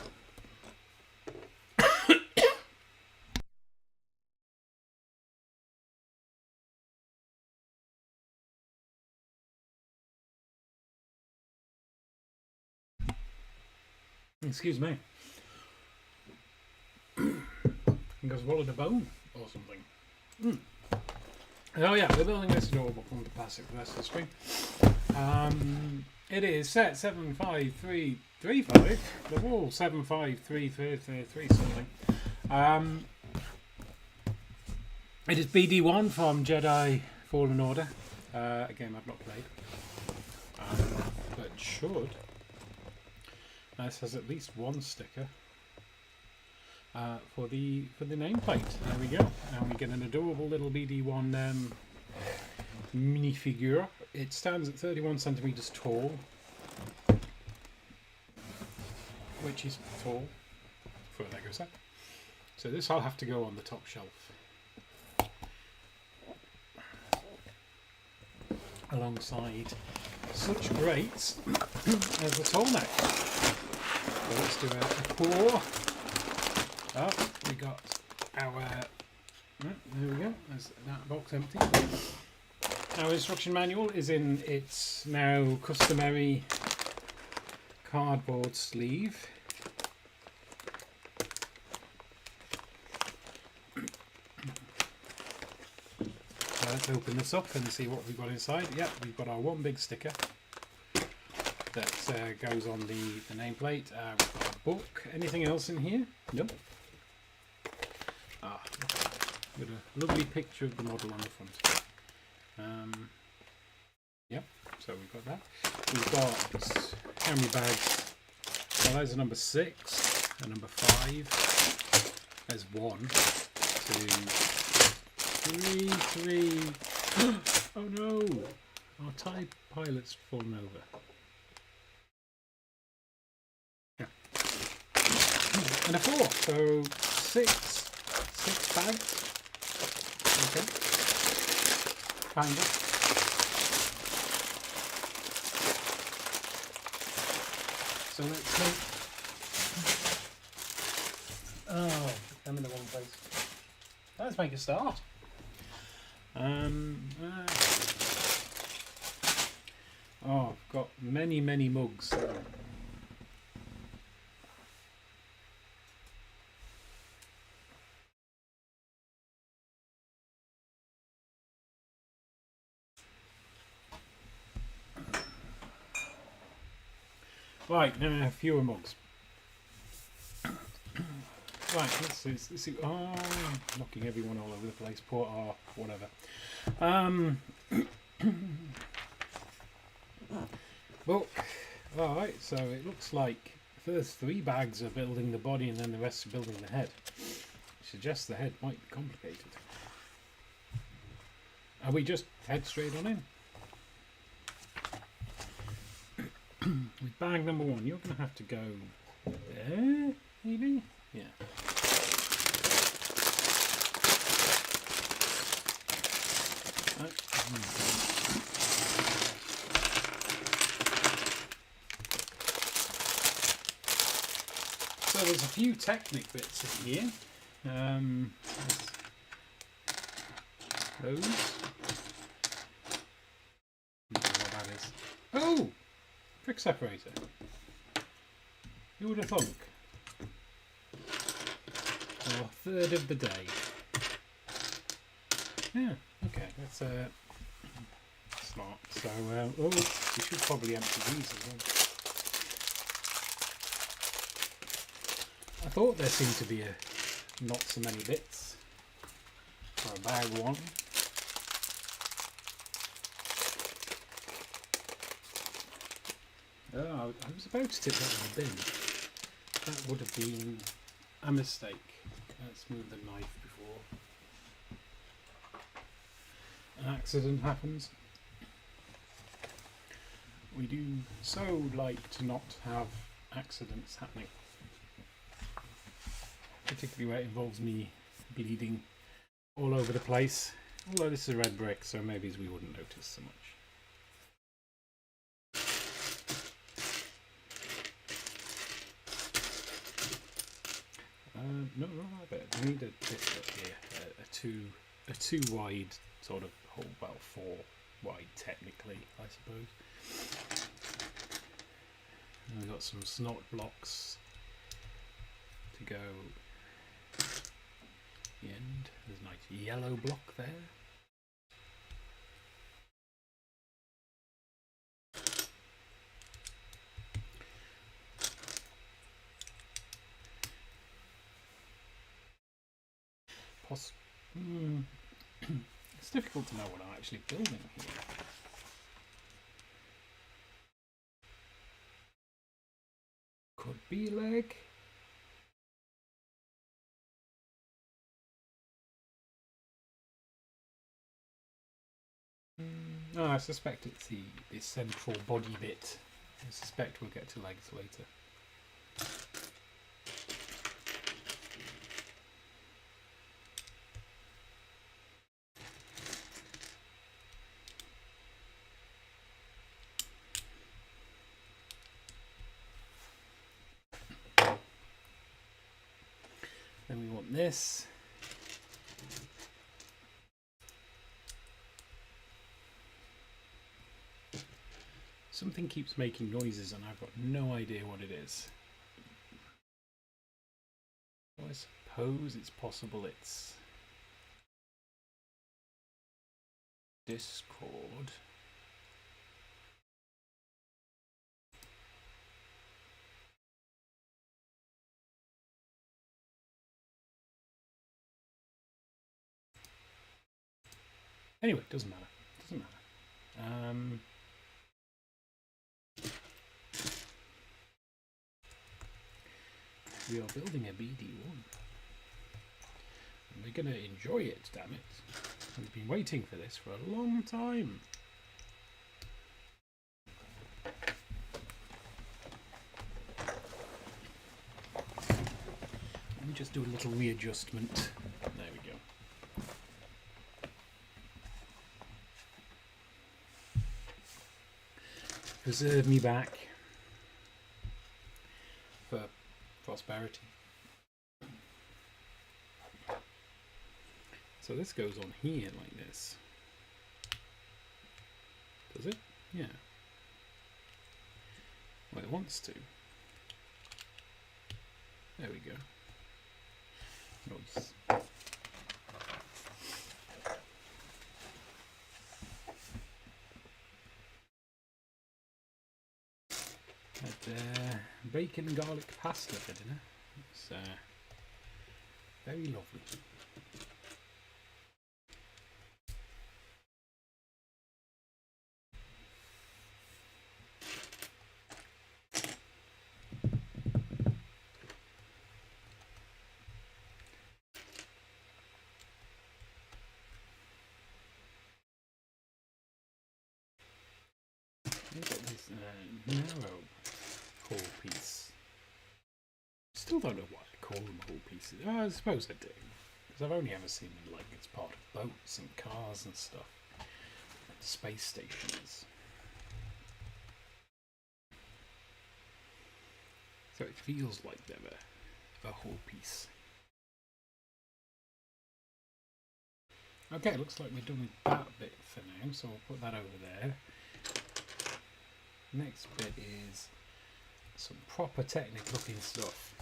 Excuse me. I think I swallowed a bone or something. Oh yeah, we're building this adorable lump of plastic for the rest of the stream. It is set 75335. They're all 75333 something. It is BD1 from Jedi Fallen Order. A game I've not played. But should. This has at least one sticker for the nameplate. There we go. And we get an adorable little BD1 minifigure. It stands at 31 centimeters tall, which is tall for a Lego set. So this will have to go on the top shelf, alongside such greats as the tall neck. So let's do a pour. Oh, we got our... there we go. There's that box empty. Our instruction manual is in its now customary cardboard sleeve. So let's open this up and see what we've got inside. Yep, we've got our one big sticker that goes on the nameplate. We've got a book. Anything else in here? Nope. With a lovely picture of the model on the front. Yep, so we've got that. We've got how many bags? Well, there's a number 6, a number 5. There's 1, 2, 3. Oh no! Our TIE pilot's fallen over. Yeah. And a 4, so 6 bags. Okay. Kind of. So let's see. Oh, I'm in the wrong place. Let's make a start. Oh, I've got many mugs. Right, fewer mugs. Right, let's see. Oh, knocking everyone all over the place. Poor whatever. Book. Alright, so it looks like the first 3 bags are building the body and then the rest are building the head. Which suggests the head might be complicated. Are we just head straight on in? With bag number 1, you're going to have to go there, maybe? Yeah. So there's a few Technic bits in here. Those. I don't know what that is. Oh! Quick separator. Who would have thunk? or third of the day. Yeah, okay, that's a start. So, oh, we should probably empty these as well. I thought there seemed to be not so many bits for a bag one. Oh, I was about to tip that in the bin. That would have been a mistake. Let's move the knife before an accident happens. We do so like to not have accidents happening. Particularly where it involves me bleeding all over the place. Although this is a red brick, so maybe we wouldn't notice so much. No, not that bit. We need a bit up here. A two wide sort of hole, well, 4 wide technically, I suppose. And we've got some snot blocks to go the end. There's a nice yellow block there. It's difficult to know what I'm actually building here. Could be leg. No, I suspect it's the central body bit. I suspect we'll get to legs later. Then we want this. Something keeps making noises and I've got no idea what it is. Well, I suppose it's possible it's Discord. Anyway, it doesn't matter. Doesn't matter. We are building a BD1. And we're going to enjoy it, damn it. We've been waiting for this for a long time. Let me just do a little readjustment. There we go. Preserve me back for prosperity. So this goes on here like this. Does it? Yeah. Well, it wants to. There we go. Nice. Had bacon and garlic pasta for dinner. It's very lovely. We've got this narrow whole piece. Still don't know what I call them whole pieces. I suppose I do, because I've only ever seen them like it's part of boats and cars and stuff, and space stations. So it feels like they're a whole piece. Okay, looks like we're done with that bit for now, so we'll put that over there. Next bit is some proper Technic looking stuff.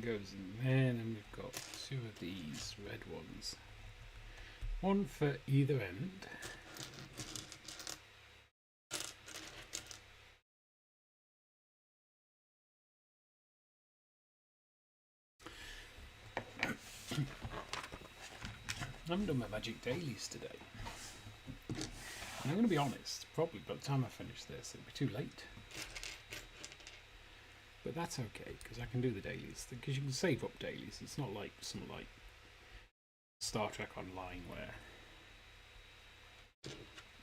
goes in there, and then we've got two of these red ones. One for either end. I haven't done my magic dailies today. And I'm going to be honest, probably by the time I finish this, it'll be too late. But that's okay, because I can do the dailies. Because you can save up dailies. It's not like something like Star Trek Online, where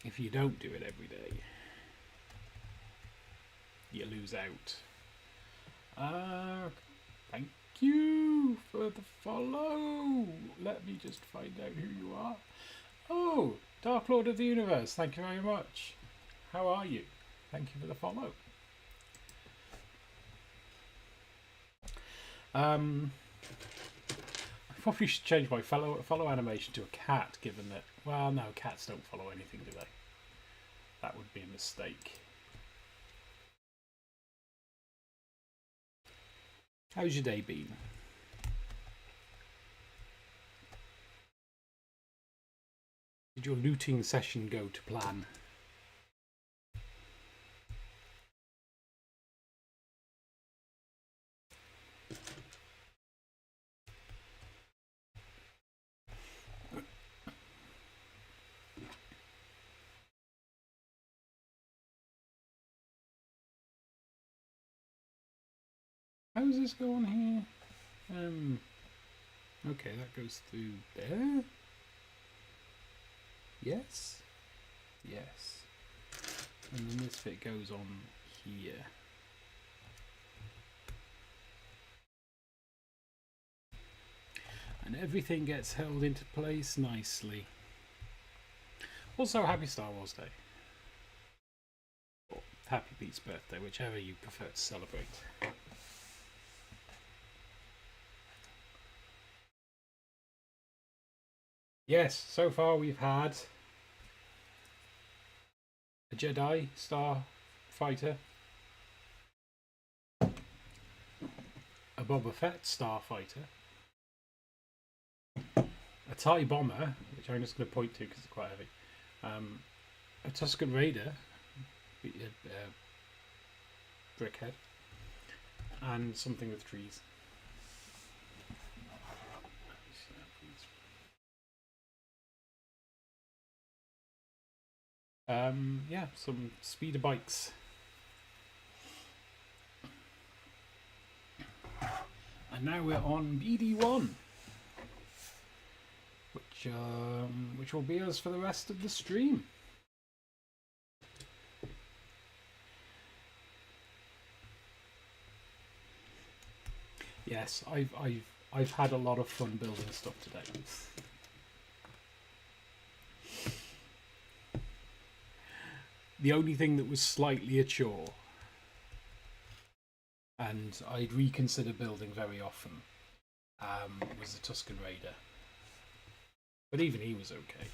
if you don't do it every day, you lose out. Thank you for the follow. Let me just find out who you are. Oh, Dark Lord of the Universe, thank you very much. How are you? Thank you for the follow. I probably should change my follow animation to a cat, given that, well, no, cats don't follow anything, do they? That would be a mistake. How's your day been? Did your looting session go to plan? How does this go on here? Okay, that goes through there. Yes. Yes. And then this bit goes on here. And everything gets held into place nicely. Also, happy Star Wars Day. Or happy Pete's birthday, whichever you prefer to celebrate. Yes, so far we've had a Jedi Starfighter, a Boba Fett Starfighter, a TIE Bomber, which I'm just going to point to because it's quite heavy, a Tusken Raider, brickhead, and something with trees. Yeah, some speeder bikes. And now we're on BD1, which will be us for the rest of the stream. Yes, I've had a lot of fun building stuff today. The only thing that was slightly a chore, and I'd reconsider building very often, was the Tusken Raider. But even he was okay.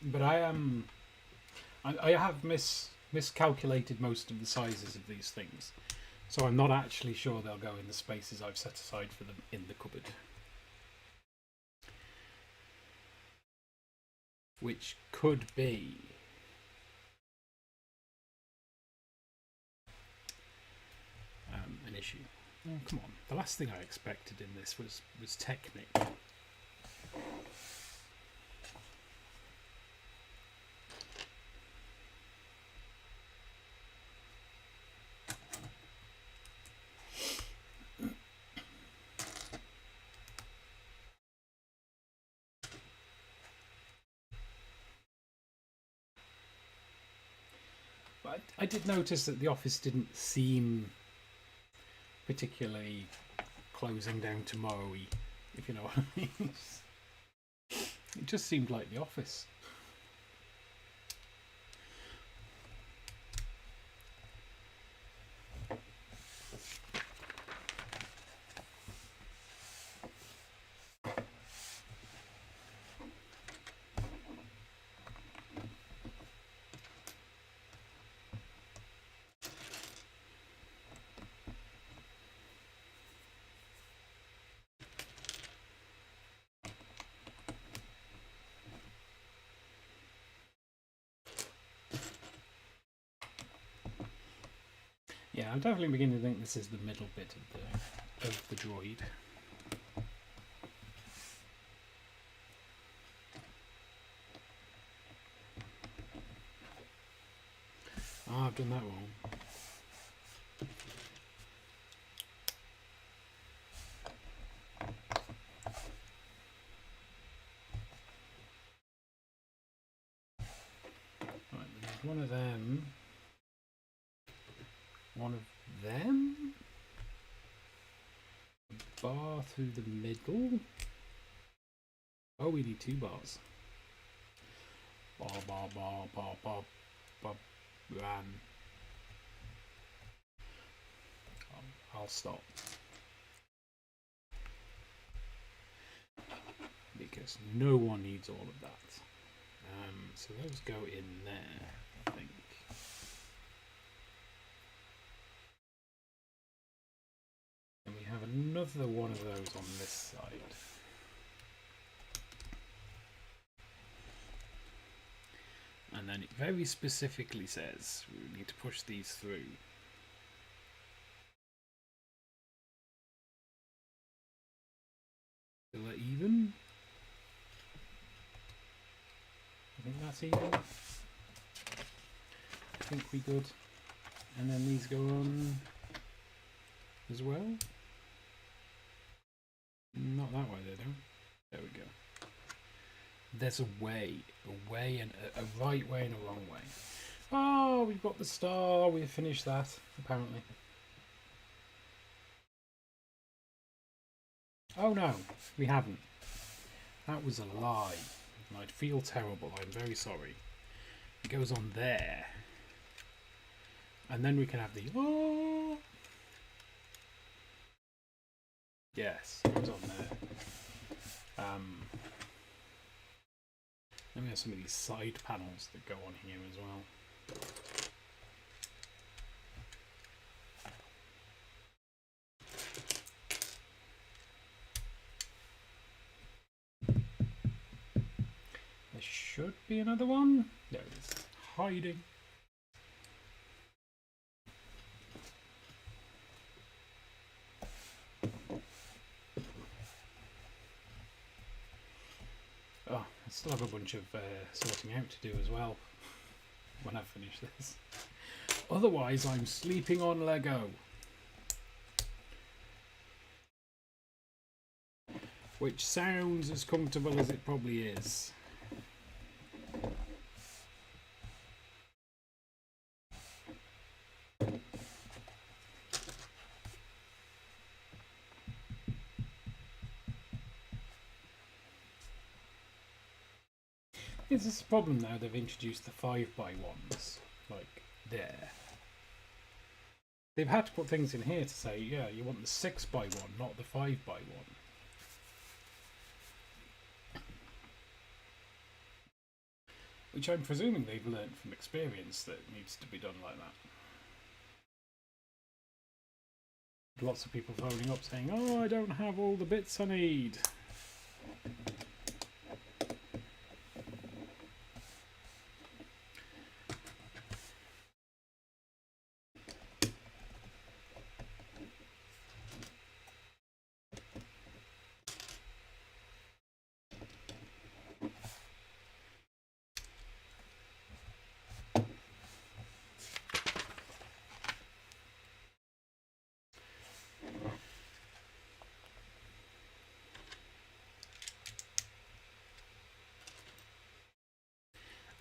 But I have miscalculated most of the sizes of these things, so I'm not actually sure they'll go in the spaces I've set aside for them in the cupboard. Which could be an issue. Oh, come on. The last thing I expected in this was Technic. I did notice that the office didn't seem particularly closing down tomorrow-y, if you know what I mean. It just seemed like the office. I'm definitely beginning to think this is the middle bit of the droid. Oh, I've done that wrong. Right, we need one of them. One of them. A bar through the middle. Oh, we need 2 bars. Bar, bar, bar, bar, bar, bar, ran. I'll stop. Because no one needs all of that. So those go in there, I think. And we have another one of those on this side. And then it very specifically says we need to push these through. Is that even? I think that's even. I think we good. And then these go on as well. Not that way they don't. There we go. There's a way and a right way and a wrong way. Oh, we've got the star. We've finished that, apparently. Oh no, we haven't. That was a lie. And I'd feel terrible. I'm very sorry. It goes on there. And then we can have the oh. Yes, it goes on there. Then we have some of these side panels that go on here as well. There should be another one. There it is. Hiding. Oh, I still have a bunch of sorting out to do as well when I finish this. Otherwise, I'm sleeping on Lego. Which sounds as comfortable as it probably is. This is a problem now. They've introduced the 5x1s, like there. They've had to put things in here to say, yeah, you want the 6x1, not the 5x1. Which I'm presuming they've learnt from experience that it needs to be done like that. Lots of people phoning up saying, oh, I don't have all the bits I need.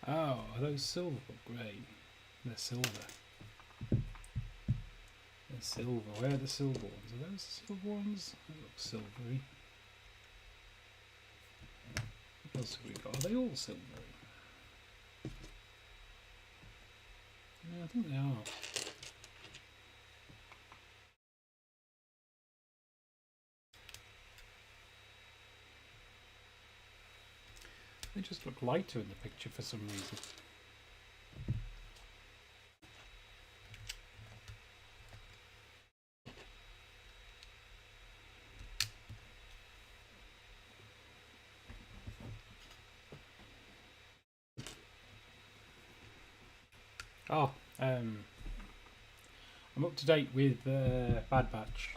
Oh, are those silver or grey? They're silver. They're silver. Where are the silver ones? Are those the silver ones? They look silvery. What else have we got? Are they all silvery? Yeah, I think they are. They just look lighter in the picture for some reason. Oh, I'm up to date with Bad Batch.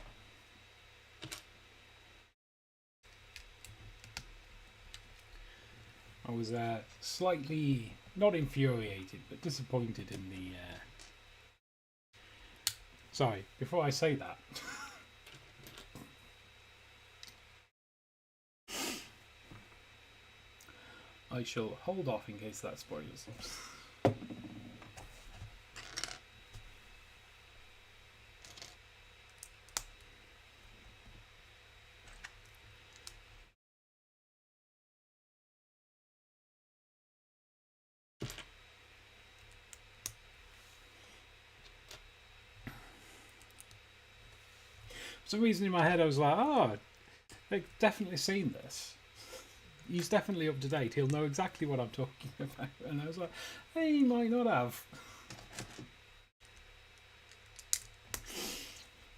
I was slightly, not infuriated, but disappointed in the... Sorry, before I say that... I shall hold off in case that spoils. For some reason in my head I was like, oh, they've definitely seen this. He's definitely up to date. He'll know exactly what I'm talking about. And I was like, hey, he might not have.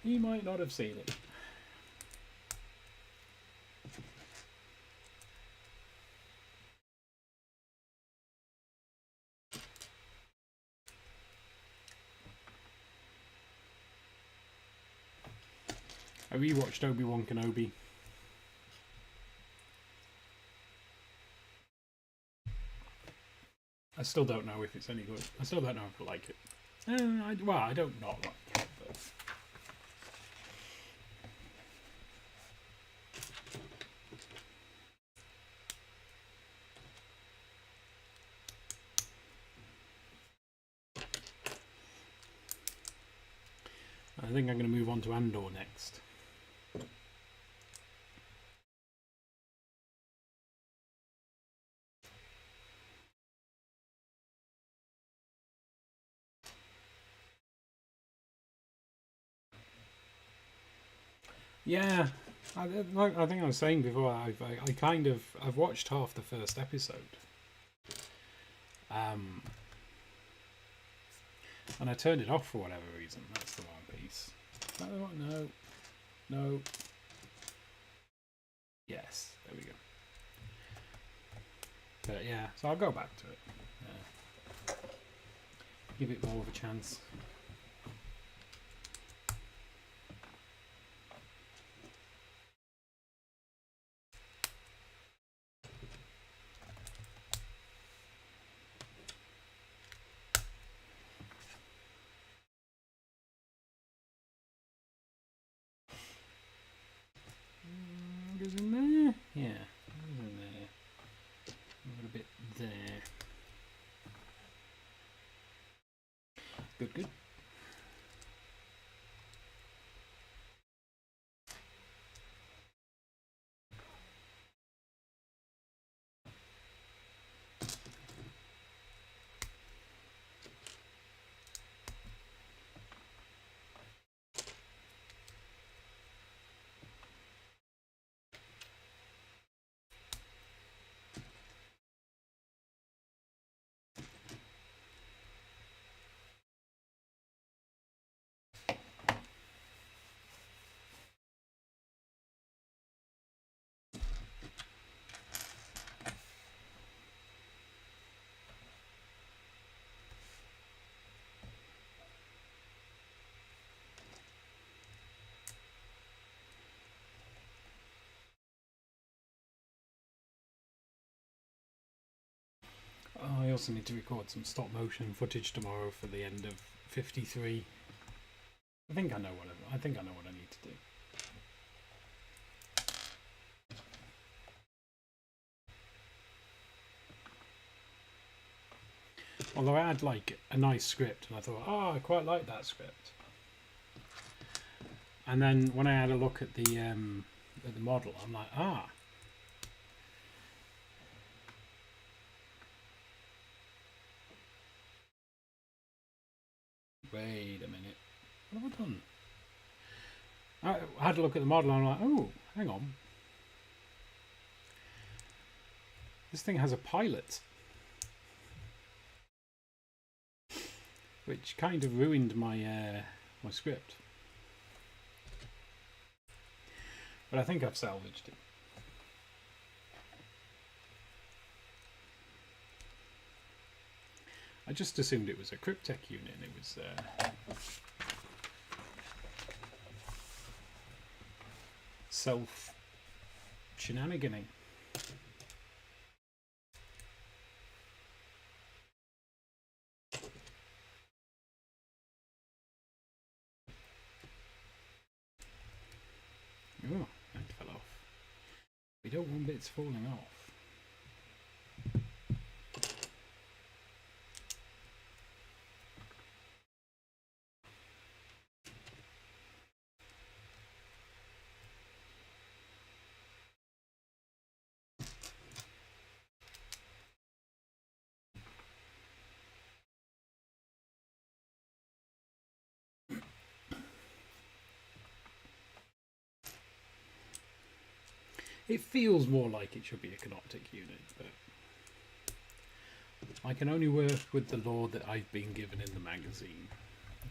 He might not have seen it. I rewatched Obi-Wan Kenobi. I still don't know if it's any good. I still don't know if I like it. Well, I don't not like it, but... I think I'm going to move on to Endor next. Yeah, I think I was saying before, I've watched half the first episode. And I turned it off for whatever reason. That's the wrong piece. No. No. Yes, there we go. But yeah, so I'll go back to it. Give it more of a chance. Goes in there? Yeah, goes in there. A little bit there. Good. Oh, I also need to record some stop motion footage tomorrow for the end of 53. I think I know what I need to do. Although I had like a nice script, and I thought, oh, I quite like that script. And then when I had a look at the model, I'm like, ah. Wait a minute. What have I done? I had to look at the model and I'm like, oh, hang on. This thing has a pilot. Which kind of ruined my my script. But I think I've salvaged it. I just assumed it was a Cryptek unit and it was self shenaniganing. Oh, that fell off. We don't want bits falling off. It feels more like it should be a canoptic unit, but I can only work with the lore that I've been given in the magazine.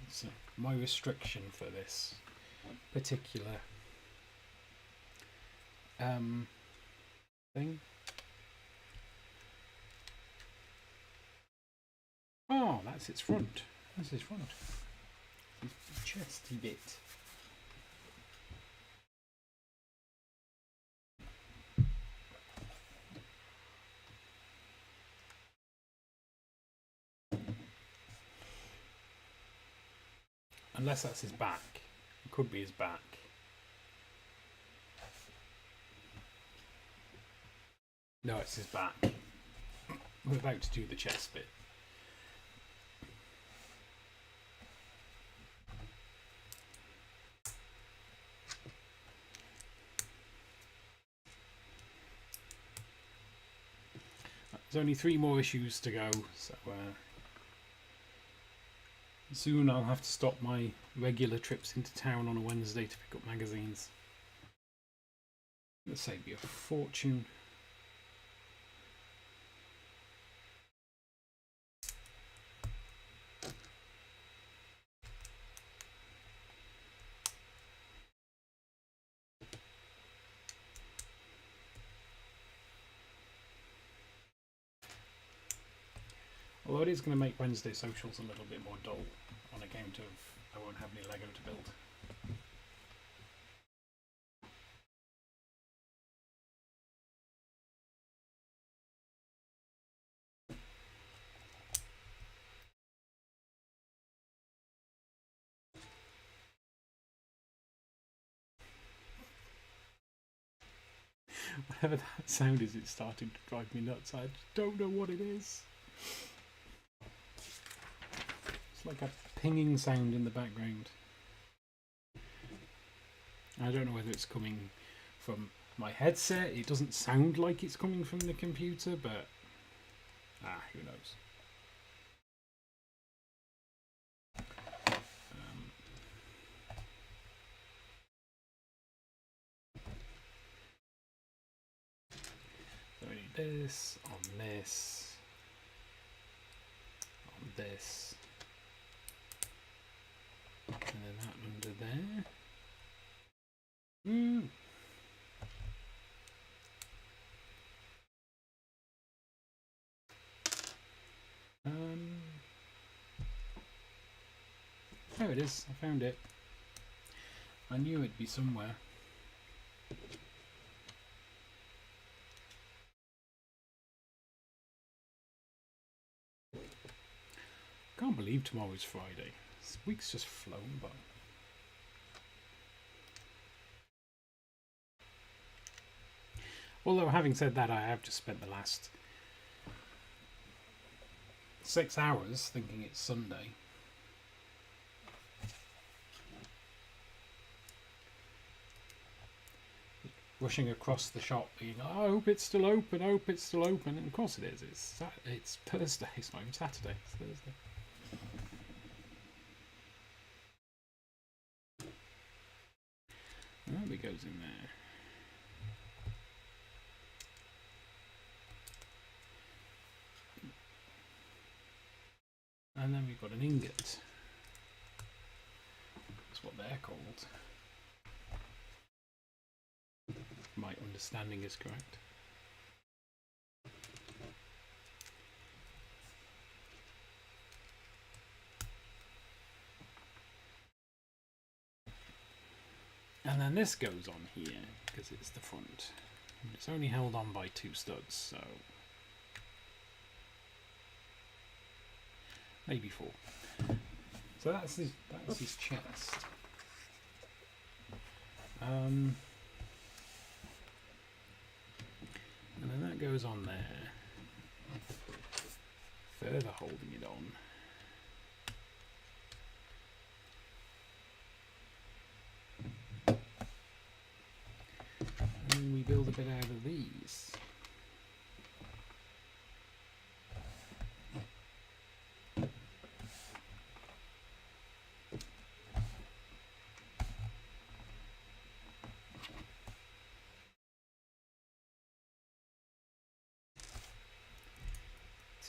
It's my restriction for this particular thing. Oh, that's its front. That's its front. Its chesty bit. Unless that's his back. It could be his back. No, it's his back. We're about to do the chest bit. There's only 3 more issues to go, so soon I'll have to stop my regular trips into town on a Wednesday to pick up magazines. Let's save you a fortune. Although it is going to make Wednesday socials a little bit more dull on account of I won't have any Lego to build. Whatever that sound is, it's starting to drive me nuts. I don't know what it is. It's like a pinging sound in the background. I don't know whether it's coming from my headset. It doesn't sound like it's coming from the computer, but who knows. So we need this, on this, on this, and then that under there. There it is, I found it. I knew it'd be somewhere. Can't believe tomorrow's Friday. This week's just flown by. Although, having said that, I have just spent the last 6 hours thinking it's Sunday. Rushing across the shop being, oh, I hope it's still open, I hope it's still open. And of course it is. It's Thursday, it's not even Saturday, it's Thursday. That goes in there. And then we've got an ingot. That's what they're called. My understanding is correct. And And then this goes on here because it's the front. It's only held on by 2 studs, so maybe 4. So that's his chest. And then that goes on there, further holding it on. And we build a bit out of these.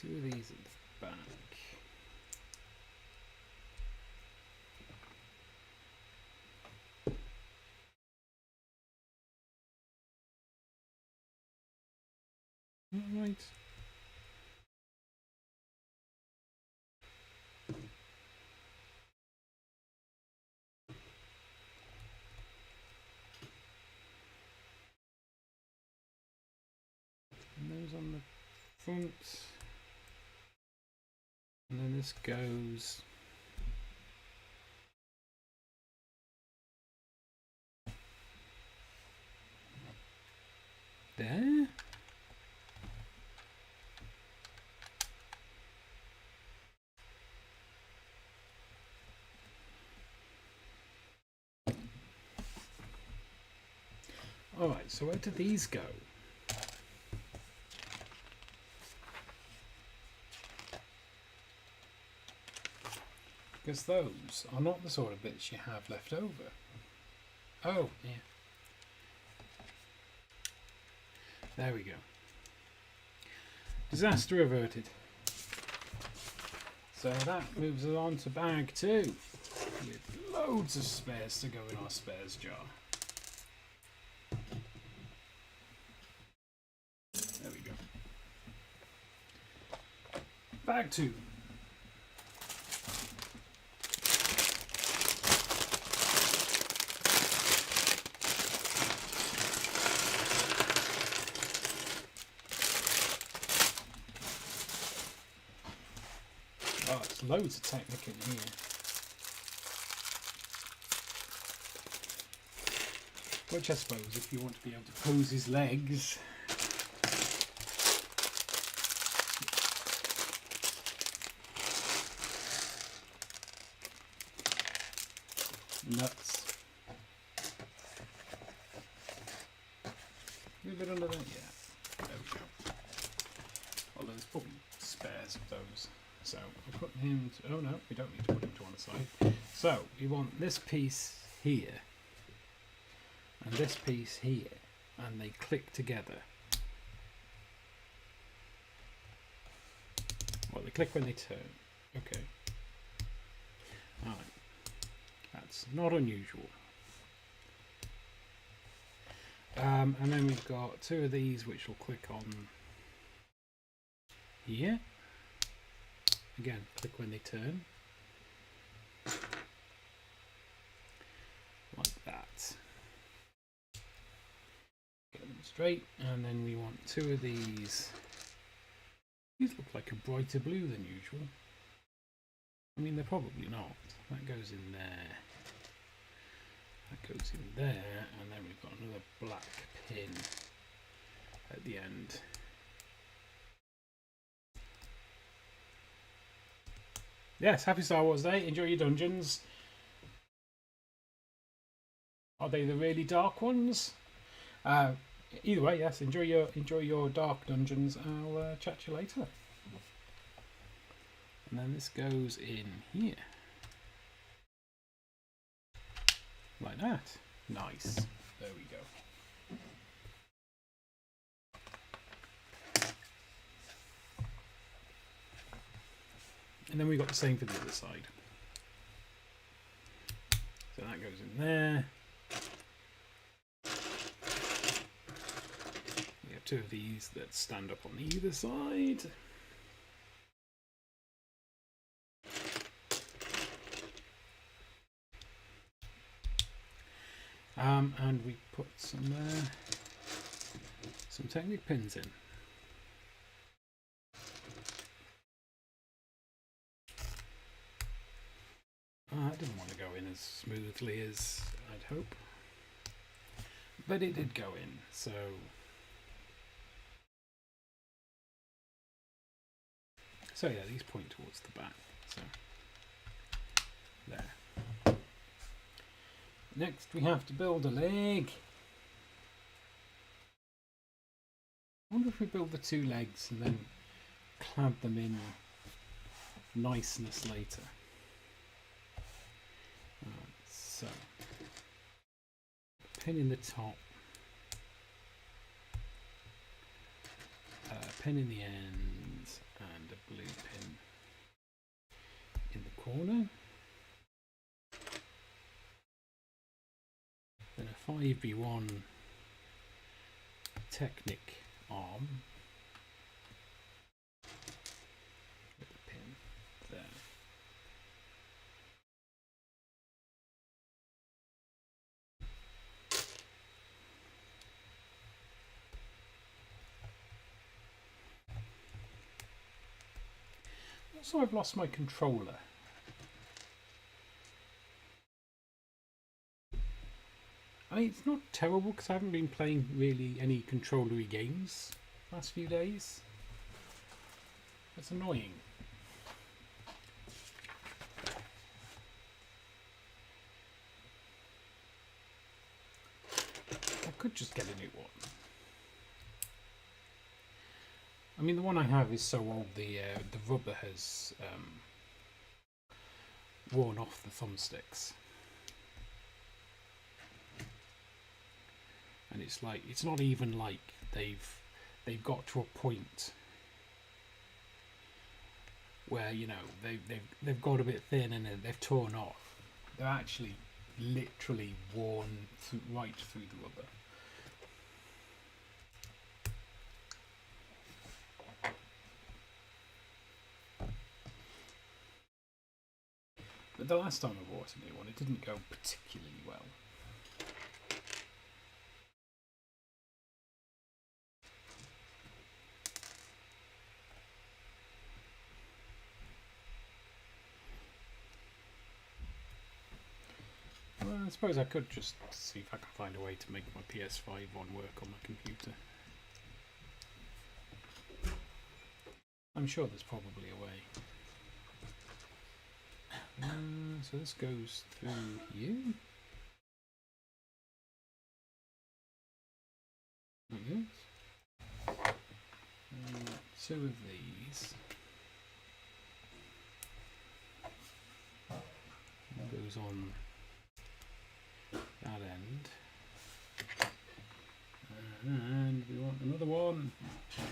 Two of these at the back. Right. And those on the front. And then this goes there. Alright, so where do these go? Because those are not the sort of bits you have left over. Oh, yeah. There we go. Disaster averted. So that moves us on to bag 2. With loads of spares to go in our spares jar. There we go. Bag 2. Oh, there's loads of technic in here. Which I suppose, if you want to be able to pose his legs, nuts. A little bit under that, yeah. There we go. Although there's probably spares of those. So we'll put him to, oh no, we don't need to put him to one side. So we want this piece here and this piece here, and they click together. Well, they click when they turn. Okay. Alright. That's not unusual. And then we've got 2 of these which will click on here. Again, click when they turn. Like that. Get them straight, and then we want 2 of these. These look like a brighter blue than usual. I mean, they're probably not. That goes in there. That goes in there, and then we've got another black pin at the end. Yes, happy Star Wars Day. Enjoy your dungeons. Are they the really dark ones? Either way, yes. Enjoy your dark dungeons. I'll chat to you later. And then this goes in here, like that. Nice. There we go. And then we've got the same for the other side. So that goes in there. We have 2 of these that stand up on either side. And we put some Technic pins in. I didn't want to go in as smoothly as I'd hope, but it did go in, so yeah, these point towards the back, so there. Next we have to build a leg. I wonder if we build the two legs and then clamp them in niceness later. So, pin in the top, pin in the ends, and a blue pin in the corner. Then a 5v1 Technic arm with a pin there. Also, I've lost my controller. I mean, it's not terrible because I haven't been playing really any controller-y games the last few days. It's annoying. I could just get a new one. I mean, the one I have is so old the rubber has worn off the thumbsticks. And it's like, it's not even like they've got to a point where, you know, they've got a bit thin and they've torn off. They're actually literally worn right through the rubber. But the last time I bought a new one, it didn't go particularly well. Well, I suppose I could just see if I can find a way to make my PS5 one work on my computer. I'm sure there's probably a way. So this goes through here. Like this. Two of these. Goes on that end. And we want another one.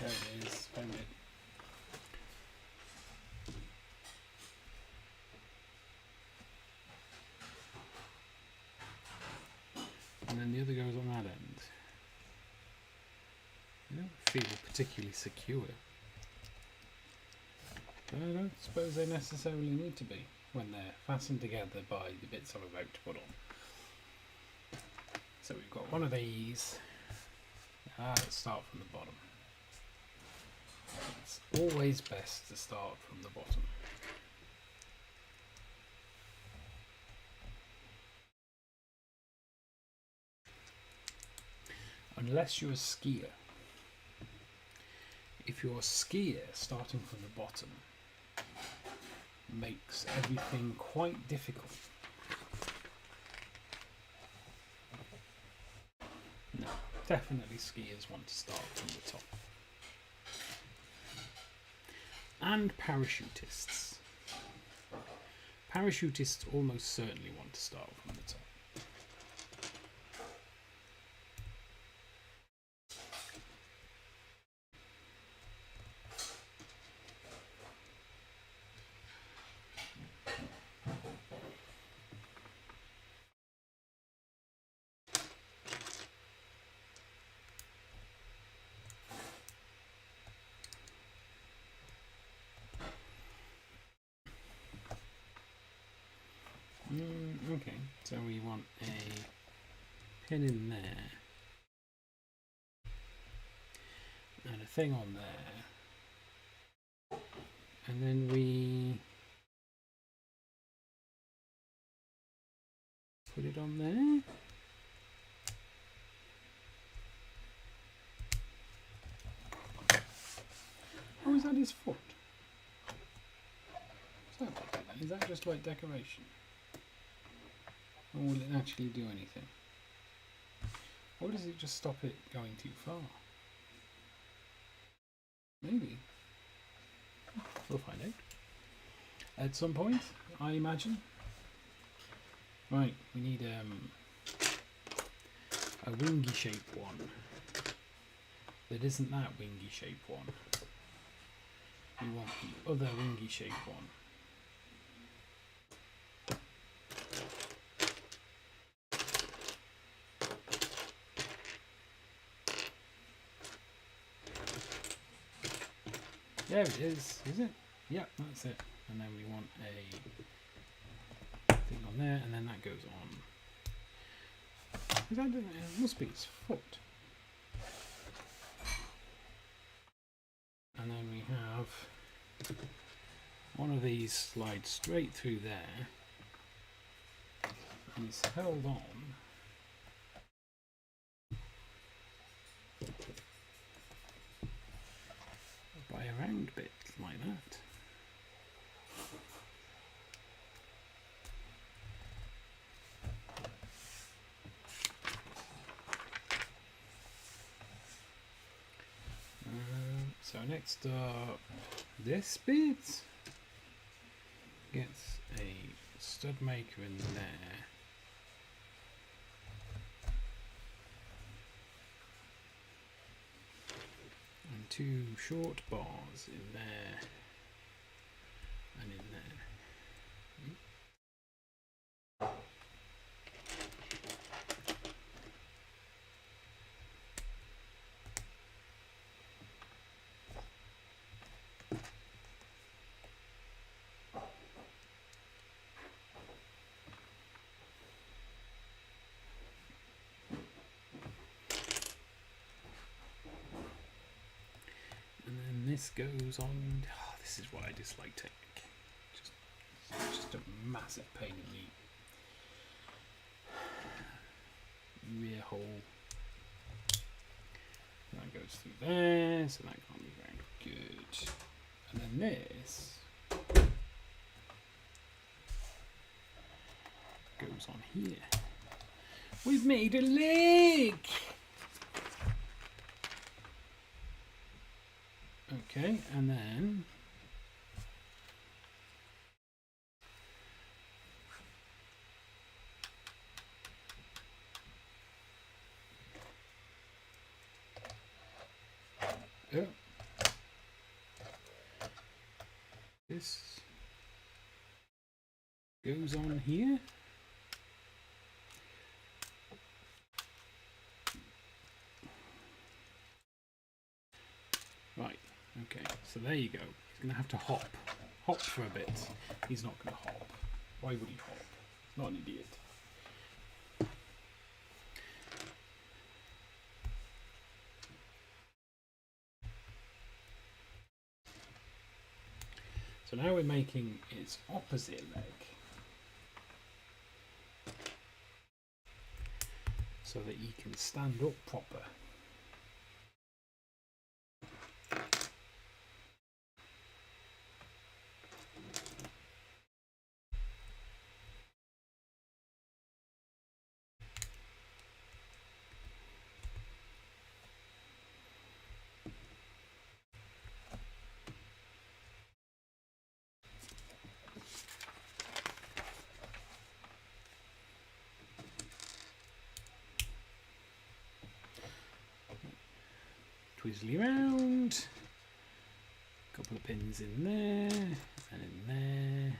There it is. Found it. And then the other goes on that end. They don't feel particularly secure. But I don't suppose they necessarily need to be when they're fastened together by the bits I'm about to put on. So we've got one of these. Let's start from the bottom. It's always best to start from the bottom. Unless you're a skier. If you're a skier, starting from the bottom makes everything quite difficult. No, definitely skiers want to start from the top. And parachutists. Parachutists almost certainly want to start from the top. Okay, so we want a pin in there. And a thing on there. And then we put it on there. Oh, is that his foot? Is that just like decoration? Or will it actually do anything? Or does it just stop it going too far? Maybe. We'll find out. At some point, I imagine. Right, we need a wingy shaped one. That isn't that wingy shaped one. We want the other wingy shaped one. There it is it? Yep, that's it. And then we want a thing on there, and then that goes on. Is that, it must be its foot. And then we have one of these slides straight through there, and it's held on by a round bit like that. So next up, this bit gets a stud maker in there. And two short bars in there and in there. This goes on. Oh, this is what I dislike technique. Just a massive pain in the rear hole. That goes through there, so that can't be very good. And then this goes on here. We've made a leg! Okay, and then this goes on here. Right. Okay, so there you go. He's going to have to hop for a bit. He's not going to hop. Why would he hop? He's not an idiot. So now we're making its opposite leg. So that he can stand up proper. Twizzly round, a couple of pins in there and in there,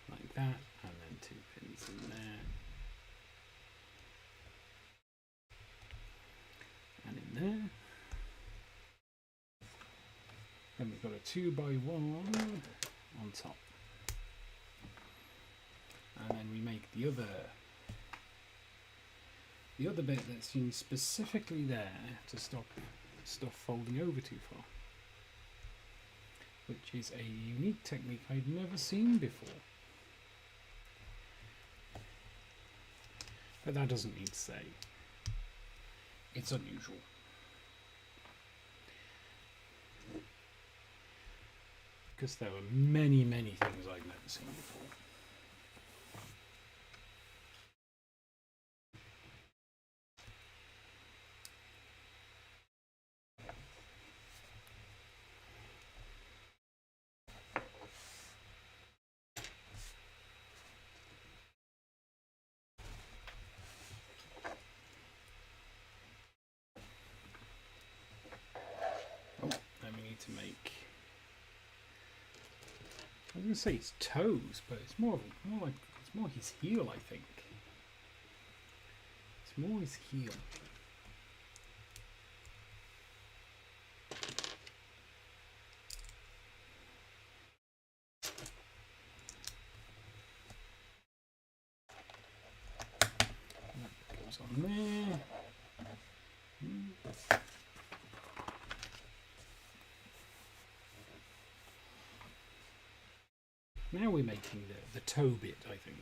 like that, and then two pins in there and in there. Then we've got a 2x1 on top, and then we make the other the other bit that's used specifically there to stop stuff folding over too far, which is a unique technique I'd never seen before. But that doesn't mean to say it's unusual. Because there were many, many things I've never seen before. Oh, then we need to make... I was going to say it's toes, but it's more his heel, I think. It's more his heel. That goes on there. Now we're making the toe bit, I think.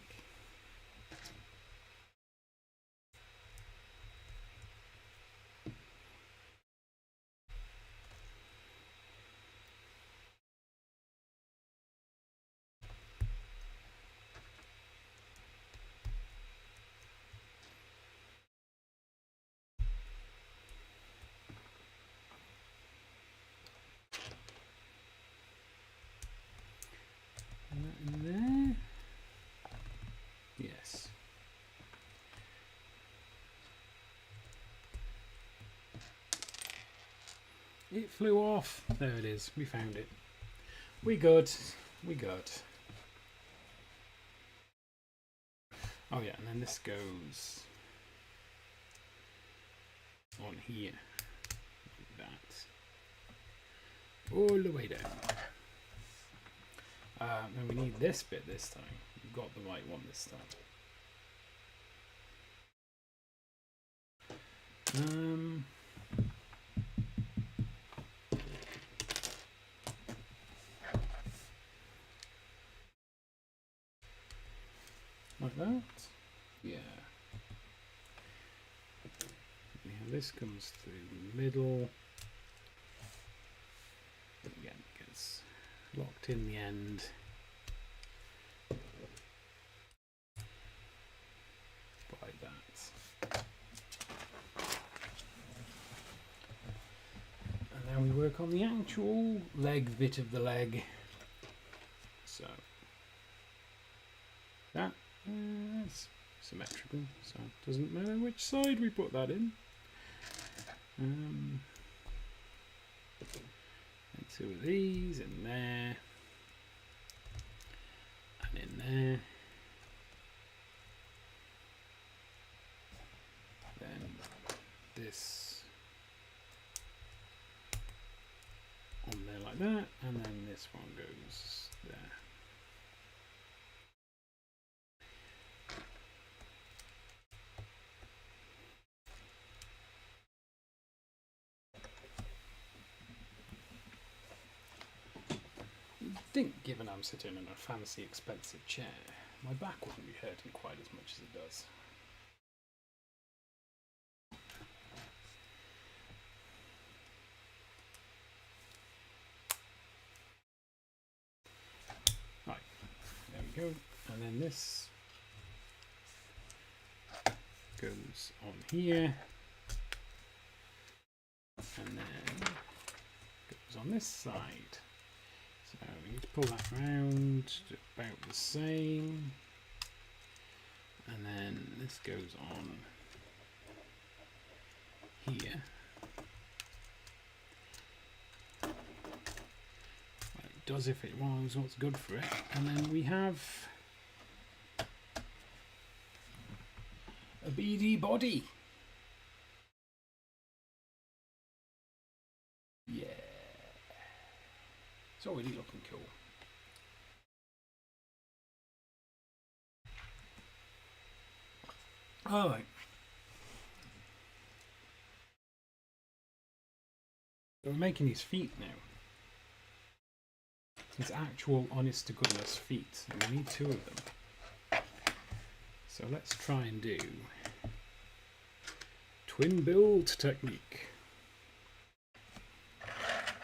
In there. Yes. It flew off. There it is. We found it. We good. We good. Oh yeah, and then this goes on here. Like that. All the way down. And we need this bit this time. We've got the right one this time. Like that? Yeah. Yeah, this comes through the middle. Again, it gets locked in the end. Like that. And now we work on the actual leg bit of the leg. So that is symmetrical, so it doesn't matter which side we put that in. And two of these in there and in there. Then this on there like that, and then this one goes there. I think, given I'm sitting in a fancy expensive chair, my back wouldn't be hurting quite as much as it does. Right, there we go. And then this goes on here, and then goes on this side. So we need to pull that round to about the same, and then this goes on here. Well, it does if it was what's good for it. And then we have a BD body. Yeah. It's already looking cool. Alright. But we're making these feet now. These actual honest to goodness feet. And we need 2 of them. So let's try and do twin build technique.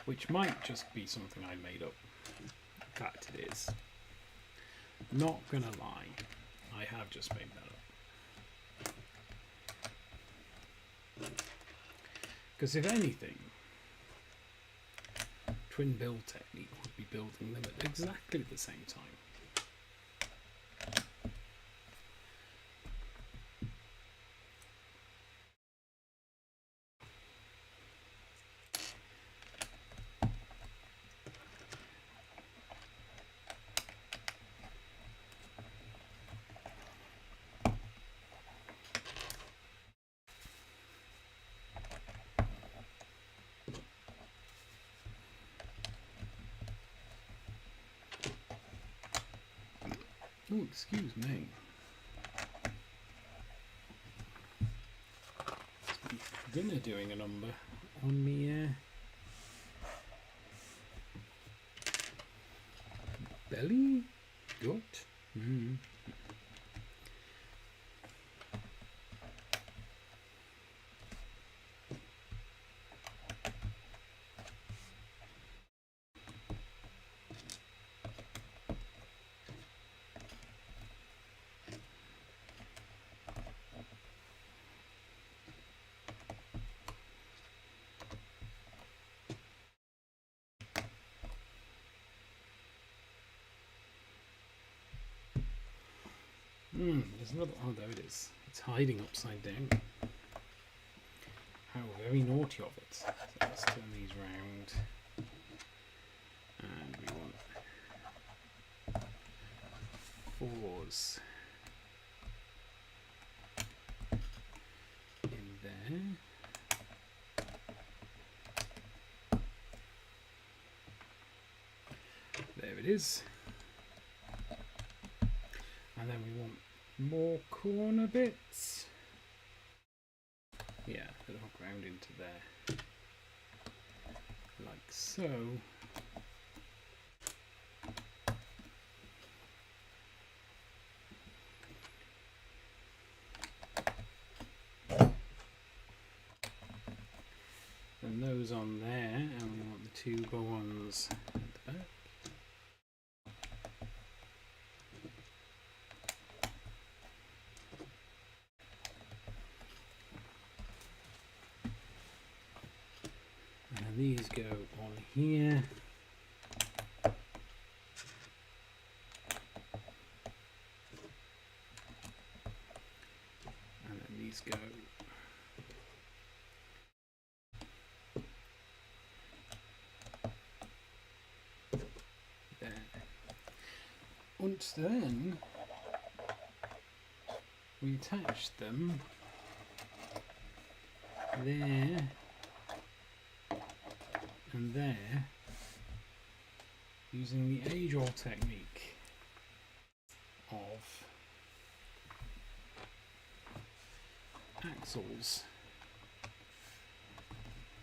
Which might just be something I made up. In fact it is. Not gonna lie, I have just made that up. Because if anything, twin build technique would be building them at exactly the same time. Oh, excuse me. Dinner doing a number on me belly? Gut? Mm. There's another. Oh, there it is. It's hiding upside down. How very naughty of it. So let's turn these round. And we want 4s in there. There it is. And then we want more corner bits. Yeah, it'll hook round into there. Like so. And those on there, and we want the 2 bow-ons at the back. These go on here. And then these go there. And then we attach them there and there using the age-old technique of axles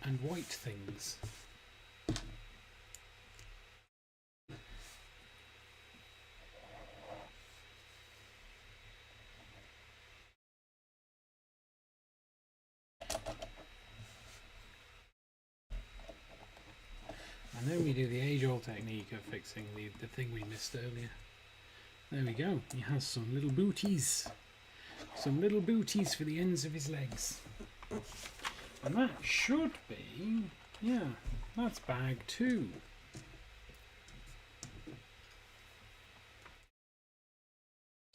and white things. And then we do the age-old technique of fixing the thing we missed earlier. There we go. He has some little booties. Some little booties for the ends of his legs. And that should be... yeah, that's bag 2.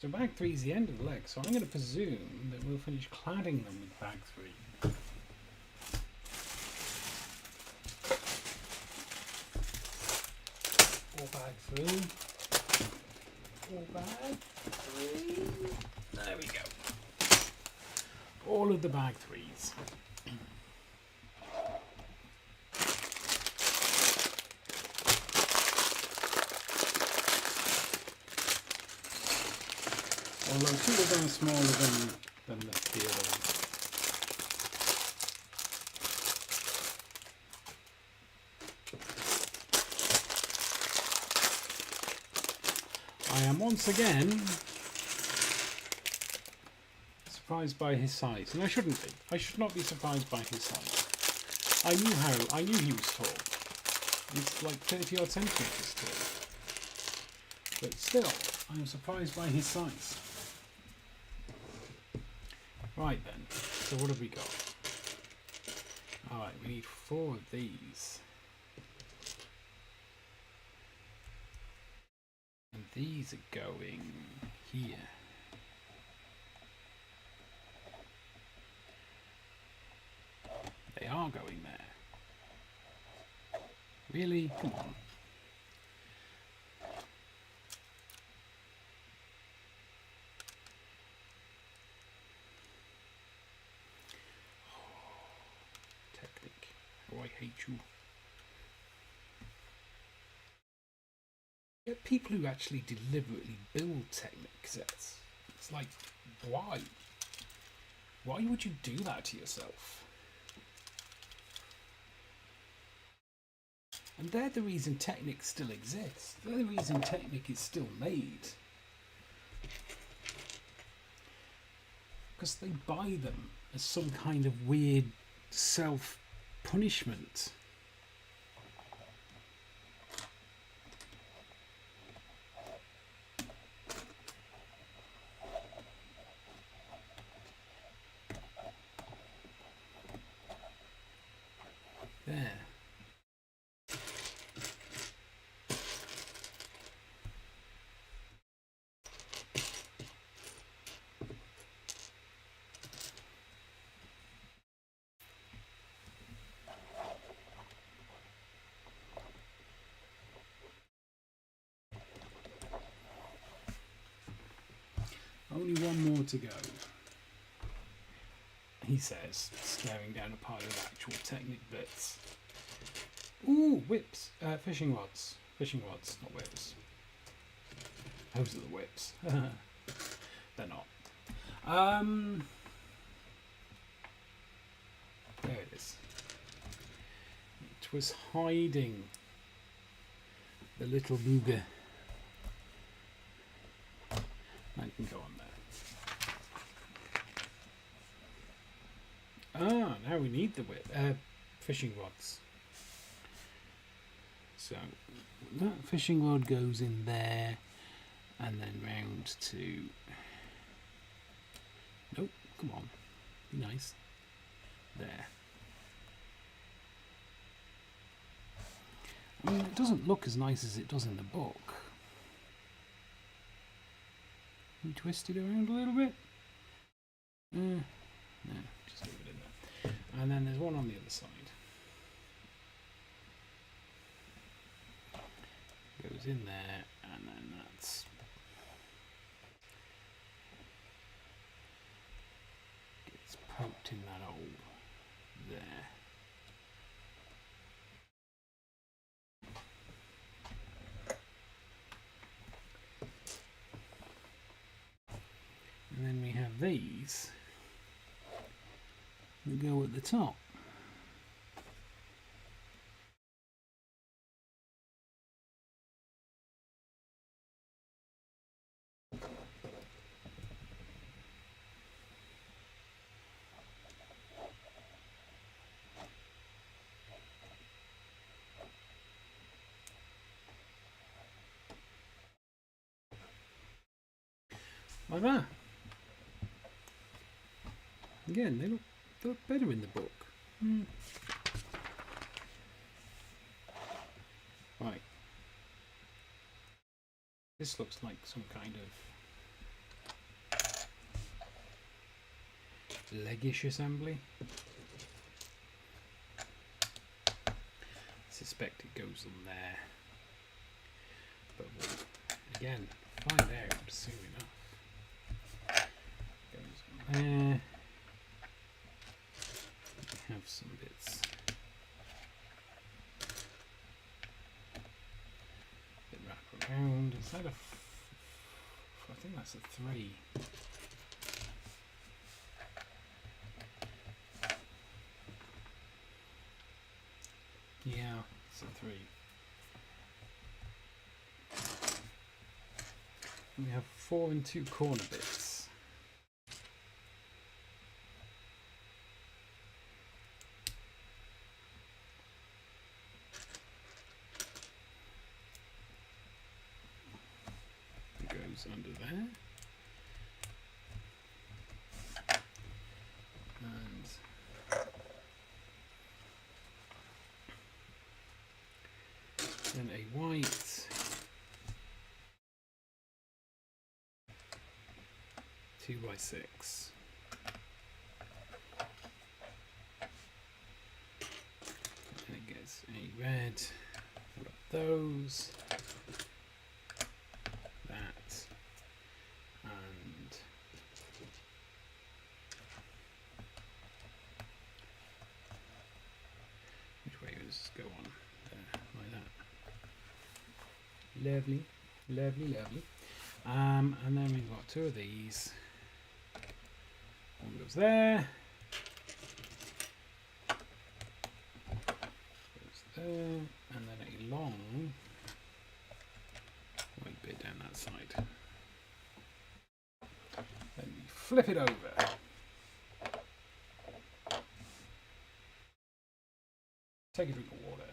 So bag 3 is the end of the leg, so I'm going to presume that we'll finish cladding them with bag 3. Bag 3. Or bag 3. There we go. All of the bag 3s. Although 2 of them are smaller than the other ones. I am once again surprised by his size, and I shouldn't be. I should not be surprised by his size. I knew he was tall. He's like 30 odd centimeters tall. But still, I am surprised by his size. Right then, so what have we got? Alright, we need 4 of these. And these are going here. They are going there. Really? Come on. Technic. Oh, I hate you. Get people who actually deliberately build Technic sets. It's like, why? Why would you do that to yourself? And they're the reason Technic still exists. They're the reason Technic is still made. Because they buy them as some kind of weird self-punishment. There. Only one more to go, he says, staring down a pile of actual Technic bits. Ooh, whips. Fishing rods. Fishing rods, not whips. Those are the whips. They're not. There it is. It was hiding. The little booger. I can go on there. Ah, now we need the whip. Fishing rods. So that fishing rod goes in there, and then round to. Nope, come on, be nice. There. I mean, it doesn't look as nice as it does in the book. Can we twist it around a little bit? No, just leave it in there. And then there's one on the other side. Goes in there, and then that's gets poked in that hole there. And then we have these that go at the top. Like that. Again, they look better in the book. Right. This looks like some kind of leggish assembly. I suspect it goes on there. But we'll, again, find out soon enough. Goes on there. Have some bits that wrap around. Is that I think that's a 3. Yeah, it's a 3. We have 4 and 2 corner bits. It goes under there. And then a white 2x6. And it gets a red. What are those? That. And which way does this go on? There, like that. Lovely, lovely, lovely. And then we've got 2 of these. One goes there. Goes there. And then a long white bit down that side. Then we flip it over. Take a drink of water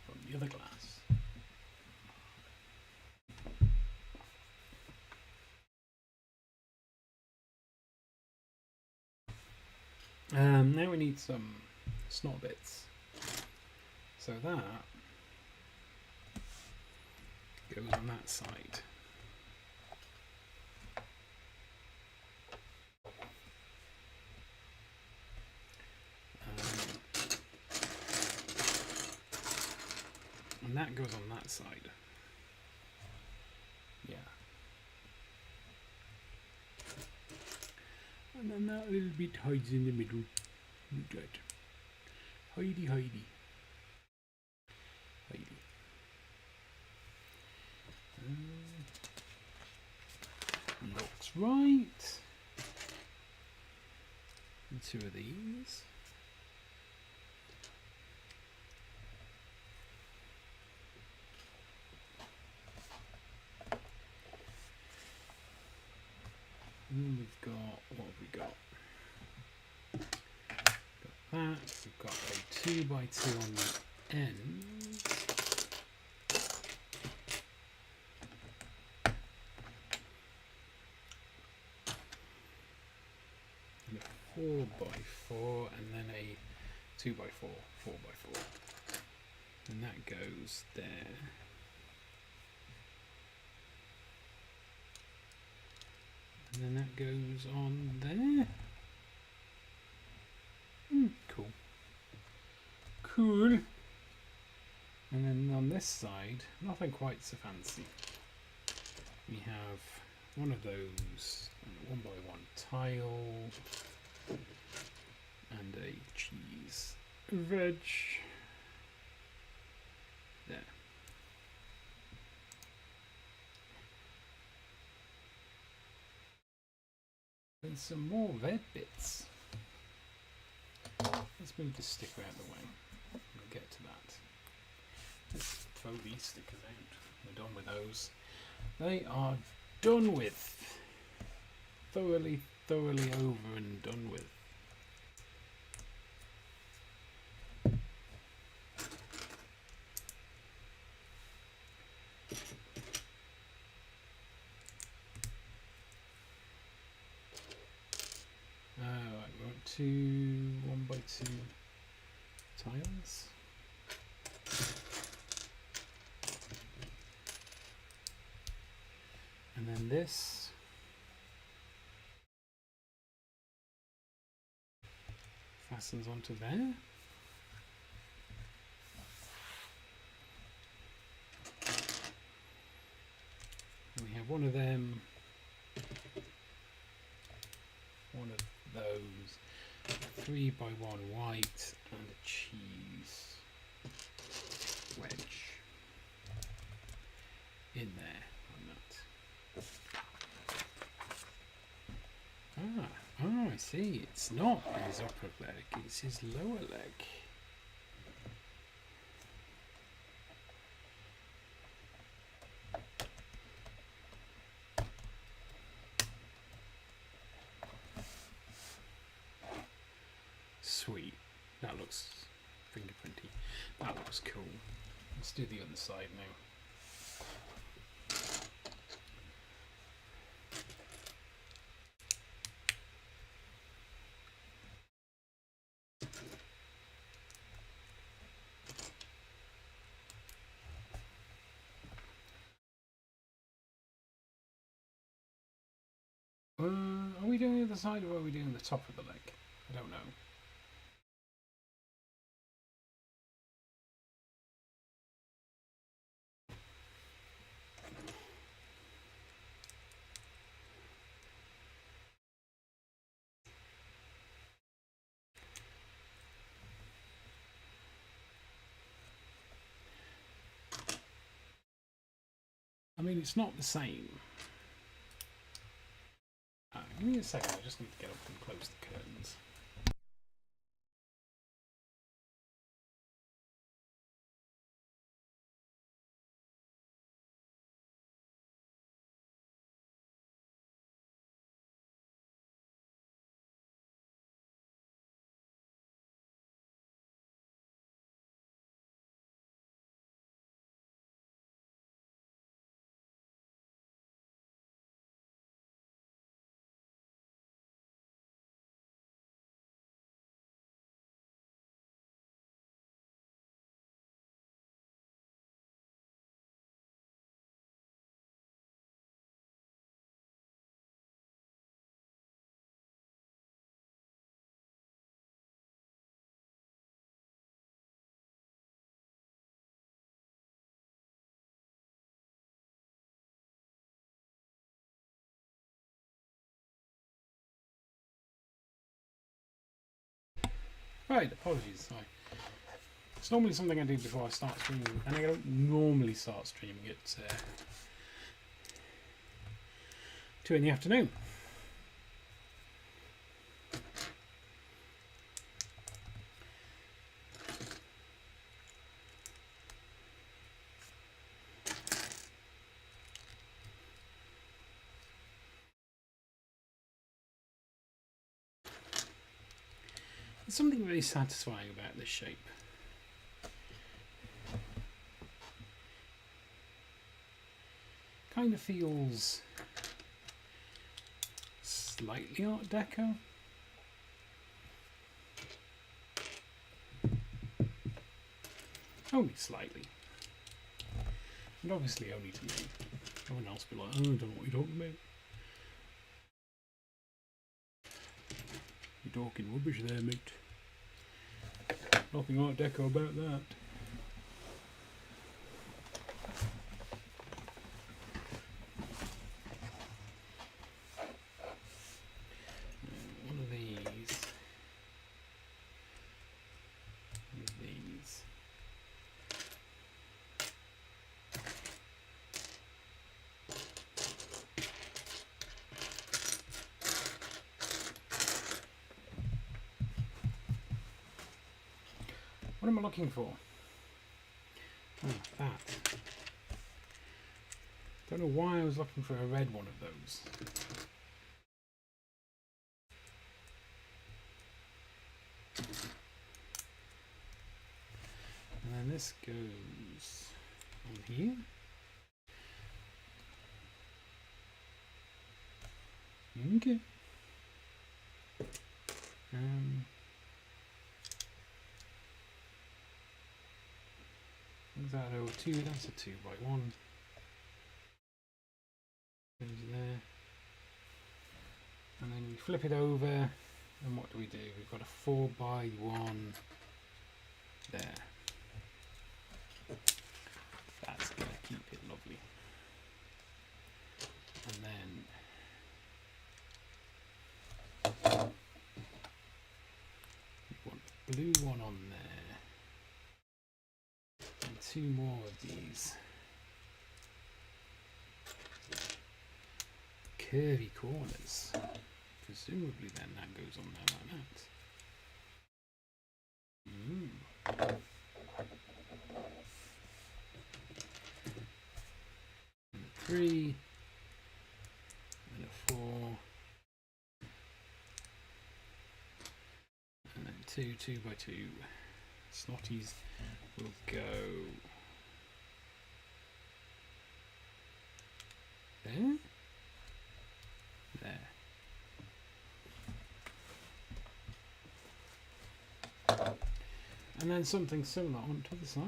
from the other glass. Now we need some snot bits. So that goes on that side. And that goes on that side. Yeah. And then that little bit hides in the middle. Look at that. Hidey, hidey. Hidey. Looks right. And 2 of these. And we've got, what have we got? Got that, we've got a 2x2 on the end. And a 4x4 and then a 2x4, 4x4. And that goes there. And then that goes on there. Cool. Cool. And then on this side, nothing quite so fancy. We have one of those 1x1 tile and a cheese veg. There. And some more red bits. Let's move the sticker out of the way. We'll get to that. Let's throw these stickers out. We're done with those. They are done with. Thoroughly, thoroughly over and done with. Right, we want 2 1x2 tiles. And then this fastens onto there. And we have one of them, one of those, 3x1 white and a cheese wedge in there on that. I see. It's not his upper leg, it's his lower leg. That looks cool. Let's do the other side now. Are we doing the other side or are we doing the top of the leg? I don't know. I mean, it's not the same. Give me a second, I just need to get up and close the curtains. Right, apologies. It's normally something I do before I start streaming, and I don't normally start streaming at 2 in the afternoon. There's something very satisfying about this shape. Kind of feels slightly Art Deco. Only slightly. And obviously only to me. No one else will be like, oh, I don't know what you're talking about. You're talking rubbish there, mate. Nothing Art Deco about that. One of these. One of these. What am I looking for? Oh, that. Don't know why I was looking for a red one of those. And then this goes on here. Okay. Is that over 2? That's a 2x1. Goes there. And then we flip it over, and what do we do? We've got a 4x1 there. That's going to keep it lovely. And then we want a blue one on there. And 2 more of these curvy corners. Presumably then that goes on there like that. And a 3 and a 4 and then 2 2x2 Snotties will go there. There. And then something similar onto the side.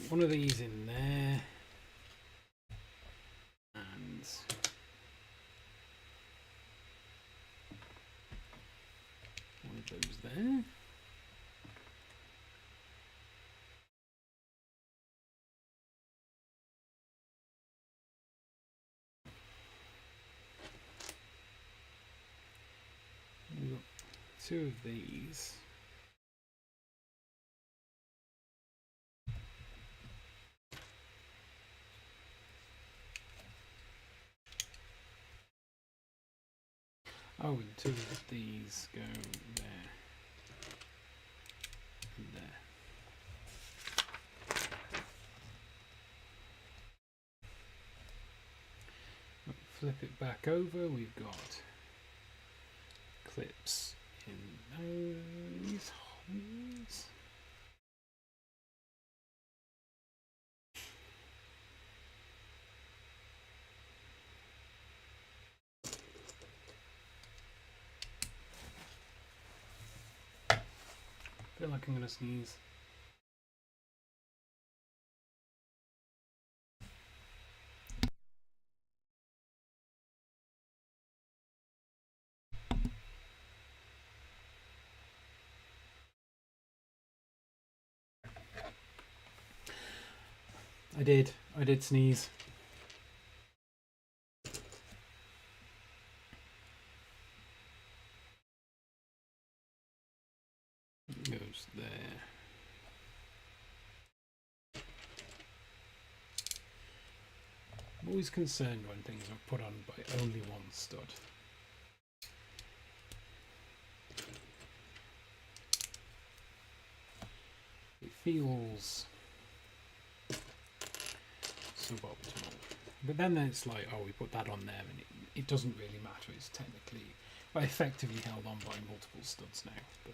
One of these in there. And one of those there. We've got two of these. Oh, and two of these go there and there. Flip it back over, we've got clips in those holes. I feel like I'm going to sneeze. I did sneeze. It goes there. I'm always concerned when things are put on by only one stud. It feels suboptimal. But then it's like, oh, we put that on there and it doesn't really matter. It's technically, well, effectively held on by multiple studs now. But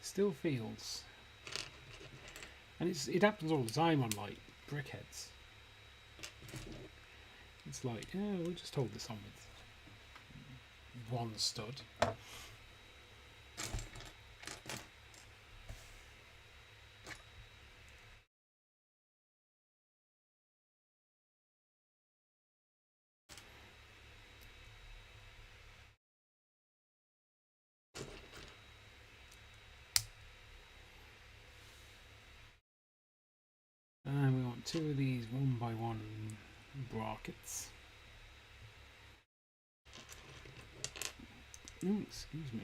still feels, and it happens all the time on like brickheads. It's like, yeah, we'll just hold this on with one stud. And we want two of these 1x1 brackets. Oh, excuse me.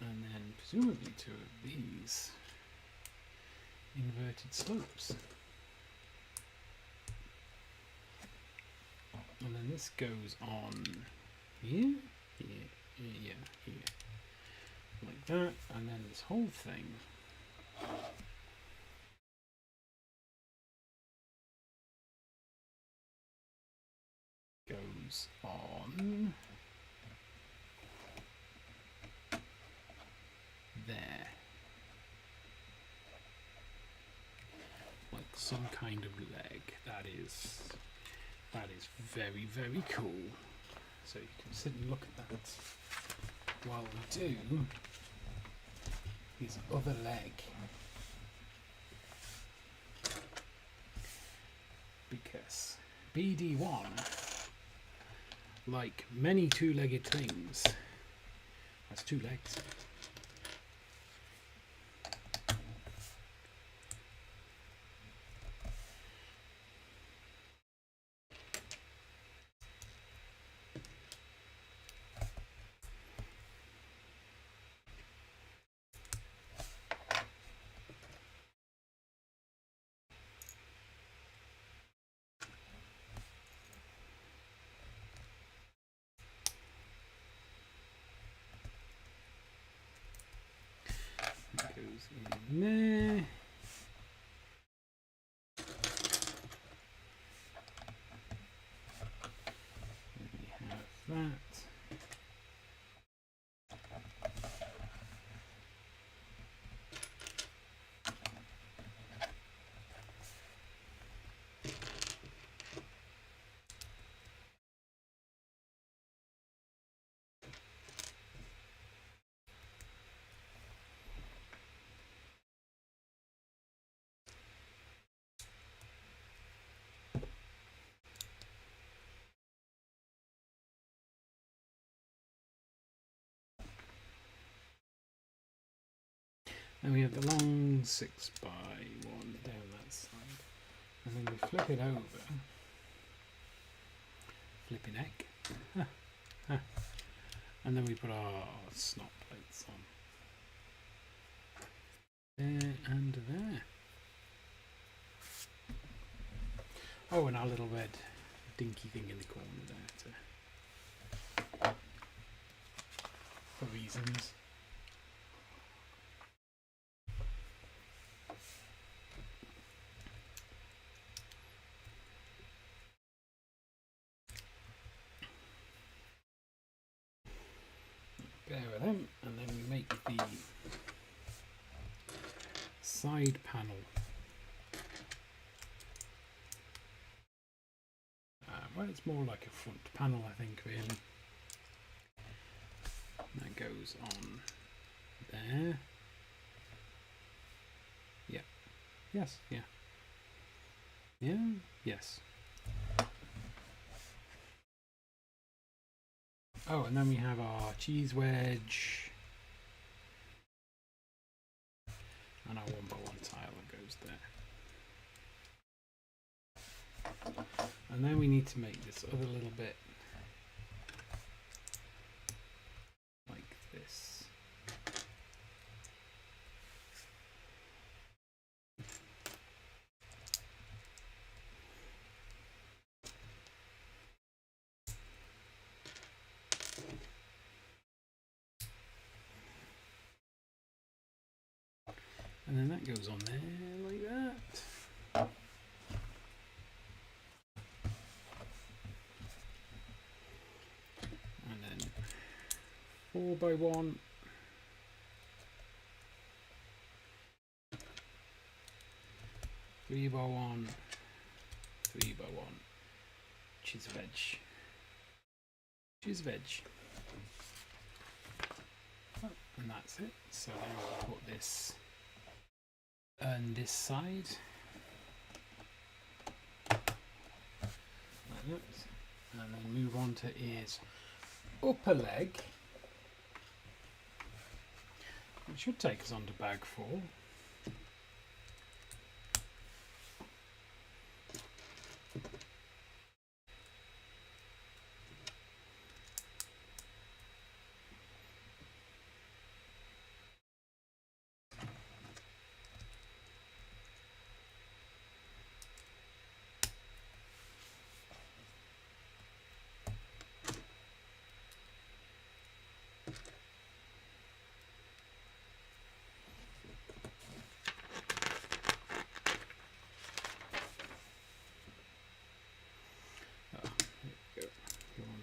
And then presumably two of these inverted slopes. And then this goes on here, here, like that, and then this whole thing goes on there, like some kind of leg. That is very, very cool. So you can sit and look at that while we do his other leg. Because BD1, like many two-legged things, has two legs. in there. Then we have that. And we have the long 6x1 down that side. And then we flip it over. Flipping egg. And then we put our snot plates on. There and there. Oh, and our little red dinky thing in the corner there for reasons. There with them, and then we make the side panel. Well, it's more like a front panel, I think, really. That goes on there. Yeah. Yes. Yeah. Yeah. Yes. Oh, and then we have our cheese wedge. And our 1x1 tile that goes there. And then we need to make this other little bit like this. And then that goes on there like that. And then 4x1. 3x1. 3x1. Cheese veg. Cheese veg. Oh, and that's it. So then we'll put this on this side. Like that. And then move on to his upper leg. It should take us on to bag 4.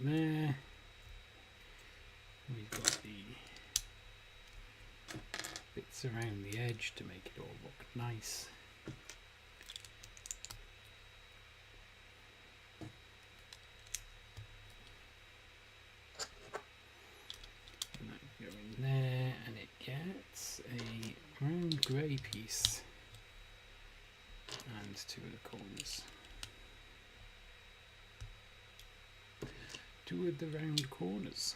There. We've got the bits around the edge to make it all look nice. And that go in there, and it gets a round grey piece and 2 of the corners. 2 of the round corners.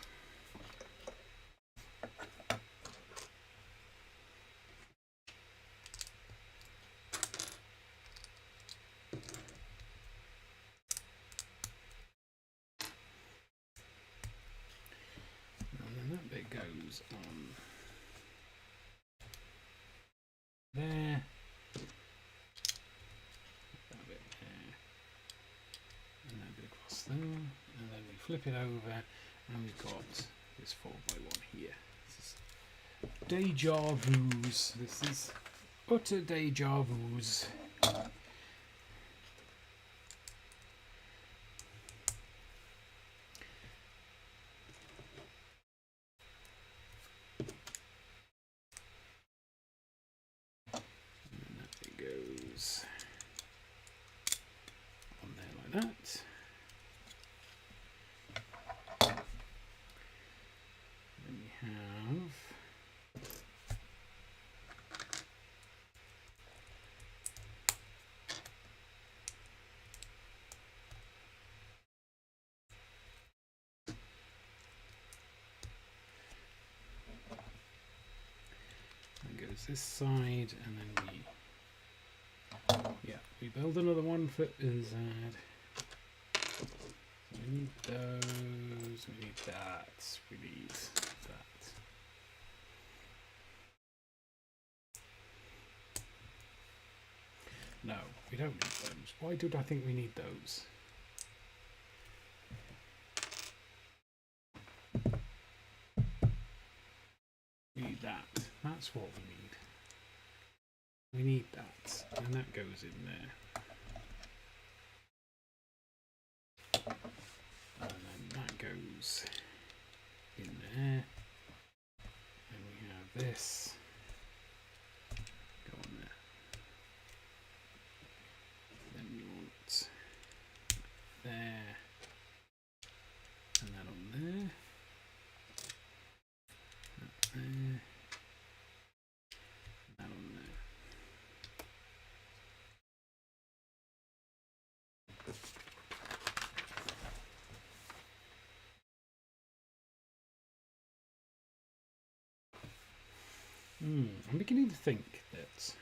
And then that bit goes on there. That bit there. And that bit across there. And then we flip it over and we've got this 4x1 here. This is Deja vus. This is utter deja vus. Goes on there like that. Then we have that goes this side, and then we build another one for Uzad. We need those, we need that, we need that. No, we don't need those. Why did I think we need those? We need that. That's what we need. We need that, and that goes in there. And then that goes in there. And we have this go on there. Then we want there, and that on there. That there. That on there. I'm beginning to think that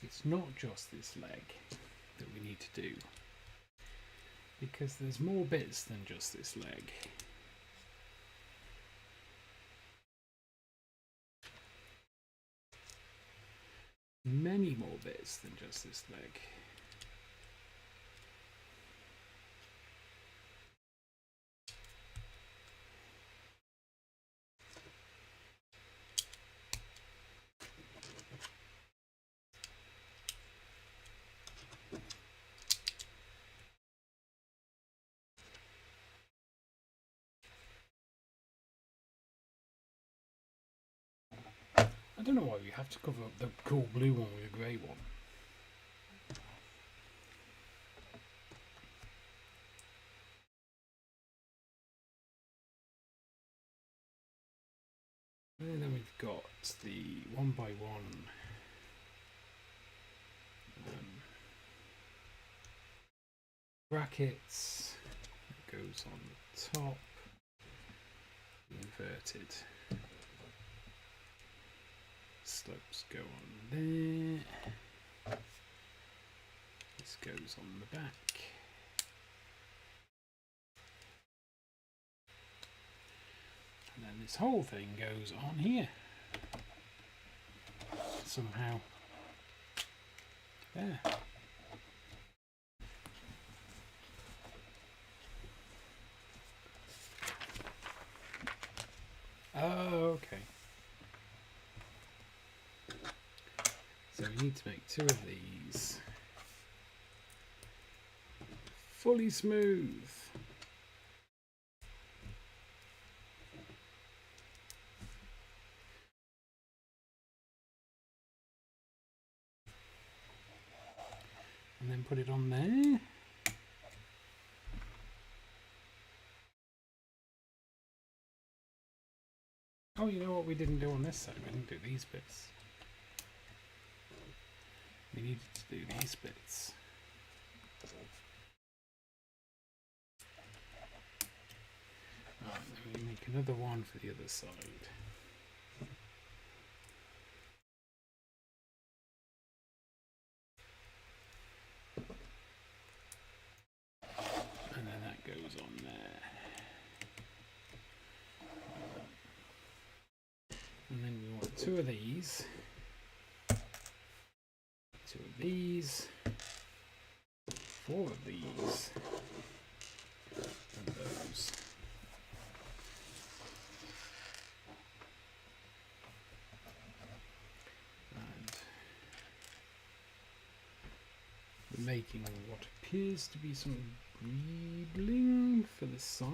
it's not just this leg that we need to do, because there's more bits than just this leg. Many more bits than just this leg. I don't know why we have to cover up the cool blue one with a grey one. And then we've got the 1x1 brackets that goes on the top, inverted. Slopes go on there. This goes on the back. And then this whole thing goes on here. Somehow. There. Oh, okay. So we need to make two of these fully smooth. And then put it on there. Oh, you know what we didn't do on this side? We didn't do these bits. We needed to do these bits. Right, then we make another one for the other side. And then that goes on there. And then we want two of these. Two of these, four of these, and those. appears to be some greebling for the side.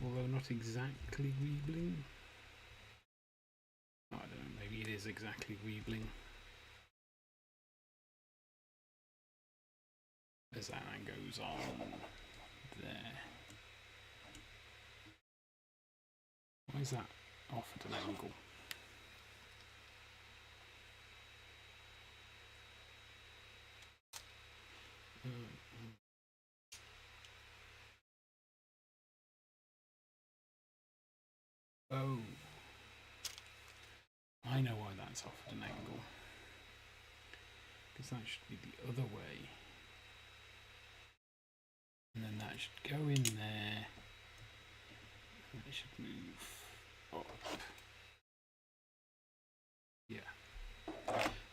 Although not exactly greebling. I don't know, maybe it is exactly greebling. As that goes on there. Why is that off at an angle? Oh, I know why that's off at an angle. Because that should be the other way. And then that should go in there. And it should move up. Yeah.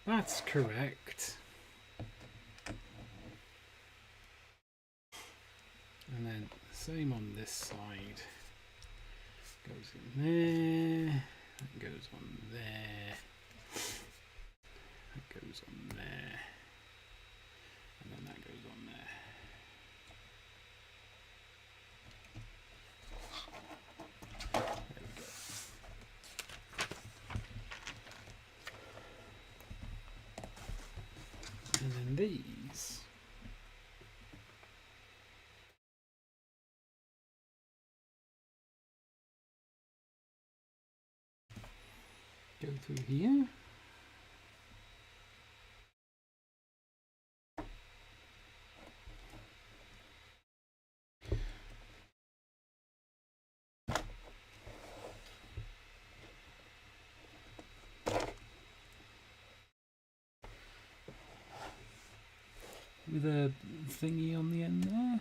That's correct. And then same on this side. Goes in there. That goes on there. That goes on there. And then that goes on there. There we go. And then these go through here. With a thingy on the end there.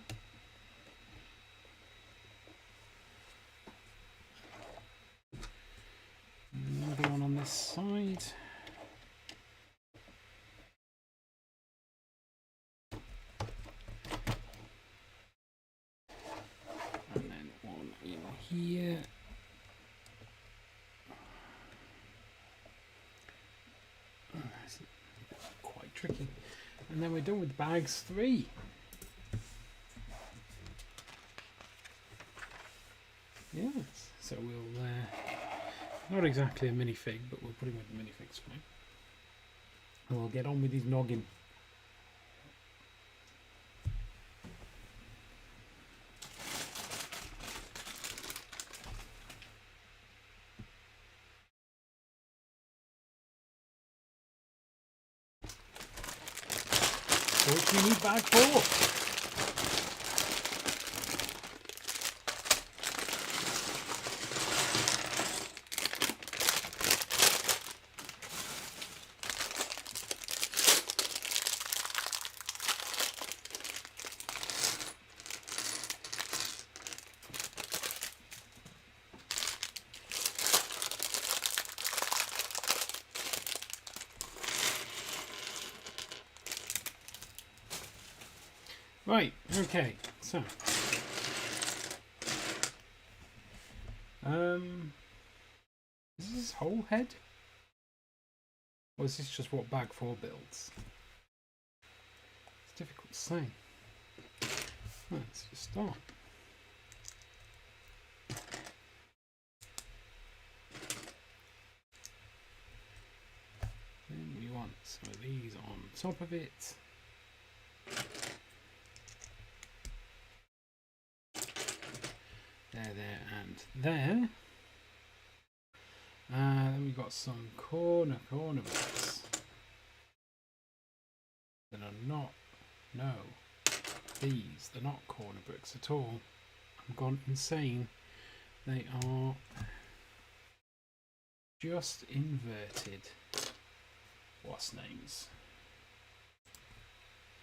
Another one on this side. And then one in here. Oh, that's quite tricky. And then we're done with bags 3. Yes, so we'll, not exactly a minifig, but we'll put him with the minifigs for now. And we'll get on with his noggin. What do you need bag 4? Right, okay, so is this whole head? Or is this just what bag 4 builds? It's difficult to say. Let's just start. Then we want some of these on top of it. There, and there. Then we've got some corner bricks that are not, no, these, they're not corner bricks at all. I've gone insane. They are just inverted, what's names?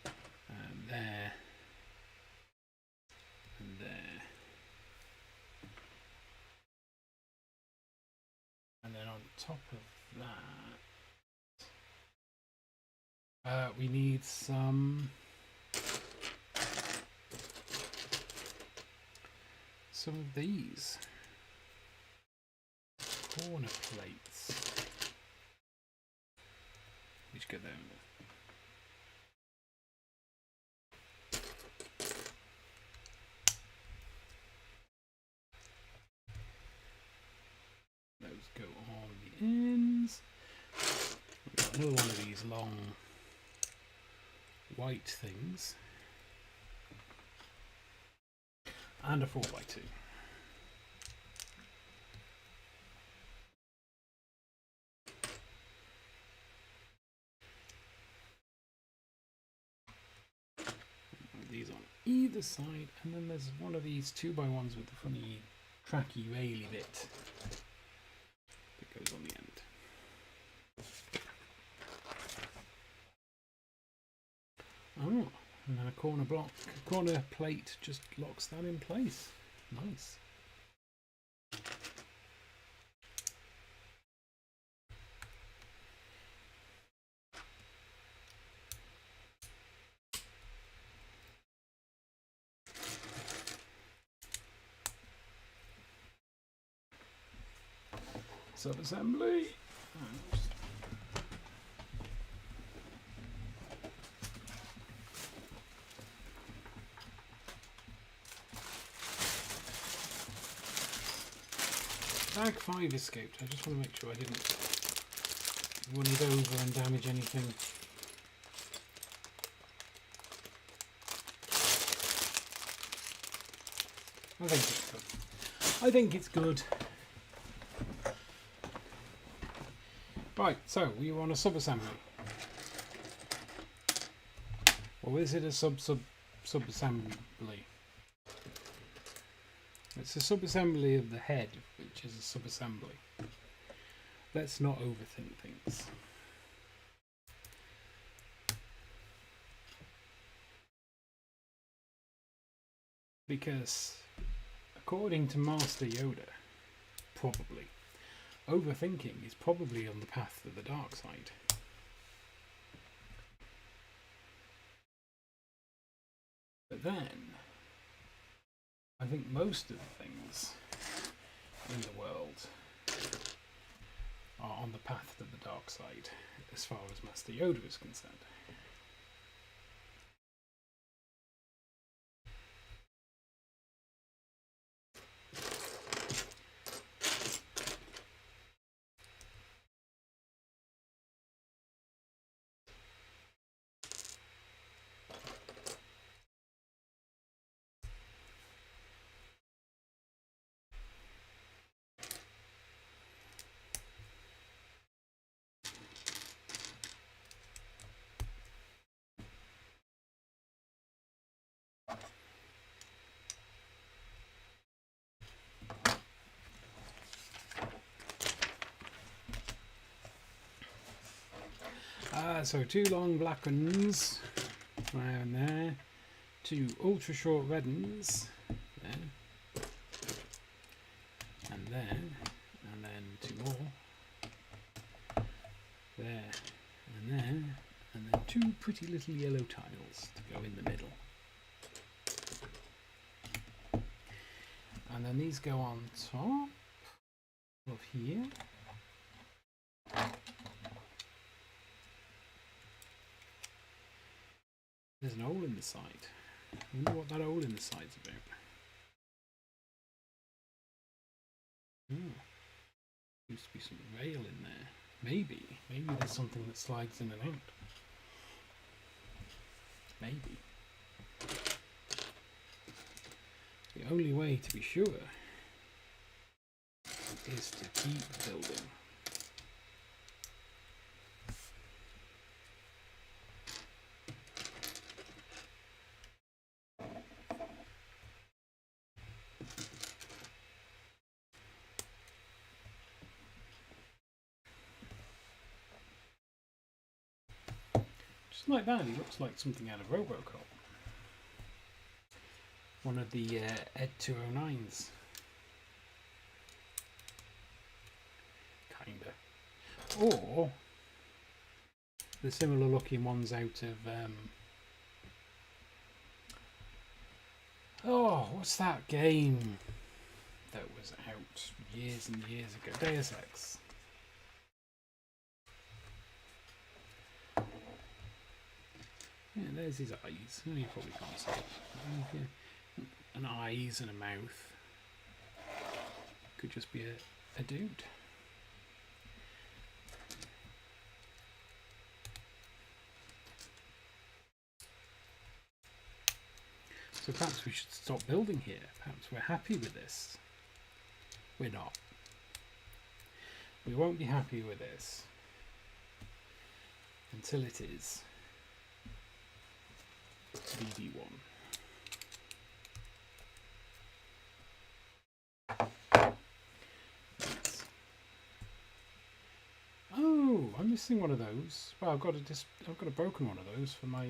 And there, and there. And then on top of that, we need some of these corner plates. Let's get there. Those go on the ends. We've got another one of these long white things. And a 4x2. These on either side, and then there's one of these 2x1s with the funny tracky raily bit that goes on the end. Oh, and then a corner plate just locks that in place. Nice. Sub-assembly. Bag 5 escaped. I just want to make sure I didn't run it over and damage anything. I think it's good. I think it's good. Right, so we were on a sub-assembly. Or is it a sub-assembly? It's a sub-assembly of the head, which is a sub-assembly. Let's not overthink things. Because, according to Master Yoda, probably, overthinking is probably on the path to the dark side. But then, I think most of the things in the world are on the path to the dark side, as far as Master Yoda is concerned. So 2 long black ones, there and there, 2 ultra short red ones, there, and there, and then 2 more, there, and there, and then 2 pretty little yellow tiles to go in the middle. And then these go on top of here. There's an hole in the side. I wonder what that hole in the side's about. Used to be some rail in there. Maybe there's something that slides in and out. Maybe. The only way to be sure is to keep building. Just like that, he looks like something out of Robocop. One of the Ed 209s. Kinda. Or the similar looking ones out of oh, what's that game that was out years and years ago? Deus Ex. Yeah, there's his eyes. Oh, you probably can't see. Yeah. An eyes and a mouth. Could just be a dude. So perhaps we should stop building here. Perhaps we're happy with this. We're not. We won't be happy with this until it is BB1. Oh, I'm missing one of those. Well, I've got a broken one of those for my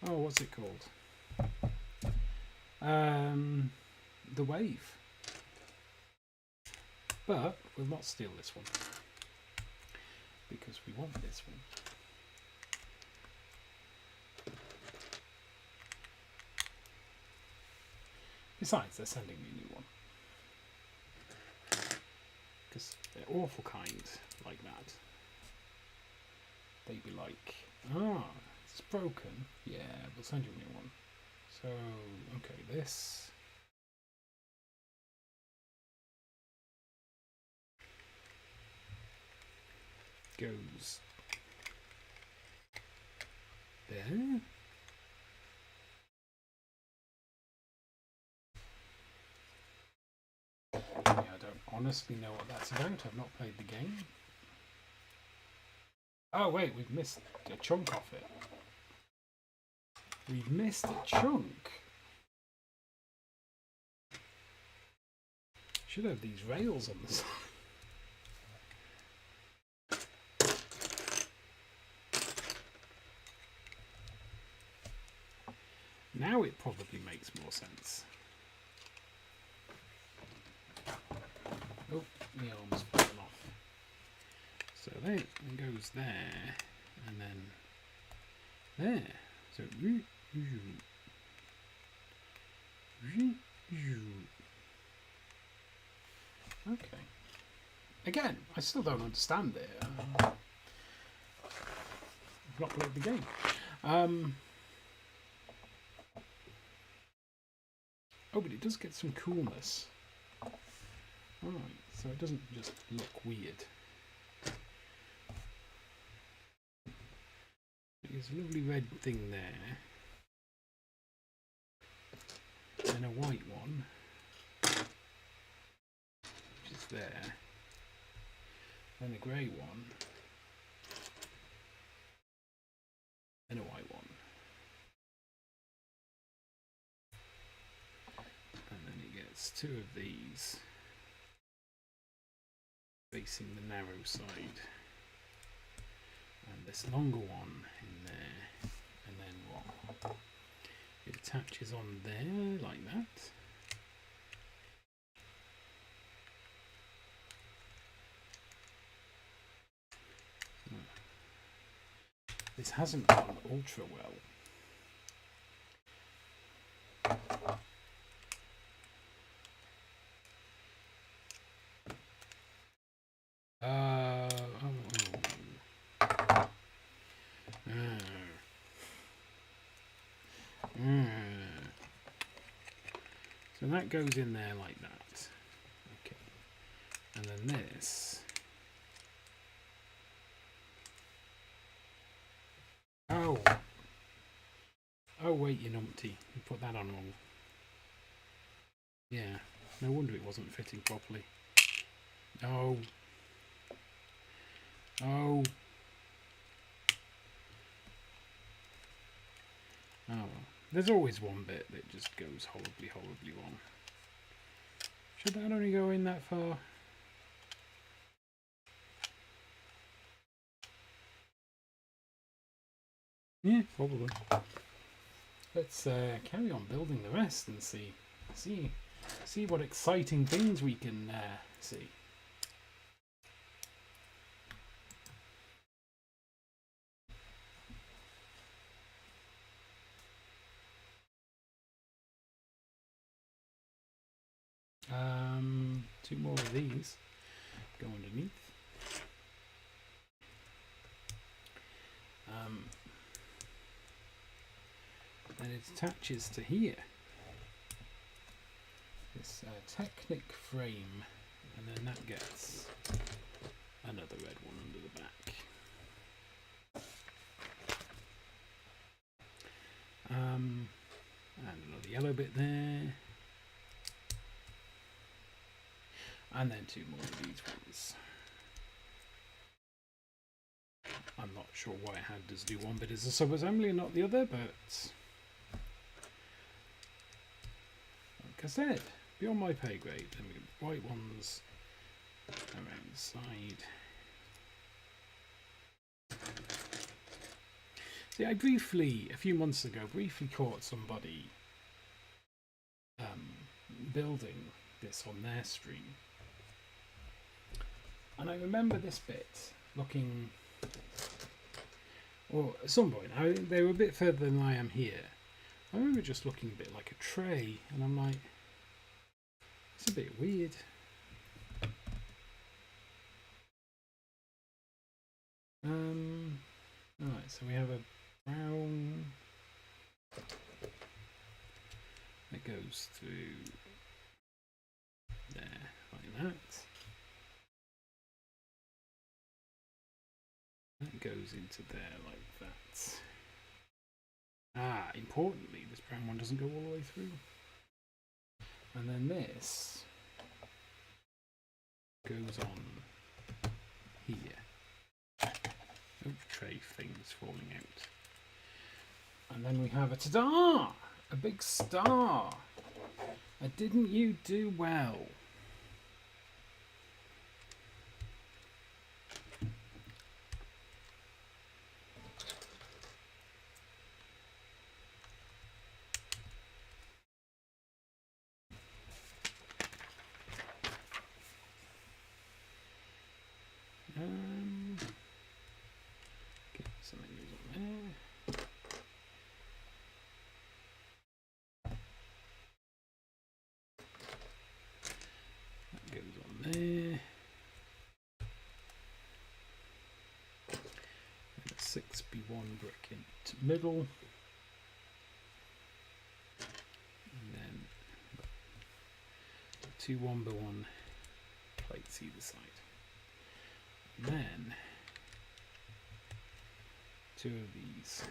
oh, what's it called? The wave. But we'll not steal this one because we want this one. Besides, they're sending me a new one. Because they're awful kind like that. They'd be like, ah, it's broken. Yeah, we'll send you a new one. So, okay, this. Goes there. Yeah, I don't honestly know what that's about. I've not played the game. Oh wait, we've missed a chunk off it. We've missed a chunk. Should have these rails on the side. Now it probably makes more sense. Oh, my arm's fallen off. So then it goes there, and then there. So okay. Again, I still don't understand it. I've not played the game. Oh, but it does get some coolness. Alright, so it doesn't just look weird. There's a lovely red thing there. And a white one. Which is there. Then a grey one. And a white one. And then it gets two of these facing the narrow side. And this longer one in there. And then what? It attaches on there like that. This hasn't gone ultra well. So that goes in there like that. Okay. And then this. Oh. Oh wait, you numpty. You put that on wrong. Yeah. No wonder it wasn't fitting properly. Oh. Oh. Oh well. There's always one bit that just goes horribly, horribly wrong. Should that only go in that far? Yeah, probably. Let's carry on building the rest and see what exciting things we can see. Two more of these go underneath. then it attaches to here. This Technic frame, and then that gets another red one under the back. And another yellow bit there. And then two more of these ones. I'm not sure why it had to do one bit as a sub-assembly and not the other, but like I said, beyond my pay grade. Then we get white ones around the side. See, I briefly, a few months ago, caught somebody building this on their stream. And I remember this bit looking, or at some point, they were a bit further than I am here. I remember just looking a bit like a tray, and I'm like, it's a bit weird. Alright, so we have a brown that goes through there like that. That goes into there like that. Ah, importantly, this brown one doesn't go all the way through. And then this goes on here. Oh, tray things falling out. And then we have a ta-da! A big star! Didn't you do well? Get something goes on there. That goes on there. And a 6B1 brick into middle. And then two 1x1 plates either side. And then two of these.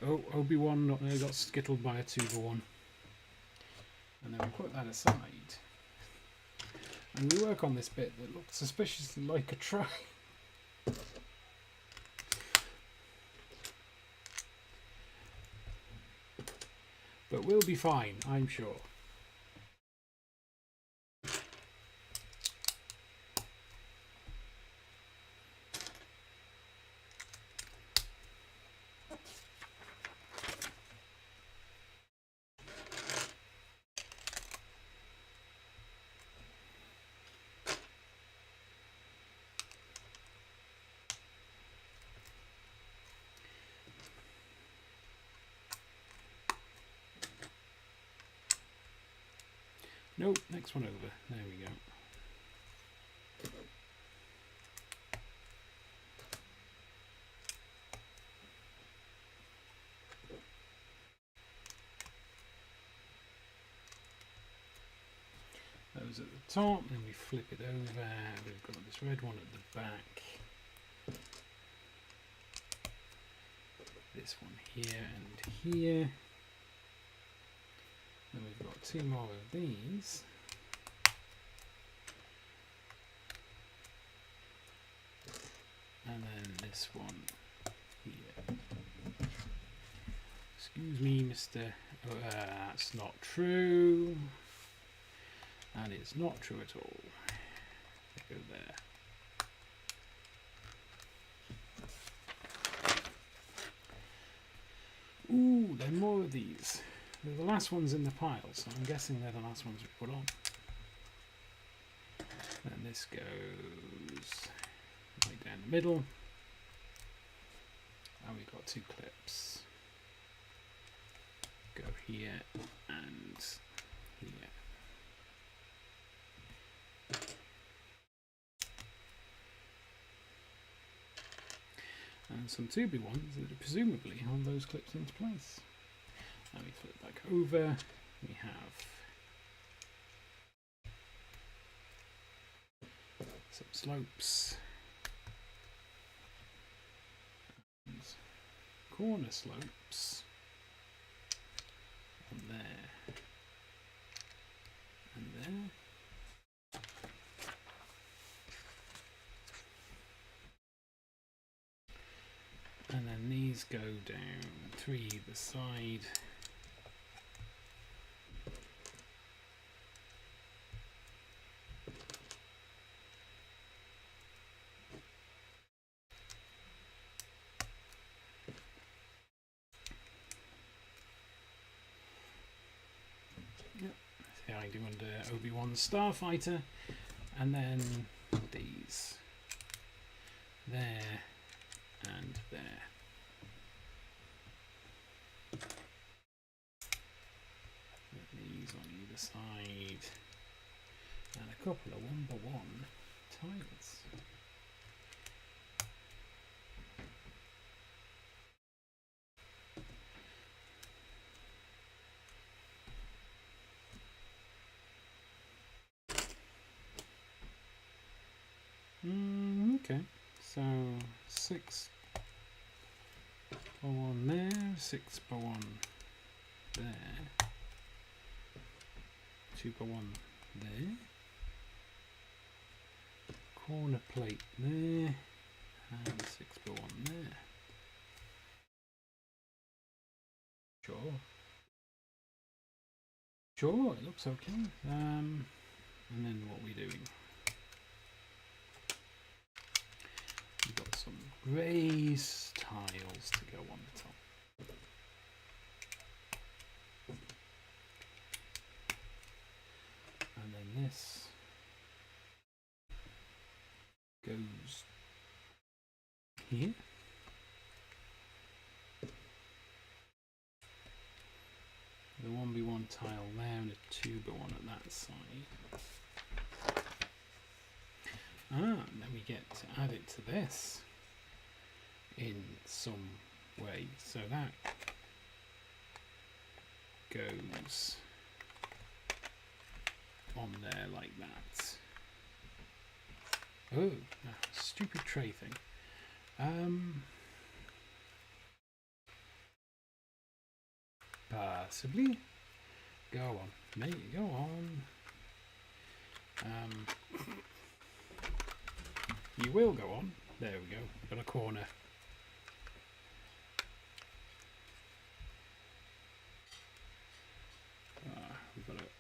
Oh, Obi-Wan got skittled by a 2x1. And then we put that aside. And we work on this bit that looks suspiciously like a tray. But we'll be fine, I'm sure. Nope, next one over. There we go. Those at the top, then we flip it over. We've got this red one at the back. This one here and here. Then we've got two more of these. And then this one here. Excuse me, Mr. That's not true. And it's not true at all. Go there. Ooh, there are more of these. They're the last ones in the pile, so I'm guessing they're the last ones we put on. And this goes right down the middle. And we've got two clips. Go here and here. and some 2B ones that presumably hold those clips into place. Now we flip back over, we have some slopes, and corner slopes on there and there. And then these go down 3 either side. Yep, see how I do under Obi-Wan's Starfighter. And then these there and there. Put these on either side, and a couple of 1x1 tiles. Okay, so 6x1 there, 6x1 there, 2x1 there, corner plate there, and 6x1 there. Sure, it looks okay. And then what are we doing? We've got some grey tiles to go on the top. And then this goes here. The 1x1 tile there and a 2x1 at that side. And then we get to add it to this in some way. So that goes on there like that. Oh, stupid tray thing. Possibly. Go on, mate, go on. You will go on. There we go. Got a corner. We've got it.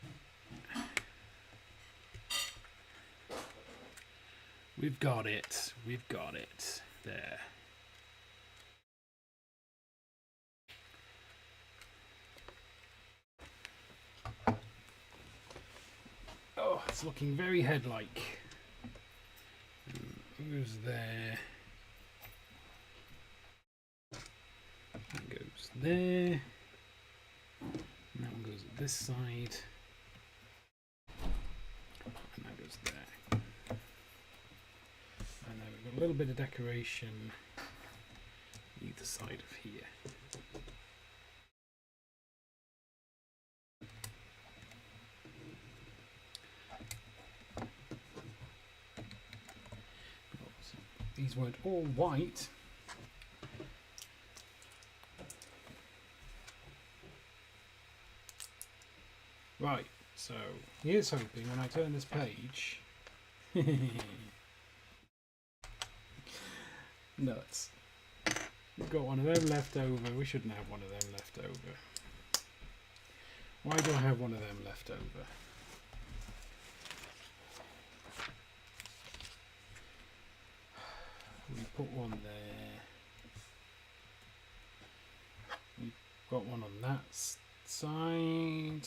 We've got it. We've got it. There. Oh, it's looking very head-like. Who's there? That goes there. And that one goes at this side. And that goes there. And then we've got a little bit of decoration either side of here. These weren't all white. Right, so here's hoping when I turn this page. Nuts. We've got one of them left over. We shouldn't have one of them left over. Why do I have one of them left over? We put one there. We've got one on that side.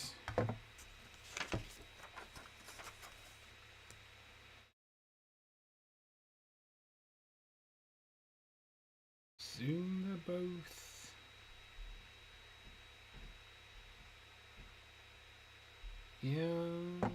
Zoom they're both. Yeah.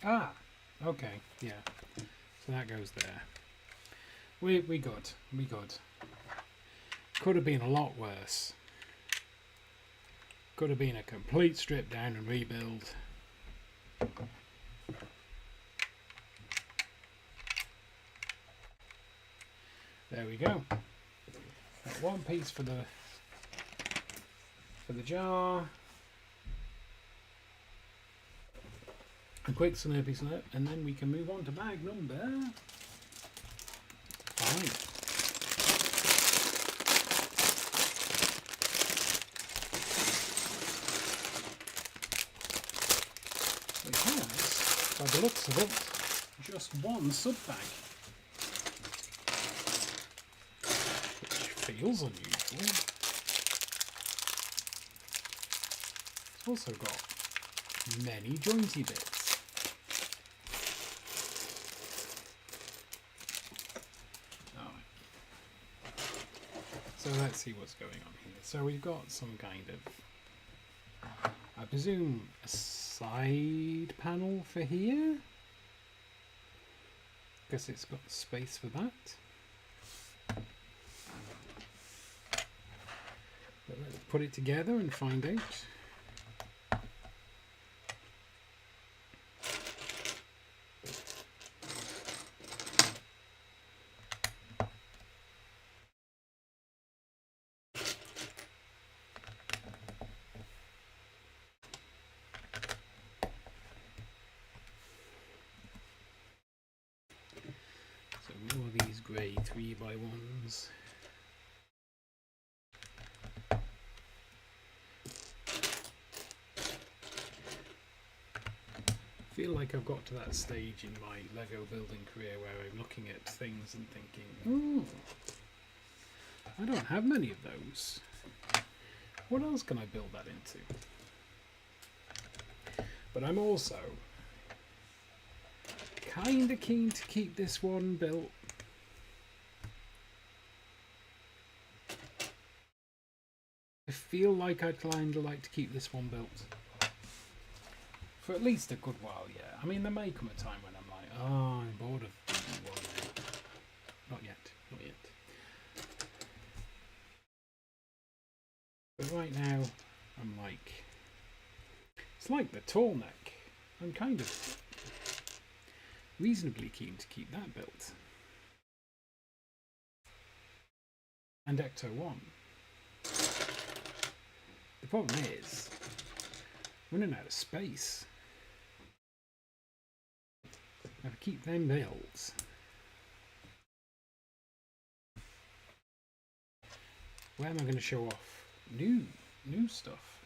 Ah, okay, yeah. So that goes there. We good. We good. Could have been a lot worse. Could have been a complete strip down and rebuild. There we go. Got one piece for the jar. A quick Slurpee slurp, and then we can move on to bag number 5. It has, by the looks of it, just one sub bag, which feels unusual. It's also got many jointy bits. So let's see what's going on here. So we've got some kind of, I presume, a side panel for here. Guess it's got space for that. But let's put it together and find out. Grey 3x1s. I feel like I've got to that stage in my Lego building career where I'm looking at things and thinking, oh, I don't have many of those. What else can I build that into? But I'm also kinda keen to keep this one built. I feel like I'd kinda like to keep this one built for at least a good while, yeah. I mean, there may come a time when I'm like, oh, I'm bored of one. Not yet, not yet. But right now, I'm like, it's like the tall neck. I'm kind of reasonably keen to keep that built. And Ecto 1. The problem is, running out of space. I have to keep them built. Where am I going to show off new stuff?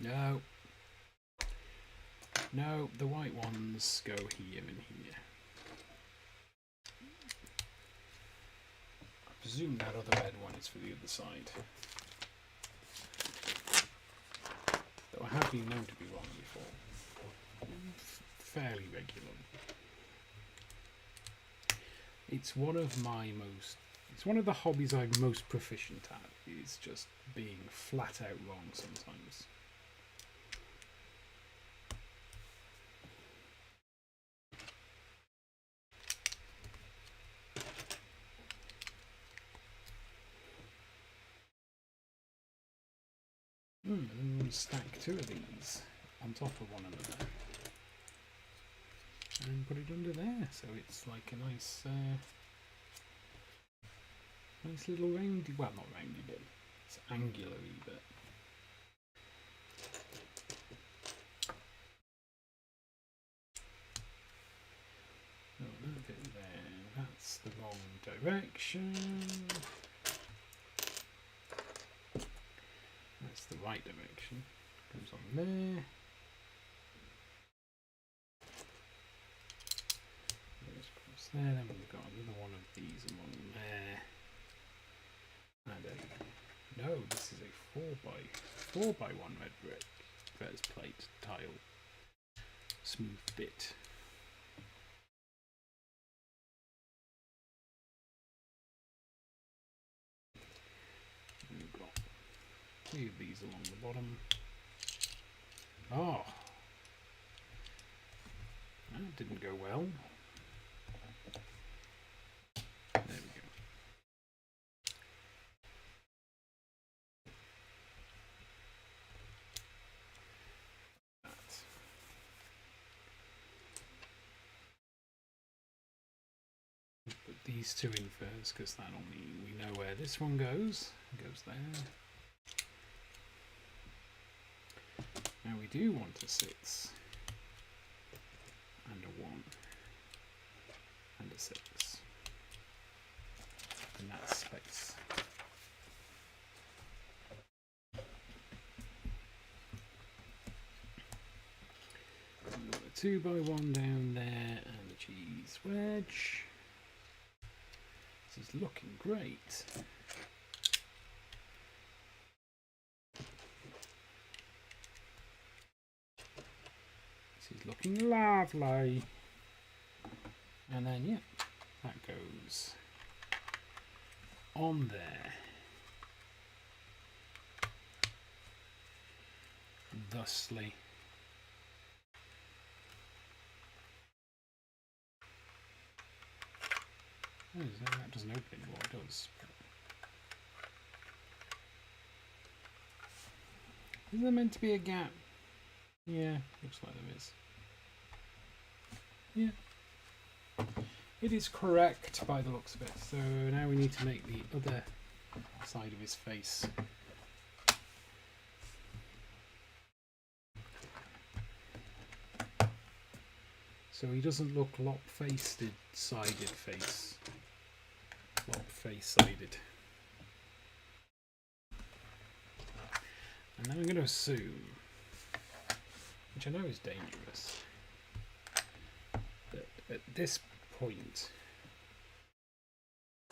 No. No, the white ones go here and here. I presume that other red one is for the other side. Though I have been known to be wrong before. Fairly regularly. It's one of the hobbies I'm most proficient at, is just being flat out wrong sometimes. And then stack 2 of these on top of one another and put it under there, so it's like a nice nice little roundy, well, not roundy bit, it's angular-y bit. Oh, that bit there, that's the wrong direction. That's the right direction. Comes on there. Let's cross there. Then we've got another one of these and one there. And no, this is a 4x1 red brick versus plate tile smooth bit. few of these along the bottom. Oh, that didn't go well. There we go. Put these two in first because that only we know where this one goes. It goes there. Now we do want a 6 and a 1 and a 6 in that space. We've got a 2x1 down there and a cheese wedge. This is looking great. This is looking lovely. And then, yeah, that goes on there. Thusly. Oh, that doesn't open anymore, it does. Is there meant to be a gap? Yeah, looks like there is. Yeah. It is correct by the looks of it. So now we need to make the other side of his face. So he doesn't look lop-faced sided face. Lop-face-sided. And then I'm going to assume, which I know is dangerous, that at this point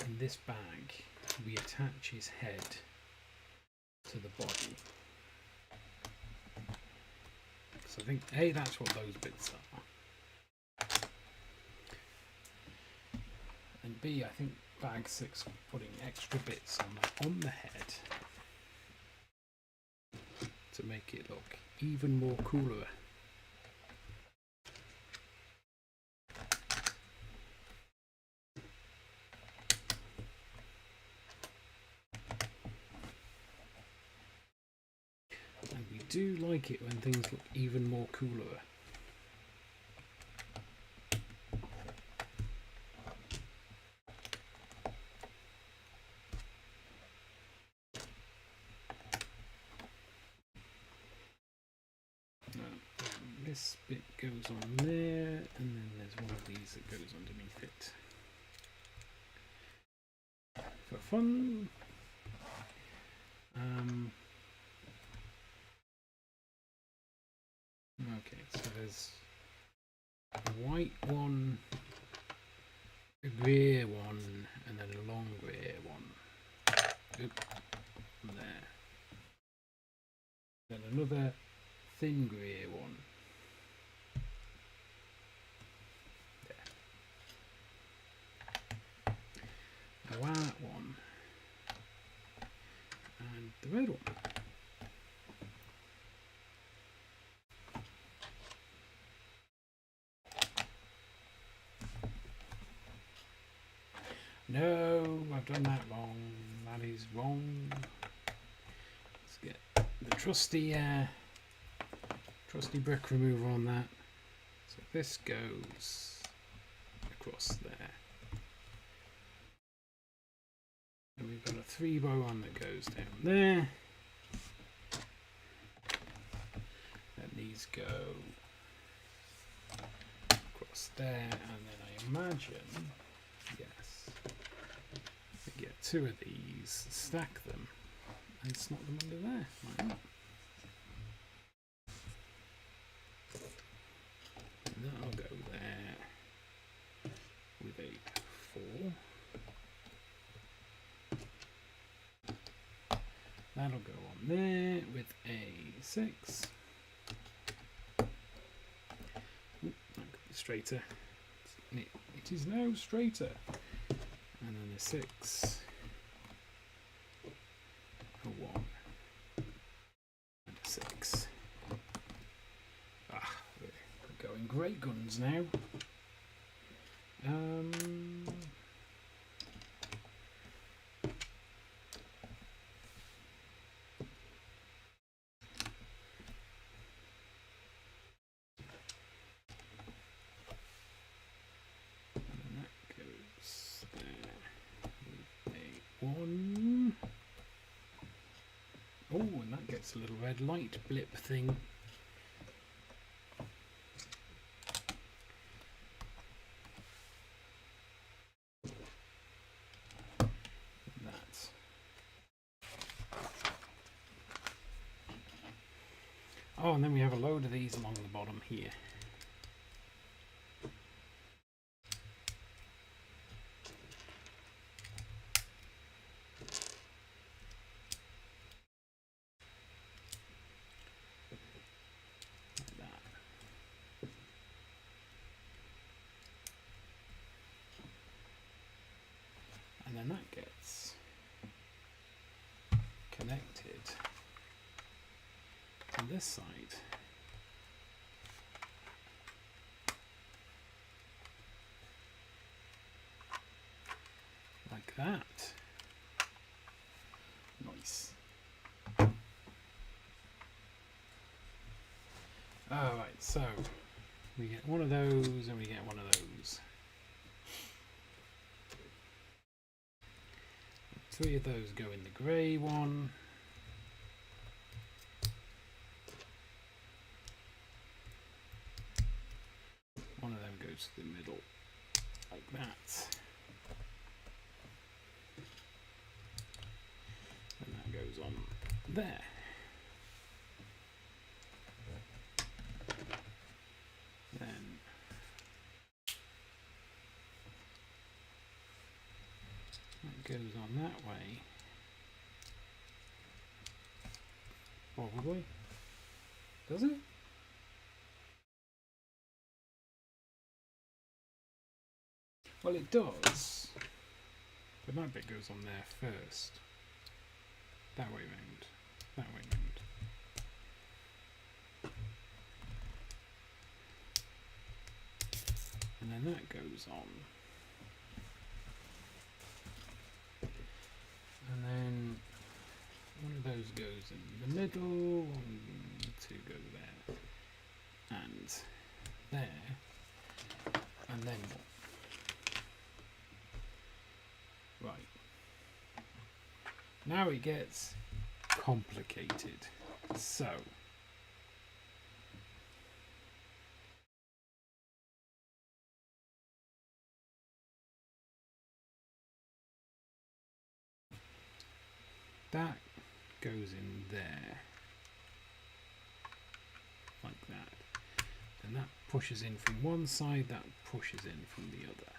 in this bag we attach his head to the body. So I think A, that's what those bits are. And B, I think bag 6 putting extra bits on the head to make it look even more cooler. And we do like it when things look even more cooler. This bit goes on there, and then there's one of these that goes underneath it. For fun. Okay, so there's a white one, a grey one, and then a long grey one. Oop, there. Then another thin grey one. That one and the red one. No, I've done that wrong. That is wrong. Let's get the trusty brick remover on that. So this goes across there. And we've got a 3x1 that goes down there. And these go across there, and then I imagine, yes, we get 2 of these, stack them, and snap them under there, like that. And that'll go there with a 4. That'll go on there with a 6. Oop, that could be straighter. It is now straighter. And then a 6. A 1. great guns now. One. Oh, and that gets a little red light blip thing. That. Oh, and then we have a load of these along the bottom here. And then that gets connected to this side. Like that. Nice. Alright, so we get one of those and we get one of those. 3 of those go in the grey one. One of them goes to the middle, like that. And that goes on there. Then that goes on that way. Probably. Does it? Well, it does. But that bit goes on there first. That way round. That way round. And then that goes on. And then one of those goes in the middle, 1, 2 go there, and there, and then what? Right. Now it gets complicated. So that goes in there, like that. And that pushes in from one side, that pushes in from the other.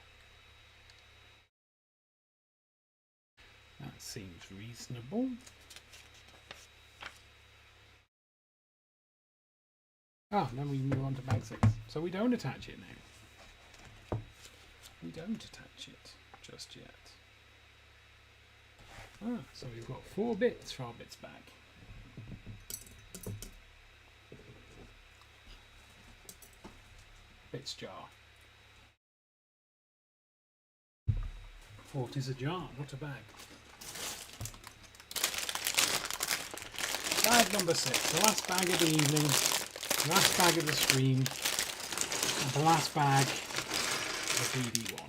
That seems reasonable. Ah, then we move on to bag 6. So we don't attach it now. We don't attach it just yet. Ah, so we've got 4 bits for our bits bag. Bits jar. 40 is a jar, not a bag. Bag number 6, the last bag of the evening, the last bag of the stream, and the last bag of BD1.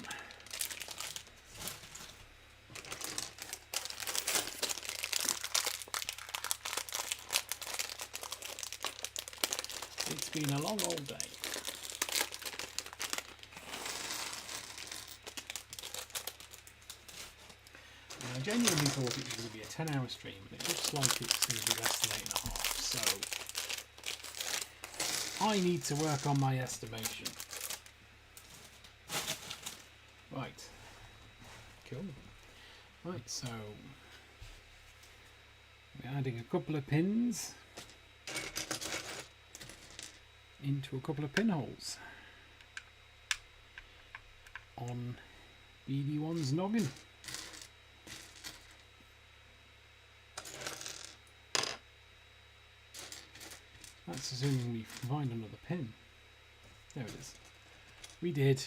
It's been a long old day. I genuinely thought it was going to be a 10-hour stream, and it looks like it's going to be less than 8.5, so I need to work on my estimation. Right. Cool. Right, so we're adding a couple of pins into a couple of pinholes on BD1's noggin. That's assuming we find another pin. There it is. We did.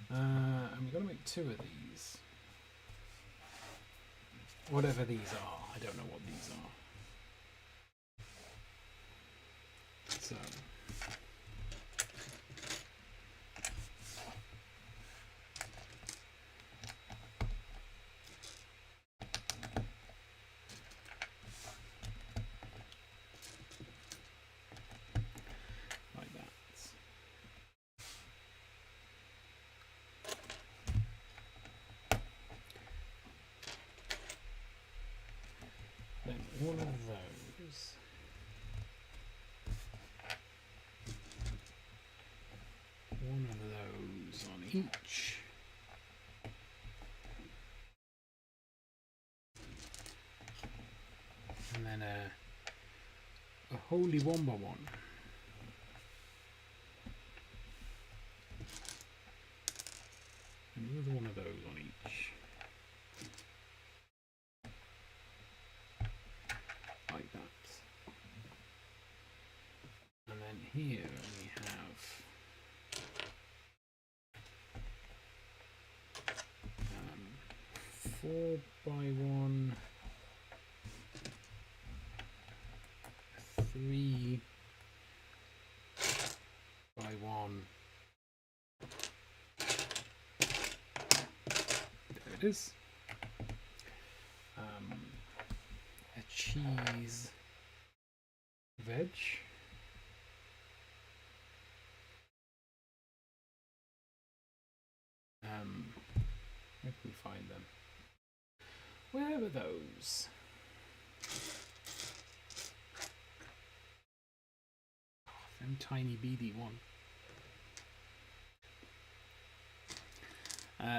And we've got to make 2 of these. Whatever these are. I don't know what these are. So. Like that. Then one of those. One of those on each. And then a holy Womba one. Another one of those on each. Like that. And then here we have 4 by 1, 3 by 1. There it is. A cheese veg. Where can we find them? Where were those? Them tiny beady one.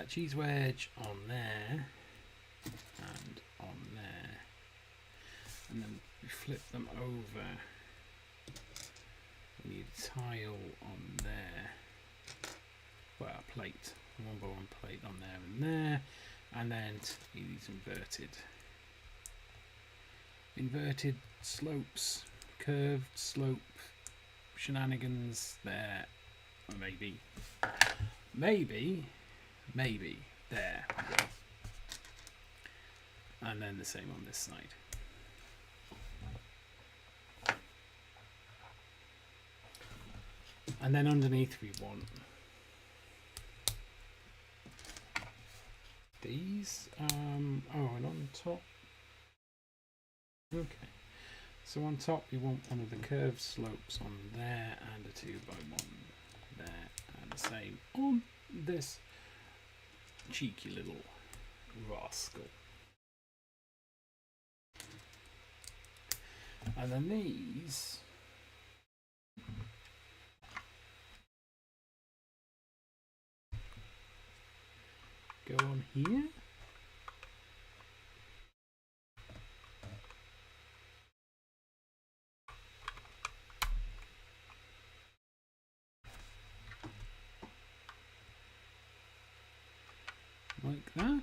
Cheese wedge on there and on there, and then we flip them over. We need a tile on there. Well, a plate, 1 by 1 plate on there and there, and then these inverted slopes, curved slope shenanigans there. Or maybe there we go. And then the same on this side. And then underneath we want these. Oh, and on top. Okay. So on top we want one of the curved slopes on there and a 2 by 1 there, and the same on this cheeky little rascal. And then these go on here. Like that.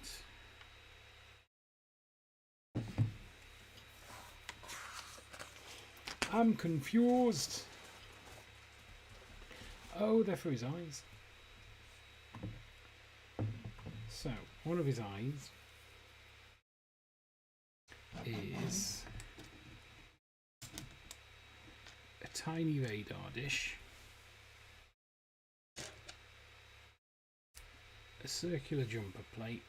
I'm confused. Oh, they're for his eyes. So, one of his eyes is a tiny radar dish, a circular jumper plate,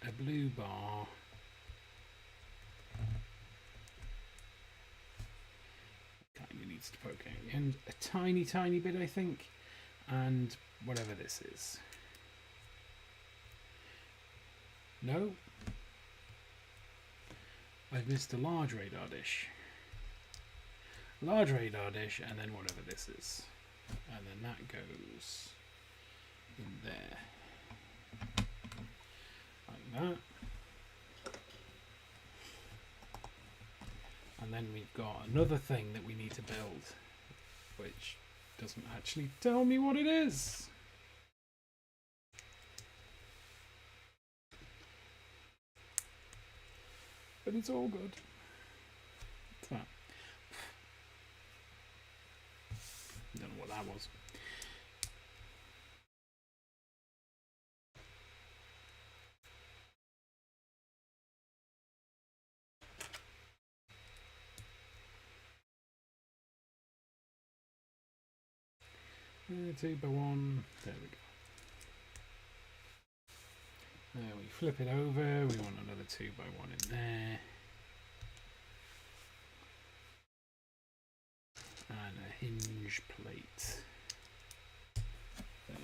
a blue bar, kind of needs to poke out the end, a tiny bit I think, and whatever this is. No, I've missed a large radar dish, and then whatever this is. And then that goes in there, like that. And then we've got another thing that we need to build, which doesn't actually tell me what it is. but it's all good. What's that? Don't know what that was. Two by one. There we go. We flip it over. We want another 2 by 1 in there. And a hinge plate. There.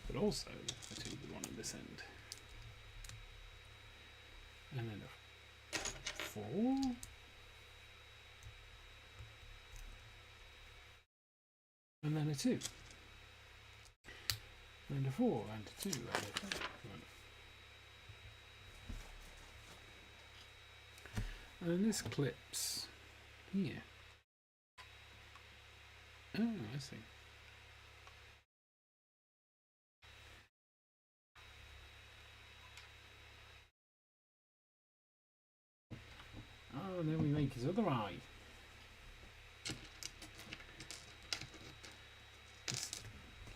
But also a 2 by 1 at this end. And then a 4. And then a 2. And a 4, and a 2, and a 5. And this clips here. Oh, I see. Oh, and then we make his other eye.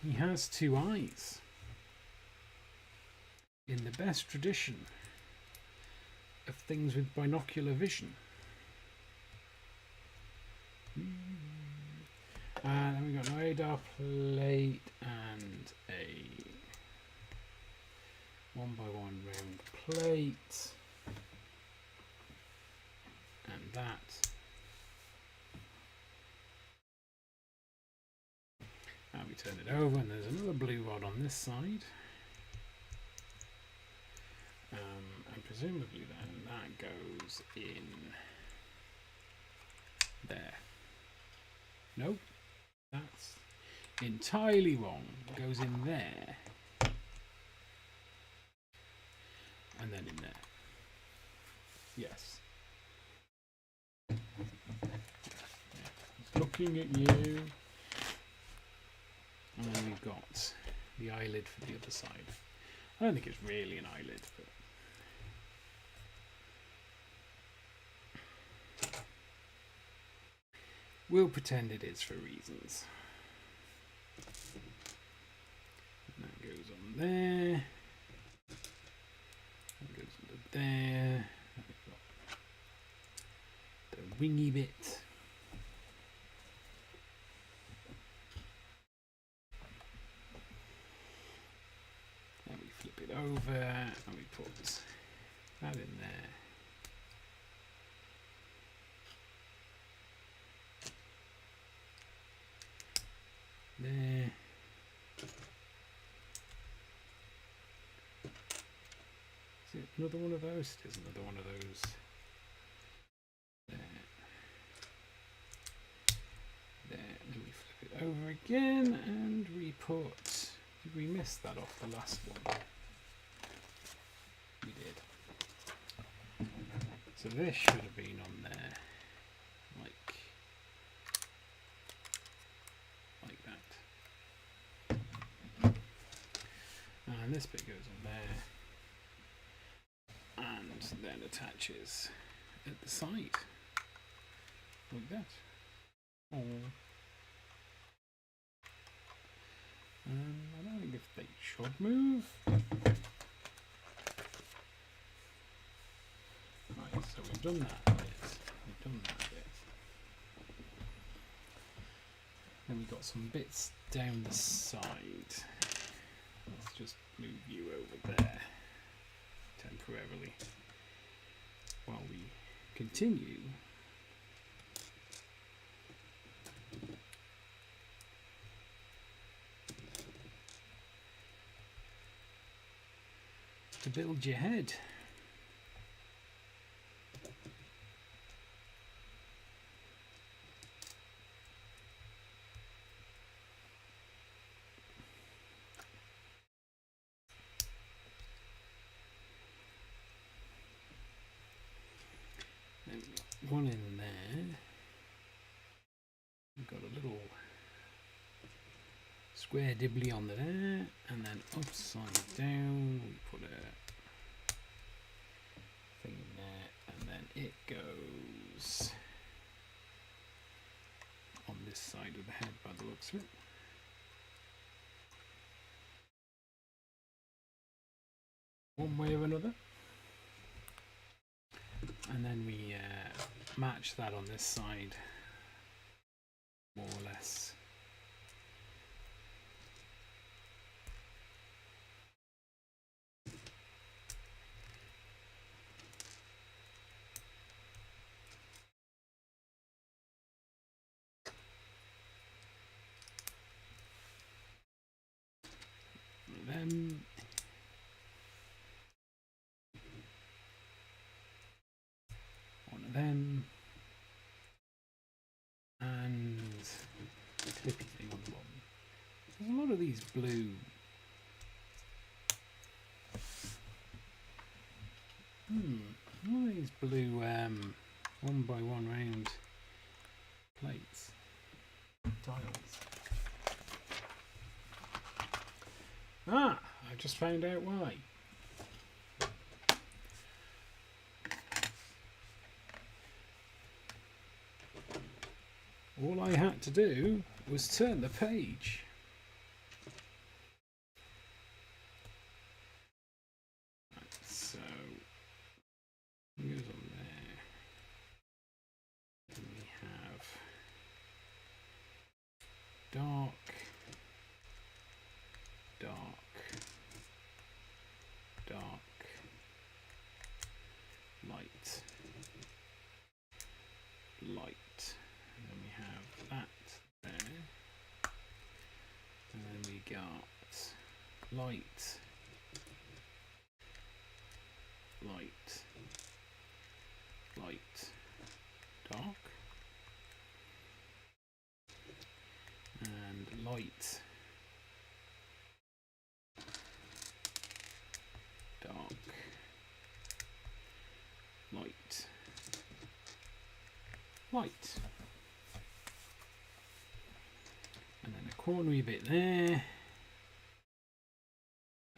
He has 2 eyes. In the best tradition of things with binocular vision. And then we've got an radar plate and a 1 by 1 round plate. And that. And we turn it over, and there's another blue rod on this side. And presumably then that goes in there. Nope, that's entirely wrong. It goes in there. And then in there. Yes. He's looking at you. And then we've got the eyelid for the other side. I don't think it's really an eyelid, but we'll pretend it is for reasons. And that goes on there. That goes under there. And we've got the wingy bit. Flip it over and we put that in there. There. Is it another one of those? It is another one of those. There. There. And then we flip it over again and we put. Did we miss that off the last one? We did. So this should have been on there, like that. And this bit goes on there, and then attaches at the side, like that. Oh. I don't think if they should move. Right, so we've done that bit. We've done that bit. Then we've got some bits down the side. Let's just move you over there temporarily while we continue. To build your head. Then one in there. We've got a little square dibbly on there, and then upside down we put it goes on this side of the head by the looks of it. One way or another. And then we match that on this side, more or less. Then one of them, and the clippy thing on the bottom. There's a lot of these blue. A lot of these blue 1x1 round plates, tiles. Ah, I just found out why. All I had to do was turn the page. Right, so it goes on there. And we have dark, dark, dark, light, light. And then we have that there. And then we got light, light, light, dark, and light, dark, light, light. And then a cornery bit there,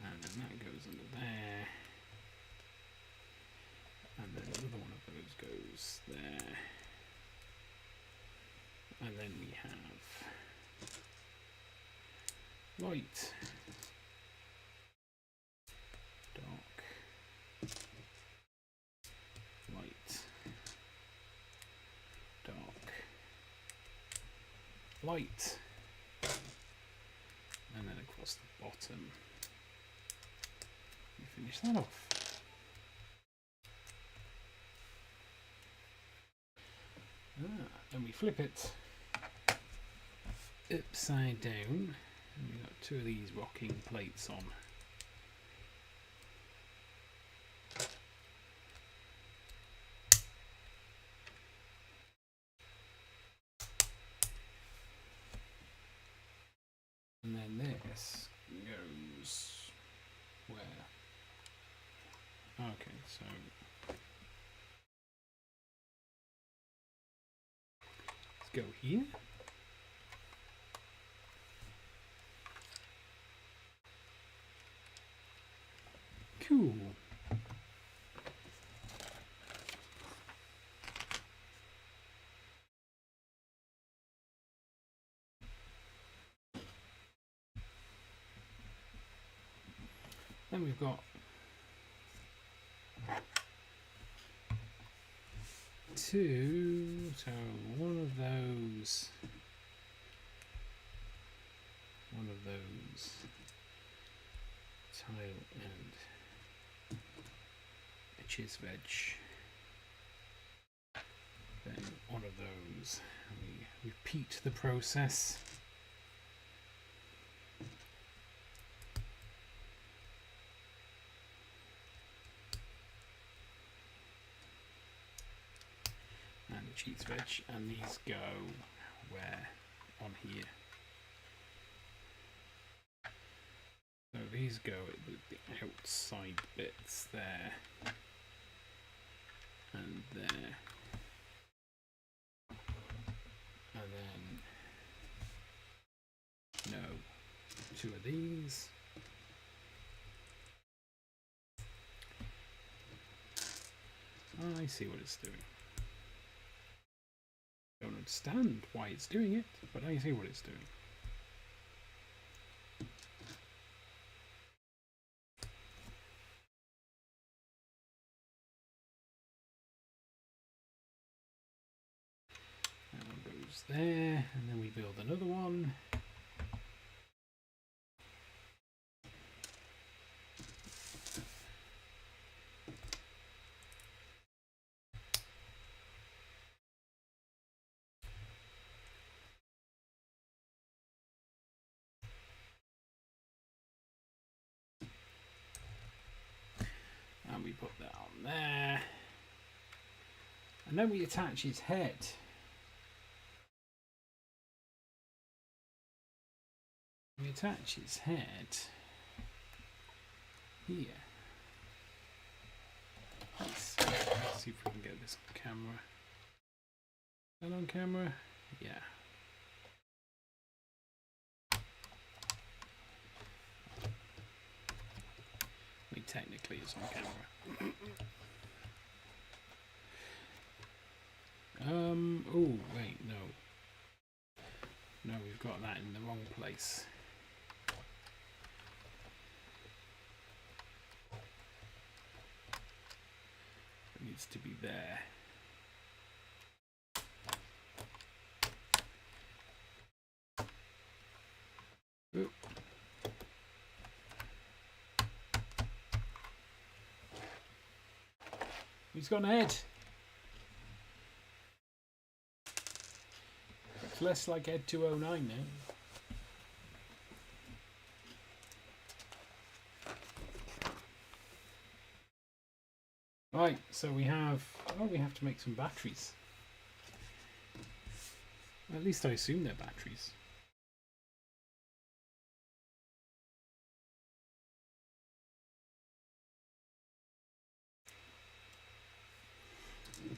and then that goes under there, and then another one of those goes there, and then we have light, dark, light, dark, light, and then across the bottom we finish that off. Then we flip it upside down, and we've got two of these rocking plates on. And then this goes where? Okay, so let's go here. Cool. Then we've got two, so one of those, tile and a cheese veg, then one of those, and we repeat the process. And the cheese veg, and these go where? On here. So these go at the outside bits there and there, and then no, two of these. I I see what it's doing. Don't understand why it's doing it, but I see what it's doing. That one goes there, and then we build another one. And we put that on there. And then we attach his head. We attach his head here. Let's see if we can get this on camera. Is that on camera? Yeah. I mean, technically it's on camera. Oh, wait, no. No, we've got that in the wrong place. It needs to be there. Ooh. He's got an head. It's less like Ed 209 now. Right, so we have, oh, we have to make some batteries. At least I assume they're batteries.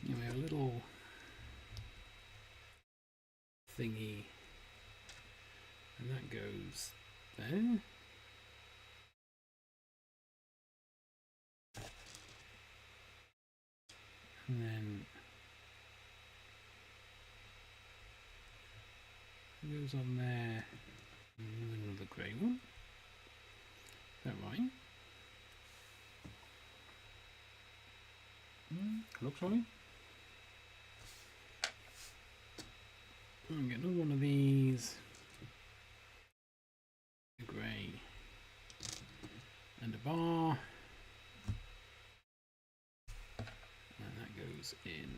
You know, a little thingy, and that goes there. And then it goes on there. Another grey one. Is that right? Looks right. And get another one of these. A grey and a bar. And that goes in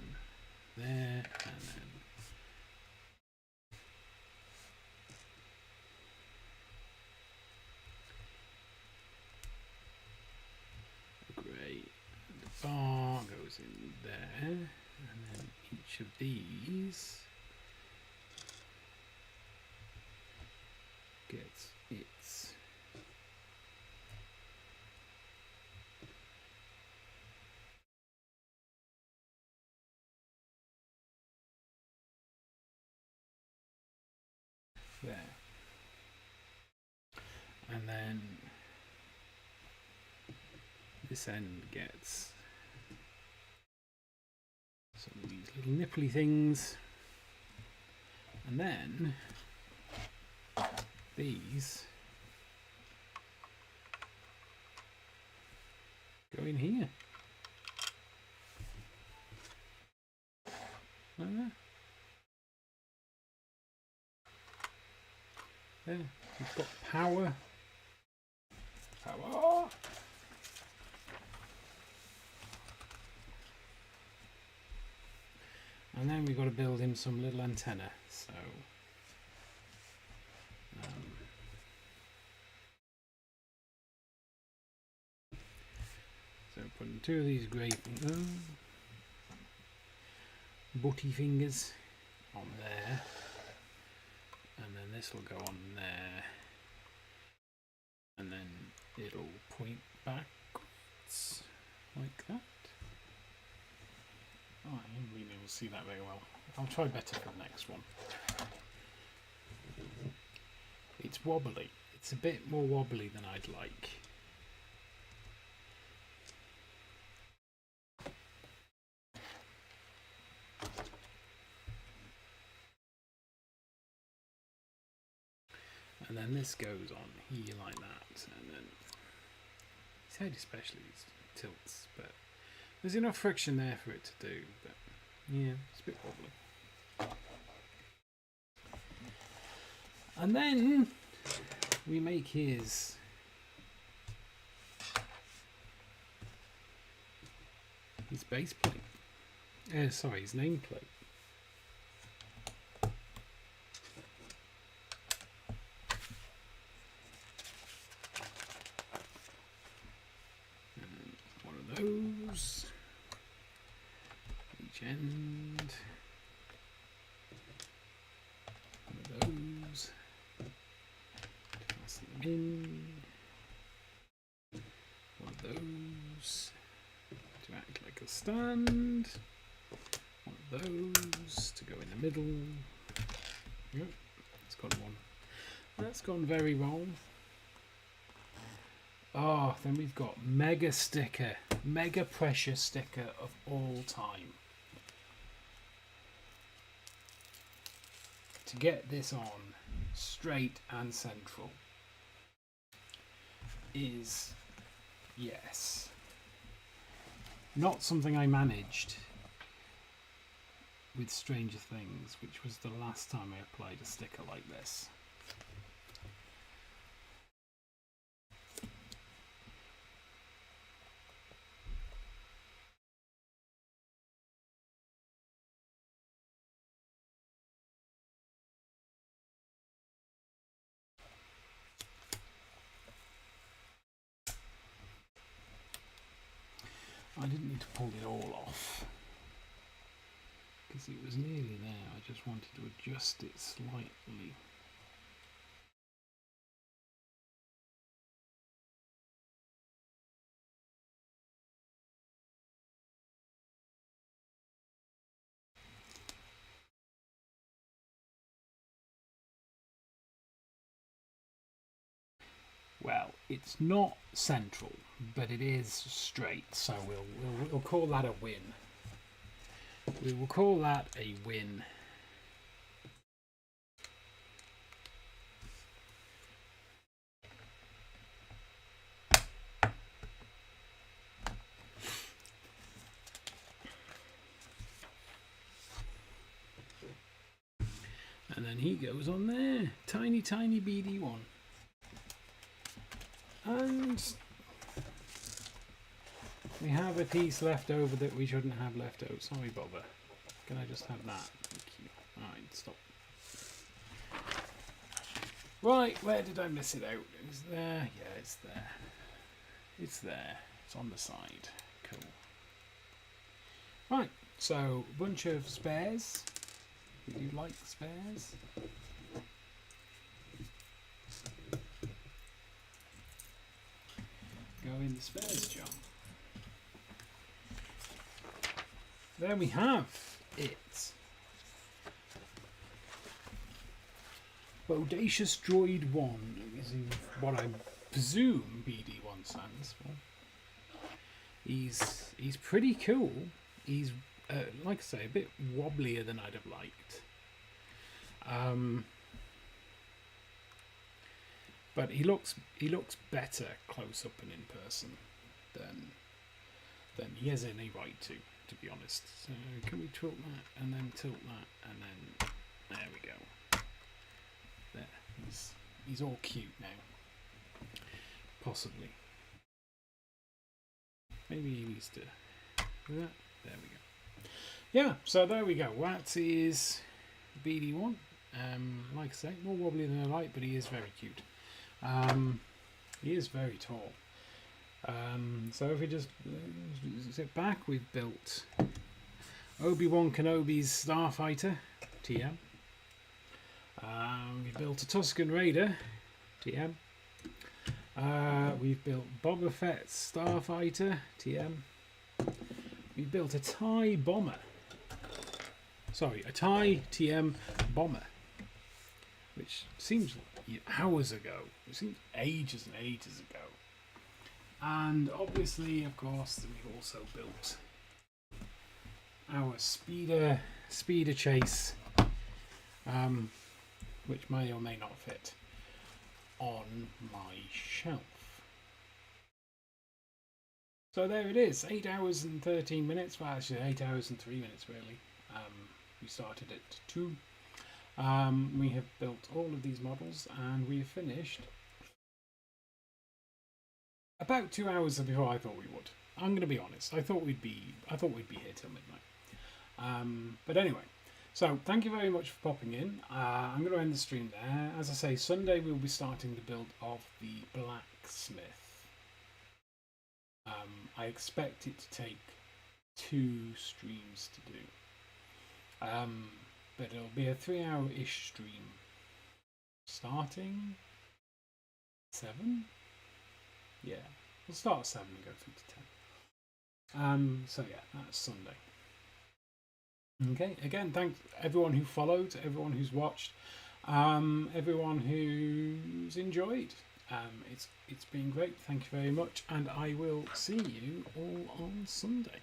there, and then a grey and a bar goes in there, and then each of these gets its there, and then this end gets some of these little nipply things, and then these go in here. Like that. There, we've got power. Power. And then we've got to build him some little antenna. So putting two of these great butty fingers on there, and then this will go on there, and then it'll point backwards like that. Oh, I didn't really be able to see that very well. I'll try better for the next one. It's wobbly. It's a bit more wobbly than I'd like. And then this goes on here like that, and then his head especially tilts, but there's enough friction there for it to do, but yeah, it's a bit wobbly. And then we make his base plate. Sorry, his nameplate. Those each end, one of those to fasten them in, one of those to act like a stand, one of those to go in the middle. Yep, it's gone one. That's gone very wrong. Oh, then we've got mega sticker, mega pressure sticker of all time. To get this on straight and central is, yes, not something I managed with Stranger Things, which was the last time I applied a sticker like this. I didn't need to pull it all off because it was nearly there. I just wanted to adjust it slightly. Well, it's not central, but it is straight, so we'll call that a win. We will call that a win. And then he goes on there, tiny, tiny BD1. And we have a piece left over that we shouldn't have left out. Sorry, Boba. Can I just have that? Thank you. Alright, stop. Right, where did I miss it out? Is there? Yeah, it's there. It's there. It's on the side. Cool. Right, so a bunch of spares. Do you like spares? Go in the spares jar. There we have it. Bodacious Droid 1 is what I presume BD1 stands for. He's pretty cool. He's like I say, a bit wobblier than I'd have liked. But he looks better close up and in person than he has any right to be honest. So can we tilt that and then tilt that and then there we go. There, he's all cute now. Possibly. Maybe he needs to do that. There we go. Yeah, so there we go. That is BD1. Like I say, more wobbly than I like, but he is very cute. He is very tall. So if we just sit back, we've built Obi-Wan Kenobi's Starfighter, TM. We built a Tusken Raider, TM. We've built Boba Fett's Starfighter, TM. We built a TIE bomber. Sorry, a TIE TM bomber. Which seems hours ago. It seems ages and ages ago. And obviously, of course, we also built our speeder chase, which may or may not fit. on my shelf. So there it is, 8 hours and 13 minutes, well actually 8 hours and 3 minutes really. We started at 2. We have built all of these models and we have finished about 2 hours before I thought we would. I'm going to be honest, I thought we'd be here till midnight. But anyway, so thank you very much for popping in. I'm going to end the stream there. As I say, Sunday we'll be starting the build of the blacksmith. I expect it to take 2 streams to do. But it'll be a 3-hour-ish stream. Starting 7? Yeah, we'll start at 7 and go through to 10. So yeah, that's Sunday. Okay, again, thanks everyone who followed, everyone who's watched, everyone who's enjoyed. It's been great. Thank you very much, and I will see you all on Sunday.